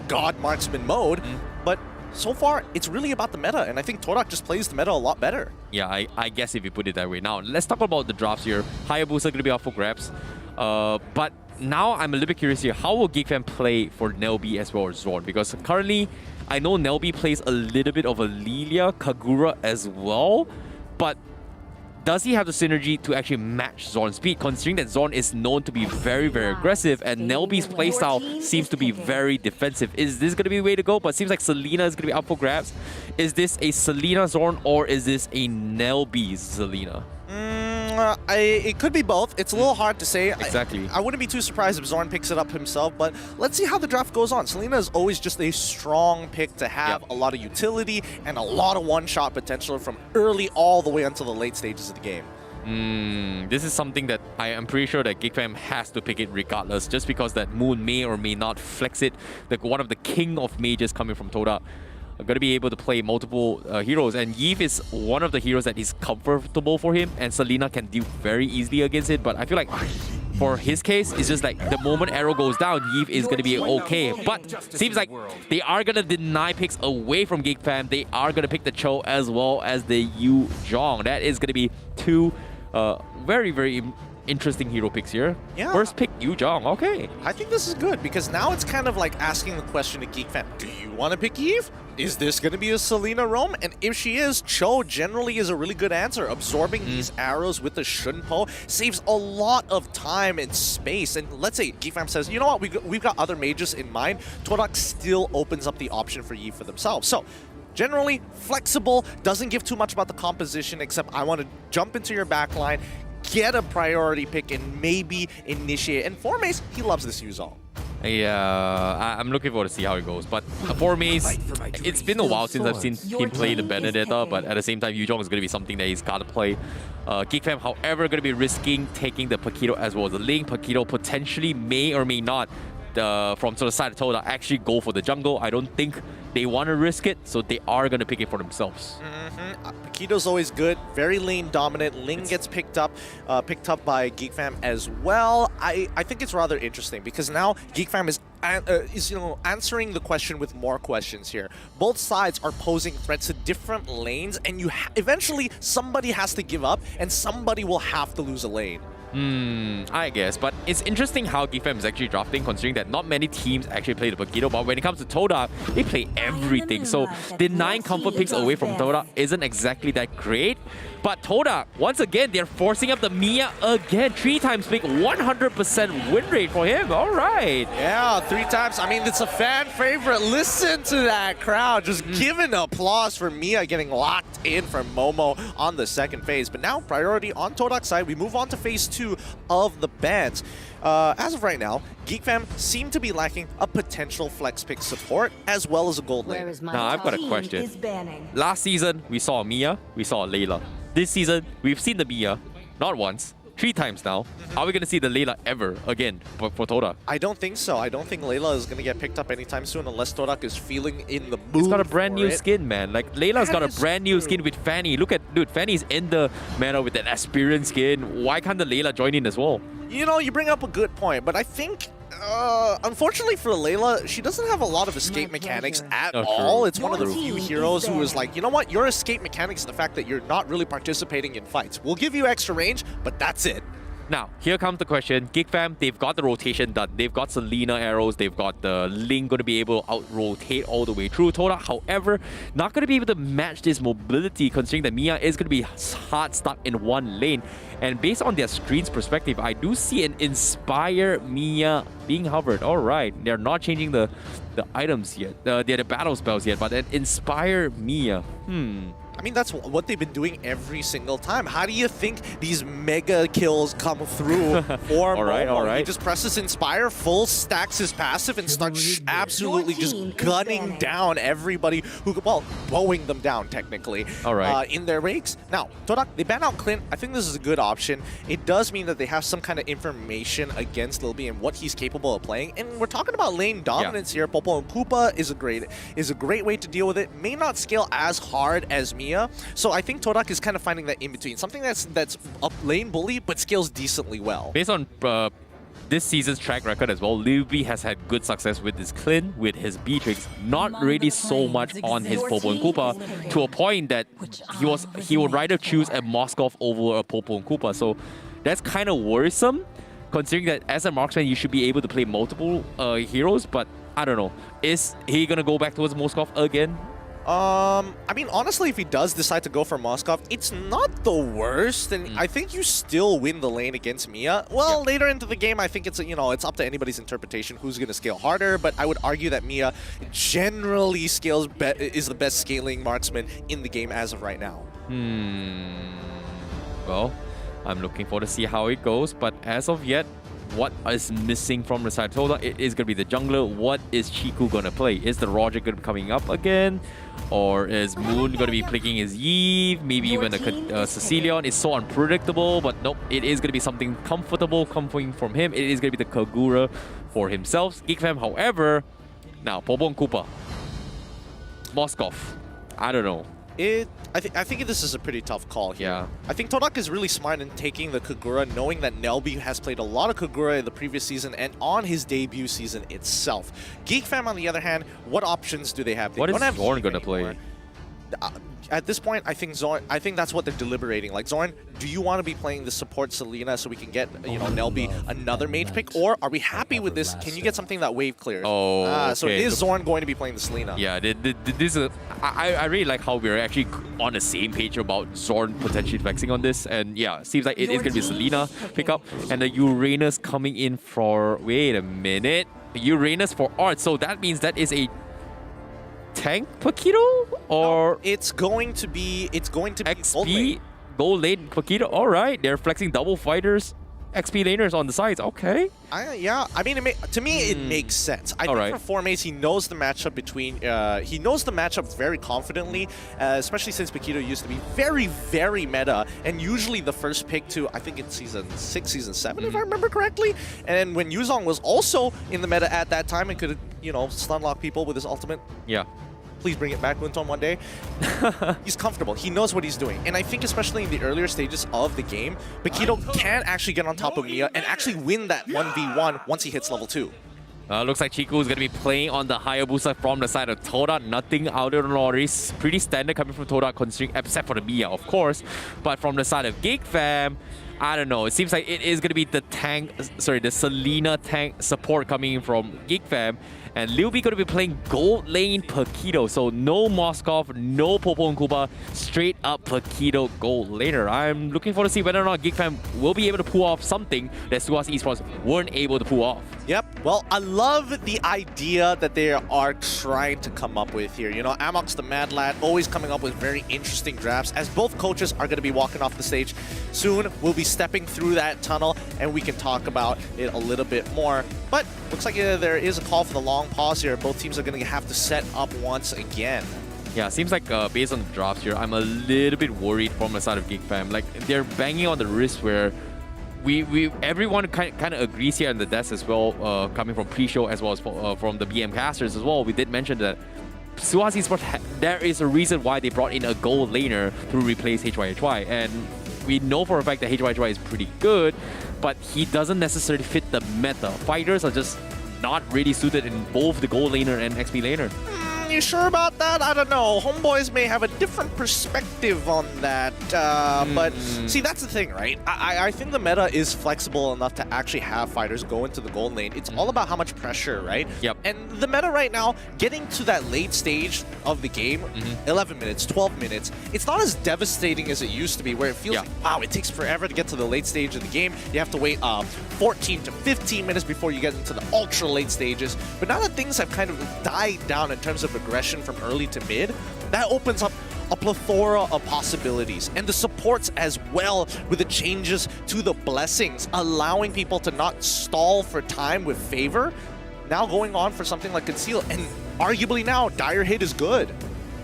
god marksman mode. But so far, it's really about the meta, and I think TODAK just plays the meta a lot better. Yeah, I guess if you put it that way. Now, let's talk about the drafts here. Hayabusa going to be up for grabs. But now I'm a little bit curious here. How will GEEK FAM play for Nelby as well as Zorn? Because currently, I know Nelby plays a little bit of a Lilia, Kagura as well. But does he have the synergy to actually match Zorn's speed, considering that Zorn is known to be very, very aggressive and Nelby's playstyle seems to be very defensive? Is this going to be the way to go? But it seems like Selena is going to be up for grabs. Is this a Selena Zorn or is this a Nelby Selena? It could be both. It's a little hard to say. Exactly. I wouldn't be too surprised if Zorn picks it up himself, but let's see how the draft goes on. Selena is always just a strong pick to have, a lot of utility and a lot of one-shot potential from early all the way until the late stages of the game. This is something that I am pretty sure that GEEK FAM has to pick it regardless, just because that Moon may or may not flex it. Like one of the king of mages coming from TODAK. Going to be able to play multiple heroes, and Yves is one of the heroes that is comfortable for him, and Selena can deal very easily against it. But I feel like for his case, it's just like the moment arrow goes down, Yves is going to be okay. But seems like they are going to deny picks away from GEEK FAM. They are going to pick the Cho as well as the Yu Zhong. That is going to be two very, very interesting hero picks here. Yeah. First pick, Yu Zhong. Okay. I think this is good because now it's kind of like asking the question to GEEK FAM. Do you want to pick Eve? Is this going to be a Selena roam? And if she is, Cho generally is a really good answer. Absorbing these arrows with the Shunpo saves a lot of time and space. And let's say GEEK FAM says, you know what, we've got other mages in mind. TODAK still opens up the option for Eve for themselves. So generally flexible, doesn't give too much about the composition, except I want to jump into your backline, get a priority pick, and maybe initiate. And for Mace, he loves this Yu Zhong. Yeah, I'm looking forward to see how it goes. But for Mace, it's been a while since I've seen him play the Benedetta, but at the same time, Yu Zhong is going to be something that he's got to play. GEEK FAM, however, going to be risking taking the Paquito as well as the Link. Paquito potentially may or may not, from the side of TODAK, actually go for the jungle. I don't think they want to risk it, so they are going to pick it for themselves. Paquito's always good, very lane dominant. Ling gets picked up by GEEK FAM as well. I think it's rather interesting because now GEEK FAM is answering the question with more questions here. Both sides are posing threats to different lanes, and eventually somebody has to give up, and somebody will have to lose a lane. I guess, but it's interesting how GEEK FAM is actually drafting, considering that not many teams actually play the Paquito, but when it comes to TODAK, they play everything. So denying comfort picks away from TODAK isn't exactly that great. But TODAK, once again, they're forcing up the Mia again. 3 times pick, 100% win rate for him. All right. Yeah, 3 times. I mean, it's a fan favorite. Listen to that crowd. Just giving applause for Mia getting locked in for Momo on the second phase. But now, priority on TODAK's side. We move on to phase 2 of the bans. As of right now, GEEK FAM seem to be lacking a potential flex pick support as well as a gold lane. Now, I've got a question. Last season, we saw Mia, we saw Layla. This season, we've seen the Mia, not once, 3 times now. Are we going to see the Layla ever again for TODAK? I don't think so. I don't think Layla is going to get picked up anytime soon unless TODAK is feeling in the mood. He's got a brand new skin, man. Like, Layla's got a brand new skin with Fanny. Look at, dude, Fanny's in the meta with that Aspirion skin. Why can't the Layla join in as well? You know, you bring up a good point, but I think, unfortunately for Layla, she doesn't have a lot of escape mechanics at all. It's one of the few heroes who is like, you know what, your escape mechanics is the fact that you're not really participating in fights. We'll give you extra range, but that's it. Now, here comes the question. GEEK FAM, they've got the rotation done. They've got Selena arrows. They've got the Link going to be able to out-rotate all the way through. TODAK, however, not going to be able to match this mobility, considering that Mia is going to be hard stuck in one lane. And based on their screen's perspective, I do see an Inspire Mia being hovered. All right, they're not changing the items yet. They're the battle spells yet, but an Inspire Mia. I mean, that's what they've been doing every single time. How do you think these mega kills come through for All right. He just presses Inspire, full stacks his passive, and starts absolutely just gunning down everybody who, well, bowing them down, technically, in their rakes. Now, TODAK, they ban out Clint. I think this is a good option. It does mean that they have some kind of information against Lil B and what he's capable of playing. And we're talking about lane dominance here. Popo and Koopa is a great way to deal with it. May not scale as hard as Mia. So I think TODAK is kind of finding that in between. Something that's up lane bully, but scales decently well. Based on this season's track record as well, LIVESTREAM has had good success with his Clint, with his Beatrix, not really so much on his Popo and Koopa, to a point that he would rather choose a Moskov over a Popo and Koopa. So that's kind of worrisome, considering that as a marksman, you should be able to play multiple heroes, but I don't know. Is he going to go back towards Moskov again? I mean, honestly, if he does decide to go for Moskov, it's not the worst, and I think you still win the lane against Mia. Well, later into the game, I think it's, you know, it's up to anybody's interpretation who's going to scale harder, but I would argue that Mia generally is the best scaling marksman in the game as of right now. Well, I'm looking forward to see how it goes, but as of yet, what is missing from the side of TODAK? It is going to be the jungler. What is Chiku going to play? Is the Roger going to be coming up again? Or is Moon going to be picking his Eve? Maybe even a Cecilion? It's so unpredictable, but nope. It is going to be something comfortable coming from him. It is going to be the Kagura for himself. GEEK FAM, however, now Pobon Koopa, Moskov, I don't know. I think this is a pretty tough call here. Yeah. I think TODAK is really smart in taking the Kagura, knowing that Nelby has played a lot of Kagura in the previous season and on his debut season itself. GEEK FAM, on the other hand, what options do they have? They what don't is have Zorn going to play? At this point, I think that's what they're deliberating. Like, Zorn, do you want to be playing the support Selena so we can get, you know, Nelby another mage pick? Or are we happy with this? Can you get something that wave clears? Oh, okay. So is Zorn going to be playing the Selena? Yeah, this is I really like how we're actually on the same page about Zorn potentially flexing on this. And yeah, seems like it is going to be Selena pickup. And the Uranus coming in for, wait a minute, Uranus for Art. So that means that is a tank Paquito, or it's going to be XP gold lane Paquito. All right, they're flexing double fighters, XP laners on the sides. Okay. Yeah, I mean, to me, it makes sense. I think for Formace, he knows the matchup he knows the matchup very confidently, especially since Paquito used to be very, very meta, and usually the first pick to, I think it's season 6, season 7, if I remember correctly. And when Yuzong was also in the meta at that time and could, you know, stun lock people with his ultimate. Yeah. Please bring it back, Winton, one day. He's comfortable. He knows what he's doing. And I think especially in the earlier stages of the game, Paquito can actually get on top of Mia and actually win that 1v1 once he hits level 2. Looks like Chiku is going to be playing on the Hayabusa from the side of TODAK. Nothing out of the ordinary. Pretty standard coming from TODAK, considering, except for the Mia, of course. But from the side of GEEK FAM, I don't know. It seems like it is going to be the the Selena tank support coming in from GEEK FAM. And Liu B going to be playing gold lane Paquito. So no Moskov, no Popo and Kuba, straight up Paquito gold laner. I'm looking forward to see whether or not GEEK FAM will be able to pull off something that Suas Esports weren't able to pull off. Yep. Well, I love the idea that they are trying to come up with here. You know, Amox the Mad Lad always coming up with very interesting drafts, as both coaches are going to be walking off the stage soon. We'll be stepping through that tunnel and we can talk about it a little bit more. But looks like there is a call for the long pause here. Both teams are going to have to set up once again. Yeah, seems like based on the drafts here, I'm a little bit worried from the side of GEEK FAM. Like, they're banging on the wrist where everyone kind of agrees here on the desk as well, coming from pre-show as well as from the BM casters as well. We did mention that Suas Esports, there is a reason why they brought in a gold laner to replace HYHY, and we know for a fact that HYHY is pretty good, but he doesn't necessarily fit the meta. Fighters are just not really suited in both the gold laner and XP laner. You sure about that? I don't know. HomeBois may have a different perspective on that. But see, that's the thing, right? I think the meta is flexible enough to actually have fighters go into the gold lane. It's all about how much pressure, right? Yep. And the meta right now, getting to that late stage of the game, 11 minutes, 12 minutes, it's not as devastating as it used to be, where it feels like, wow, it takes forever to get to the late stage of the game. You have to wait 14 to 15 minutes before you get into the ultra late stages. But now that things have kind of died down in terms of aggression from early to mid, that opens up a plethora of possibilities, and the supports as well, with the changes to the blessings, allowing people to not stall for time with favor, now going on for something like Conceal, and arguably now Dire Hit is good.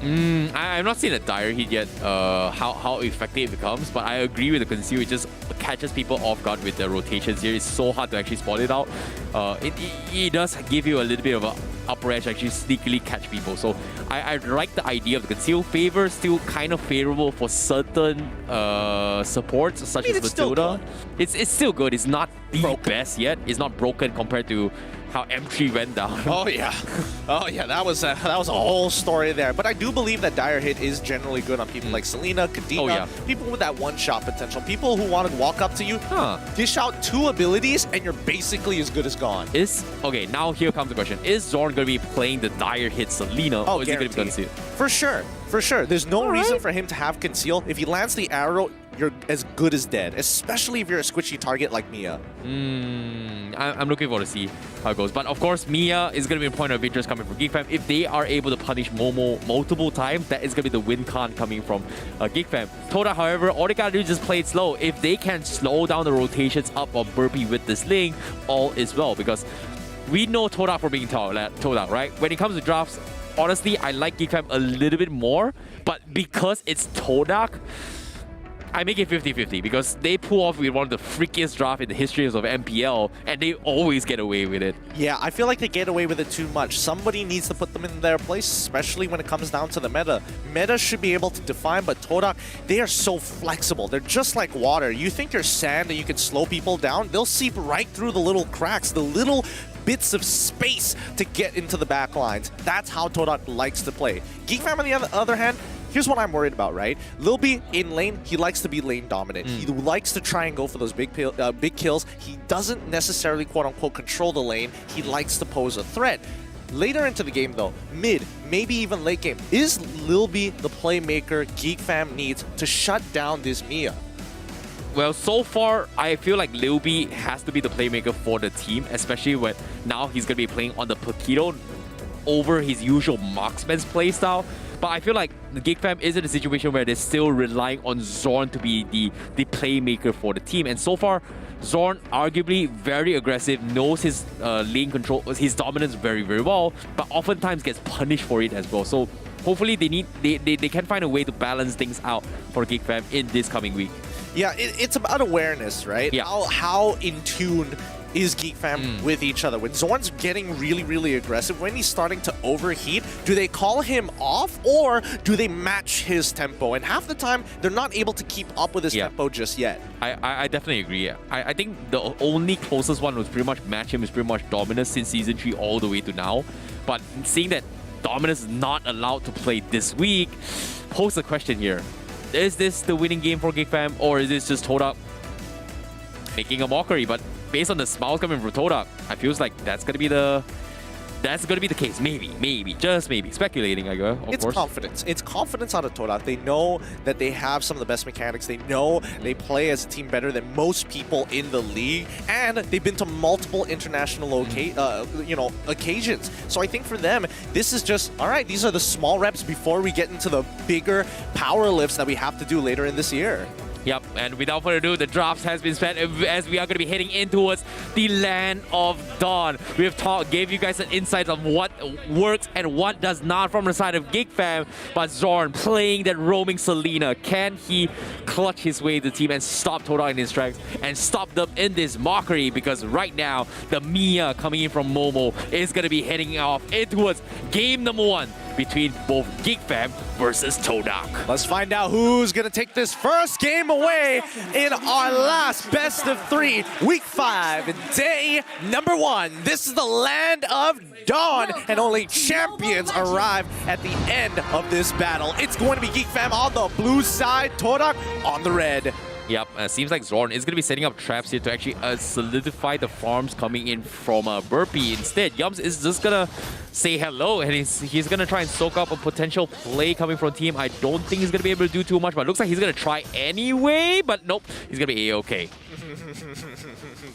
I'm not seeing a Dire Hit yet, how effective it becomes, but I agree with the Conceal. It just catches people off guard with the rotations here. It's so hard to actually spot it out. It does give you a little bit of a upper edge, actually sneakily catch people. So I like the idea of the Conceal. Favor still kind of favorable for certain supports, such as Matilda. It's still good. It's not the best yet. It's not broken compared to how M3 went down. Oh yeah, that was a whole story there. But I do believe that Dire Hit is generally good on people like Selena, Kadena, people with that one-shot potential, people who want to walk up to you, dish out 2 abilities, and you're basically as good as gone. Okay, now here comes the question. Is Zorn going to be playing the Dire Hit Selena, or is he going to be concealed? For sure. There's no reason for him to have conceal. If he lands the arrow, you're as good as dead, especially if you're a squishy target like Mia. I'm looking forward to see how it goes. But of course, Mia is going to be a point of interest coming from GEEK FAM. If they are able to punish Momo multiple times, that is going to be the win con coming from GEEK FAM. TODAK, however, all they got to do is just play it slow. If they can slow down the rotations up on Burpee with this link, all is well. Because we know TODAK for being TODAK, right? When it comes to drafts, honestly, I like GEEK FAM a little bit more. But because it's TODAK, I make it 50-50 because they pull off with one of the freakiest drafts in the history of MPL, and they always get away with it. Yeah, I feel like they get away with it too much. Somebody needs to put them in their place, especially when it comes down to the meta. Meta should be able to define, but TODAK, they are so flexible. They're just like water. You think you're sand and you can slow people down? They'll seep right through the little cracks, the little bits of space to get into the back lines. That's how TODAK likes to play. GEEK FAM, on the other hand, here's what I'm worried about, right? Lil B in lane, he likes to be lane dominant. He likes to try and go for those big kills. He doesn't necessarily quote-unquote control the lane. He likes to pose a threat. Later into the game though, mid, maybe even late game, is Lil B the playmaker GEEK FAM needs to shut down this Mia? Well, so far, I feel like Lil B has to be the playmaker for the team, especially when now he's going to be playing on the Paquito over his usual marksman's playstyle. But I feel like the GEEK FAM is in a situation where they're still relying on Zorn to be the playmaker for the team. And so far, Zorn, arguably very aggressive, knows his lane control, his dominance very, very well, but oftentimes gets punished for it as well. So hopefully they can find a way to balance things out for GEEK FAM in this coming week. Yeah, it's about awareness, right? Yeah. How in tune is GEEK FAM with each other? When Zorn's getting really, really aggressive, when he's starting to overheat, do they call him off or do they match his tempo? And half the time, they're not able to keep up with his tempo just yet. I definitely agree. I think the only closest one was pretty much match him is pretty much Dominus since Season 3 all the way to now. But seeing that Dominus is not allowed to play this week, pose a question here. Is this the winning game for GEEK FAM, or is this just TODAK making a mockery? But based on the smiles coming from TODAK, I feel like that's gonna be the case. Maybe, just maybe. Speculating, I guess. It's confidence. It's confidence out of TODAK. They know that they have some of the best mechanics. They know they play as a team better than most people in the league, and they've been to multiple international occasions. So I think for them, this is just all right. These are the small reps before we get into the bigger power lifts that we have to do later in this year. Yep, and without further ado, the drafts has been spent as we are going to be heading in towards the Land of Dawn. We have gave you guys an insight of what works and what does not from the side of GEEK FAM, but Zorn playing that roaming Selena. Can he clutch his way to the team and stop TODAK in his tracks and stop them in this mockery? Because right now, the Mia coming in from Momo is going to be heading off in towards game number 1 between both GEEK FAM versus TODAK. Let's find out who's going to take this first game away in our last best of 3, week 5, day number 1. This is the Land of Dawn, and only champions arrive at the end of this battle. It's going to be GEEK FAM on the blue side, TODAK on the red. Yep, seems like Zorn is going to be setting up traps here to actually solidify the farms coming in from Burpee. Instead, Yums is just going to say hello, and he's going to try and soak up a potential play coming from team. I don't think he's going to be able to do too much, but it looks like he's going to try anyway, but nope, he's going to be A-okay.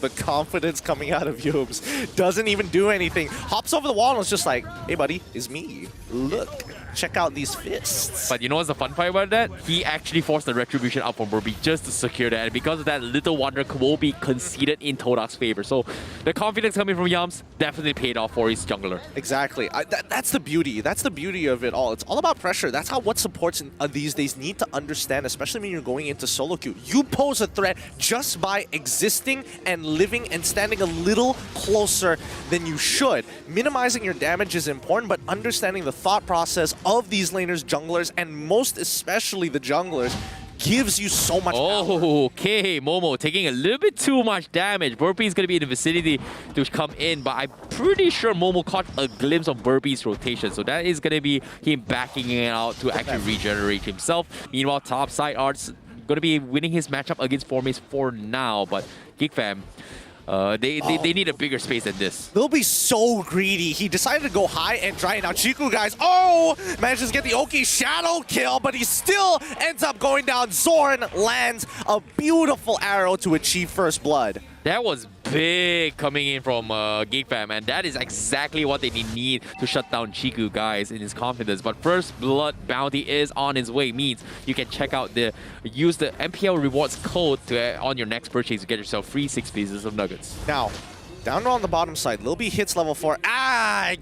The confidence coming out of Yums doesn't even do anything. Hops over the wall and is just like, hey buddy, it's me. Look, check out these fists. But you know what's the fun part about that? He actually forced the retribution up from Burpee just to secure that, and because of that, Little Wonder will be conceded in TODAK's favor. So the confidence coming from Yums definitely paid off for his jungler. Exactly. That's the beauty. That's the beauty of it all. It's all about pressure. That's how what supports these days need to understand, especially when you're going into solo queue. You pose a threat just by existing and living and standing a little closer than you should. Minimizing your damage is important, but understanding the thought process of these laners, junglers, and most especially the junglers gives you so much power. Okay, Momo taking a little bit too much damage. Burpee is going to be in the vicinity to come in, but I'm pretty sure Momo caught a glimpse of Burpee's rotation. So that is going to be him backing it out to actually regenerate himself. Meanwhile, top side Arts going to be winning his matchup against Formace for now, but GEEK FAM, they need a bigger space than this. They'll be so greedy. He decided to go high and dry. Now Chiku, guys, manages to get the Oki shadow kill, but he still ends up going down. Zorn lands a beautiful arrow to achieve first blood. That was big coming in from GEEK FAM, and that is exactly what they need to shut down Chiku, guys, in his confidence. But first blood bounty is on its way, means you can check out use the MPL rewards code to on your next purchase to get yourself free 6 pieces of nuggets. Now, down on the bottom side, Lil B hits level 4.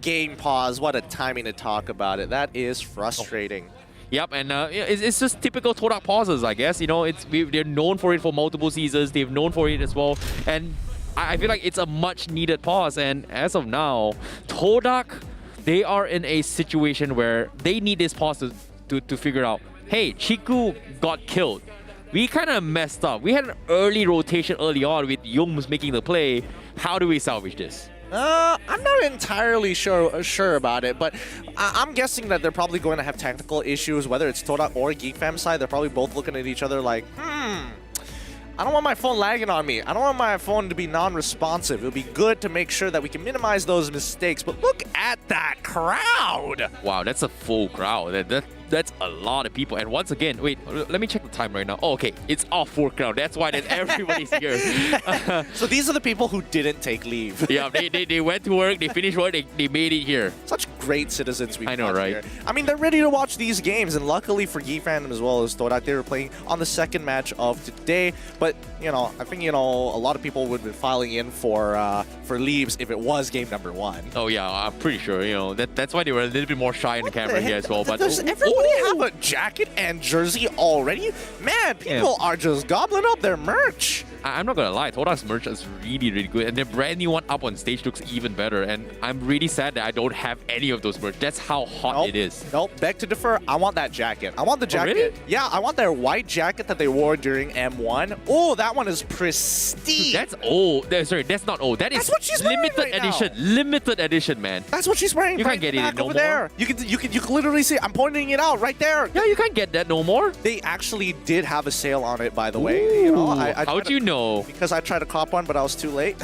Game pause. What a timing to talk about it. That is frustrating. Yep, and it's just typical TODAK pauses, I guess. You know, they're known for it for multiple seasons. They've known for it as well, and I feel like it's a much-needed pause. And as of now, TODAK, they are in a situation where they need this pause to figure out, hey, Chiku got killed. We kind of messed up. We had an early rotation early on with Yums making the play. How do we salvage this? I'm not entirely sure about it, but I'm guessing that they're probably going to have technical issues, whether it's TODAK or GEEK FAM side. They're probably both looking at each other like, I don't want my phone lagging on me. I don't want my phone to be non-responsive. It would be good to make sure that we can minimize those mistakes. But look at that crowd! Wow, that's a full crowd. That's a lot of people. And once again, wait, let me check the time right now. Oh, okay, it's all 4 crowd. That's why everybody's here. So these are the people who didn't take leave. Yeah, they went to work, they finished work, they made it here. Such great citizens we've got right? Here. I mean, they're ready to watch these games, and luckily for GEEK FAM as well as TODAK, they were playing on the second match of today. But, you know, I think, you know, a lot of people would have been filing in for leaves if it was game number 1. Oh yeah, I'm pretty sure, you know, that's why they were a little bit more shy in the camera here as well. But does everybody have a jacket and jersey already? Man, people are just gobbling up their merch. I'm not gonna lie, TODAK's merch is really, really good, and their brand new one up on stage looks even better. And I'm really sad that I don't have any of those merch. That's how hot it is. Nope, beg to differ. I want that jacket. I want the jacket. Oh, really? Yeah, I want their white jacket that they wore during M1. Oh, that one is pristine. Dude, that's old. Sorry, that's not old. That's what she's limited right edition. Now. Limited edition, man. That's what she's wearing. You can't get it no over more. There. You can literally see. I'm pointing it out right there. Yeah, you can't get that no more. They actually did have a sale on it, by the way. You know, how'd you know? Because I tried to cop one, but I was too late.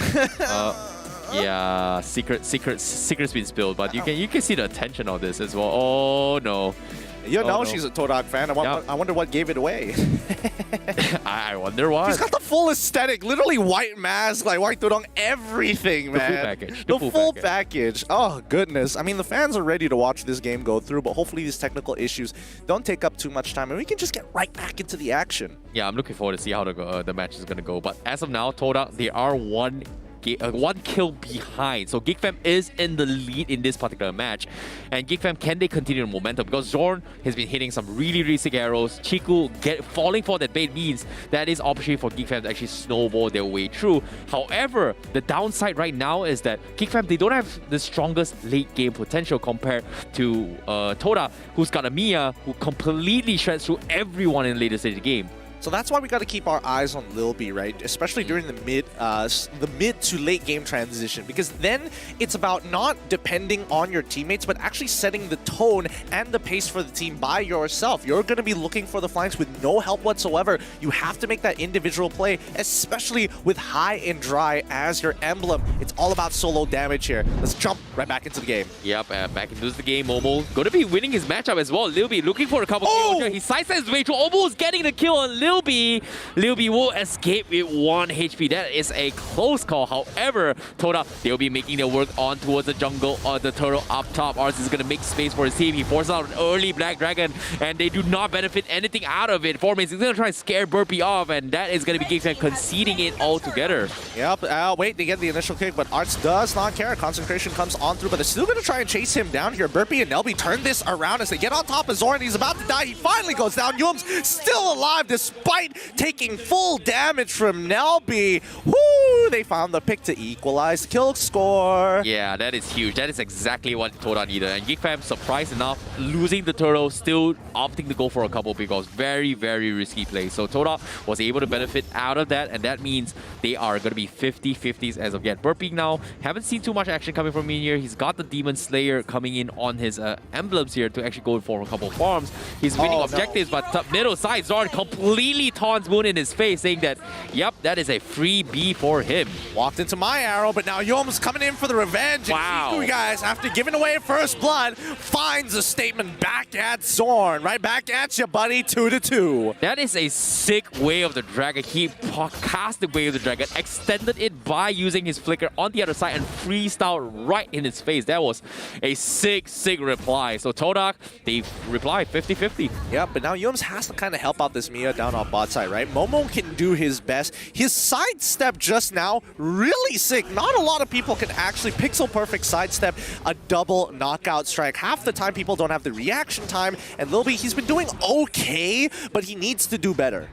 Yeah, secret's been spilled, but you can see the attention of this as well. Oh no. You know she's a TODAK fan. I wonder what gave it away. I wonder why. She's got the full aesthetic, literally white mask, like white tudong, everything, man. The full package. The full package. Oh, goodness. I mean, the fans are ready to watch this game go through, but hopefully these technical issues don't take up too much time, and we can just get right back into the action. Yeah, I'm looking forward to see how the match is going to go. But as of now, TODAK, they are one kill behind. So GEEK FAM is in the lead in this particular match. And GEEK FAM, can they continue the momentum? Because Zorn has been hitting some really, really sick arrows. Chiku falling for that bait means that is opportunity for GEEK FAM to actually snowball their way through. However, the downside right now is that GEEK FAM, they don't have the strongest late game potential compared to TODAK, who's got a Mia who completely shreds through everyone in the later stage of the game. So that's why we got to keep our eyes on Lil B, right? Especially during the mid to late game transition, because then it's about not depending on your teammates, but actually setting the tone and the pace for the team by yourself. You're going to be looking for the flanks with no help whatsoever. You have to make that individual play, especially with high and dry as your emblem. It's all about solo damage here. Let's jump right back into the game. Yep, back into the game. Momo going to be winning his matchup as well. Lil B looking for a couple kills. He sidesteps his way to almost getting the kill on Lil B will escape with 1 HP. That is a close call. However, TODAK, they'll be making their work on towards the jungle or the turtle up top. Ars is going to make space for his team. He forces out an early Black Dragon, and they do not benefit anything out of it. Formace is going to try to scare Burpee off, and that is going to be GEEK FAM conceding it altogether. Yep, wait, they get the initial kick, but Arts does not care. Concentration comes on through, but they're still going to try and chase him down here. Burpee and Nelby turn this around as they get on top of Zorn. He's about to die. He finally goes down. Yums still alive despite taking full damage from Nelby. Woo! Ooh, they found the pick to equalize the kill score. Yeah, that is huge. That is exactly what TODAK needed. And GEEK FAM, surprised enough, losing the turtle, still opting to go for a couple because very, very risky play. So TODAK was able to benefit out of that, and that means they are going to be 50-50s as of yet. Burpee now, haven't seen too much action coming from in here. He's got the Demon Slayer coming in on his emblems here to actually go for a couple farms. He's winning objectives, but top middle side, Zorn completely taunts Moon in his face, saying that, yep, that is a free B for him. Walked into my arrow, but now Yom's coming in for the revenge. Wow. And Chiku, guys, after giving away first blood, finds a statement back at Zorn. Right back at you, buddy, 2-2. That is a sick Way of the Dragon. He cast the Way of the Dragon, extended it by using his flicker on the other side and freestyle right in his face. That was a sick, sick reply. So TODAK, they replied 50-50. Yeah, but now Yoms has to kind of help out this Mia down on bot side, right? Momo can do his best. His sidestep just now, really sick. Not a lot of people can actually pixel perfect sidestep a double knockout strike. Half the time people don't have the reaction time, and Lil B, he's been doing okay, but he needs to do better.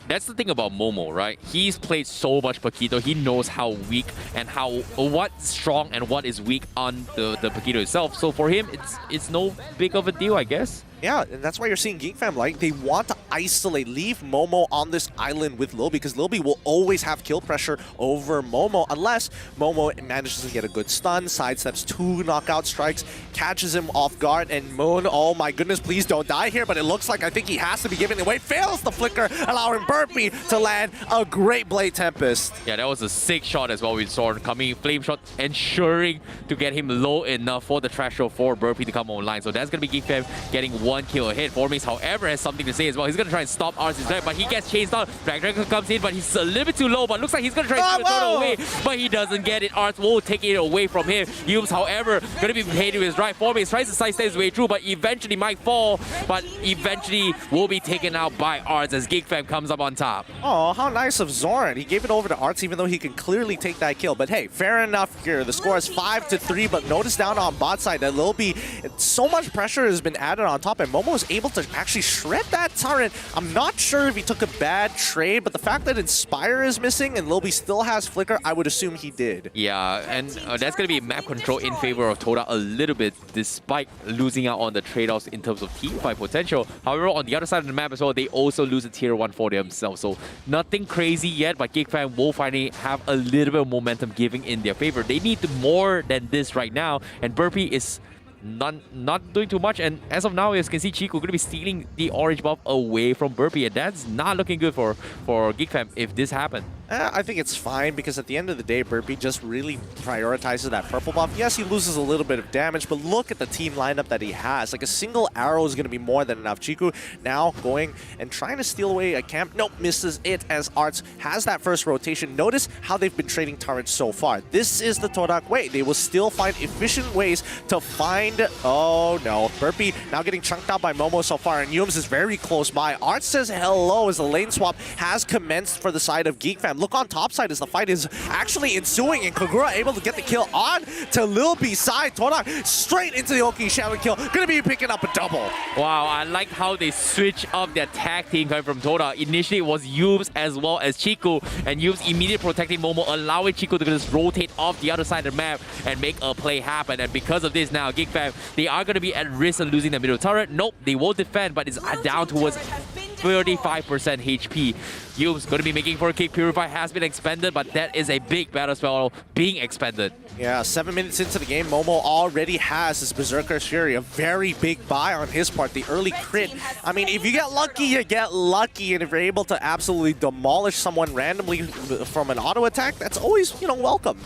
That's the thing about Momo, right? He's played so much Paquito. He knows how weak and what's strong and what is weak on the Paquito itself. So for him, it's no big of a deal, I guess. Yeah, and that's why you're seeing GEEK FAM, like, they want to isolate, leave Momo on this island with Lil B, because Lil B will always have kill pressure over Momo, unless Momo manages to get a good stun, sidesteps 2 knockout strikes, catches him off guard, and Moon, oh my goodness, please don't die here, but it looks like I think he has to be giving away, fails the flicker, allowing Burpee to land a great Blade Tempest. Yeah, that was a sick shot as well with Zorn coming, flame shot, ensuring to get him low enough for the trash throw for Burpee to come online. So that's going to be GEEK FAM getting 1 kill ahead. Formace, however, has something to say as well. He's going to try and stop Ars' threat, but he gets chased down. Black Dragon comes in, but he's a little bit too low, but looks like he's going to try and throw it away, but he doesn't get it. Ars will take it away from him. Yums, however, going to be paid to his right. Formace tries to sidestep his way through, but eventually might fall, but eventually will be taken out by Ars as GEEK FAM comes up on top. Oh, how nice of Zorn. He gave it over to Arts, even though he can clearly take that kill. But hey, fair enough here. The score is 5-3, but notice down on bot side that Lil B, so much pressure has been added on top, and Momo is able to actually shred that turret. I'm not sure if he took a bad trade, but the fact that Inspire is missing and Lil B still has Flicker, I would assume he did. Yeah, and that's going to be map control in favor of TODAK a little bit, despite losing out on the trade-offs in terms of teamfight potential. However, on the other side of the map as well, they also lose a tier 1 for themselves. So nothing crazy yet, but GEEK FAM will finally have a little bit of momentum giving in their favor. They need more than this right now, and Burpee is not doing too much, and as of now, as you can see, Chico going to be stealing the orange buff away from Burpee, and that's not looking good for GEEK FAM if this happened. I think it's fine, because at the end of the day, Burpee just really prioritizes that purple buff. Yes, he loses a little bit of damage, but look at the team lineup that he has. Like, a single arrow is going to be more than enough. Chiku now going and trying to steal away a camp. Nope, misses it as Arts has that first rotation. Notice how they've been trading turrets so far. This is the TODAK way. They will still find efficient ways to find... Oh, no. Burpee now getting chunked out by Momo so far, and Yums is very close by. Arts says hello as the lane swap has commenced for the side of GEEK FAM. Look on top side as the fight is actually ensuing, and Kagura able to get the kill on to Lil B side. TODAK straight into the Oki Shadow kill. Gonna be picking up a double. Wow, I like how they switch up their tag team coming from TODAK. Initially, it was Yums as well as Chico, and Yums immediately protecting Momo, allowing Chico to just rotate off the other side of the map and make a play happen. And because of this now, GEEK FAM, they are going to be at risk of losing the middle turret. Nope, they will defend, but it's down towards 35% HP. Yums going to be making for a kick. Purify has been expended, but that is a big battle spell being expended. Yeah, 7 minutes into the game, Momo already has his Berserker's Fury, a very big buy on his part, the early crit. I mean, if you get lucky, you get lucky, and if you're able to absolutely demolish someone randomly from an auto attack, that's always, welcomed.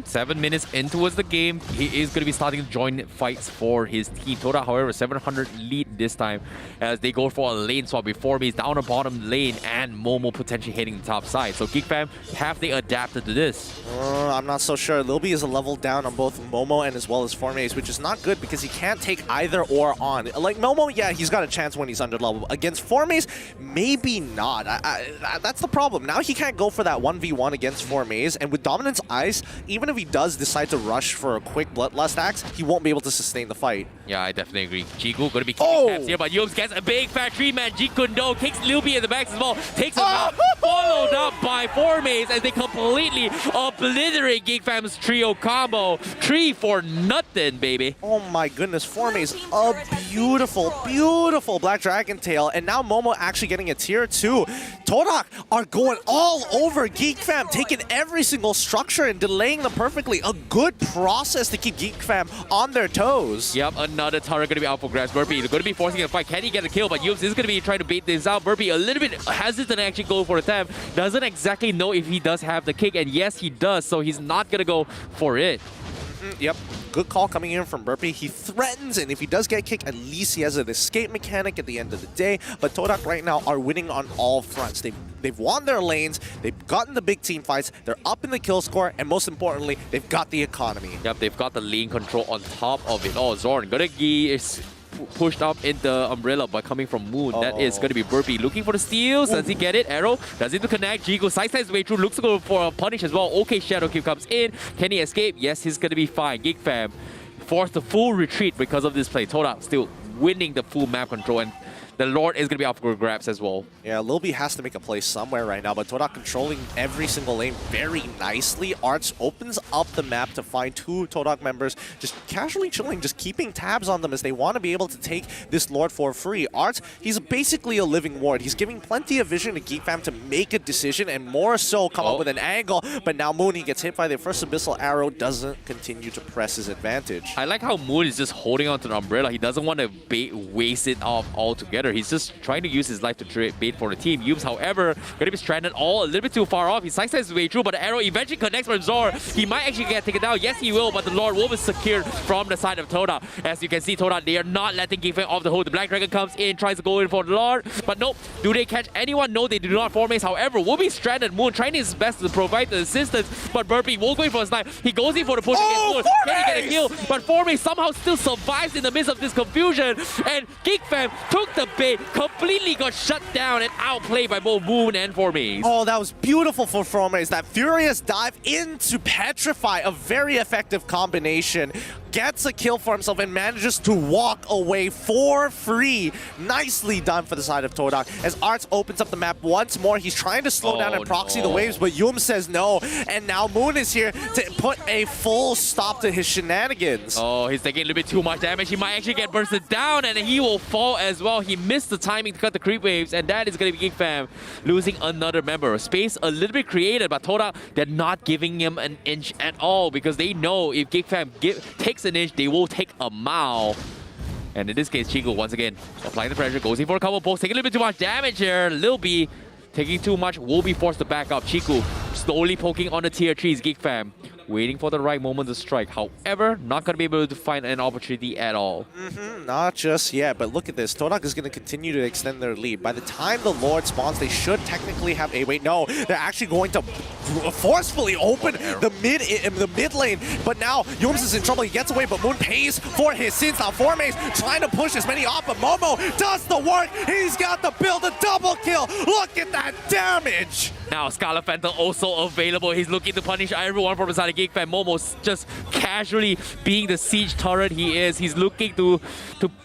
7 minutes into the game, he is going to be starting to join fights for his team. TODAK, however, 700 lead this time as they go for a lane swap before me. He's down the bottom lane, and Momo potentially hitting the top side. So GEEK FAM, have they adapted to this? I'm not so sure. Lil B is a level down on both Momo and as well as Formace, which is not good because he can't take either or on. Like Momo, yeah, he's got a chance when he's under level. Against Formace, maybe not. That's the problem. Now he can't go for that 1v1 against Formace, and with Dominance Ice, even if he does decide to rush for a quick Bloodlust Axe, he won't be able to sustain the fight. Yeah, I definitely agree. Jiku going to be kicking taps here, but Yums gets a big fat tree man. Jikundo kicks Liu B in the back as well. Takes him out, followed up by ForMaze as they completely obliterate GEEK FAM's trio combo. 3 for nothing, baby. Oh my goodness, ForMaze, a beautiful, beautiful Black Dragon Tail, and now Momo actually getting a tier 2. TODAK are going all over GEEK FAM, taking every single structure and delaying them perfectly. A good process to keep GEEK FAM on their toes. Yep, another turret going to be out for grabs. Burpee going to be forcing a fight. Can he get a kill? But Yums is going to be trying to bait this out. Burpee a little bit hesitant to actually go for a tab. Doesn't exactly know if he does have the kick, and yes, he does, so he's not going to go for it. Yep, good call coming in from Burpee. He threatens, and if he does get kicked, at least he has an escape mechanic at the end of the day. But TODAK right now are winning on all fronts. They've won their lanes, they've gotten the big team fights, they're up in the kill score, and most importantly, they've got the economy. Yep, they've got the lane control on top of it. Oh, Zorn, Goregi is pushed up in the umbrella by coming from Moon. That is going to be Burpee looking for the steals. Does he get it? Arrow does it to connect. Jigo side his way through, looks to go for a punish as well. Okay, Shadow Cube comes in. Can he escape? Yes, he's going to be fine. GEEK FAM forced a full retreat because of this play. TODAK still winning the full map control, and the Lord is going to be up for grabs as well. Yeah, Lil B has to make a play somewhere right now, but TODAK controlling every single lane very nicely. Arts opens up the map to find 2 TODAK members just casually chilling, just keeping tabs on them as they want to be able to take this Lord for free. Arts, he's basically a living ward. He's giving plenty of vision to GEEK FAM to make a decision and more so come up with an angle, but now Moon, he gets hit by the first Abyssal Arrow, doesn't continue to press his advantage. I like how Moon is just holding on to the umbrella. He doesn't want to waste it off altogether. He's just trying to use his life to bait for the team. Yums, however, going to be stranded a little bit too far off. He sidesteps his way through, but the arrow eventually connects from Zor. He might actually get taken down. Yes, he will, but the Lord will be secured from the side of TODAK. As you can see, TODAK, they are not letting GEEK FAM off the hook. The Black Dragon comes in, tries to go in for the Lord, but nope. Do they catch anyone? No, they do not. ForMaze, however, will be stranded. Moon trying his best to provide the assistance, but Burpee will go in for a snipe. He goes in for the push against Moon. Can he get a kill? But ForMaze somehow still survives in the midst of this confusion, and GEEK FAM took the bait, completely got shut down and outplayed by both Moon and ForMaze. Oh, that was beautiful for ForMaze. That furious dive into Petrify, a very effective combination. Gets a kill for himself and manages to walk away for free. Nicely done for the side of TODAK. As Arts opens up the map once more, he's trying to slow down and proxy the waves, but Yum says no. And now Moon is here to put a full stop to his shenanigans. Oh, he's taking a little bit too much damage. He might actually get bursted down, and he will fall as well. He missed the timing to cut the creep waves, and that is going to be GEEK FAM losing another member. Space a little bit created, but TODAK, they're not giving him an inch at all because they know if GEEK FAM takes an inch, they will take a mile. And in this case, Chico once again applying the pressure, goes in for a couple pokes, taking a little bit too much damage here. Lil B taking too much, will be forced to back up. Chico slowly poking on the tier 3s. GEEK FAM waiting for the right moment to strike. However, not going to be able to find an opportunity at all. Not just yet, but look at this. TODAK is going to continue to extend their lead. By the time the Lord spawns, they should technically have a... Wait, no. They're actually going to forcefully open the mid lane. But now, Yums is in trouble. He gets away, but Moon pays for his sins. Now, ForMaze trying to push as many off, but Momo does the work. He's got the build, a double kill. Look at that damage. Now, Scarlet Phantom also available. He's looking to punish everyone from the side of GEEK FAM. Momo's just casually being the siege turret he is. He's looking to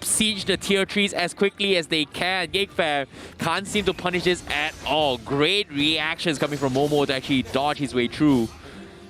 siege the tier 3s as quickly as they can. GEEK FAM can't seem to punish this at all. Great reactions coming from Momo to actually dodge his way through.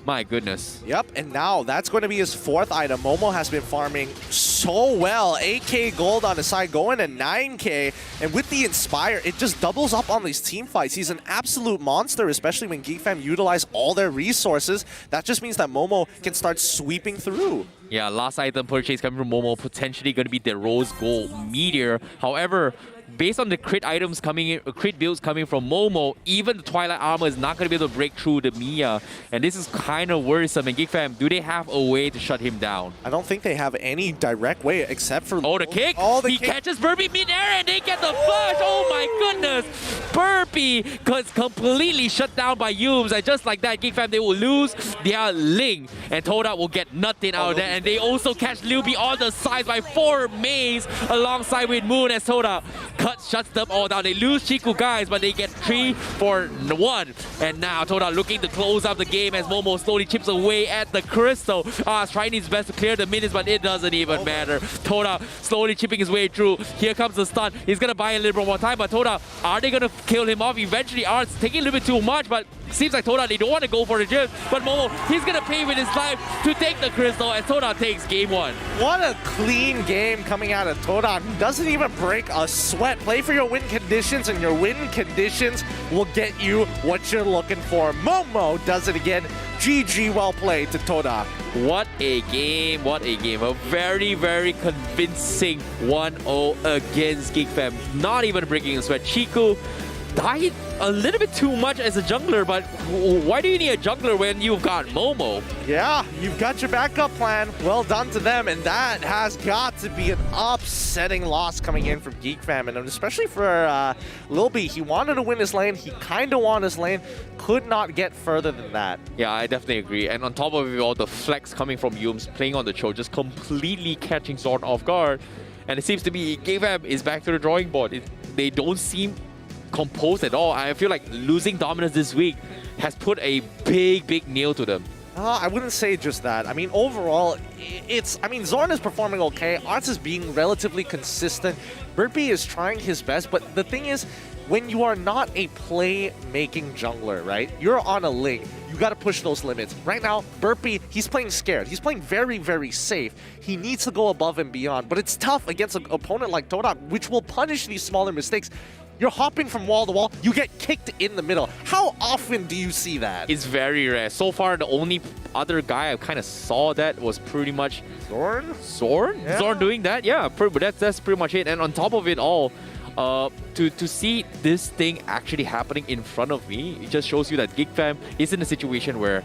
My goodness. Yep, and now that's going to be his 4th item. Momo has been farming so well. 8k gold on his side, going to 9k. And with the Inspire, it just doubles up on these team fights. He's an absolute monster, especially when GEEK FAM utilize all their resources. That just means that Momo can start sweeping through. Yeah, last item purchase coming from Momo, potentially going to be the Rose Gold Meteor. However, based on the crit items coming in, crit builds coming from Momo, even the Twilight Armor is not going to be able to break through the Mia. And this is kind of worrisome. And GEEK FAM, do they have a way to shut him down? I don't think they have any direct way except for... Oh, the kick! He catches Burpee mid-air and they get the flash! Oh my goodness! Burpee gets completely shut down by Yums. And just like that, GEEK FAM, they will lose their Ling. And TODAK will get nothing out of that. And they also catch Liu B on the side by ForMaze alongside with Moon as TODAK shuts them all down. They lose Chiku, guys, but they get 3 for 1. And now TODAK looking to close up the game as Momo slowly chips away at the crystal. Trying his best to clear the minutes, but it doesn't even matter. TODAK slowly chipping his way through. Here comes the stun. He's gonna buy a little bit more time, but TODAK, are they gonna kill him off? Eventually, Arts taking a little bit too much, but Seems like TODAK, they don't want to go for the gym, but Momo, he's going to pay with his life to take the crystal, and TODAK takes game 1. What a clean game coming out of TODAK. Doesn't even break a sweat. Play for your win conditions, and your win conditions will get you what you're looking for. Momo does it again. GG, well played to TODAK. What a game, what a game. A very, very convincing 1-0 against GEEK FAM. Not even breaking a sweat. Chiku died a little bit too much as a jungler, but why do you need a jungler when you've got Momo? Yeah, you've got your backup plan. Well done to them, and that has got to be an upsetting loss coming in from GEEK FAM, and especially for Lil B. He wanted to win his lane. He kind of won his lane. Could not get further than that. Yeah, I definitely agree. And on top of it all, the flex coming from Yums playing on the Cho, just completely catching Zorn off guard. And it seems to be GEEK FAM is back to the drawing board. They don't seem composed at all. I feel like losing dominance this week has put a big nail to them. I wouldn't say just that. I mean, overall, Zorn is performing okay. Arts is being relatively consistent. Burpee is trying his best, but the thing is, when you are not a play-making jungler, right? You're on a lane. You got to push those limits. Right now, Burpee, he's playing scared. He's playing very safe. He needs to go above and beyond, but it's tough against an opponent like TODAK, which will punish these smaller mistakes. You're hopping from wall to wall, you get kicked in the middle. How often do you see that? It's very rare. So far, the only other guy I kind of saw that was pretty much Zorn? Zorn? Yeah. Zorn doing that? Yeah, that's pretty much it. And on top of it all, to see this thing actually happening in front of me, it just shows you that GEEK FAM is in a situation where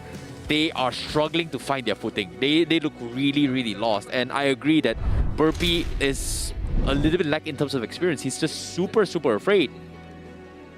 they are struggling to find their footing. They look really lost. And I agree that Burpee is a little bit lack in terms of experience. He's just super afraid.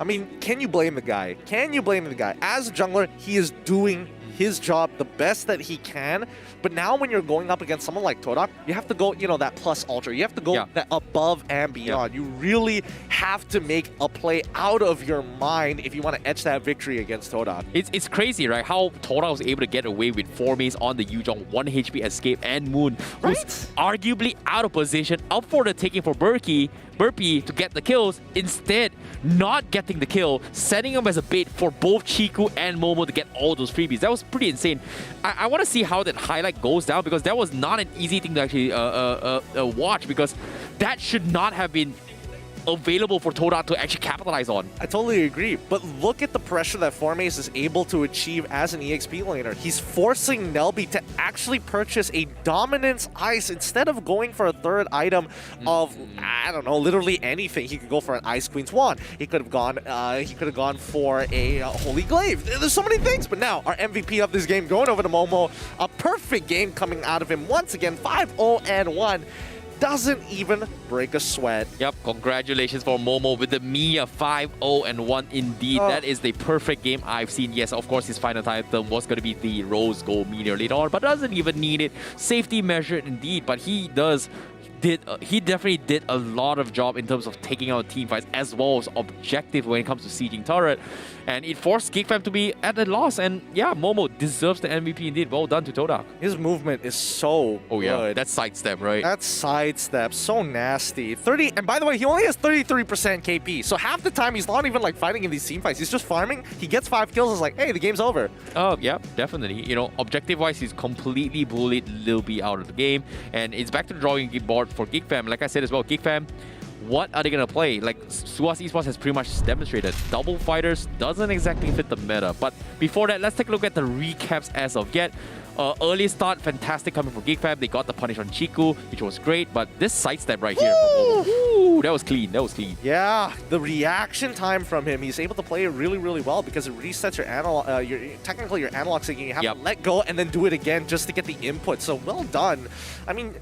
I mean, can you blame the guy? Can you blame the guy? As a jungler, he is doing his job the best that he can. But now when you're going up against someone like TODAK, you have to go, that plus ultra. You have to go that above and beyond. You really have to make a play out of your mind if you want to etch that victory against TODAK. It's crazy, right? How TODAK was able to get away with 4 mace on the Yuzhong, 1 HP escape, and Moon, who's arguably out of position, up for the taking for Burpee to get the kills, instead not getting the kill, setting him as a bait for both Chiku and Momo to get all those freebies. That was pretty insane. I want to see how that highlight goes down, because that was not an easy thing to actually watch, because that should not have been available for TODAK to actually capitalize on. I totally agree, but look at the pressure that 4mace is able to achieve as an EXP laner. He's forcing Nelby to actually purchase a dominance ice instead of going for a third item of, I don't know, literally anything. He could go for an Ice Queen's Wand. He could have gone for a Holy Glaive. There's so many things, but now our MVP of this game going over to Momo. A perfect game coming out of him once again, 5-0-1. Doesn't even break a sweat. Yep, congratulations for Momo with the Mia 5-0-1 indeed. That is the perfect game I've seen. Yes, of course, his final item was going to be the Rose Gold Meteor later on, but doesn't even need it. Safety measure indeed, but he definitely did a lot of job in terms of taking out team fights as well as objective when it comes to sieging turret. And it forced GEEK FAM to be at a loss. And yeah, Momo deserves the MVP indeed. Well done to TODAK. His movement is so good. That's sidestep, right? That's sidestep. So nasty. 30, and by the way, he only has 33% KP. So half the time he's not even like fighting in these team fights. He's just farming. He gets 5 kills. It's like, hey, the game's over. Oh, yeah, definitely. Objective-wise, he's completely bullied Lil B out of the game. And it's back to the drawing board for GEEK FAM. Like I said as well, GEEK FAM, what are they going to play? Like, Suas Esports has pretty much demonstrated. Double fighters doesn't exactly fit the meta. But before that, let's take a look at the recaps as of yet. Early start, fantastic coming from GEEK FAM. They got the punish on Chiku, which was great. But this sidestep right here, that was clean. That was clean. Yeah, the reaction time from him, he's able to play it really well because it resets your analog, technically your analog syncing. You have to let go and then do it again just to get the input. So well done. I mean,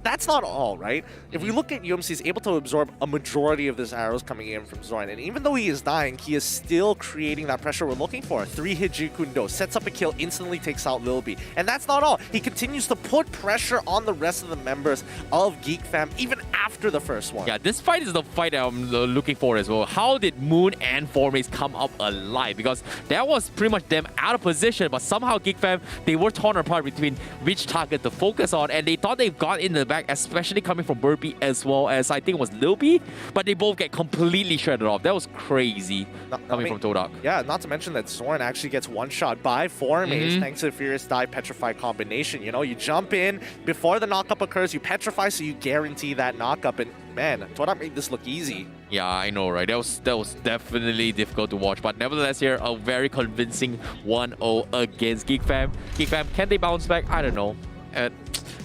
that's not all, right? If we look at Yums, he's able to absorb a majority of this arrows coming in from Zorn. And even though he is dying, he is still creating that pressure we're looking for. 3-hit Jikundo, sets up a kill, instantly takes out Lil B. And that's not all. He continues to put pressure on the rest of the members of GEEK FAM, even after the first one. Yeah, this fight is the fight I'm looking for as well. How did Moon and 4mace come up alive? Because that was pretty much them out of position, but somehow GEEK FAM, they were torn apart between which target to focus on, and they thought they've got in the back, especially coming from Burpee as well as I think it was Lil B, but they both get completely shredded off. That was crazy coming from TODAK. Yeah, not to mention that Zorn actually gets one-shot by 4 maze thanks to the Furious Die Petrify combination. You know, you jump in before the knockup occurs, you petrify, so you guarantee that knockup, and man, TODAK made this look easy. Yeah, I know, right? That was definitely difficult to watch, but nevertheless here, a very convincing 1-0 against GEEK FAM. GEEK FAM, can they bounce back? I don't know.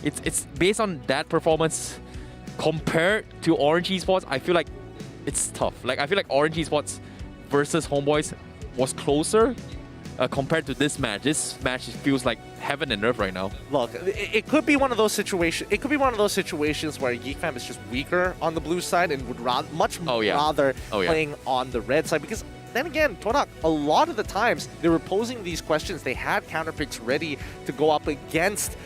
It's based on that performance compared to Orange Esports, I feel like it's tough. Like, I feel like Orange Esports versus HomeBois was closer compared to this match. This match feels like heaven and earth right now. Look, it could be one of those situations. It could be one of those situations where GEEK FAM is just weaker on the blue side and would much rather playing on the red side, because then again, TODAK, a lot of the times they were posing these questions. They had counter picks ready to go up against,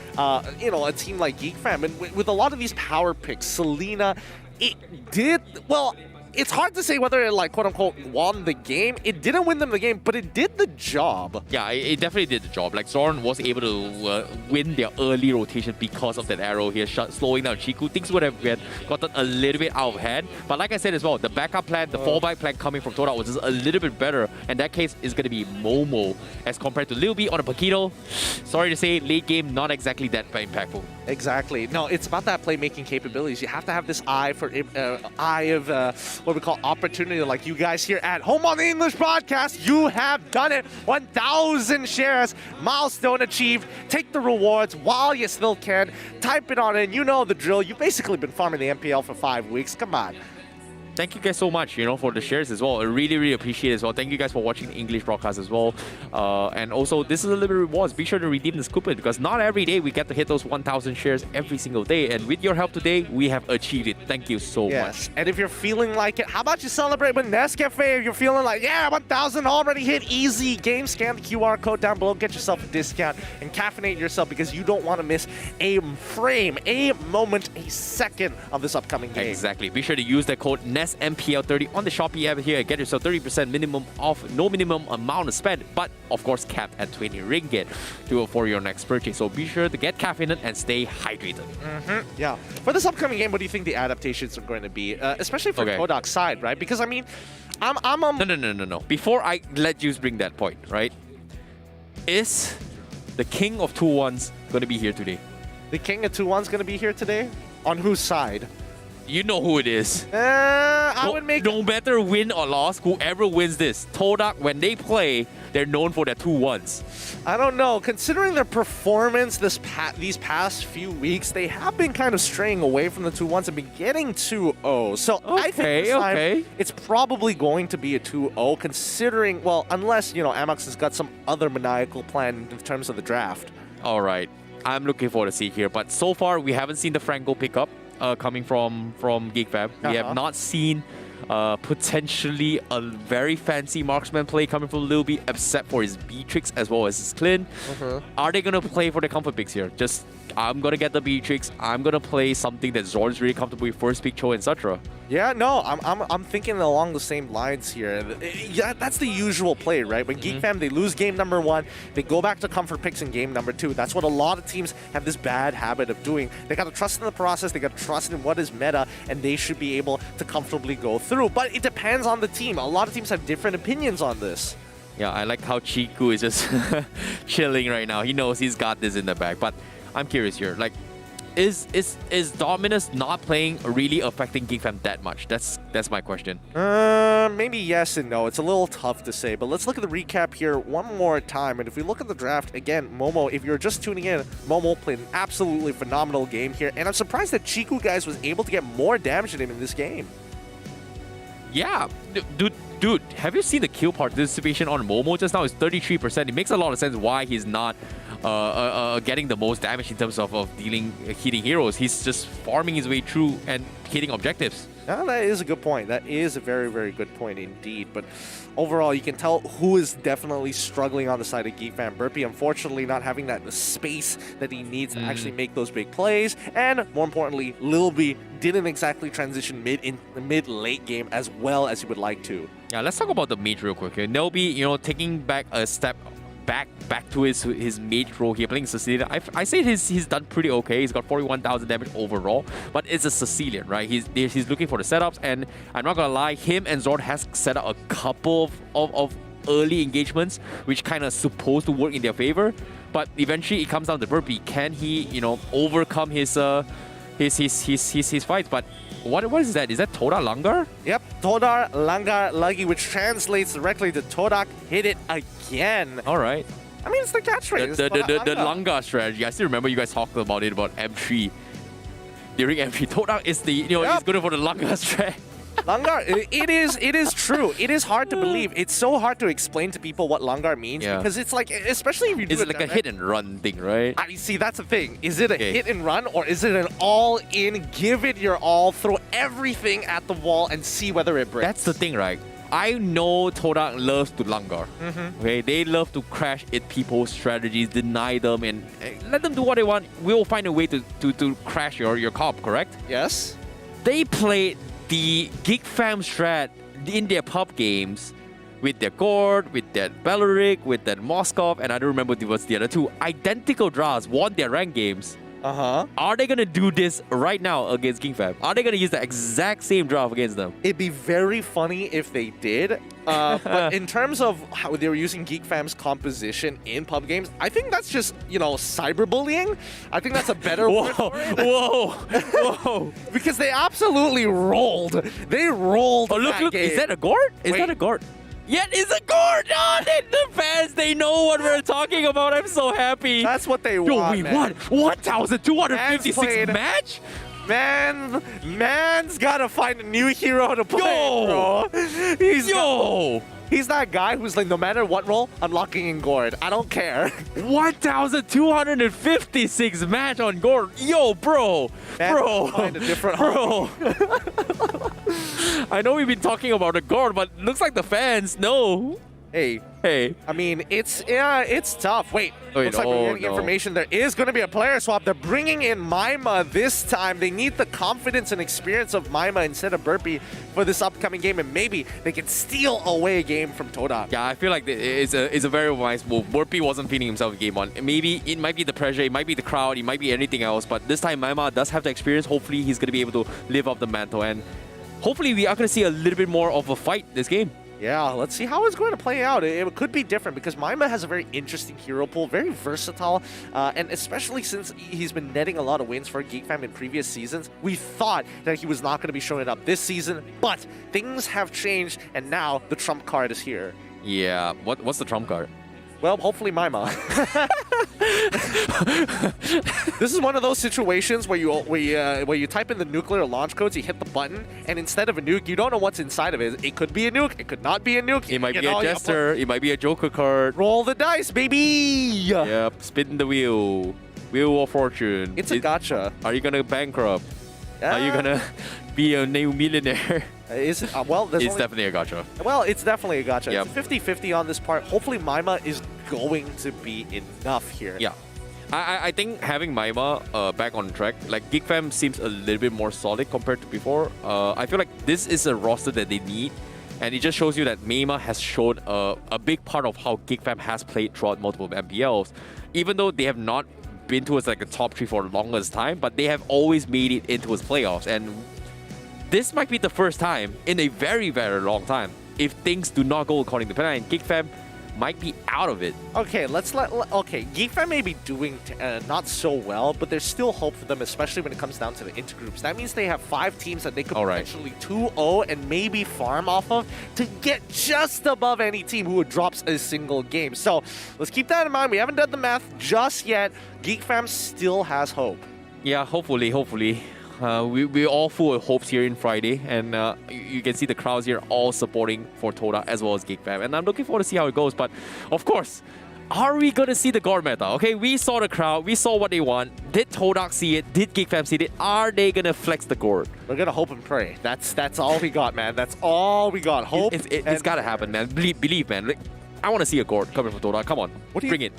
you know, a team like GEEK FAM. And with a lot of these power picks, Selena, it did well. It's hard to say whether it, like, quote-unquote, won the game. It didn't win them the game, but it did the job. Yeah, it definitely did the job. Like, Zorn was able to win their early rotation because of that arrow here, slowing down Chiku. Things would have gotten a little bit out of hand. But like I said as well, the backup plan, the fallback plan coming from TODAK was just a little bit better. And that case is going to be Momo as compared to Lil B on a Paquito. Sorry to say, late game, not exactly that impactful. Exactly. No, it's about that playmaking capabilities. You have to have this eye for eye of what we call opportunity, like you guys here at Home on the English Podcast. You have done it. 1,000 shares, milestone achieved. Take the rewards while you still can. Type it on in. You know the drill. You've basically been farming the MPL for 5 weeks. Come on. Thank you guys so much, you know, for the shares as well. I really, really appreciate it as well. Thank you guys for watching the English broadcast as well. And also, this is a little bit of rewards. Be sure to redeem this coupon because not every day we get to hit those 1,000 shares every single day. And with your help today, we have achieved it. Thank you so much. And if you're feeling like it, how about you celebrate with Nescafe? If you're feeling like, yeah, 1,000 already hit easy. Game, scan the QR code down below. Get yourself a discount and caffeinate yourself because you don't want to miss a frame, a moment, a second of this upcoming game. Exactly. Be sure to use the code NESMPL30 on the Shopee app here and get yourself 30% minimum off, no minimum amount to spend, but of course capped at 20 ringgit for your next purchase. So be sure to get caffeinated and stay hydrated. Yeah. For this upcoming game, what do you think the adaptations are going to be? Especially for TODAK's side, right? Because I mean, No. Before I let you bring that point, right? Is the King of 2-1s going to be here today? The King of 2-1's going to be here today? On whose side? You know who it is. I would make... No matter win or loss, whoever wins this, TODAK, when they play, they're known for their 2-1s. I don't know. Considering their performance these past few weeks, they have been kind of straying away from the 2-1s and been getting 2-0. So I think this time it's probably going to be a 2-0, considering, well, unless, you know, Amox has got some other maniacal plan in terms of the draft. All right. I'm looking forward to see here. But so far, we haven't seen the Franco pickup coming from GEEK FAM. We have not seen potentially a very fancy marksman play coming from Lil B, except for his Beatrix as well as his Clin. Are they going to play for the comfort picks here? Just, I'm going to get the Beatrix. I'm going to play something that Zorn's really comfortable with, first pick Cho, etc. Yeah, no, I'm thinking along the same lines here. Yeah, that's the usual play, right? When GEEK FAM, they lose game number 1, they go back to comfort picks in game number 2. That's what a lot of teams have this bad habit of doing. They got to trust in the process, they got to trust in what is meta, and they should be able to comfortably go through. But it depends on the team. A lot of teams have different opinions on this. Yeah, I like how Chiku is just chilling right now. He knows he's got this in the bag. But I'm curious here, like, is Dominus not playing really affecting GEEK FAM that much? That's my question. Maybe yes and no. It's a little tough to say, but let's look at the recap here one more time. And if we look at the draft, again, Momo, if you're just tuning in, Momo played an absolutely phenomenal game here. And I'm surprised that Chiku, guys, was able to get more damage than him in this game. Yeah, dude, have you seen the kill participation on Momo just now? It's 33%. It makes a lot of sense why he's not getting the most damage in terms of hitting heroes. He's just farming his way through and hitting objectives. Yeah, that is a good point. That is a very, very good point indeed. But overall, you can tell who is definitely struggling on the side of GEEK FAM. Burpee, unfortunately, not having that space that he needs to actually make those big plays. And more importantly, Lil B didn't exactly transition mid-late game as well as he would like to. Yeah, let's talk about the mid real quick here. Nelby, you know, taking back a step back to his mage role here, playing Sicilian. I say he's done pretty okay. He's got 41,000 damage overall, but it's a Sicilian, right? He's looking for the setups, and I'm not gonna lie, him and Zord has set up a couple of early engagements, which kind of supposed to work in their favor. But eventually, it comes down to Burpee. Can he, overcome his fights? But what is that? Is that Toda Langar? Yep, Toda Langar Lagi, which translates directly to Todak hit it again. All right. I mean, it's the catchphrase. The Langar strategy. I still remember you guys talking about it about M3. During M3, Todak is the he's good for the Langar strat. Langar, it is true. It is hard to believe. It's so hard to explain to people what Langar means because it's like, especially if you do it like a hit and run thing, right? I see, that's the thing. Is it a hit and run, or is it an all-in, give it your all, throw everything at the wall and see whether it breaks? That's the thing, right? I know Todak loves to Langar. Okay, they love to crash at people's strategies, deny them, and let them do what they want. We'll find a way to crash your comp, correct? Yes. They played the GEEK FAM strat in their pub games with their Gord, with that Beleric, with that Moskov, and I don't remember what's the other two. Identical draws, won their ranked games. Are they gonna do this right now against GEEK FAM? Are they gonna use the exact same draft against them? It'd be very funny if they did. But in terms of how they were using GEEK FAM's composition in pub games, I think that's just, cyberbullying. I think that's a better word for it. Whoa! Because they absolutely rolled. They rolled. Oh, look! Is that a Gord? Is that a Gord? Yet it's a Gord! Oh, the fans, they know what we're talking about. I'm so happy. That's what they want, we won 1,256 match? Man's gotta find a new hero to play, bro. He's that guy who's like, no matter what role, I'm locking in Gord. I don't care. 1,256 match on Gord. Yo, bro. Find a different bro. I know we've been talking about the Gord, but looks like the fans know. Hey. I mean, it's tough. Wait, looks like we're getting information. There is going to be a player swap. They're bringing in Maima this time. They need the confidence and experience of Maima instead of Burpee for this upcoming game, and maybe they can steal away a game from TODAK. Yeah, I feel like it's a very wise move. Burpee wasn't feeling himself in game one. Maybe it might be the pressure, it might be the crowd, it might be anything else, but this time Maima does have the experience. Hopefully, he's going to be able to live up the mantle, and hopefully we are going to see a little bit more of a fight this game. Yeah, let's see how it's going to play out. It could be different because Maima has a very interesting hero pool, very versatile, and especially since he's been netting a lot of wins for GEEK FAM in previous seasons, we thought that he was not going to be showing up this season, but things have changed, and now the trump card is here. Yeah, what's the trump card? Well, hopefully Maima. This is one of those situations where you type in the nuclear launch codes, you hit the button, and instead of a nuke, you don't know what's inside of it. It could be a nuke, it could not be a nuke. It might be a jester, it might be a joker card. Roll the dice, baby! Yep, spin the wheel. Wheel of fortune. It's a gacha. Are you gonna bankrupt? Are you gonna be a new millionaire? Is it? Well, it's definitely a gacha. Well, it's definitely a gacha. Yep. It's 50-50 on this part. Hopefully, Maima is going to be enough here. Yeah. I think having Maima back on track, like GEEK FAM seems a little bit more solid compared to before. I feel like this is a roster that they need, and it just shows you that Maima has shown a big part of how GEEK FAM has played throughout multiple MPLs. Even though they have not been towards like a top 3 for the longest time, but they have always made it into its playoffs, and this might be the first time in a very, very long time if things do not go according to plan. GEEK FAM might be out of it. Okay, okay, GEEK FAM may be doing not so well, but there's still hope for them, especially when it comes down to the intergroups. That means they have 5 teams that they could potentially 2-0 and maybe farm off of to get just above any team who drops a single game. So let's keep that in mind. We haven't done the math just yet. GEEK FAM still has hope. Yeah, hopefully. We're all full of hopes here in Friday, and you can see the crowds here all supporting for TODAK as well as GEEK FAM, and I'm looking forward to see how it goes. But of course, are we gonna see the Gord meta? Okay, we saw the crowd, we saw what they want. Did TODAK see it? Did GEEK FAM see it? Are they gonna flex the Gord? We're gonna hope and pray. That's all we got, man. That's all we got. Hope. It's gotta happen, man. Believe, man. Like, I want to see a gourd coming from TODAK. Come on, bring it.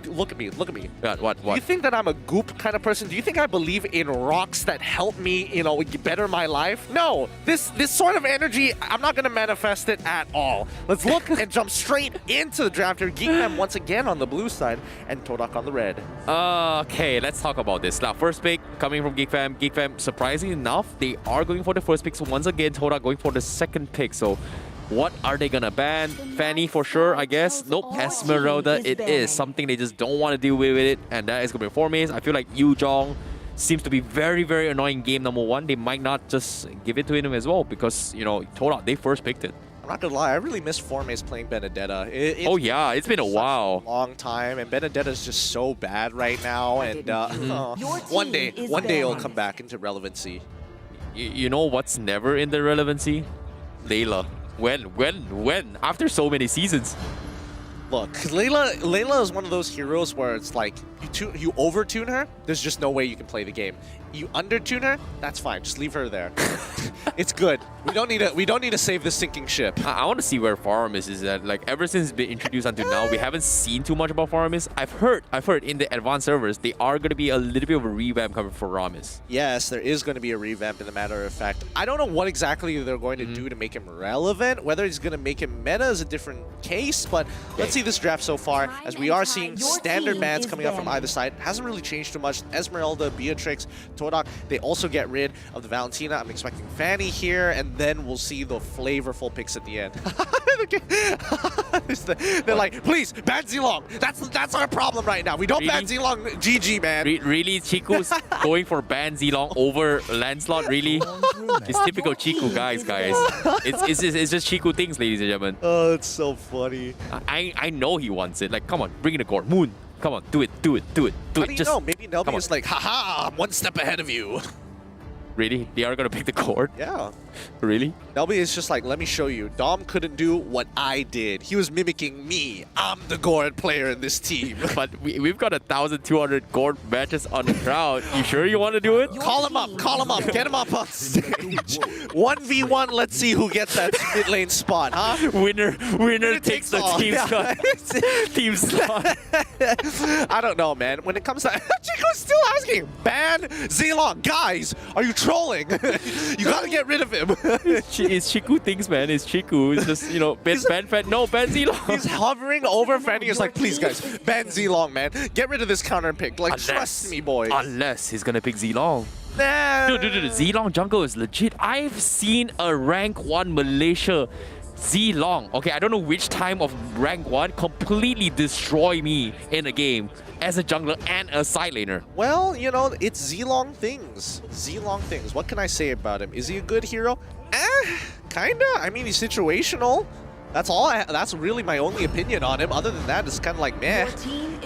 Look at me, look at me. What? You think that I'm a goop kind of person? Do you think I believe in rocks that help me, you know, better my life? No, this sort of energy, I'm not going to manifest it at all. Let's look and jump straight into the draft here. GEEK FAM once again on the blue side and TODAK on the red. Okay, let's talk about this. Now, first pick coming from GEEK FAM. GEEK FAM, surprisingly enough, they are going for the first pick. So once again, TODAK going for the second pick. So what are they gonna ban? Fanny for sure, I guess. Nope, Esmeralda it is. Something they just don't want to deal with it. And that is gonna be 4 mains. I feel like Yu Jong seems to be very, very annoying game number 1. They might not just give it to him as well because, you know, TODAK, they first picked it. I'm not gonna lie, I really miss Formace playing Benedetta. Oh yeah, it's been a while. Long time, and Benedetta's just so bad right now. And one day it'll come back into relevancy. You know what's never in the relevancy? Layla. When? After so many seasons. Look, Layla is one of those heroes where it's like you overtune her, there's just no way you can play the game. You undertune her, that's fine. Just leave her there. It's good. We don't need to save this sinking ship. I want to see where Faramis is at. Like ever since it's been introduced until now, we haven't seen too much about Faramis. I've heard in the advanced servers they are going to be a little bit of a revamp coming for Faramis. Yes, there is going to be a revamp. In the matter of fact, I don't know what exactly they're going to do to make him relevant. Whether he's going to make him meta is a different case. But let's see this draft so far, as we are seeing standard bans coming up from either side. Hasn't really changed too much. Esmeralda, Beatrix, TODAK. They also get rid of the Valentina. I'm expecting Fanny here, and then we'll see the flavorful picks at the end. They're like, please, ban Zilong. That's our problem right now. We don't ban Zilong. GG, man. Really, Chiku's going for ban Zilong over Lancelot? Really? It's typical Chiku, guys. It's just Chiku things, ladies and gentlemen. Oh, it's so funny. I know he wants it. Like, come on, bring in the core. Moon. Come on, do it. How do you know? Maybe Nelby is like, haha, I'm one step ahead of you. Really? They are gonna pick the cord? Yeah. Really? Nelby is just like, let me show you. Dom couldn't do what I did. He was mimicking me. I'm the gourd player in this team. But we've got 1,200 gourd matches on the crowd. You sure you want to do it? Call him up. Get him up on stage. 1v1, let's see who gets that mid lane spot, huh? Winner takes the team slot. Team slot. I don't know, man. When it comes to... Chico's still asking, ban Zilong. Guys, are you trolling? You gotta get rid of him. It's Chiku things, man. It's Chiku. It's just, you know, ban Zilong. He's hovering over Fanny. He's like, please, guys, ban Zilong, man. Get rid of this counter pick. Like, trust me, boys. Unless he's gonna pick Zilong. Nah. Dude, Zilong jungle is legit. I've seen a rank 1 Malaysia Zilong. Okay, I don't know which time of rank 1 completely destroy me in a game as a jungler and a side laner. Well, you know, it's Zilong things. What can I say about him? Is he a good hero? Kinda. I mean, he's situational. That's really my only opinion on him. Other than that, it's kind of like meh.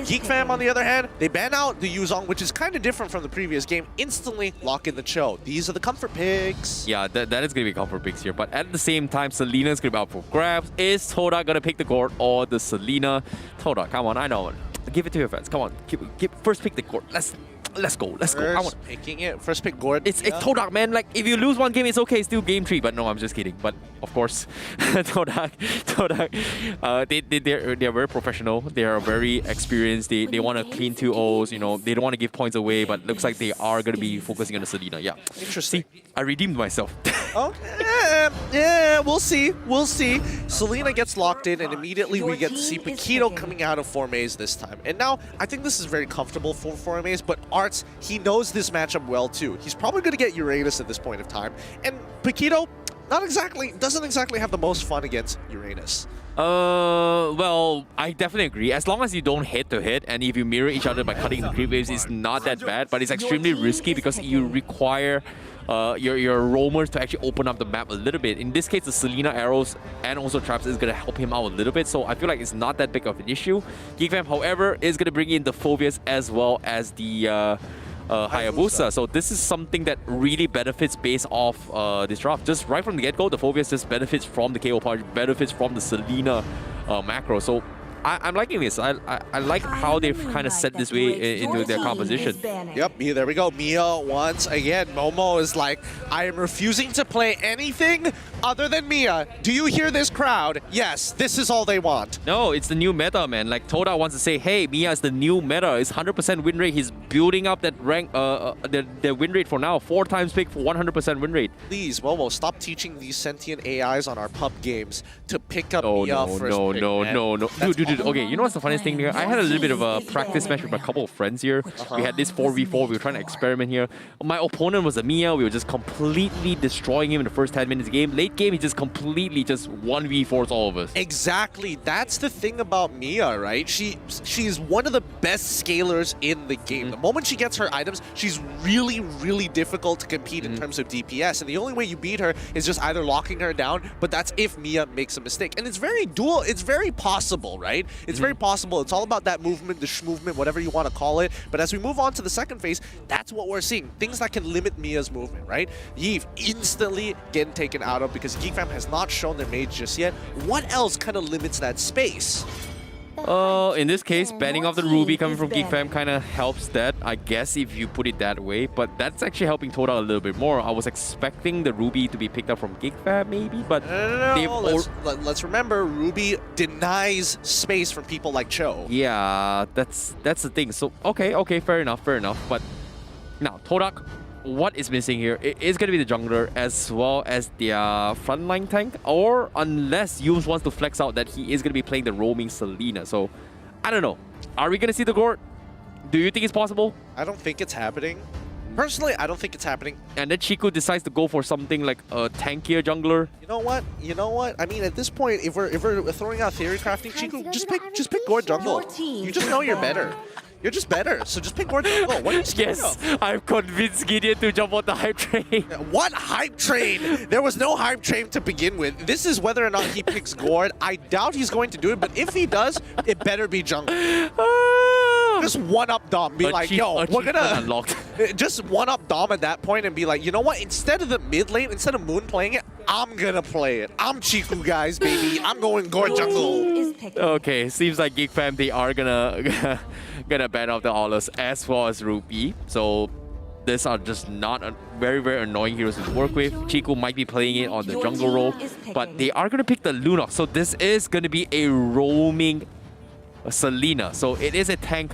GEEK FAM, on the other hand, they ban out the Yuzong, which is kind of different from the previous game. Instantly lock in the Cho. These are the comfort picks. Yeah, that is going to be comfort picks here. But at the same time, Selena's going to be out for grabs. Is TODAK going to pick the gourd or the Selena? TODAK, come on, I know it. Give it to your fans. Come on, first pick the gourd. Let's go. First pick gourd. It's TODAK, man. Like, if you lose one game, it's okay. It's still game 3. But no, I'm just kidding. But of course, TODAK, they're very professional. They are very experienced. They want to clean 2-0s. You know, they don't want to give points away. But looks like they are going to be focusing on the Selena. Yeah. Interesting. See, I redeemed myself. Yeah, we'll see. Selena gets locked in, and immediately we get to see Paquito coming out of 4Maze this time. And now, I think this is very comfortable for 4Maze, but Arts, he knows this matchup well too. He's probably going to get Uranus at this point of time. And Paquito, doesn't exactly have the most fun against Uranus. Well, I definitely agree. As long as you don't hit-to-hit, and if you mirror each other by cutting the creep waves, it's not that bad. But it's extremely risky because you require your roamers to actually open up the map a little bit. In this case, the Selena arrows and also traps is going to help him out a little bit. So I feel like it's not that big of an issue. GEEK FAM, however, is going to bring in the Phobias as well as the Hayabusa. So this is something that really benefits based off this draft. Just right from the get-go, the Phobias just benefits from the KO punch, benefits from the Selena macro. So I'm liking this. I like how they've kind of set this way into their composition. Yep, there we go. Mia once again. Momo is like, I am refusing to play anything other than Mia. Do you hear this crowd? Yes, this is all they want. No, it's the new meta, man. Like TODAK wants to say, hey, Mia is the new meta. It's 100% win rate. He's building up that rank, the win rate for now. 4 times pick for 100% win rate. Please, Momo, stop teaching these sentient AIs on our pub games to pick up Mia no, first no, pick, no, man. no, no. Dude. Okay, you know what's the funniest thing here? I had a little bit of a practice match with a couple of friends here. We had this 4v4. We were trying to experiment here. My opponent was a Mia. We were just completely destroying him in the first 10 minutes of the game. Late game, he just completely just 1v4s all of us. Exactly. That's the thing about Mia, right? She's one of the best scalers in the game. The moment she gets her items, she's really, really difficult to compete in terms of DPS. And the only way you beat her is just either locking her down, but that's if Mia makes a mistake. And it's very dual. It's very possible, right? It's very possible. It's all about that movement, the movement, whatever you want to call it. But as we move on to the second phase, that's what we're seeing. Things that can limit Mia's movement, right? Yves instantly getting taken out of because GEEK FAM has not shown their mage just yet. What else kind of limits that space? In this case, banning off the Ruby coming from GEEK FAM kind of helps that, I guess, if you put it that way. But that's actually helping TODAK a little bit more. I was expecting the Ruby to be picked up from GEEK FAM, maybe, but no. Let's remember, Ruby denies space from people like Cho. Yeah, that's the thing. So okay, fair enough. But now TODAK, what is missing here? It is going to be the jungler as well as their frontline tank, or unless Yums wants to flex out that he is going to be playing the roaming Selena. So, I don't know. Are we going to see the Gord? Do you think it's possible? I don't think it's happening. Personally, I don't think it's happening. And then Chico decides to go for something like a tankier jungler. You know what? I mean, at this point, if we're throwing out theory crafting, Chico, just pick Gord jungle. You just know you're better. You're just better, so just pick Gord jungle. What are you scared of? I've convinced Gideon to jump on the hype train. What hype train? There was no hype train to begin with. This is whether or not he picks Gord. I doubt he's going to do it, but if he does, it better be jungle. Just one-up Dom. Be like, yo, we're gonna... Unlocked. Just one-up Dom at that point and be like, you know what? Instead of the mid lane, instead of Moon playing it, I'm gonna play it. I'm Chiku, guys, baby. I'm going Gord jungle. Okay, seems like GEEK FAM, they are gonna ban off the Aulus as well as Ruby. So these are just not very, very annoying heroes to work with. Chiku might be playing it on the jungle role, but they are gonna pick the Lunox. So this is gonna be a roaming Selena. So it is a tank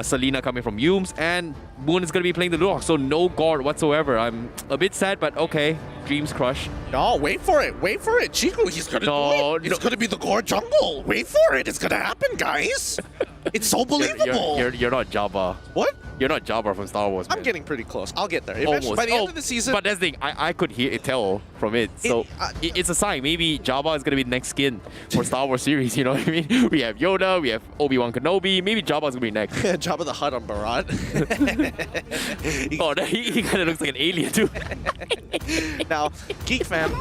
Selena coming from Yums, and Moon is going to be playing the Lunox, so no Gord whatsoever. I'm a bit sad, but okay. Dreams crushed. No, wait for it. Chico, he's going to do it. It's going to be the Gord jungle. Wait for it. It's going to happen, guys. It's so believable. You're not Jabba. What? You're not Jabba from Star Wars, man. I'm getting pretty close. I'll get there. Almost. By the end of the season... But that's the thing. I could tell from it. So it's a sign. Maybe Jabba is going to be the next skin for Star Wars series. You know what I mean? We have Yoda. We have Obi-Wan Kenobi. Maybe Jabba is going to be next. Jabba the Hutt on Barat. He kind of looks like an alien too. Now, GEEK FAM,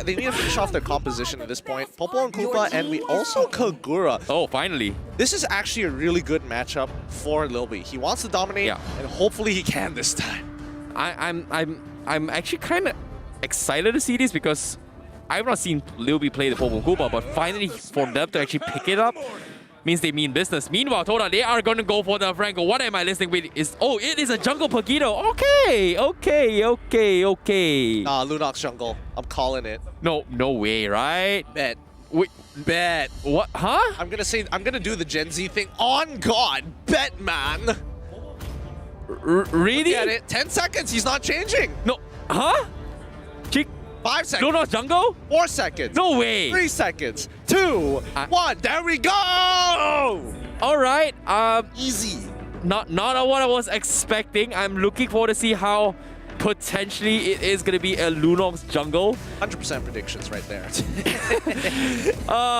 they need to finish off their composition at this point. Popo and Koopa, and we also Kagura. Oh, finally. This is actually a really good matchup for Lilby. He wants to dominate, and hopefully he can this time. I'm actually kind of excited to see this because I've not seen Lilby play the Popo and Koopa, but finally for them to actually pick it up means they mean business. Meanwhile, TODAK, they are going to go for the Franco. What am I listening with? It is a jungle Pagito. Okay. Nah, Lunox jungle. I'm calling it. No way, right? Bet. Wait, bet. What? Huh? I'm gonna do the Gen Z thing. On God, bet, man. Really? Look at it. 10 seconds. He's not changing. No. Huh? 5 seconds. Lunox jungle? 4 seconds. No way. 3 seconds. 2, 1. There we go. All right. Easy. Not what I was expecting. I'm looking forward to see how potentially it is going to be a Lunox jungle. 100% predictions right there.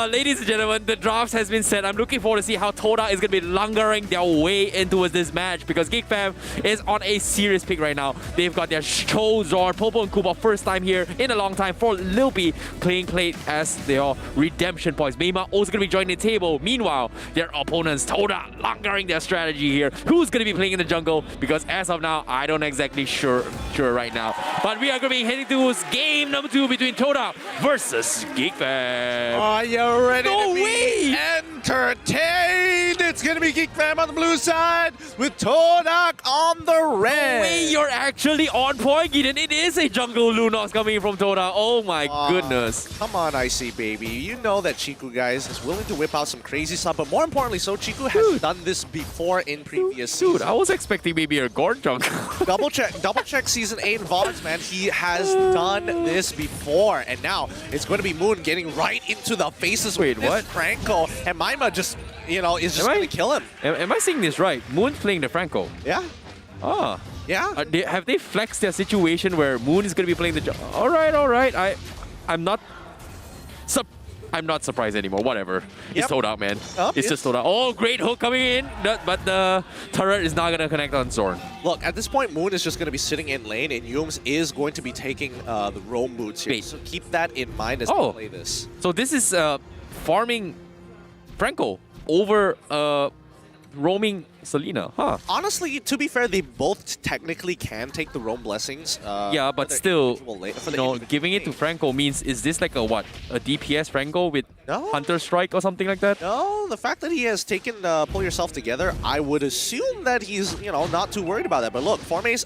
Ladies and gentlemen, the drafts has been set. I'm looking forward to see how TODAK is going to be lungering their way into this match because GEEK FAM is on a serious pick right now. They've got their Cho, Zord, Popo, and Koopa first time here in a long time for Lilby playing plate as their redemption points. Meima also going to be joining the table. Meanwhile, their opponents, TODAK, lungering their strategy here. Who's going to be playing in the jungle? Because as of now, I don't exactly sure right now. But we are going to be heading towards game number 2 between TODAK versus GEEK FAM. Are you ready No to way! end entertained. It's going to be GEEK FAM on the blue side with TODAK on the red. Wait, you're actually on point, Gideon. It is a jungle Lunox coming from TODAK. Oh my goodness. Come on, IC baby. You know that Chiku, guys, is willing to whip out some crazy stuff, but more importantly so, Chiku has done this before in previous seasons. Dude, I was expecting maybe a Gorn jungle. double check Season 8 VODs, man. He has done this before, and now it's going to be Moon getting right into the faces with what? Franco, and Maima just, you know, is just going to kill him. Am I seeing this right? Moon's playing the Franco. Yeah. Ah. Yeah. Have they flexed their situation where Moon is going to be playing the... All right. I'm not surprised anymore. Whatever. It's TODAK, man. It's just TODAK. Oh, great hook coming in, but the turret is not going to connect on Zorn. Look, at this point, Moon is just going to be sitting in lane, and Yums is going to be taking the roam boots here. So keep that in mind as we play this. So this is farming Franco over roaming Selena, huh? Honestly, to be fair, they both technically can take the roam blessings. Yeah, but still, giving it to Franco means, is this like a what? A DPS Franco with Hunter Strike or something like that? No, the fact that he has taken Pull Yourself Together, I would assume that he's, not too worried about that. But look, Formace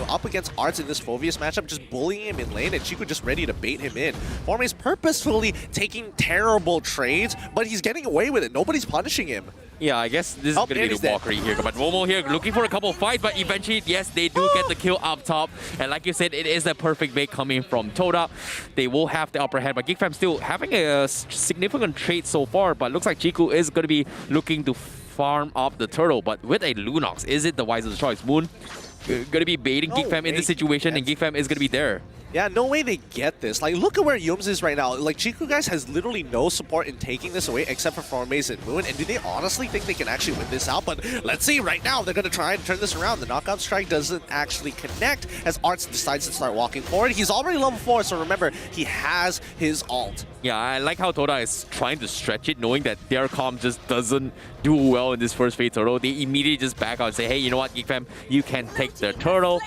up against Arts in this Phoveus matchup, just bullying him in lane, and Chico just ready to bait him in. Formace purposefully taking terrible trades, but he's getting away with it. Nobody's punishing him. Yeah, I guess this is going to be the Walker here. But Momo here looking for a couple of fights, but eventually, yes, they do get the kill up top. And like you said, it is the perfect bait coming from TODAK. They will have the upper hand, but GEEK FAM still having a significant trade so far. But looks like Chiku is going to be looking to farm up the turtle. But with a Lunox, is it the wisest choice? Moon going to be baiting GEEK FAM in this situation, and GEEK FAM is going to be there. Yeah, no way they get this. Like, look at where Yums is right now. Like, Chiku, guys, has literally no support in taking this away except for Formace and Moon. And do they honestly think they can actually win this out? But let's see right now. They're going to try and turn this around. The knockout strike doesn't actually connect as Arts decides to start walking forward. He's already level 4, so remember, he has his ult. Yeah, I like how TODAK is trying to stretch it, knowing that their comp just doesn't do well in this first phase turtle. They immediately just back out and say, hey, you know what, GEEK FAM, you can take the turtle.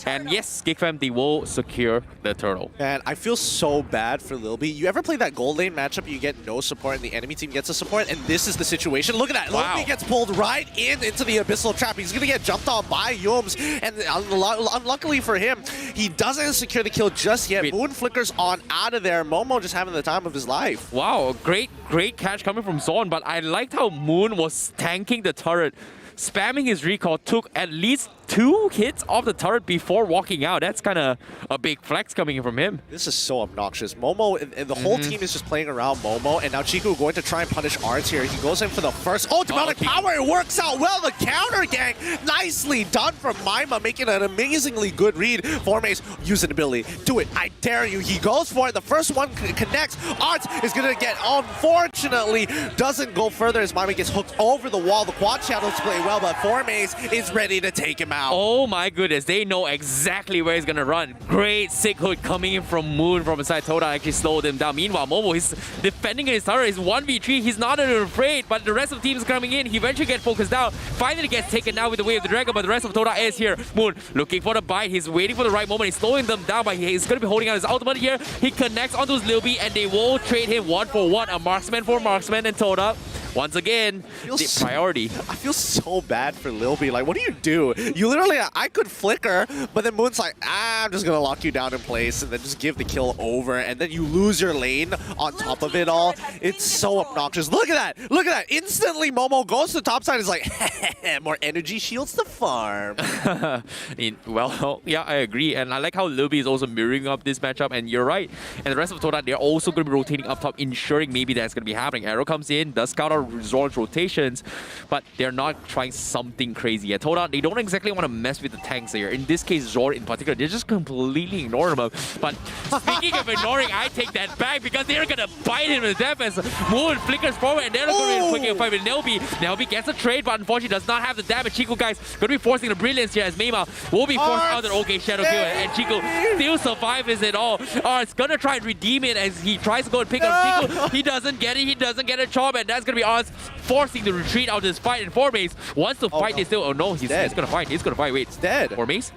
And yes, GEEK FAM, they will secure the turtle. Man, I feel so bad for Lilby. You ever play that gold lane matchup, you get no support and the enemy team gets a support, and this is the situation. Look at that. Wow. Lilby gets pulled right into the Abyssal Trap. He's going to get jumped on by Yums, and unluckily for him, he doesn't secure the kill just yet. Moon flickers on out of there. Momo just having the time of his life. Wow, great catch coming from Zorn, but I liked how Moon was tanking the turret, spamming his recall, took at least 2 hits off the turret before walking out. That's kind of a big flex coming in from him. This is so obnoxious. Momo, and the whole team is just playing around Momo, and now Chiku going to try and punish Arts here. He goes in for the first demonic power. It works out well. The counter gang, nicely done from Maima, making an amazingly good read. Formace, use an ability. Do it. I dare you. He goes for it. The first one connects. Arts is going to get, unfortunately, doesn't go further as Maima gets hooked over the wall. The quad shadows play well, but Formace is ready to take him out. Oh my goodness, they know exactly where he's gonna run. Great sick hook coming in from Moon from inside. TODAK actually slowed him down. Meanwhile, Momo is defending his turret. He's 1v3. He's not afraid, but the rest of the team is coming in. He eventually gets focused down. Finally gets taken down with the Way of the Dragon, but the rest of TODAK is here. Moon looking for the bite. He's waiting for the right moment. He's slowing them down, but he's gonna be holding out his ultimate here. He connects onto his Lilby, and they will trade him 1-for-1. A marksman for marksman, and TODAK once again, the priority. I feel so bad for Lilby. Like, what do you do? You literally, I could flicker, but then Moon's like, I'm just gonna lock you down in place and then just give the kill over, and then you lose your lane on top of it all. It's so obnoxious. Look at that. Look at that. Instantly, Momo goes to the top side. Is like, more energy shields to farm. Well, yeah, I agree. And I like how Lilby is also mirroring up this matchup, and you're right. And the rest of TODAK, they're also going to be rotating up top, ensuring maybe that's going to be happening. Arrow comes in, does scout out Zorn's rotations, but they're not trying something crazy yet. TODAK, they don't exactly want to mess with the tanks here. In this case, Zorn in particular, they're just completely ignoring him. But speaking of ignoring, I take that back because they're going to bite him to death as Moon flickers forward, and they're going to be quickly fight with Nelby. Nelby gets a trade, but unfortunately does not have the damage. Chico, guys, going to be forcing the brilliance here as Maima will be forced out of the OK Shadow kill, and Chico still survives it all. It's going to try and redeem it as he tries to go and pick up Chico. He doesn't get it. He doesn't get a chop, and that's going to be Oz forcing the retreat out of this fight. And Formace wants to fight. They still. Oh no, he's going to fight. He's going to fight. Wait, he's dead. Formace?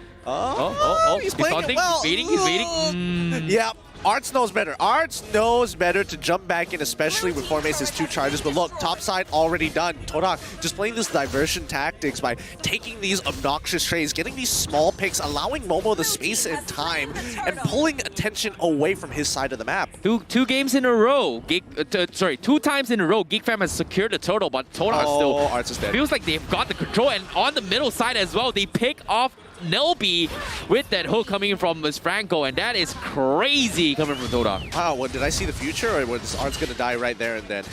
He's playing it well. He's waiting. He's waiting. Yep. Arts knows better. Arts knows better to jump back in, especially with Formace's 2 charges. But look, top side already done. TODAK just playing this diversion tactics by taking these obnoxious trades, getting these small picks, allowing Momo the space and time, and pulling attention away from his side of the map. Two games in a row. 2 times in a row, GEEK FAM has secured the turtle, but TODAK still Arts is dead. feels like they've got the control. And on the middle side as well, they pick off Nelby with that hook coming in from Miss Franco, and that is crazy coming from TODAK. Wow, what, did I see the future, or was Art's gonna die right there and then?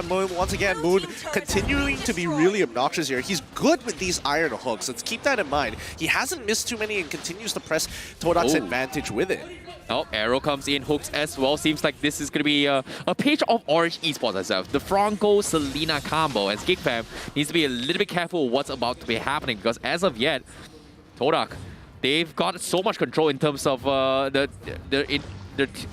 Moon, once again, Moon continuing to be really obnoxious here. He's good with these iron hooks. Let's keep that in mind. He hasn't missed too many and continues to press TODAK's advantage with it. Oh, arrow comes in, hooks as well. Seems like this is going to be a page of Orange Esports itself. The Franco-Selena combo, as GEEK FAM needs to be a little bit careful what's about to be happening, because as of yet, TODAK, they've got so much control in terms of the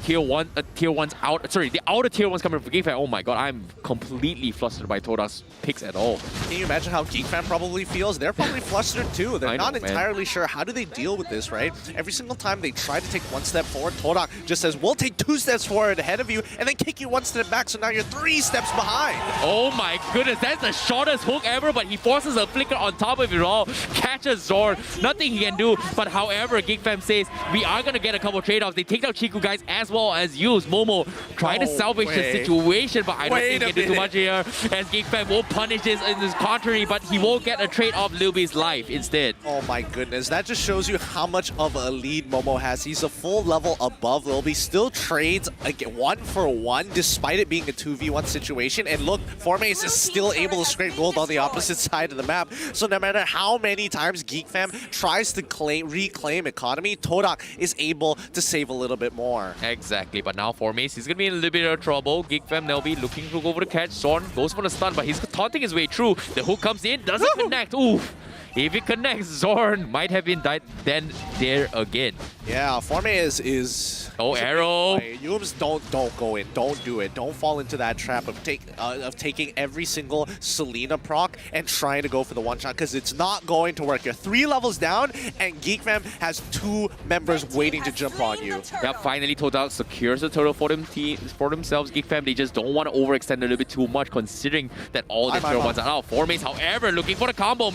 tier 1's out. Sorry, the outer tier 1's coming from GEEK FAM. Oh my god, I'm completely flustered by TODAK's picks at all. Can you imagine how GEEK FAM probably feels? They're probably flustered too. They're not entirely sure how do they deal with this, right? Every single time they try to take 1 step forward, TODAK just says, we'll take 2 steps forward ahead of you and then kick you 1 step back, so now you're 3 steps behind. Oh my goodness, that's the shortest hook ever, but he forces a flicker on top of it all, catches Zorn, nothing he can do. But however, GEEK FAM says, we are going to get a couple trade-offs. They take down Chiku guys as well as use Momo, trying to salvage the situation, but I don't think he can do too much here, as GEEK FAM will punish this in this contrary, but he will get a trade off Luby's life instead. Oh my goodness, that just shows you how much of a lead Momo has. He's a full level above Lilby, still trades again 1-for-1 despite it being a 2v1 situation, and look, Formace is still able to scrape gold on the opposite side of the map. So no matter how many times GEEK FAM tries to reclaim economy, TODAK is able to save a little bit more. Exactly, but now Formace is going to be in a little bit of trouble. GEEK FAM they'll be looking to go for the catch. Zorn goes for the stun, but he's taunting his way through. The hook comes in, doesn't connect. Oof. If it connects, Zorn might have been died then there again. Yeah, Formace is... Oh, arrow. Yums, don't go in. Don't do it. Don't fall into that trap of taking every single Selena proc and trying to go for the one shot, because it's not going to work. You're 3 levels down, and GEEK FAM has 2 members waiting to jump on you. Yeah, finally TODAK secures the turtle for themselves. GEEK FAM, they just don't want to overextend a little bit too much, considering that all the tier 1s are out. Formace, however, looking for the combo.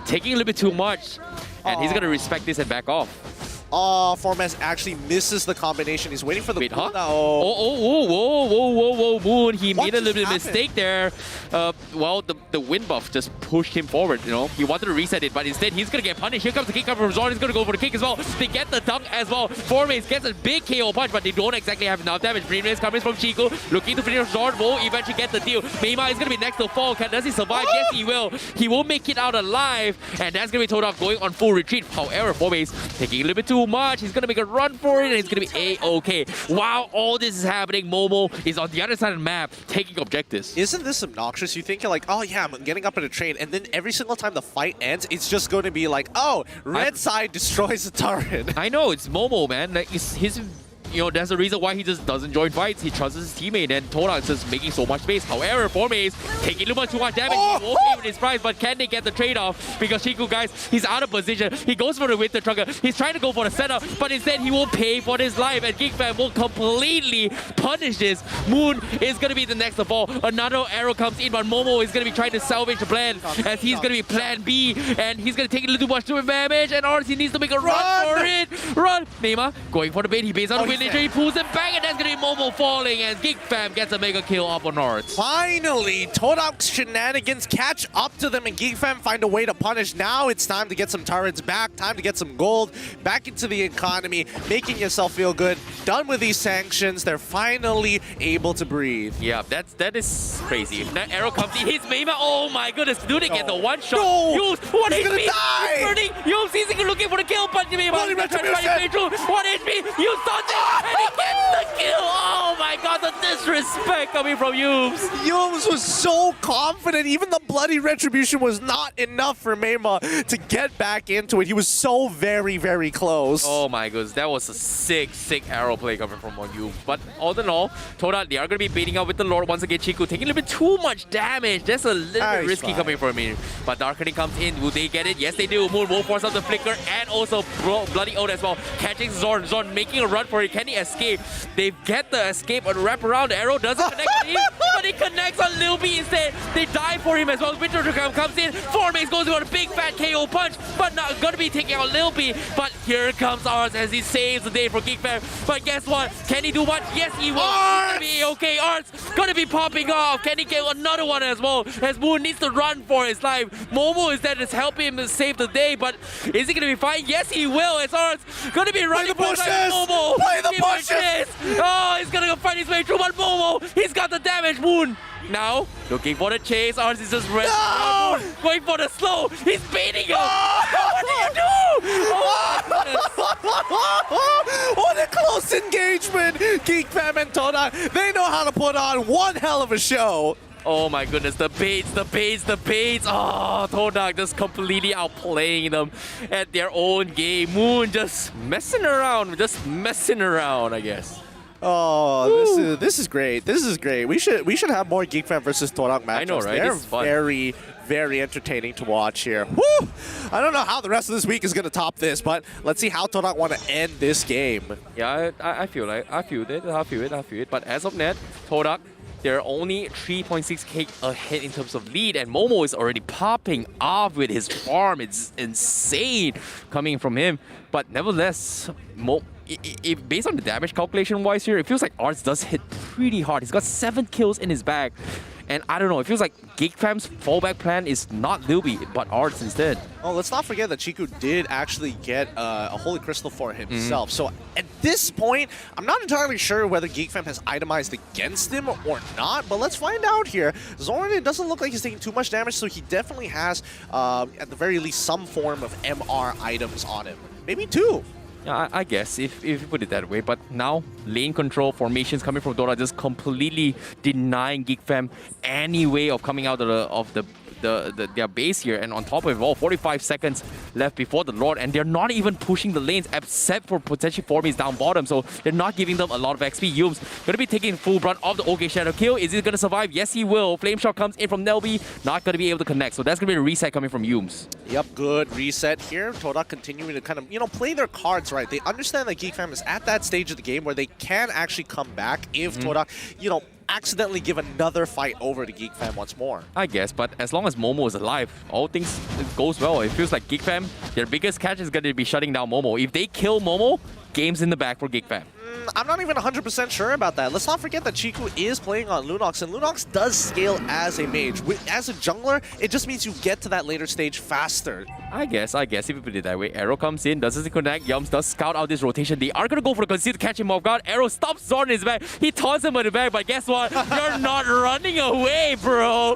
Taking a little bit too much, and he's going to respect this and back off. Formace actually misses the combination. He's waiting for the pull now. Whoa, Moon. He made a little bit of mistake there. Well, the wind buff just pushed him forward, you know. He wanted to reset it, but instead he's going to get punished. Here comes the kick from Zorn. He's going to go for the kick as well. They get the dunk as well. Formace gets a big KO punch, but they don't exactly have enough damage. Brain Race coming from Chico. Looking to finish Zorn. Will eventually get the deal. Meima is going to be next to fall. Does he survive? Yes, he will. He will make it out alive, and that's going to be TODAK going on full retreat. However, Formace taking a little bit too much. He's going to make a run for it, and he's going to be A-okay. While all this is happening, Momo is on the other side of the map taking objectives. Isn't this obnoxious? You think you're like, oh yeah, I'm getting up in a train, and then every single time the fight ends, it's just going to be like, oh, red side destroys the turret. I know, it's Momo, man. Like, it's his... You know, that's the reason why he just doesn't join fights. He trusts his teammate, and TODAK is just making so much space. However, Formace taking too much damage. He won't pay with his price, but can they get the trade-off? Because Chiku, guys, he's out of position. He goes for the winter trucker. He's trying to go for the setup, but instead he will pay for his life, and GEEK FAM will completely punish this. Moon is going to be the next of all. Another arrow comes in, but Momo is going to be trying to salvage the plan, as he's going to be plan B, and he's going to take a little too much damage, and Orange needs to make a run for it. Run! Neymar going for the bait. He baits out the win. He pulls it back, and that's going to be Momo falling, and GEEK FAM gets a mega kill off on North. Finally, TODAK's shenanigans catch up to them, and GEEK FAM find a way to punish. Now it's time to get some turrets back, time to get some gold back into the economy, making yourself feel good. Done with these sanctions, they're finally able to breathe. Yeah, that is crazy. If that arrow comes in, hits Meima. Oh my goodness, do they get the one shot? No! Use 1 He's gonna HP! die! He's burning! Use he's looking for the kill, but Meima is trying to find his way through. 1 HP! Use something! And he gets the kill! Oh my god, the disrespect coming from Yums. Yums was so confident. Even the bloody retribution was not enough for Mema to get back into it. He was so very, very close. Oh my goodness, that was a sick arrow play coming from Yums. But all in all, TODAK, they are going to be baiting out with the Lord once again. Chiku taking a little bit too much damage. That's a little bit risky coming from me. But Darkening comes in. Will they get it? Yes, they do. Moon will force out the flicker and also Bloody Oath as well. Catching Zorn. Zorn making a run for it. Can he escape? They get the escape and wrap around. The arrow doesn't connect to him, but it connects on Lil B instead. They die for him as well. Winter comes in. Formace goes for a big fat KO punch, but not gonna be taking out Lil B. But here comes Arts as he saves the day for GEEK FAM. But guess what? Can he do what? Yes, he will. He's gonna be okay. Arts gonna be popping off. Can he get another one as well? As Moon needs to run for his life. Momo is there to help him save the day, but is he gonna be fine? Yes, he will. It's Arts gonna be running for Momo. Play the bushes! Oh, he's gonna go find his way through, but Momo, he's got the damage. Moon now looking for the chase. Arts is just going for the slow. He's beating him. What do you do? Oh, what a close engagement! GEEK FAM and TODAK, they know how to put on one hell of a show. Oh my goodness, the baits. Oh, TODAK just completely outplaying them at their own game. Moon just messing around, I guess. Oh, this is great. This is great. We should have more GEEK FAM versus TODAK matchups. I know, right? They're It's fun. very, very entertaining to watch here. Woo! I don't know how the rest of this week is going to top this, but let's see how TODAK want to end this game. Yeah, I feel it. But as of now, TODAK, they're only 3.6k ahead in terms of lead, and Momo is already popping off with his farm. It's insane coming from him. But nevertheless, based on the damage calculation-wise here, it feels like Arts does hit pretty hard. He's got 7 kills in his bag. And I don't know, it feels like GEEK FAM's fallback plan is not Lilby, but Arts instead. Oh, let's not forget that Chiku did actually get a Holy Crystal for himself. So at this point, I'm not entirely sure whether GEEK FAM has itemized against him or not, but let's find out here. Zorn, it doesn't look like he's taking too much damage, so he definitely has, at the very least, some form of MR items on him. Maybe 2. Yeah, I guess, if you put it that way. But now, lane control formations coming from Dora just completely denying GEEK FAM any way of coming out of their base here. And on top of it all, 45 seconds left before the Lord, and they're not even pushing the lanes except for potentially Formies down bottom, so they're not giving them a lot of XP. Yums gonna be taking full brunt of the OK Shadow kill. Is he gonna survive? Yes, he will. Flame Shot comes in from Nelby, not gonna be able to connect, so that's gonna be a reset coming from Yums. Yep, good reset here. TODAK continuing to kind of, play their cards right. They understand that GEEK FAM is at that stage of the game where they can actually come back if TODAK, accidentally give another fight over to GEEK FAM once more. I guess, but as long as Momo is alive, all things goes well. It feels like GEEK FAM, their biggest catch is going to be shutting down Momo. If they kill Momo, game's in the bag for GEEK FAM. I'm not even 100% sure about that. Let's not forget that Chiku is playing on Lunox, and Lunox does scale as a mage. As a jungler, it just means you get to that later stage faster. I guess, if you put it that way. Arrow comes in, doesn't connect. Yums does scout out this rotation. They are going to go for the conceal to catch him off guard. Arrow stops Zorn in his back. He taunts him in the back, but guess what? You're not running away, bro.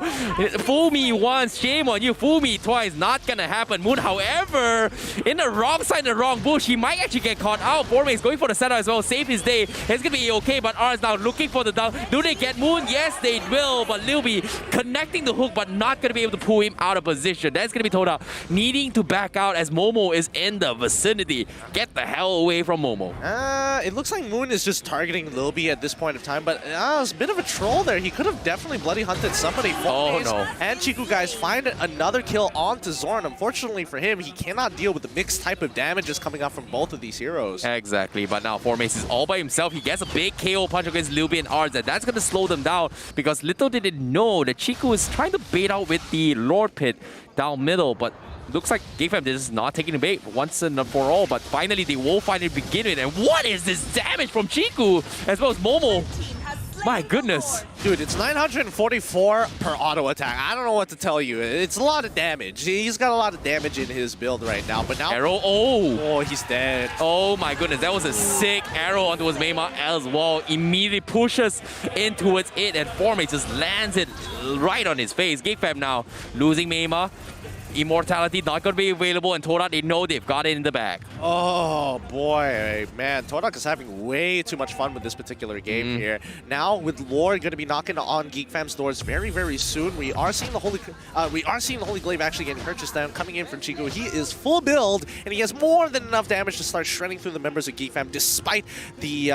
Fool me once, shame on you. Fool me twice, not going to happen. Moon, however, in the wrong side, the wrong bush, he might actually get caught out. Formace going for the setup as well, save his day. It's gonna be okay, but R is now looking for the down. Do they get Moon? Yes, they will, but Lilby connecting the hook, but not gonna be able to pull him out of position. That's gonna be TODAK needing to back out as Momo is in the vicinity. Get the hell away from Momo. It looks like Moon is just targeting Lilby at this point of time, but it's a bit of a troll there. He could have definitely bloody hunted somebody. Oh no. And Chiku guys find another kill onto Zorn. Unfortunately for him, he cannot deal with the mixed type of damages coming out from both of these heroes. Exactly, but now Formace is all by himself. He gets a big KO punch against Lilby and Arz, and that's going to slow them down because little did it know that Chiku is trying to bait out with the Lord Pit down middle, but looks like GEEK FAM is not taking the bait once and for all, but finally they will finally begin it. And what is this damage from Chiku as well as Momo? My goodness. Dude, it's 944 per auto attack. I don't know what to tell you. It's a lot of damage. He's got a lot of damage in his build right now, but now... Arrow, oh, he's dead. Oh my goodness, that was a sick arrow onto his Mema as well. Immediately pushes in towards it, and Formace just lands it right on his face. GEEK FAM now losing Mema. Immortality not going to be available, and TODAK, they know they've got it in the bag. Oh boy, man, TODAK is having way too much fun with this particular game here. Now with Lore going to be knocking on GEEK FAM's doors very soon. We are seeing the Holy Glaive actually getting purchased down, coming in from Chico. He is full build, and he has more than enough damage to start shredding through the members of GEEK FAM, despite the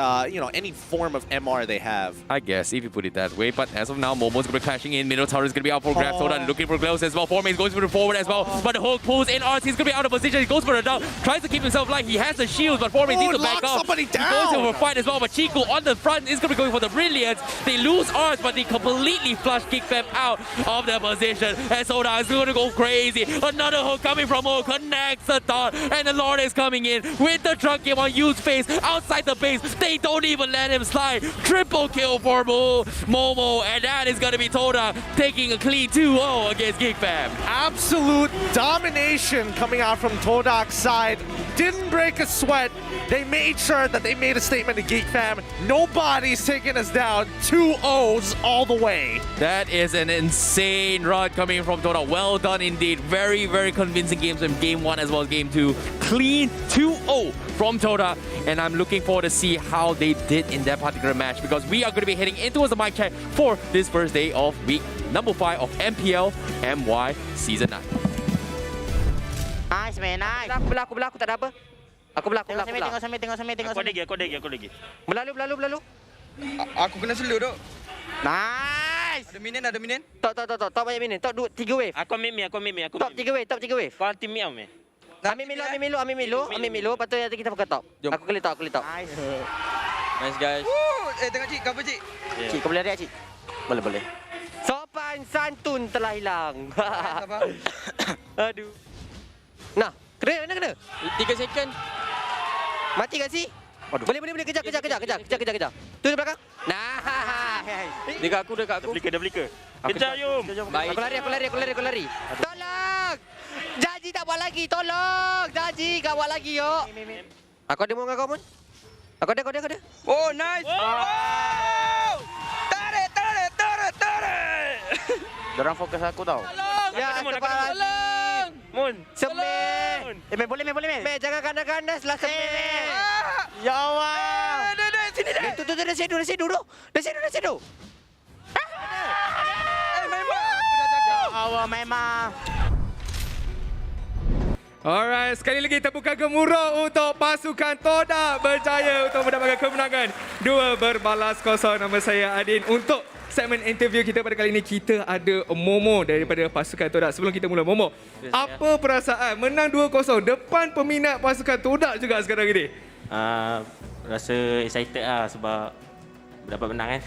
any form of MR they have. I guess if you put it that way, but as of now, Momo's going to be crashing in. Minotaur is going to be out for grabs. TODAK looking for gloves as well. Foreman goes for the forward as well, but the Hulk pulls in Arts. He's going to be out of position. He goes for a down, tries to keep himself alive. He has the shield, but Foreman needs to back up. Somebody down. He goes for a fight as well, but Chico on the front is going to be going for the brilliance. They lose Arts, but they completely flush GEEK FAM out of their position. And TODAK is going to go crazy. Another hook coming from Hulk connects the thought, and the Lord is coming in with the truck game on Yu's face outside the base. They don't even let him slide. Triple kill for Momo, and that is going to be TODAK taking a clean 2-0 against GEEK FAM. Absolute domination coming out from TODAK's side. Didn't break a sweat. They made sure that they made a statement to GEEK FAM. Nobody's taking us down. 2-0s all the way. That is an insane run coming from TODAK. Well done indeed. Very convincing games in Game 1 as well as Game 2. Clean 2-0 from TODAK, and I'm looking forward to see how they did in that particular match, because we are going to be heading into the mic check for this first day of week number 5 of MPL MY Season 9. Nice man, nice. Aku tak ada apa. Aku belah. Tengok sampai. Aku lagi. Berlalu. Aku kena slow duk. Nice. Ada minion. Top banyak minion. Top 3 wave. Aku ambil mi. Top 3 wave. Kau anti mi am. Ambil Milo. Lepas tu nanti kita buka top. Jom. Aku keli top. Nice guys. Tengok Cik, cover Cik. Cik, kau boleh lihat Cik? Boleh. Sopan santun telah hilang. Aduh. Nah, kena. 3 second. Mati kat si? Boleh. Kejar. Tu di belakang. Nah. Dekat aku. Dah blika. Kejar Yum. Aku lari. Tolong. Janji tak buat lagi. Tolong. Janji tak buat lagi, yo. Aku ada mau dengan kau, Mun? Aku ada. Oh, nice. Oh. Tarik. Dorang fokus aku tau. Ya, tolong. Mun. Semen. Boleh. Meh, jangan ganas-ganas lah semen. Ya Allah. Sini dah. Tu dah sedu. Dah sedu. Ya Allah, memang. Alright, sekali lagi tepukan gemuruh untuk pasukan TODAK berjaya untuk mendapatkan kemenangan 2 berbalas kosong. Nama saya Adin. Untuk segmen interview kita pada kali ini, kita ada Momo daripada pasukan TODAK. Sebelum kita mula, Momo, apa perasaan menang 2-0 depan peminat pasukan TODAK juga sekarang ini? Rasa excited lah sebab dapat menang kan.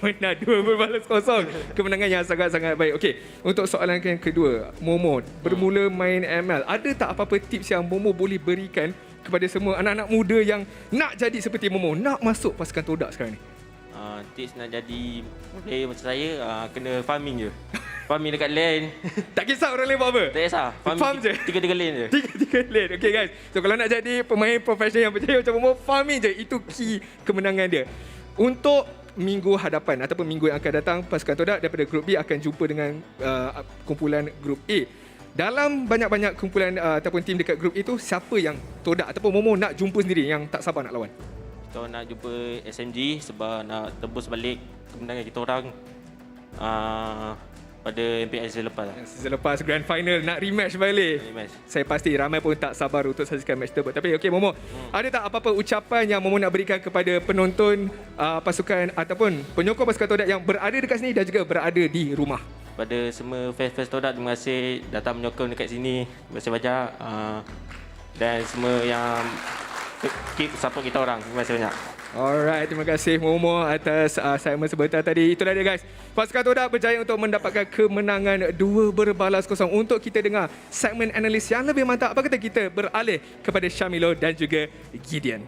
Menang 2 berbalas kosong. Kemenangan yang sangat-sangat baik. Okey, untuk soalan yang kedua, Momo bermula main ML, ada tak apa-apa tips yang Momo boleh berikan kepada semua anak-anak muda yang nak jadi seperti Momo, nak masuk pasukan TODAK sekarang ni? Tips nak jadi player macam saya, kena farming je. Farming dekat lane. Tak kisah orang lain buat apa? Tak kisah. Farm je? 3 lane je. 3 lane. Okay guys, so kalau nak jadi pemain profesional yang berjaya macam Momo, farming je. Itu key kemenangan dia. Untuk minggu hadapan ataupun minggu yang akan datang, pasukan TODAK daripada grup B akan jumpa dengan kumpulan grup A. Dalam banyak-banyak kumpulan ataupun tim dekat grup itu, siapa yang TODAK ataupun Momo nak jumpa sendiri yang tak sabar nak lawan? Kita nak jumpa SMG sebab nak tebus balik kemenangan kita orang pada MPL season lepas. Season lepas grand final nak rematch balik. Saya pasti ramai pun tak sabar untuk saksikan match tersebut. Tapi okey Momo, ada tak apa-apa ucapan yang Momo nak berikan kepada penonton pasukan ataupun penyokong pasukan TODAK yang berada dekat sini dan juga berada di rumah? Pada semua fans TODAK, terima kasih datang menyokong dekat sini. Terima kasih banyak. Dan semua yang keep support kita orang. Terima kasih banyak. Alright, terima kasih Momo atas segmen sebentar tadi. Itulah dia guys. Pasukan TODAK berjaya untuk mendapatkan kemenangan 2 berbalas kosong. Untuk kita dengar segmen analis yang lebih mantap, apa kata kita beralih kepada Syamilo dan juga Gideon.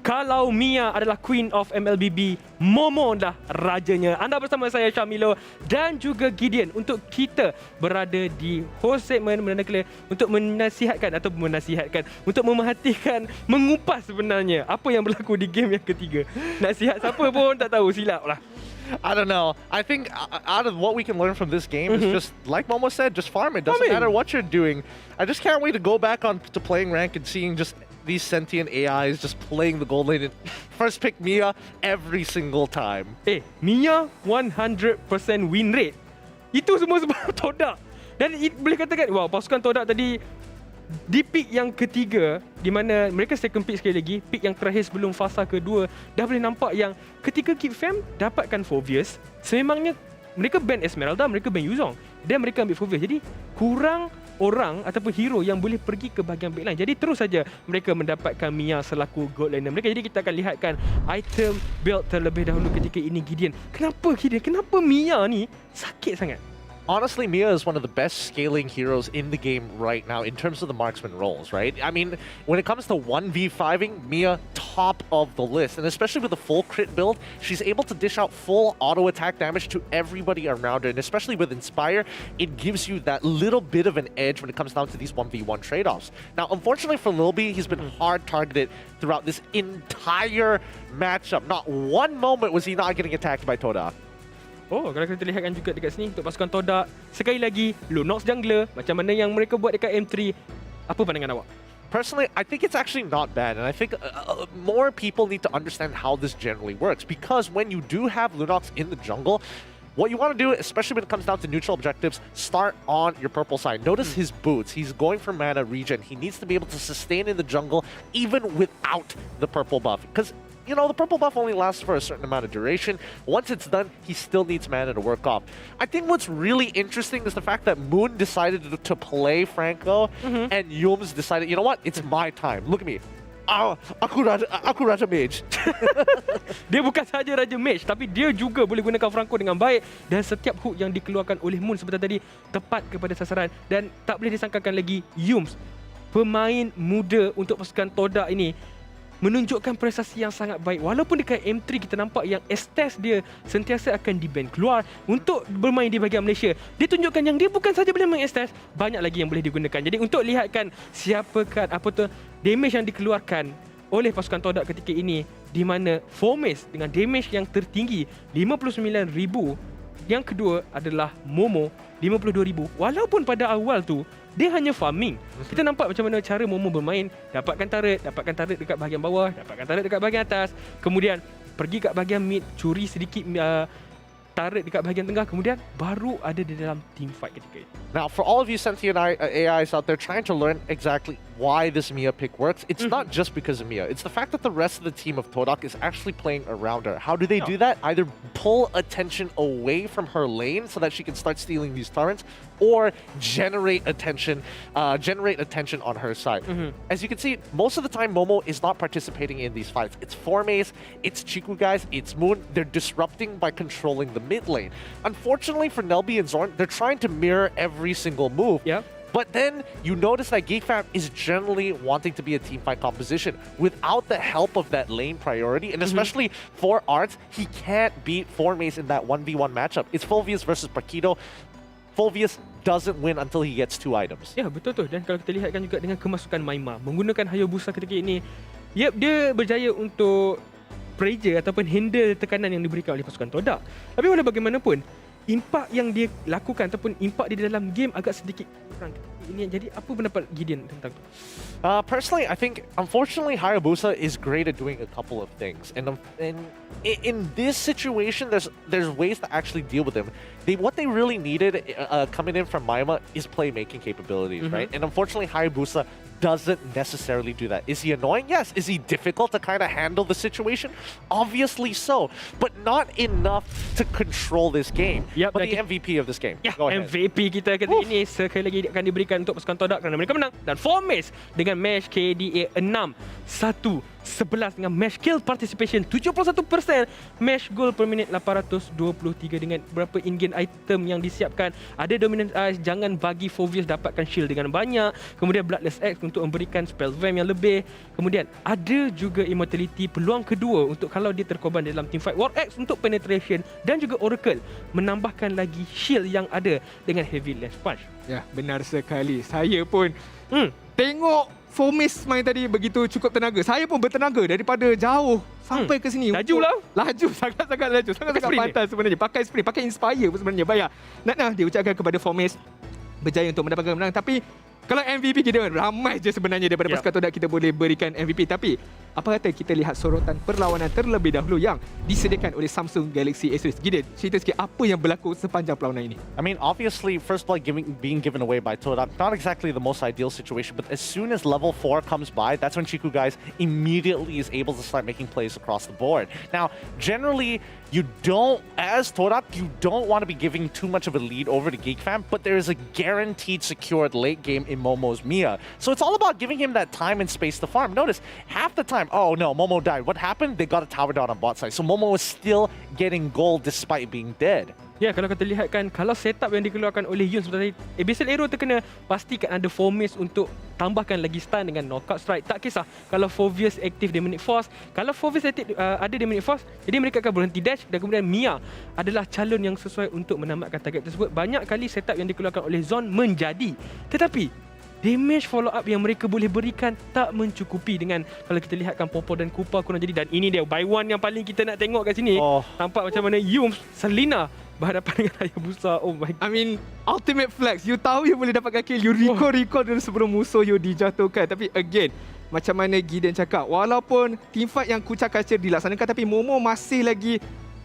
Kalau Mia adalah Queen of MLBB, Momo dah rajanya. Anda bersama saya Syamilo dan juga Gideon untuk kita berada di host segmen Menanda Clear untuk menasihatkan, untuk memerhatikan, mengupas sebenarnya apa yang berlaku di game yang ketiga. Nasihat siapa pun tak tahu, silap lah. I don't know. I think out of what we can learn from this game is just, like Momo said, just farm it. Doesn't matter what you're doing. I just can't wait to go back on to playing rank and seeing just these sentient AIs just playing the gold lane and first pick Mia every single time. Mia 100% win rate. Itu semua sebab TODAK. Dan boleh katakan, wow, pasukan TODAK tadi di pick yang ketiga, di mana mereka second pick sekali lagi, pick yang terakhir sebelum fasa kedua, dah boleh nampak yang ketika GEEK FAM dapatkan Phoveus, sememangnya mereka ban Esmeralda, mereka ban Yuzong dan mereka ambil Phoveus. Jadi kurang orang ataupun hero yang boleh pergi ke bahagian backline. Jadi terus saja mereka mendapatkan Mia selaku gold laner mereka. Jadi kita akan lihatkan item build terlebih dahulu ketika ini Gideon. Kenapa Gideon? Kenapa Mia ni sakit sangat? Honestly, Mia is one of the best scaling heroes in the game right now in terms of the marksman roles, right? I mean, when it comes to 1v5ing, Mia top of the list. And especially with the full crit build, she's able to dish out full auto attack damage to everybody around her. And especially with Inspire, it gives you that little bit of an edge when it comes down to these 1v1 trade-offs. Now, unfortunately for Lil B, he's been hard targeted throughout this entire matchup. Not one moment was he not getting attacked by TODAK. Oh, kalau kita lihatkan juga dekat sini untuk pasukan TODAK, sekali lagi Lunox jungler, macam mana yang mereka buat dekat M3. Apa pandangan awak? Personally, I think it's actually not bad, and I think more people need to understand how this generally works, because when you do have Lunox in the jungle, what you want to do, especially when it comes down to neutral objectives, start on your purple side. Notice his boots. He's going for mana regen. He needs to be able to sustain in the jungle even without the purple buff, because you know, the purple buff only lasts for a certain amount of duration. Once it's done, he still needs mana to work off. I think what's really interesting is the fact that Moon decided to play Franco and Yums decided, you know what, it's my time. Look at me. Aku Raja Mage. Dia bukan sahaja Raja Mage, tapi dia juga boleh gunakan Franco dengan baik. Dan setiap hook yang dikeluarkan oleh Moon seperti tadi, tepat kepada sasaran. Dan tak boleh disangkakan lagi, Yums, pemain muda untuk pasukan TODAK ini, menunjukkan prestasi yang sangat baik. Walaupun dekat M3 kita nampak yang Estes dia sentiasa akan di-ban keluar untuk bermain di bahagian Malaysia. Dia tunjukkan yang dia bukan saja boleh main Estes, banyak lagi yang boleh digunakan. Jadi untuk lihatkan siapakah damage yang dikeluarkan oleh pasukan TODAK ketika ini, di mana Fomes dengan damage yang tertinggi 59,000. Yang kedua adalah Momo 52,000. Walaupun pada awal tu dia hanya farming. Kita nampak macam mana cara Momo bermain. Dapatkan turret dekat bahagian bawah, dapatkan turret dekat bahagian atas. Kemudian pergi kat bahagian mid, curi sedikit turret dekat bahagian tengah. Kemudian baru ada di dalam team fight ketika itu. Now, for all of you sentient AIs out there trying to learn exactly why this Mia pick works, it's not just because of Mia. It's the fact that the rest of the team of TODAK is actually playing around her. How do they do that? Either pull attention away from her lane so that she can start stealing these torrents, or generate attention on her side. As you can see, most of the time Momo is not participating in these fights. It's Formace, it's Chiku guys, it's Moon. They're disrupting by controlling the mid lane. Unfortunately for Nelby and Zorn, they're trying to mirror every single move. But then you notice that GEEK FAM is generally wanting to be a teamfight composition without the help of that lane priority. And especially for Arts, he can't beat Formace in that 1v1 matchup. It's Phoveus versus Paquito. Phoveus doesn't win until he gets 2 items. Ya, betul tu. Dan kalau kita lihatkan juga dengan kemasukan Maima menggunakan Hayabusa ketika ini, dia berjaya untuk pressure ataupun handle tekanan yang diberikan oleh pasukan TODAK. Tapi walau bagaimanapun, impak yang dia lakukan ataupun impak di dalam game agak sedikit kurang. Ini jadi apa pendapat Gideon tentang itu? Personally, I think unfortunately Hayabusa is great at doing a couple of things, and in this situation, there's ways to actually deal with him. What they really needed coming in from Maima is playmaking capabilities, right? And unfortunately, Hayabusa doesn't necessarily do that. Is he annoying? Yes. Is he difficult to kind of handle the situation? Obviously so, but not enough to control this game. But the MVP of this game. Go ahead. MVP kita kali ini sekali lagi akan diberikan untuk pasukan TODAK kerana mereka menang. Dan Fomes dengan match KDA 6-1. 11 dengan match kill participation 71%, match goal per minit 823 dengan berapa in-game item yang disiapkan. Ada dominant eyes, jangan bagi Phoveus dapatkan shield dengan banyak. Kemudian Bloodless X untuk memberikan spell vamp yang lebih. Kemudian ada juga immortality, peluang kedua untuk kalau dia terkorban dalam teamfight. War X untuk penetration dan juga Oracle menambahkan lagi shield yang ada dengan heavy lance punch. Ya, benar sekali. Saya pun tengok FOMIS main tadi begitu cukup tenaga. Saya pun bertenaga daripada jauh sampai ke sini. Laju lah. Laju, sangat-sangat laju. Sangat-sangat pantas sebenarnya. Pakai sprint, pakai inspire pun sebenarnya. Baik. Nak dia ucapkan kepada FOMIS berjaya untuk mendapatkan kemenangan. Tapi kalau MVP kita ramai je sebenarnya daripada pasukan TODAK kita boleh berikan MVP. Tapi apa kata kita lihat sorotan perlawanan terlebih dahulu yang disediakan oleh Samsung Galaxy A series. Gideon, cerita sikit apa yang berlaku sepanjang perlawanan ini. I mean, obviously, first blood being given away by TODAK, not exactly the most ideal situation, but as soon as level 4 comes by, that's when Chiku guys immediately is able to start making plays across the board. Now, generally, as TODAK, you don't want to be giving too much of a lead over to GEEK FAM, but there is a guaranteed secured late game in Momo's Mia. So it's all about giving him that time and space to farm. Notice, half the time, oh no, Momo died. What happened? They got a tower down on bot side. So Momo was still getting gold despite being dead. Ya, kalau kita lihat kan, kalau setup yang dikeluarkan oleh Yun sebenarnya, Abyssal Arrow terkena pastikan ada Fomis untuk tambahkan lagi stun dengan knockout strike. Tak kisah kalau Fovius aktif Demonic Force. Kalau Fovius aktif ada Demonic Force, jadi mereka akan berhenti dash dan kemudian Mia adalah calon yang sesuai untuk menamatkan target tersebut. Banyak kali setup yang dikeluarkan oleh Zon menjadi. Tetapi damage follow up yang mereka boleh berikan tak mencukupi dengan kalau kita lihatkan Popo dan Kupa kurang jadi. Dan ini dia buy one yang paling kita nak tengok kat sini. Nampak macam mana Yum Selina berhadapan dengan Hayabusa. Oh my God. I mean, ultimate flex. You tahu you boleh dapatkan kill. You recall dulu sebelum musuh you dijatuhkan. Tapi again, macam mana Gideon cakap, walaupun teamfight yang kucak culture dilaksanakan, tapi Momo masih lagi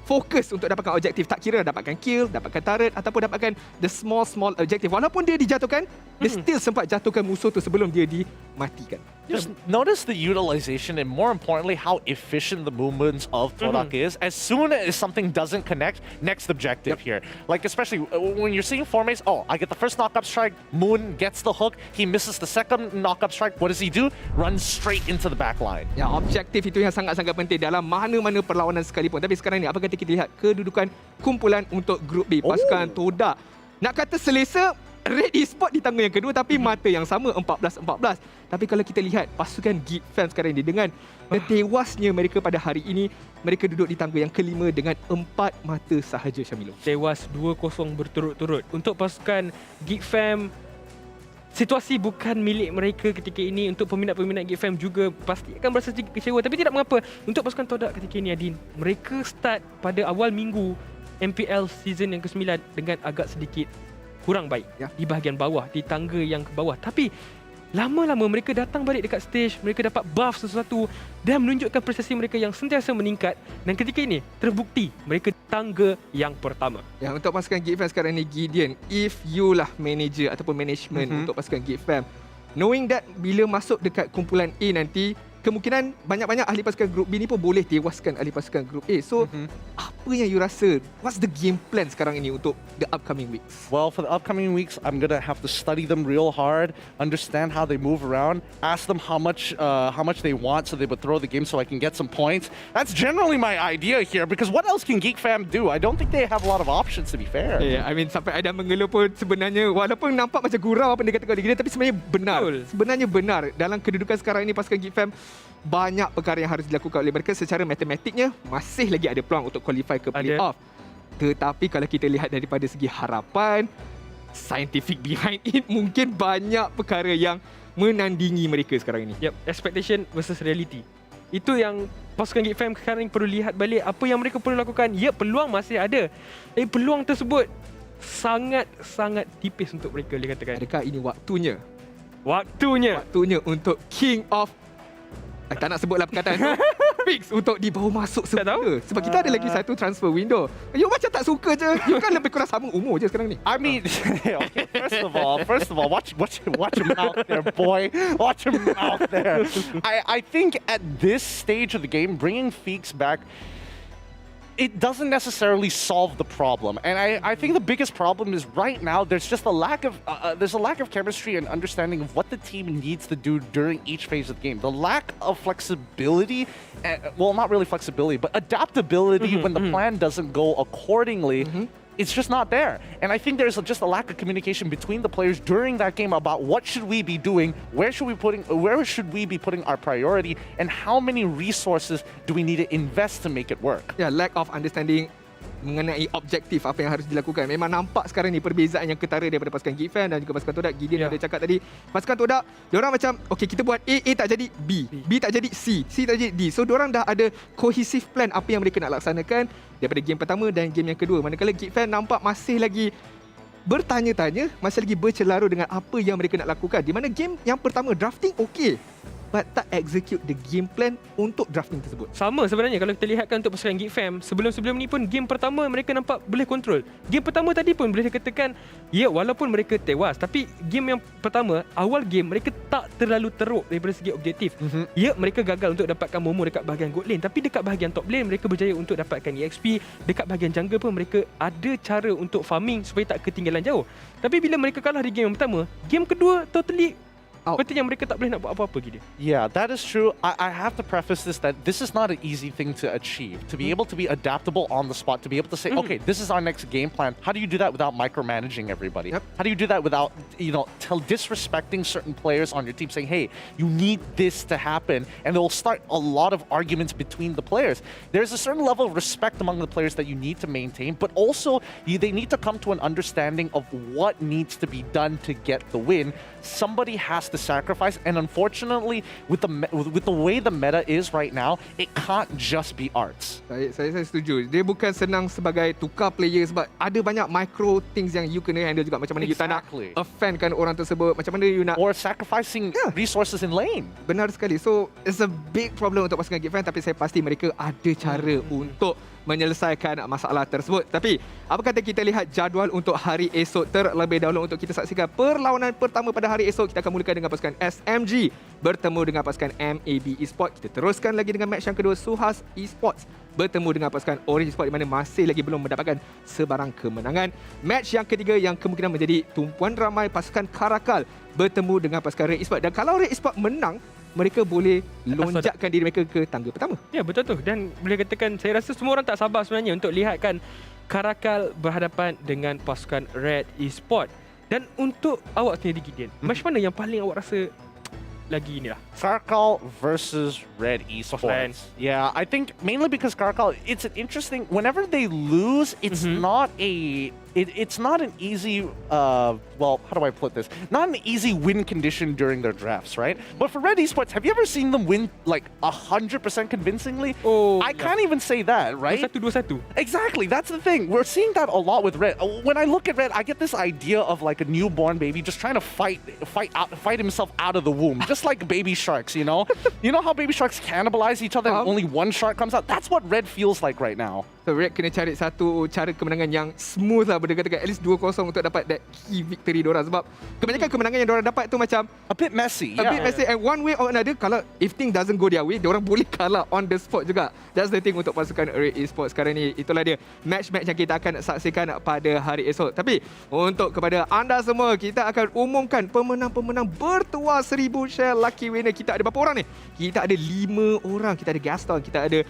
fokus untuk dapatkan objektif. Tak kira dapatkan kill, dapatkan turret ataupun dapatkan the small objective. Walaupun dia dijatuhkan, dia still sempat jatuhkan musuh tu sebelum dia dimatikan. Just notice the utilization and more importantly how efficient the movements of TODAK is. As soon as something doesn't connect, next objective here. Like especially when you're seeing Formace, I get the first knock-up strike, Moon gets the hook, he misses the second knock-up strike. What does he do? Runs straight into the back line. Ya, objektif itu yang sangat-sangat penting dalam mana-mana perlawanan sekalipun. Tapi sekarang ni apa kata kita lihat kedudukan kumpulan untuk grup B, pasukan TODAK. Nak kata selesa, Red Esports di tangga yang kedua tapi mata yang sama 14-14. Tapi kalau kita lihat pasukan GEEK FAM sekarang ini dengan tewasnya mereka pada hari ini, mereka duduk di tangga yang kelima dengan 4 mata sahaja, Syamilo. Tewas 2-0 berturut-turut. Untuk pasukan GEEK FAM, situasi bukan milik mereka ketika ini. Untuk peminat-peminat GEEK FAM juga pasti akan berasa sedikit kecewa. Tapi tidak mengapa. Untuk pasukan TODAK ketika ini, Adin, mereka start pada awal minggu MPL season yang ke-9 dengan agak sedikit kurang baik di bahagian bawah, di tangga yang ke bawah. Tapi lama-lama mereka datang balik dekat stage, mereka dapat buff sesuatu dan menunjukkan prestasi mereka yang sentiasa meningkat. Dan ketika ini terbukti mereka tangga yang pertama. Ya, untuk pasukan GEEK FAM sekarang ni, Gideon, if you lah manager ataupun management untuk pasukan GEEK FAM, knowing that bila masuk dekat kumpulan A nanti, kemungkinan banyak-banyak ahli pasukan grup B ni pun boleh tewaskan ahli pasukan grup A. So, apa yang you rasa? What's the game plan sekarang ini untuk the upcoming weeks? Well, for the upcoming weeks, I'm gonna have to study them real hard, understand how they move around, ask them how much they want so they would throw the game so I can get some points. That's generally my idea here because what else can GEEK FAM do? I don't think they have a lot of options to be fair. Yeah, I mean sampai Adam mengeluh pun sebenarnya walaupun nampak macam gurau apa yang dia katakan oleh Gideon, tapi sebenarnya benar. Sebenarnya benar. Dalam kedudukan sekarang ini pasukan GEEK FAM, banyak perkara yang harus dilakukan oleh mereka. Secara matematiknya masih lagi ada peluang untuk qualify ke playoff. Tetapi kalau kita lihat daripada segi harapan, scientific behind it, mungkin banyak perkara yang menandingi mereka sekarang ini. Yep, expectation versus reality. Itu yang pasukan GEEK FAM sekarang ini perlu lihat balik apa yang mereka perlu lakukan. Ya, peluang masih ada. Peluang tersebut sangat-sangat tipis untuk mereka, boleh katakan. Adakah ini waktunya? Waktunya untuk King of tak nak sebutlah perkataan tu, fix untuk dibawa masuk semula. Sebab kita ada lagi satu transfer window. You macam tak suka je. You kan lebih kurang sama umur je sekarang ni. I mean, okay, first of all, watch him out there, boy. Watch him out there. I think at this stage of the game, bringing Feeks back, it doesn't necessarily solve the problem, and I think the biggest problem is right now there's just a lack of chemistry and understanding of what the team needs to do during each phase of the game. The lack of flexibility, well, not really flexibility, but adaptability when the plan doesn't go accordingly. It's just not there. And I think there's just a lack of communication between the players during that game about what should we be doing, where should we be putting our priority, and how many resources do we need to invest to make it work. Yeah, lack of understanding mengenai objektif apa yang harus dilakukan. Memang nampak sekarang ni perbezaan yang ketara daripada pasukan GEEK FAM dan juga pasukan TODAK. Gideon ada cakap tadi, pasukan TODAK, diorang macam okey, kita buat A tak jadi B tak jadi C tak jadi D. So diorang dah ada cohesive plan apa yang mereka nak laksanakan daripada game pertama dan game yang kedua. Manakala GEEK FAM nampak masih lagi bertanya-tanya, masih lagi bercelaru dengan apa yang mereka nak lakukan. Di mana game yang pertama drafting okey, but tak execute the game plan untuk drafting tersebut. Sama sebenarnya kalau kita lihatkan untuk pasukan GEEK FAM, sebelum-sebelum ni pun game pertama mereka nampak boleh kontrol. Game pertama tadi pun boleh dikatakan, ya walaupun mereka tewas, tapi game yang pertama, awal game mereka tak terlalu teruk daripada segi objektif. Ya, mereka gagal untuk dapatkan Momo dekat bahagian gold lane, tapi dekat bahagian top lane mereka berjaya untuk dapatkan EXP. Dekat bahagian jungle pun mereka ada cara untuk farming supaya tak ketinggalan jauh. Tapi bila mereka kalah di game yang pertama, game kedua totally sepertinya mereka tak boleh nak buat apa-apa gitu. Yeah, that is true. I have to preface this that this is not an easy thing to achieve. To be able to be adaptable on the spot, to be able to say, okay, this is our next game plan. How do you do that without micromanaging everybody? How do you do that without, disrespecting certain players on your team, saying, hey, you need this to happen, and it will start a lot of arguments between the players. There's a certain level of respect among the players that you need to maintain, but also they need to come to an understanding of what needs to be done to get the win. Somebody has to sacrifice, and unfortunately with the way the meta is right now, it can't just be arts. Saya setuju. Dia bukan senang sebagai tukar player sebab ada banyak micro things yang you kena handle juga. Macam mana you tak nak offendkan orang tersebut, macam mana you nak, or sacrificing resources in lane. Benar sekali. So it's a big problem untuk pasukan GEEK FAM, tapi saya pasti mereka ada cara untuk menyelesaikan masalah tersebut. Tapi apa kata kita lihat jadual untuk hari esok terlebih dahulu untuk kita saksikan perlawanan pertama pada hari esok. Kita akan mulakan dengan pasukan SMG bertemu dengan pasukan MLBB Esports. Kita teruskan lagi dengan match yang kedua, Suhas Esports bertemu dengan pasukan Orange Esports di mana masih lagi belum mendapatkan sebarang kemenangan. Match yang ketiga yang kemungkinan menjadi tumpuan ramai, pasukan Karakal bertemu dengan pasukan Red Esports. Dan kalau Red Esports menang, mereka boleh lonjakkan diri mereka ke tangga pertama. Ya, betul tu. Dan boleh katakan saya rasa semua orang tak sabar sebenarnya untuk lihatkan Karakal berhadapan dengan pasukan Red Esports. Dan untuk awak sendiri, Gideon, match mana yang paling awak rasa lagi inilah? Karakal versus Red Esports. Yeah, I think mainly because Karakal, it's an interesting, whenever they lose, it's not a it's not an easy well, how do I put this? Not an easy win condition during their drafts, right? But for Red Esports, have you ever seen them win like 100% convincingly? I can't even say that, right? 1-2-1. Exactly, that's the thing. We're seeing that a lot with Red. When I look at Red, I get this idea of like a newborn baby just trying to fight himself out of the womb, just like baby sharks, you know? You know how baby sharks cannibalize each other and only one shark comes out? That's what Red feels like right now. So Red kena cari satu cara kemenangan yang smooth lah, boleh katakan at least 2-0 untuk dapat that key victory diorang. Sebab kebanyakan kemenangan yang diorang dapat tu macam a bit messy. A bit messy, and one way or another, kalau if things doesn't go their way, diorang boleh kalah on the spot juga. That's the thing untuk pasukan Red Esports sekarang ni. Itulah dia match-match yang kita akan saksikan pada hari esok. Tapi untuk kepada anda semua, kita akan umumkan pemenang-pemenang bertuah 1000 share lucky winner. Kita ada berapa orang ni? Kita ada 5 orang. Kita ada Gaston, kita ada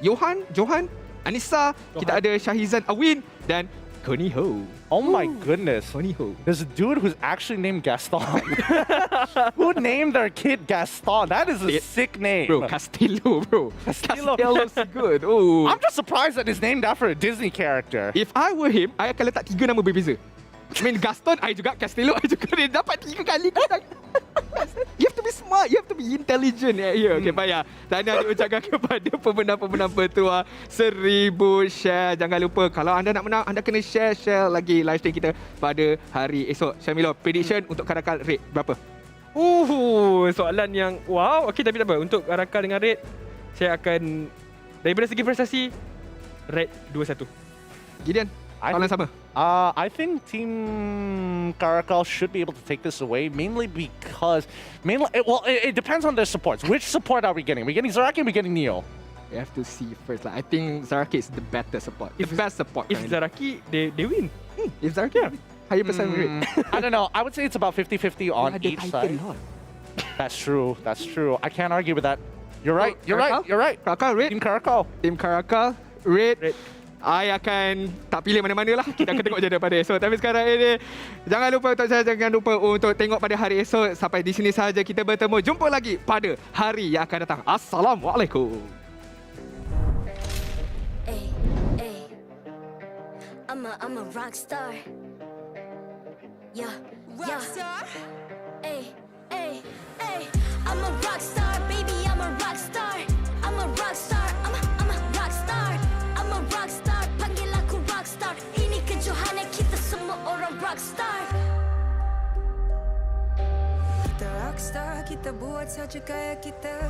Johan, Anissa, kita ada Syahizan Awin dan Connie Ho. Oh my goodness. Connie Ho. There's a dude who's actually named Gaston. Who named their kid Gaston? That is a sick name. Bro, Castillo, bro. Castillo's good. Oh. I'm just surprised that it's named after a Disney character. If I were him, I akan letak 3 nama berbeza. I mean, Gaston, I juga. Castillo, I juga. Dia dapat 3 kali. You have to be smart. You have to be intelligent here. Okay, payah. Tahniah diucapkan kepada pemenang-pemenang bertuah 1000 share. Jangan lupa, kalau anda nak menang, anda kena share lagi live stream kita pada hari esok. Syamilo, prediction untuk Karakal Red berapa? Soalan yang wow. Okay, tapi tak apa. Untuk Karakal dengan Red, saya akan, daripada segi prestasi, Red 2-1. Gideon, soalan sama. I think Team Karakal should be able to take this away, mainly because it depends on their supports. Which support are we getting? Are we getting Zaraki or are we getting Neo? We have to see first. I think Zaraki is the better support. The best support. If Zaraki, they win. If Zaraki, higher percent rate. I don't know. I would say it's about 50-50 on each side. That's true. I can't argue with that. You're right. You're right. Karakal Red. Team Karakal Red. I akan tak pilih mana-mana lah. Kita akan tengok je daripada esok. Tapi sekarang ini, jangan lupa untuk tengok pada hari esok. Sampai di sini sahaja kita bertemu. Jumpa lagi pada hari yang akan datang. Assalamualaikum. I'm a rock star. Yeah, Rockstar? Ay, ay, ay. I'm a rock star, baby, I'm a rock star. I'm a rock star, I'm a rock star. I'm a rock star, panggil aku rock star. Ini kejohanan kita semua orang rock star. Kita rockstar, kita buat saja gaya kita.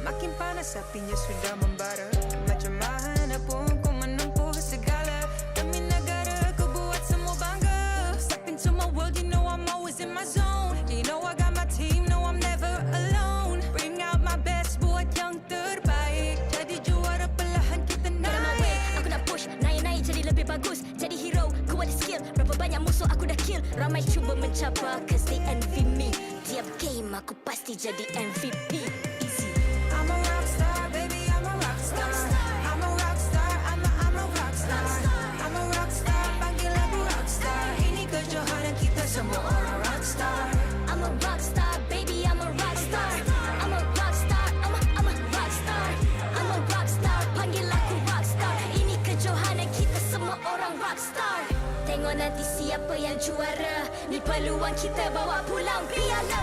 Makin panas apinya sudah membara. Macam mana pun kau menempuh segala. Demi negara kau buat semua bangga. Step into my world, you know I'm always in my zone. You know I got my team, no I'm never alone. Bring out my best, buat yang terbaik. Jadi juara perlahan kita Get on my way, naik. aku nak push, naik-naik jadi lebih bagus. Jadi hero, ku ada skill. Berapa banyak musuh aku dah kill. Ramai cuba mencapai, cause they envy me. Tiap game aku pasti jadi MVP. Easy. I'm a rockstar, baby, I'm a rockstar. I'm a rockstar, I'm a rockstar. I'm a rockstar, panggil aku rockstar. Ini kejohanan kita semua orang rockstar. I'm a rockstar, baby, I'm a rockstar. I'm a rockstar, I'm a rockstar. I'm a rockstar, panggil aku rockstar. Ini kejohanan kita semua orang rockstar. Tengok nanti siapa yang juara. Ni peluang kita bawa pulang piala.